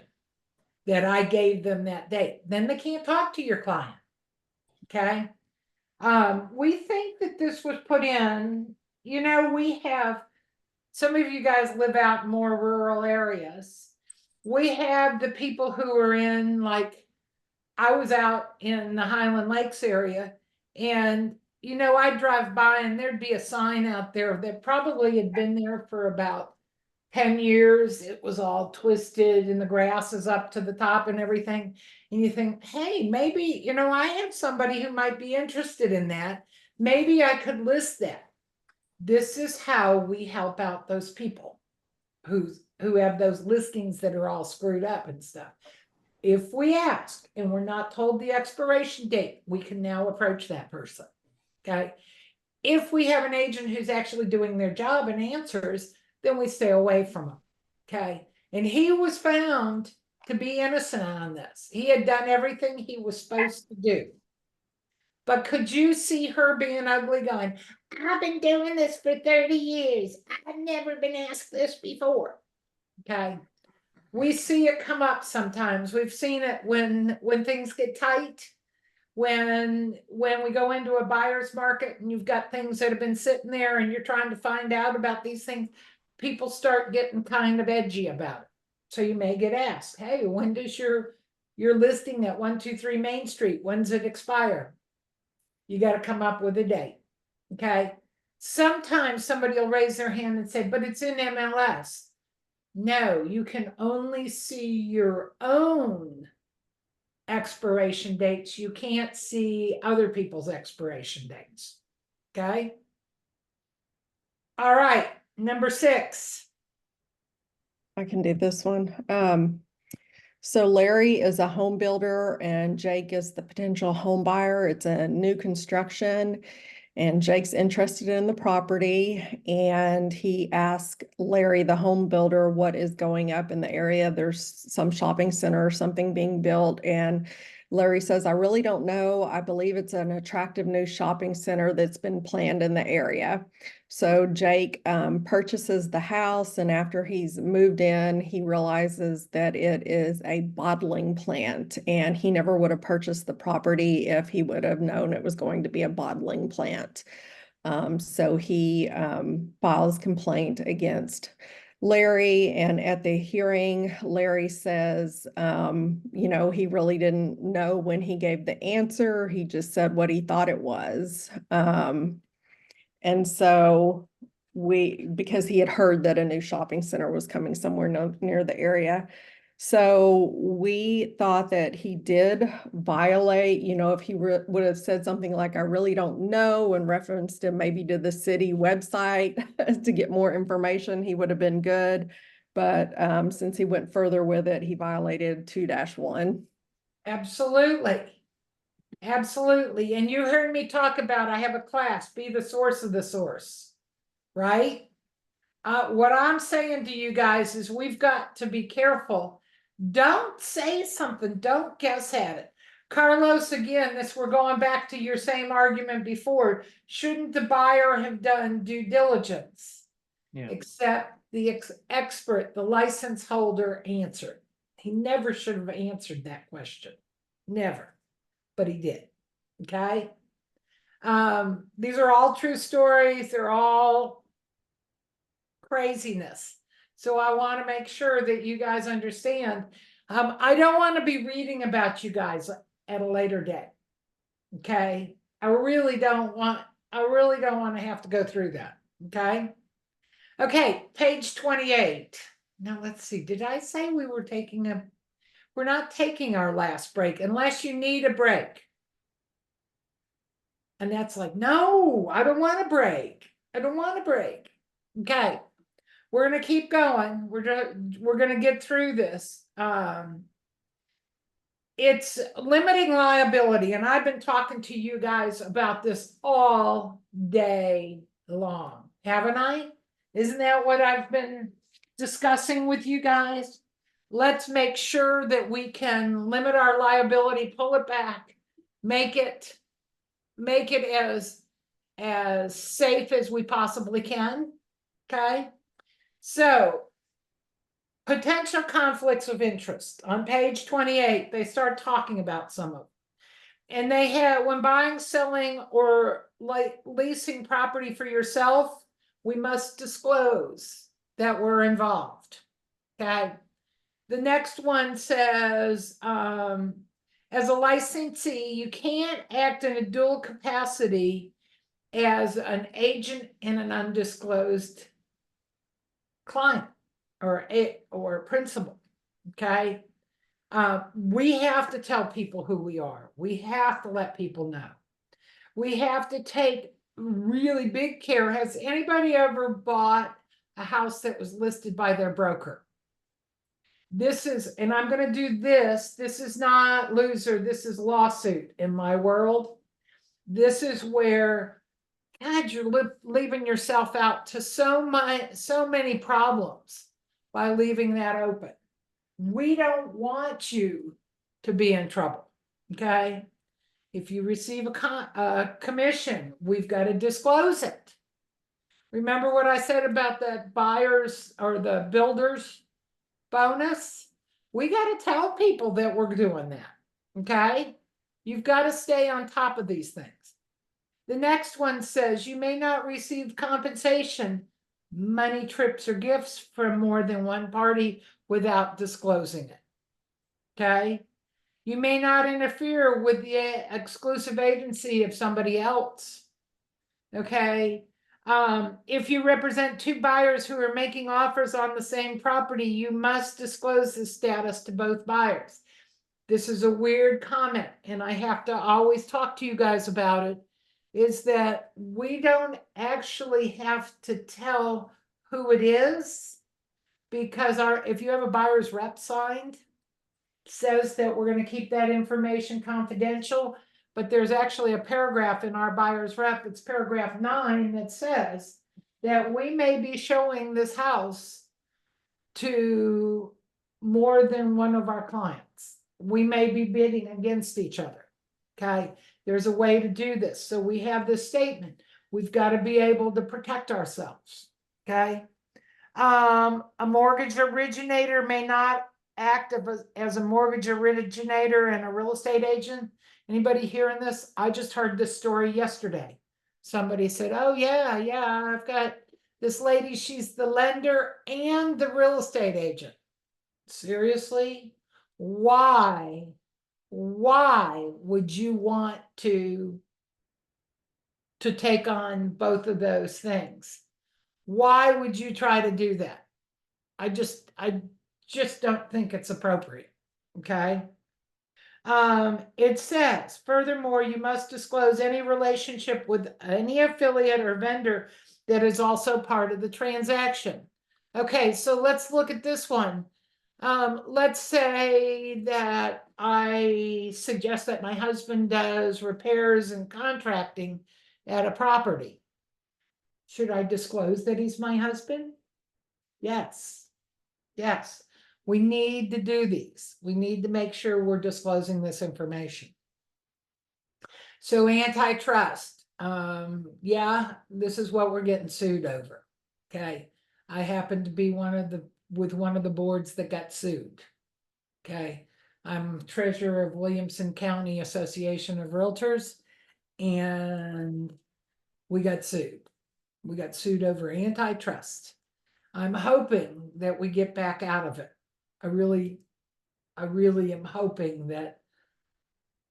that I gave them that date. Then they can't talk to your client. Okay. We think that this was put in, we have, some of you guys live out in more rural areas. We have the people who are in, like, I was out in the Highland Lakes area, and I'd drive by and there'd be a sign out there that probably had been there for about 10 years. It was all twisted and the grass is up to the top and everything. And you think, hey, maybe, I have somebody who might be interested in that. Maybe I could list that. This is how we help out those people who have those listings that are all screwed up and stuff. If we ask and we're not told the expiration date, we can now approach that person. Okay. If we have an agent who's actually doing their job and answers, then we stay away from them. Okay. And he was found to be innocent on this. He had done everything he was supposed to do. But could you see her being ugly going, I've been doing this for 30 years. I've never been asked this before. Okay. We see it come up sometimes. We've seen it when things get tight, when we go into a buyer's market and you've got things that have been sitting there and you're trying to find out about these things, people start getting kind of edgy about it. So you may get asked, hey, when does your listing at 123 Main Street, when's it expire? You got to come up with a date. Okay. Sometimes somebody will raise their hand and say, but it's in MLS. No, you can only see your own expiration dates. You can't see other people's expiration dates. Okay. All right. Number 6. I can do this one. So Larry is a home builder and Jake is the potential home buyer. It's a new construction and Jake's interested in the property, and he asked Larry, the home builder, what is going up in the area. There's some shopping center or something being built, and Larry says, I really don't know. I believe it's an attractive new shopping center that's been planned in the area. So Jake purchases the house, and after he's moved in, he realizes that it is a bottling plant, and he never would have purchased the property if he would have known it was going to be a bottling plant. So he files complaint against Larry, and at the hearing, Larry says, you know, he really didn't know when he gave the answer. He just said what he thought it was. And so because he had heard that a new shopping center was coming somewhere near the area. So we thought that he did violate, you know, if he would have said something like, I really don't know, and referenced him maybe to the city website to get more information, he would have been good. But since he went further with it, he violated 2-1. Absolutely. Absolutely. And you heard me talk about, I have a class, be the source of the source, right? What I'm saying to you guys is we've got to be careful. Don't say something. Don't guess at it. Carlos, again, we're going back to your same argument before. Shouldn't the buyer have done due diligence? Yeah. Except the expert, the license holder, answered. He never should have answered that question. Never. But he did. Okay. These are all true stories. They're all craziness. So I want to make sure that you guys understand. I don't want to be reading about you guys at a later date. Okay. I really don't want to have to go through that. Okay. Okay. Page 28. Now let's see. Did I say we're not taking our last break unless you need a break. And that's like, no, I don't want a break. I don't want a break. Okay. We're going to keep going. We're going to get through this. It's limiting liability. And I've been talking to you guys about this all day long. Haven't I? Isn't that what I've been discussing with you guys? Let's make sure that we can limit our liability, pull it back, make it as safe as we possibly can. Okay. So potential conflicts of interest on page 28, they start talking about some of them. And they have, when buying, selling, or leasing property for yourself, we must disclose that we're involved. Okay. The next one says, as a licensee, you can't act in a dual capacity as an agent and an undisclosed client or principal. Okay. We have to tell people who we are. We have to let people know. We have to take really big care. Has anybody ever bought a house that was listed by their broker? This is, and I'm going to do this. This is not loser. This is lawsuit in my world. This is where, God, you're leaving yourself out to so many problems by leaving that open. We don't want you to be in trouble. Okay. If you receive a commission, we've got to disclose it. Remember what I said about the buyers or the builders bonus? We got to tell people that we're doing that. Okay. You've got to stay on top of these things. The next one says you may not receive compensation, money, trips, or gifts from more than one party without disclosing it. Okay. You may not interfere with the exclusive agency of somebody else. Okay. If you represent two buyers who are making offers on the same property, you must disclose the status to both buyers. This is a weird comment, and I have to always talk to you guys about it, is that we don't actually have to tell who it is, because if you have a buyer's rep signed, says that we're going to keep that information confidential, but there's actually a paragraph in our buyer's rep, it's paragraph 9, that says that we may be showing this house to more than one of our clients. we may be bidding against each other. Okay, there's a way to do this. So we have this statement. We've got to be able to protect ourselves. Okay. A mortgage originator may not act as a mortgage originator and a real estate agent. Anybody hearing this? I just heard this story yesterday. Somebody said, oh yeah, I've got this lady, she's the lender and the real estate agent. Seriously? Why would you want to take on both of those things? Why would you try to do that? I just don't think it's appropriate. Okay. It says, furthermore, you must disclose any relationship with any affiliate or vendor that is also part of the transaction. Okay, so let's look at this one. Let's say that I suggest that my husband does repairs and contracting at a property. Should I disclose that he's my husband? Yes. Yes. We need to do these. We need to make sure we're disclosing this information. So antitrust. Yeah, this is what we're getting sued over. Okay. I happen to be with one of the boards that got sued. Okay. I'm treasurer of Williamson County Association of Realtors, and we got sued. We got sued over antitrust. I'm hoping that we get back out of it. I really am hoping that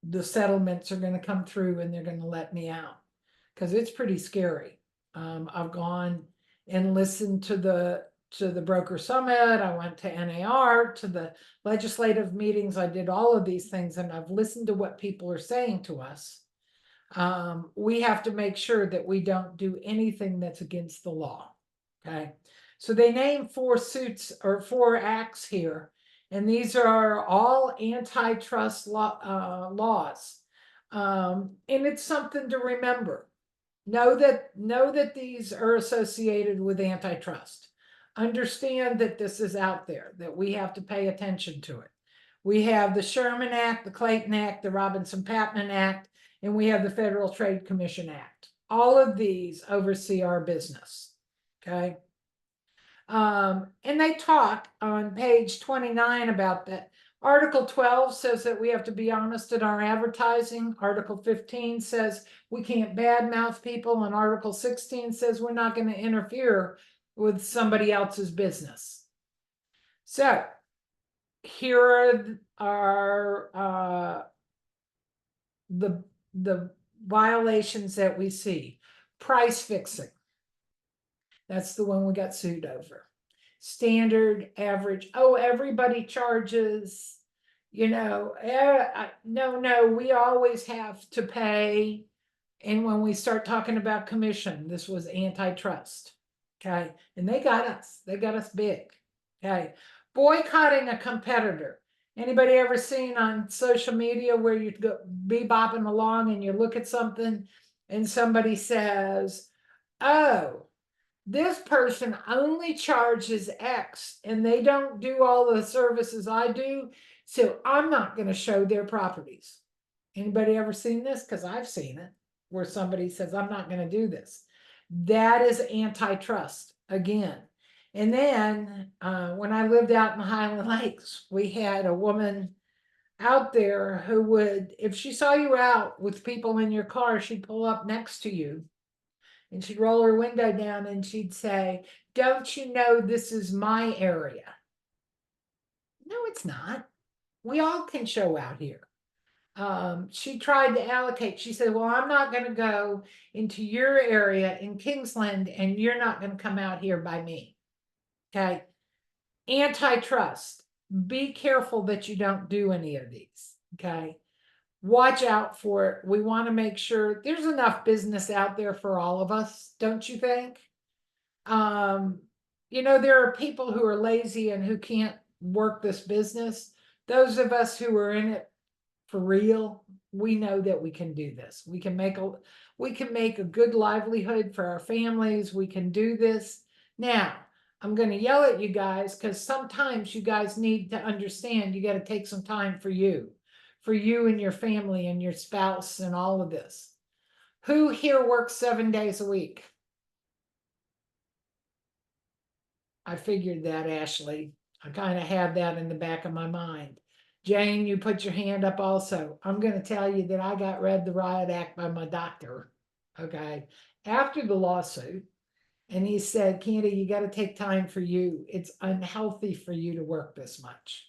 the settlements are going to come through and they're going to let me out, because it's pretty scary. I've gone and listened to the broker summit. I went to NAR, to the legislative meetings. I did all of these things, and I've listened to what people are saying to us. We have to make sure that we don't do anything that's against the law. Okay. So they name 4 suits or 4 acts here, and these are all antitrust laws. And it's something to remember. Know that these are associated with antitrust. Understand that this is out there, that we have to pay attention to it. We have the Sherman Act, the Clayton Act, the Robinson-Patman Act, and we have the Federal Trade Commission Act. All of these oversee our business. Okay. And they talk on page 29 about that. Article 12 says that we have to be honest in our advertising. Article 15 says we can't badmouth people. And Article 16 says we're not going to interfere with somebody else's business. So here are the violations that we see. Price fixing. That's the one we got sued over. Standard, average. Oh, everybody charges, no, we always have to pay. And when we start talking about commission, this was antitrust. Okay. And they got us big. Okay. Boycotting a competitor. Anybody ever seen on social media where you go be bopping along and you look at something and somebody says, oh, this person only charges X and they don't do all the services I do, so I'm not going to show their properties. Anybody ever seen this? Because I've seen it, where somebody says, I'm not going to do this. That is antitrust again. And then when I lived out in the Highland Lakes, we had a woman out there who would, if she saw you out with people in your car, she'd pull up next to you and she'd roll her window down and she'd say, don't you know this is my area? No, it's not. We all can show out here. She tried to allocate. She said, well, I'm not going to go into your area in Kingsland and you're not going to come out here by me. Okay. Antitrust. Be careful that you don't do any of these. Okay. Watch out for it. We want to make sure there's enough business out there for all of us, don't you think? There are people who are lazy and who can't work this business. Those of us who are in it for real, we know that we can do this. We can make a good livelihood for our families. We can do this. Now, I'm gonna yell at you guys because sometimes you guys need to understand you gotta take some time for you and your family and your spouse and all of this. Who here works 7 days a week? I figured that, Ashley. I kind of had that in the back of my mind. Jane, you put your hand up also. I'm going to tell you that I got read the riot act by my doctor, okay, after the lawsuit. And he said, Candy, you got to take time for you. It's unhealthy for you to work this much,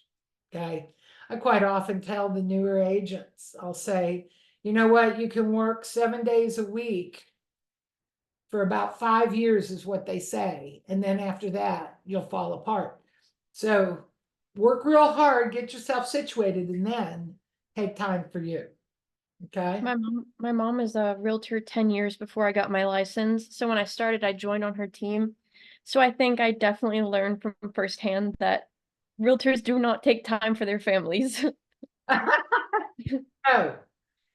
okay? I quite often tell the newer agents, I'll say, you know what, you can work 7 days a week for about 5 years is what they say. And then after that, you'll fall apart. So work real hard, get yourself situated, and then take time for you. Okay. My mom is a realtor 10 years before I got my license. So when I started, I joined on her team. So I think I definitely learned from firsthand that realtors do not take time for their families. No,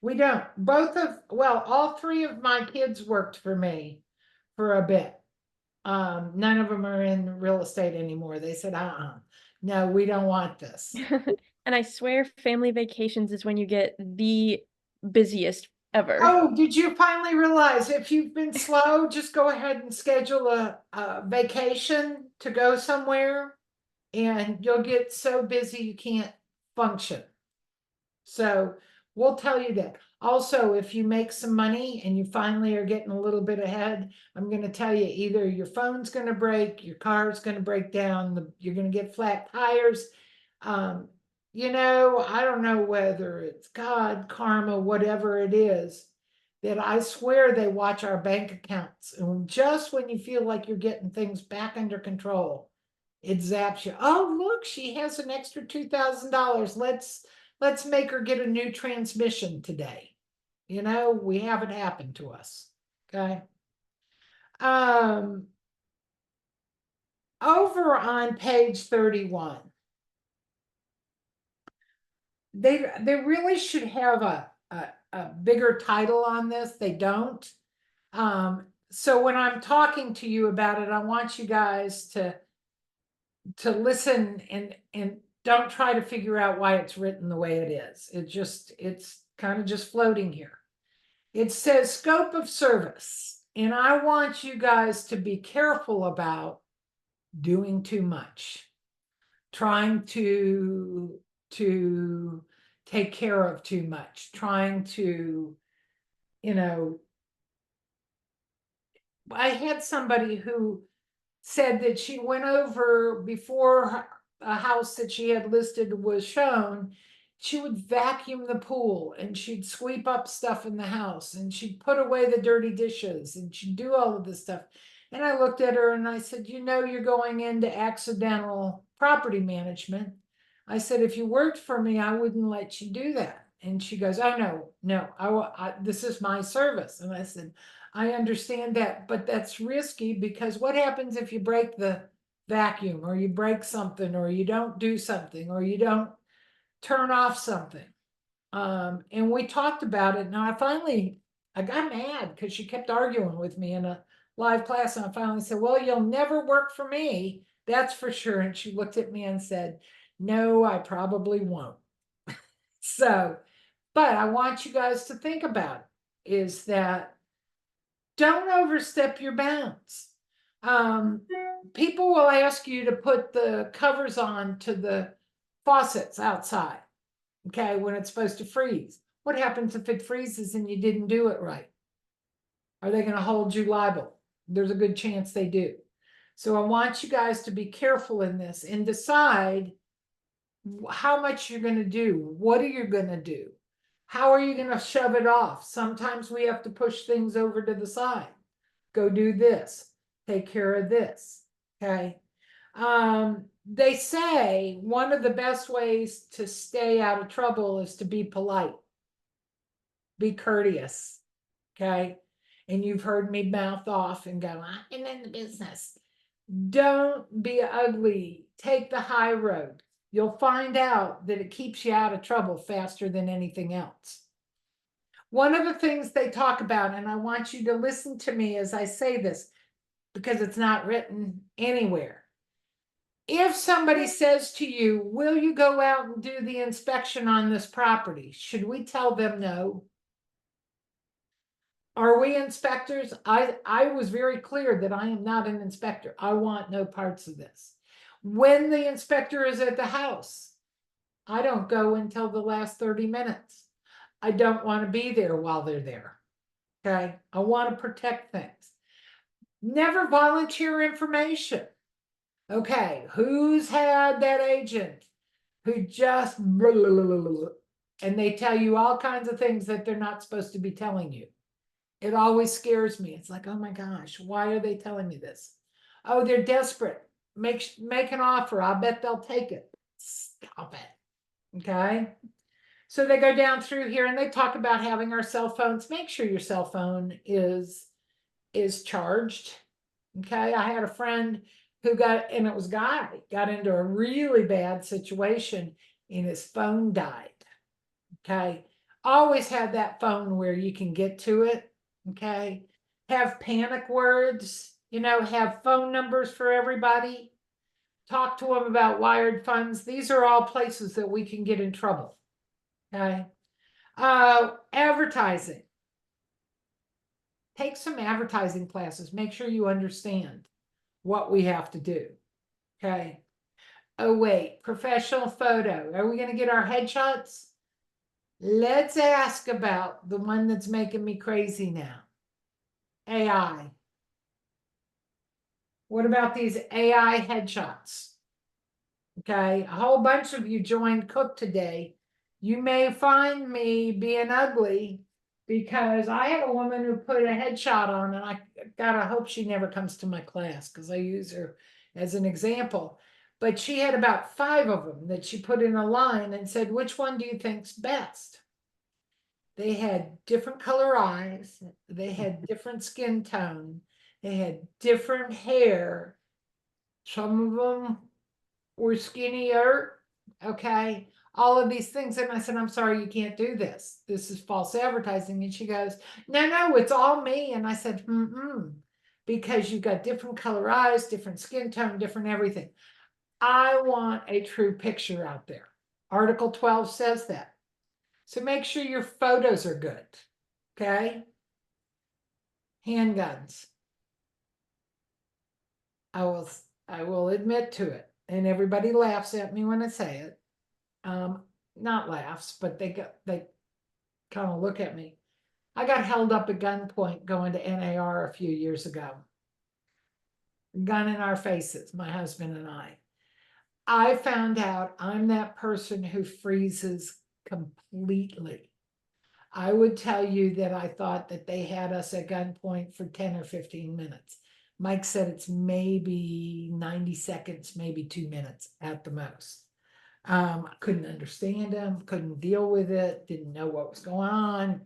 we don't. All three of my kids worked for me for a bit. None of them are in real estate anymore. They said, no, we don't want this. And I swear family vacations is when you get the busiest ever. Oh, did you finally realize if you've been slow, just go ahead and schedule a vacation to go somewhere and you'll get so busy you can't function. So we'll tell you that. Also, if you make some money and you finally are getting a little bit ahead, I'm going to tell you either your phone's going to break, your car's going to break down, you're going to get flat tires. I don't know whether it's God, karma, whatever it is, that I swear they watch our bank accounts. And just when you feel like you're getting things back under control, it zaps you. Oh, look, she has an extra $2,000. Let's make her get a new transmission today. We have it happen to us. Okay. Over on page 31, they really should have a bigger title on this. They don't. So when I'm talking to you about it, I want you guys to listen and don't try to figure out why it's written the way it is. It's kind of just floating here. It says scope of service, and I want you guys to be careful about doing too much, trying to take care of too much, trying to, I had somebody who said that she went over before a house that she had listed was shown. She would vacuum the pool and she'd sweep up stuff in the house and she'd put away the dirty dishes and she'd do all of this stuff. And I looked at her and I said, you're going into accidental property management. I said, if you worked for me, I wouldn't let you do that. And she goes, oh, no, this is my service. And I said, I understand that, but that's risky because what happens if you break the vacuum or you break something or you don't do something or you don't turn off something? And we talked about it. Now I got mad because she kept arguing with me in a live class. And I finally said, well, you'll never work for me. That's for sure. And she looked at me and said, no, I probably won't. But I want you guys to think about it, is that don't overstep your bounds. People will ask you to put the covers on to the faucets outside, okay, when it's supposed to freeze. What happens if it freezes and you didn't do it right? Are they going to hold you liable? There's a good chance they do. So I want you guys to be careful in this and decide how much you're going to do. What are you going to do? How are you going to shove it off? Sometimes we have to push things over to the side. Go do this. Take care of this. Okay. They say one of the best ways to stay out of trouble is to be polite. Be courteous. Okay. And you've heard me mouth off and go, I'm in the business. Don't be ugly. Take the high road. You'll find out that it keeps you out of trouble faster than anything else. One of the things they talk about, and I want you to listen to me as I say this, because it's not written anywhere. If somebody says to you, will you go out and do the inspection on this property? Should we tell them no? Are we inspectors? I was very clear that I am not an inspector. I want no parts of this. When the inspector is at the house, I don't go until the last 30 minutes. I don't want to be there while they're there. Okay. I want to protect things. Never volunteer information. Okay. Who's had that agent who just blah, blah, blah, blah, blah, and they tell you all kinds of things that they're not supposed to be telling you? It always scares me. It's like, oh my gosh, why are they telling me this? Oh, they're desperate. Make an offer. I bet they'll take it. Stop it. Okay. So they go down through here and they talk about having our cell phones. Make sure your cell phone is charged. Okay. I had a friend who got into a really bad situation and his phone died. Okay. Always have that phone where you can get to it. Okay. Have panic words, have phone numbers for everybody. Talk to them about wired funds. These are all places that we can get in trouble. Okay. Advertising. Take some advertising classes. Make sure you understand what we have to do. Okay. Oh, wait, professional photo. Are we going to get our headshots? Let's ask about the one that's making me crazy now. AI. What about these AI headshots? Okay, a whole bunch of you joined Cook today. You may find me being ugly because I had a woman who put a headshot on, and I gotta hope she never comes to my class because I use her as an example. But she had about 5 of them that she put in a line and said, which one do you think's best? They had different color eyes. They had different skin tone. They had different hair. Some of them were skinnier. Okay. All of these things. And I said, I'm sorry, you can't do this. This is false advertising. And she goes, no, it's all me. And I said, because you've got different color eyes, different skin tone, different everything. I want a true picture out there. Article 12 says that. So make sure your photos are good. Okay. Handguns. I will admit to it. And everybody laughs at me when I say it. Not laughs, but they kind of look at me. I got held up at gunpoint going to NAR a few years ago. Gun in our faces, my husband and I. I found out I'm that person who freezes completely. I would tell you that I thought that they had us at gunpoint for 10 or 15 minutes. Mike said it's maybe 90 seconds, maybe 2 minutes at the most. I couldn't understand him, couldn't deal with it, didn't know what was going on.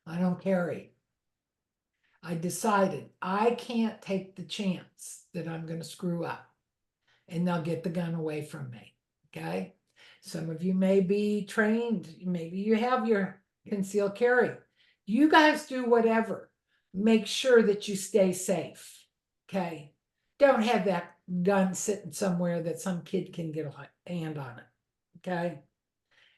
I don't carry. I decided I can't take the chance that I'm going to screw up and they'll get the gun away from me. Okay. Some of you may be trained. Maybe you have your concealed carry. You guys do whatever. Make sure that you stay safe. Okay. Don't have that gun sitting somewhere that some kid can get a hand on it. Okay.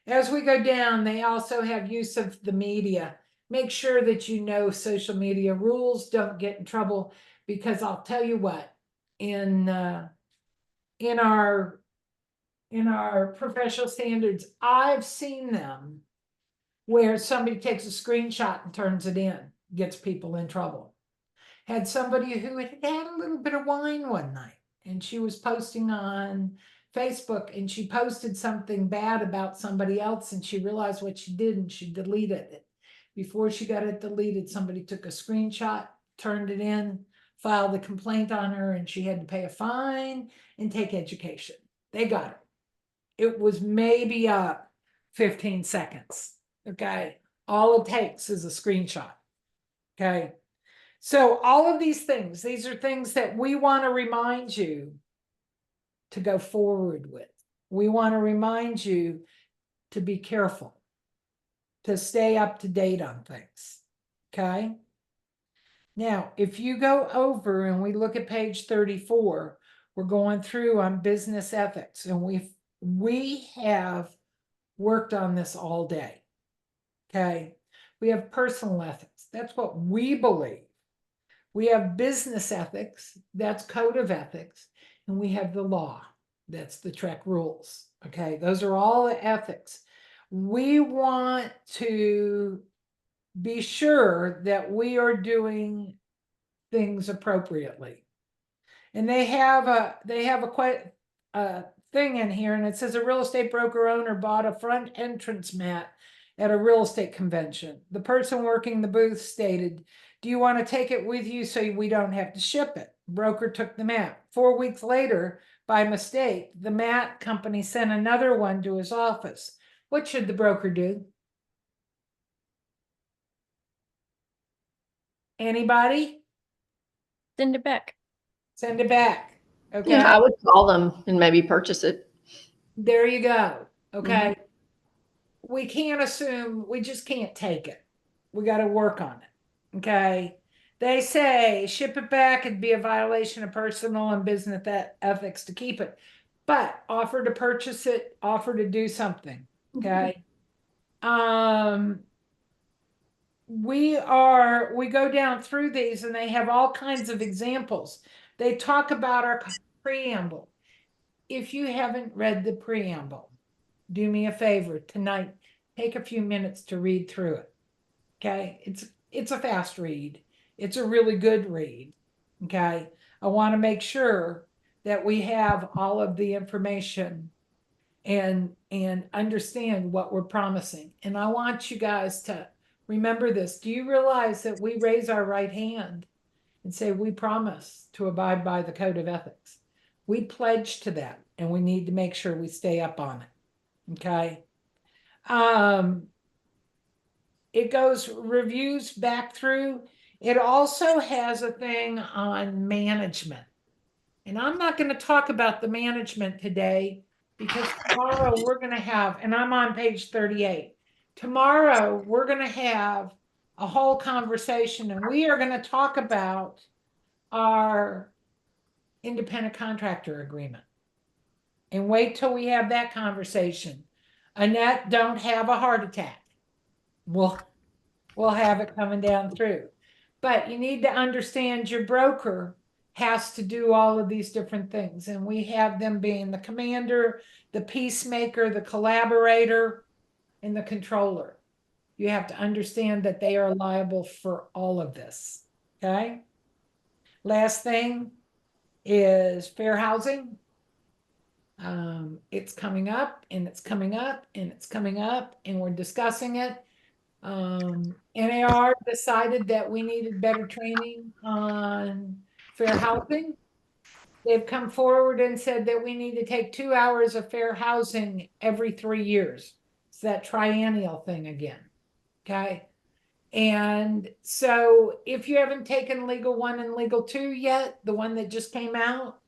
As we go down, they also have use of the media. Make sure that you know social media rules. Don't get in trouble, because I'll tell you what, in our professional standards, I've seen them where somebody takes a screenshot and turns it in, gets people in trouble. Had somebody who had had a little bit of wine one night, and she was posting on Facebook, and she posted something bad about somebody else, and she realized what she did and she deleted it. Before she got it deleted, somebody took a screenshot, turned it in, filed a complaint on her, and she had to pay a fine and take education. They got it. It was maybe 15 seconds. Okay. All it takes is a screenshot. Okay. So all of these things, these are things that we want to remind you to go forward with. We want to remind you to be careful, to stay up to date on things. Okay. Now, if you go over and we look at page 34, we're going through on business ethics, and we have worked on this all day. Okay. We have personal ethics. That's what we believe. We have business ethics. That's code of ethics. And we have the law. That's the Trek rules. Okay. Those are all the ethics. We want to be sure that we are doing things appropriately. And they have a thing in here, and it says a real estate broker owner bought a front entrance mat at a real estate convention. The person working the booth stated, "Do you want to take it with you so we don't have to ship it?" Broker took the mat. 4 weeks later, by mistake, the mat company sent another one to his office. What should the broker do? Anybody? Send it back. Send it back. Okay. Yeah, I would call them and maybe purchase it. There you go. Okay. We can't assume, we just can't take it. We got to work on it. Okay. They say ship it back, it'd be a violation of personal and business ethics to keep it, but offer to purchase it, offer to do something. Okay. We go down through these and they have all kinds of examples. They talk about our preamble. If you haven't read the preamble, do me a favor tonight, take a few minutes to read through it. Okay. It's a fast read. It's a really good read. Okay. I want to make sure that we have all of the information and understand what we're promising. And I want you guys to remember this. Do you realize that we raise our right hand and say we promise to abide by the code of ethics? We pledge to that, and we need to make sure we stay up on it. Okay. It goes reviews back through. It also has a thing on management. And I'm not going to talk about the management today because tomorrow we're going to have, and I'm on page 38. Tomorrow we're going to have a whole conversation, and we are going to talk about our independent contractor agreement. And wait till we have that conversation. Annette, don't have a heart attack. We'll have it coming down through. But you need to understand your broker has to do all of these different things. And we have them being the commander, the peacemaker, the collaborator, and the controller. You have to understand that they are liable for all of this. Okay. Last thing is fair housing. It's coming up and it's coming up and it's coming up, and we're discussing it. NAR decided that we needed better training on fair housing. They've come forward and said that we need to take 2 hours of fair housing every 3 years. It's that triennial thing again. Okay. And so if you haven't taken Legal 1 and Legal 2 yet, the one that just came out,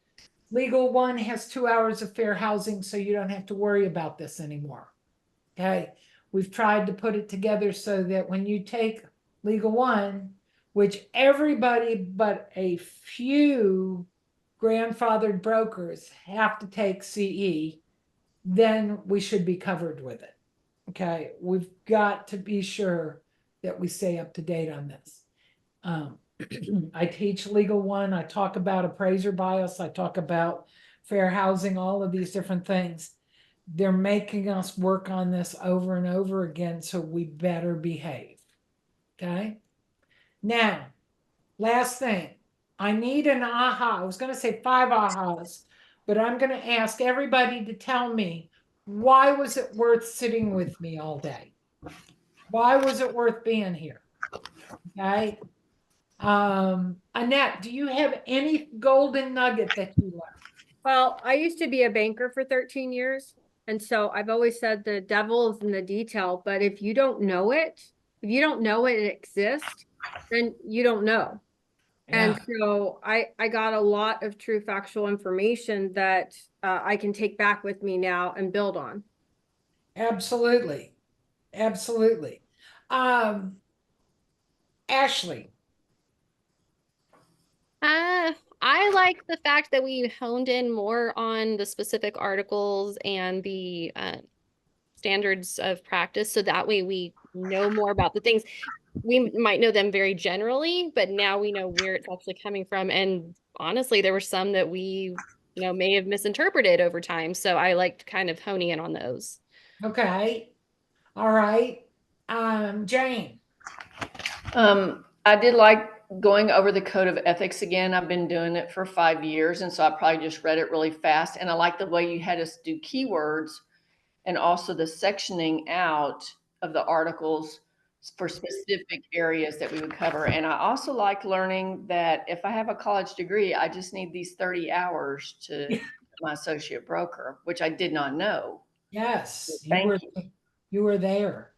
Legal 1 has 2 hours of fair housing, so you don't have to worry about this anymore. Okay. We've tried to put it together so that when you take Legal 1, which everybody but a few grandfathered brokers have to take CE, then we should be covered with it. Okay. We've got to be sure that we stay up to date on this. I teach Legal 1. I talk about appraiser bias. I talk about fair housing, all of these different things. They're making us work on this over and over again, so we better behave. Okay. Now, last thing, I need an aha. I was going to say 5 ahas, but I'm going to ask everybody to tell me, why was it worth sitting with me all day? Why was it worth being here? Okay. Annette, do you have any golden nugget that you learned? Well, I used to be a banker for 13 years. And so I've always said the devil is in the detail, but if you don't know it, if you don't know it exists, then you don't know. And so I got a lot of true factual information that I can take back with me now and build on. Absolutely. Absolutely. Ashley. I like the fact that we honed in more on the specific articles and the standards of practice, so that way we know more about the things. We might know them very generally, but now we know where it's actually coming from. And honestly, there were some that we, may have misinterpreted over time. So I liked kind of honing in on those. Okay. All right. Jane. I did like going over the code of ethics again. I've been doing it for 5 years, and so I probably just read it really fast. And I like the way you had us do keywords and also the sectioning out of the articles for specific areas that we would cover. And I also like learning that if I have a college degree, I just need these 30 hours to become my associate broker, which I did not know. Yes, Thank you. you were there.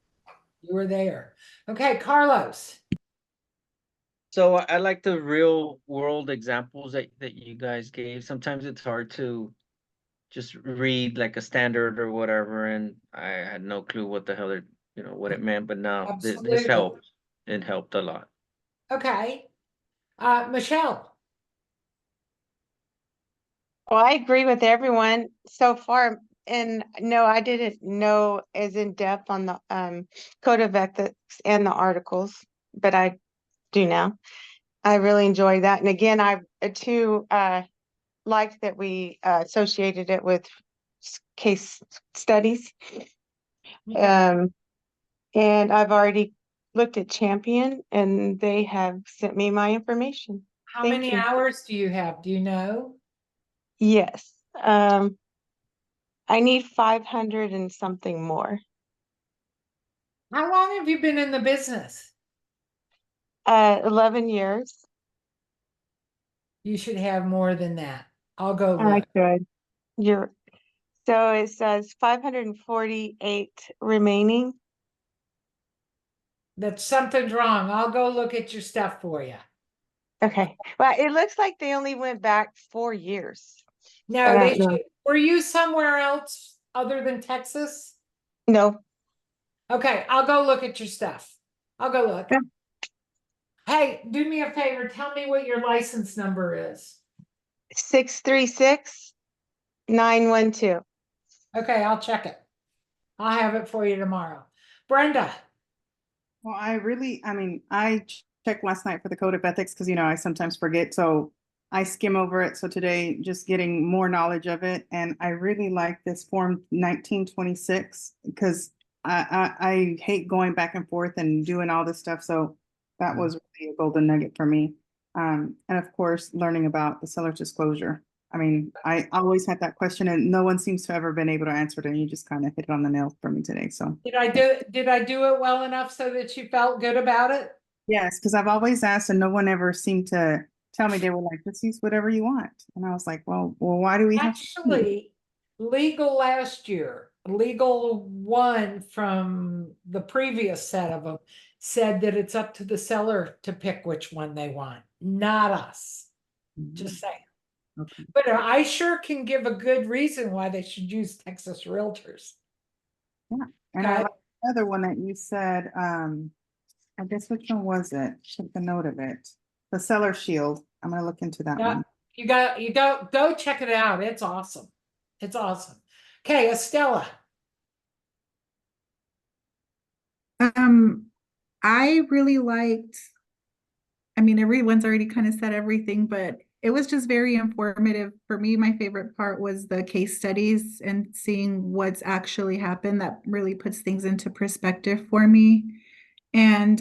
You were there. Okay, Carlos. So I like the real world examples that you guys gave. Sometimes it's hard to just read like a standard or whatever, and I had no clue what the hell what it meant. But now this Absolutely. helped. It helped a lot. Okay. Michelle. Well, I agree with everyone so far. And no, I didn't know as in depth on the code of ethics and the articles, but I do now. I really enjoyed that. And again, I too liked that we associated it with case studies. And I've already looked at Champion and they have sent me my information. How Thank many you. hours do you have? Do you know? Yes. I need 500 and something more. How long have you been in the business? 11 years. You should have more than that. I'll go I look. could. So it says 548 remaining. That something's wrong. I'll go look at your stuff for you. Okay. Well, it looks like they only went back 4 years. No, I they don't know. should. Were you somewhere else other than Texas? No. Okay, I'll go look at your stuff. I'll go look. Yeah. Hey, do me a favor. Tell me what your license number is. 636-912. Okay, I'll check it. I'll have it for you tomorrow. Brenda. Well, I checked last night for the code of ethics because, I sometimes forget. So I skim over it. So today, just getting more knowledge of it. And I really like this form 1926 because I hate going back and forth and doing all this stuff. So that was really a golden nugget for me. And of course, learning about the seller's disclosure. I always had that question and no one seems to have ever been able to answer it. And you just kind of hit it on the nail for me today. So Did I do it well enough so that you felt good about it? yes, because I've always asked and no one ever seemed to tell me. They were like, just use whatever you want. And I was like, well, why do we have to? Actually, legal last year, legal one from the previous set of them said that it's up to the seller to pick which one they want, not us. Just saying. Okay. But I sure can give a good reason why they should use Texas Realtors. Yeah. And I like the other one that you said, I guess which one was it? Took the note of it. The Seller Shield. I'm gonna look into that one. You go check it out. It's awesome. It's awesome. Okay, Estella. I really liked, everyone's already kind of said everything, but it was just very informative. For me, my favorite part was the case studies and seeing what's actually happened. That really puts things into perspective for me. And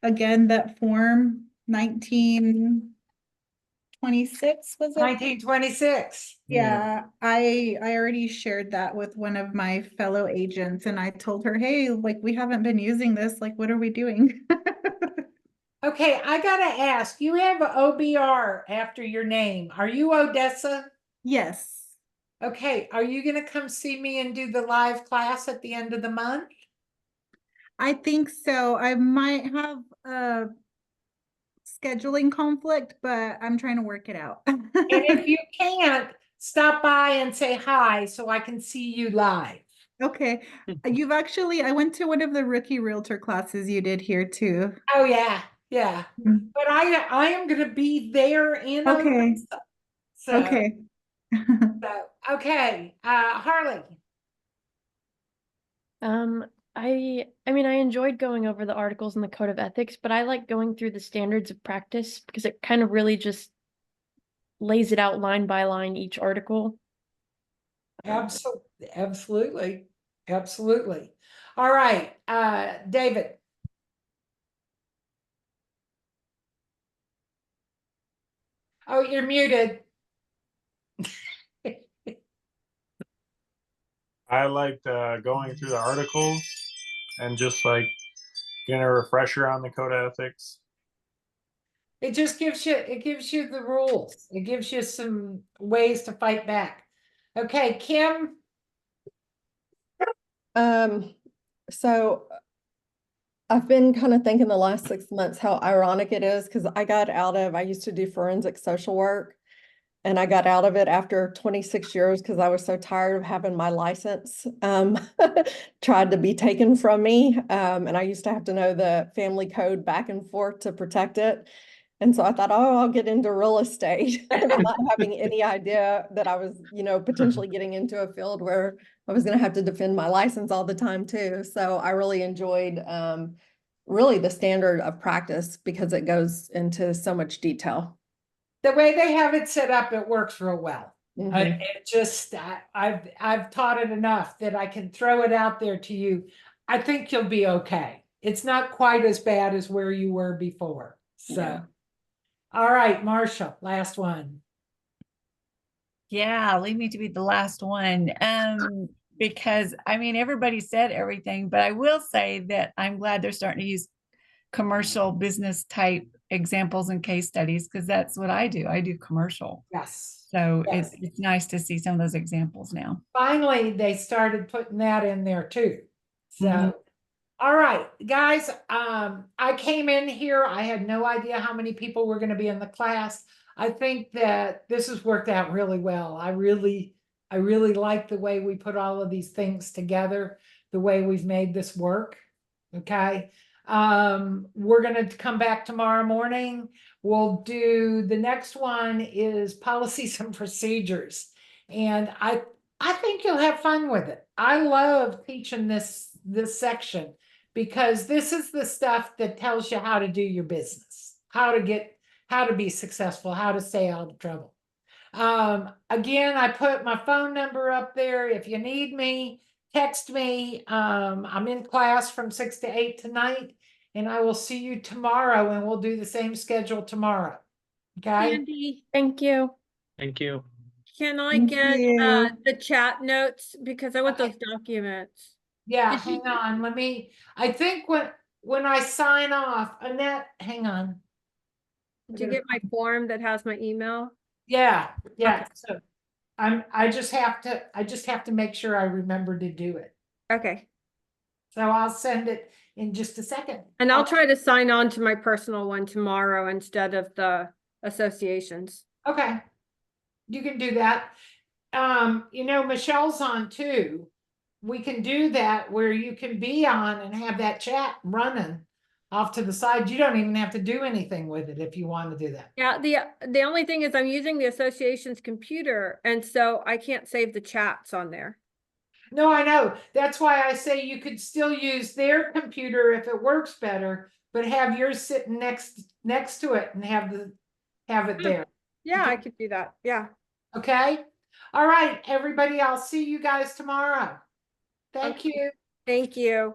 again, that form 1926 was it? 1926. Yeah, I already shared that with one of my fellow agents and I told her, hey, like we haven't been using this, like what are we doing? Okay, I gotta ask, you have an OBR after your name. Are you Odessa? Yes. Okay, are you gonna come see me and do the live class at the end of the month? I think so. I might have a scheduling conflict, but I'm trying to work it out. And if you can't, stop by and say hi so I can see you live. Okay. I went to one of the rookie realtor classes you did here too. Oh yeah. Yeah, Mm. but I am gonna be there in Okay. Odessa. So, Okay. okay, Harley. I mean, I enjoyed going over the articles in the Code of Ethics, but I like going through the standards of practice because it kind of really just lays it out line by line each article. Absolutely, absolutely, absolutely. All right, David. Oh, you're muted. I liked going through the articles and just like getting a refresher on the code of ethics. It just gives you the rules. It gives you some ways to fight back. Okay, Kim. So I've been kind of thinking the last 6 months how ironic it is because I used to do forensic social work, and I got out of it after 26 years because I was so tired of having my license tried to be taken from me. And I used to have to know the family code back and forth to protect it. And so I thought, oh, I'll get into real estate, not having any idea that I was, potentially getting into a field where I was going to have to defend my license all the time too. So I really enjoyed really the standard of practice because it goes into so much detail. The way they have it set up, it works real well. Mhm. It just I've taught it enough that I can throw it out there to you. I think you'll be okay. It's not quite as bad as where you were before. So, Yeah. all right, Marshall, last one. Yeah, leave me to be the last one. Because I mean, everybody said everything, but I will say that I'm glad they're starting to use commercial business type examples and case studies because that's what I do. I do commercial. Yes. So Yes. it's nice to see some of those examples now. Finally, they started putting that in there too. So, Mhm. all right, guys, I came in here, I had no idea how many people were going to be in the class. I think that this has worked out really well. I really like the way we put all of these things together, the way we've made this work. Okay. We're going to come back tomorrow morning. We'll do the next one is policies and procedures. And I think you'll have fun with it. I love teaching this section because this is the stuff that tells you how to do your business, how to be successful, how to stay out of trouble. Again, I put my phone number up there. If you need me, text me. I'm in class from 6 to 8 tonight, and I will see you tomorrow, and we'll do the same schedule tomorrow. Okay. Candy, Thank you. Thank you. can I Thank get you. the chat notes because I want Okay. those documents? Yeah, Did you- hang on. I think when I sign off, Annette, hang on. Did you get my form that has my email? Yeah, yeah. Okay. So I just have to make sure I remember to do it. Okay. So I'll send it in just a second. And I'll try to sign on to my personal one tomorrow instead of the associations. Okay. You can do that. Michelle's on too. We can do that where you can be on and have that chat running off to the side. You don't even have to do anything with it if you want to do that. Yeah, the only thing is I'm using the association's computer, and so I can't save the chats on there. No, I know. That's why I say you could still use their computer if it works better, but have yours sitting next to it and have it there. Yeah, Okay. I could do that. Yeah. Okay. All right, everybody. I'll see you guys tomorrow. Thank Okay. you. Thank you.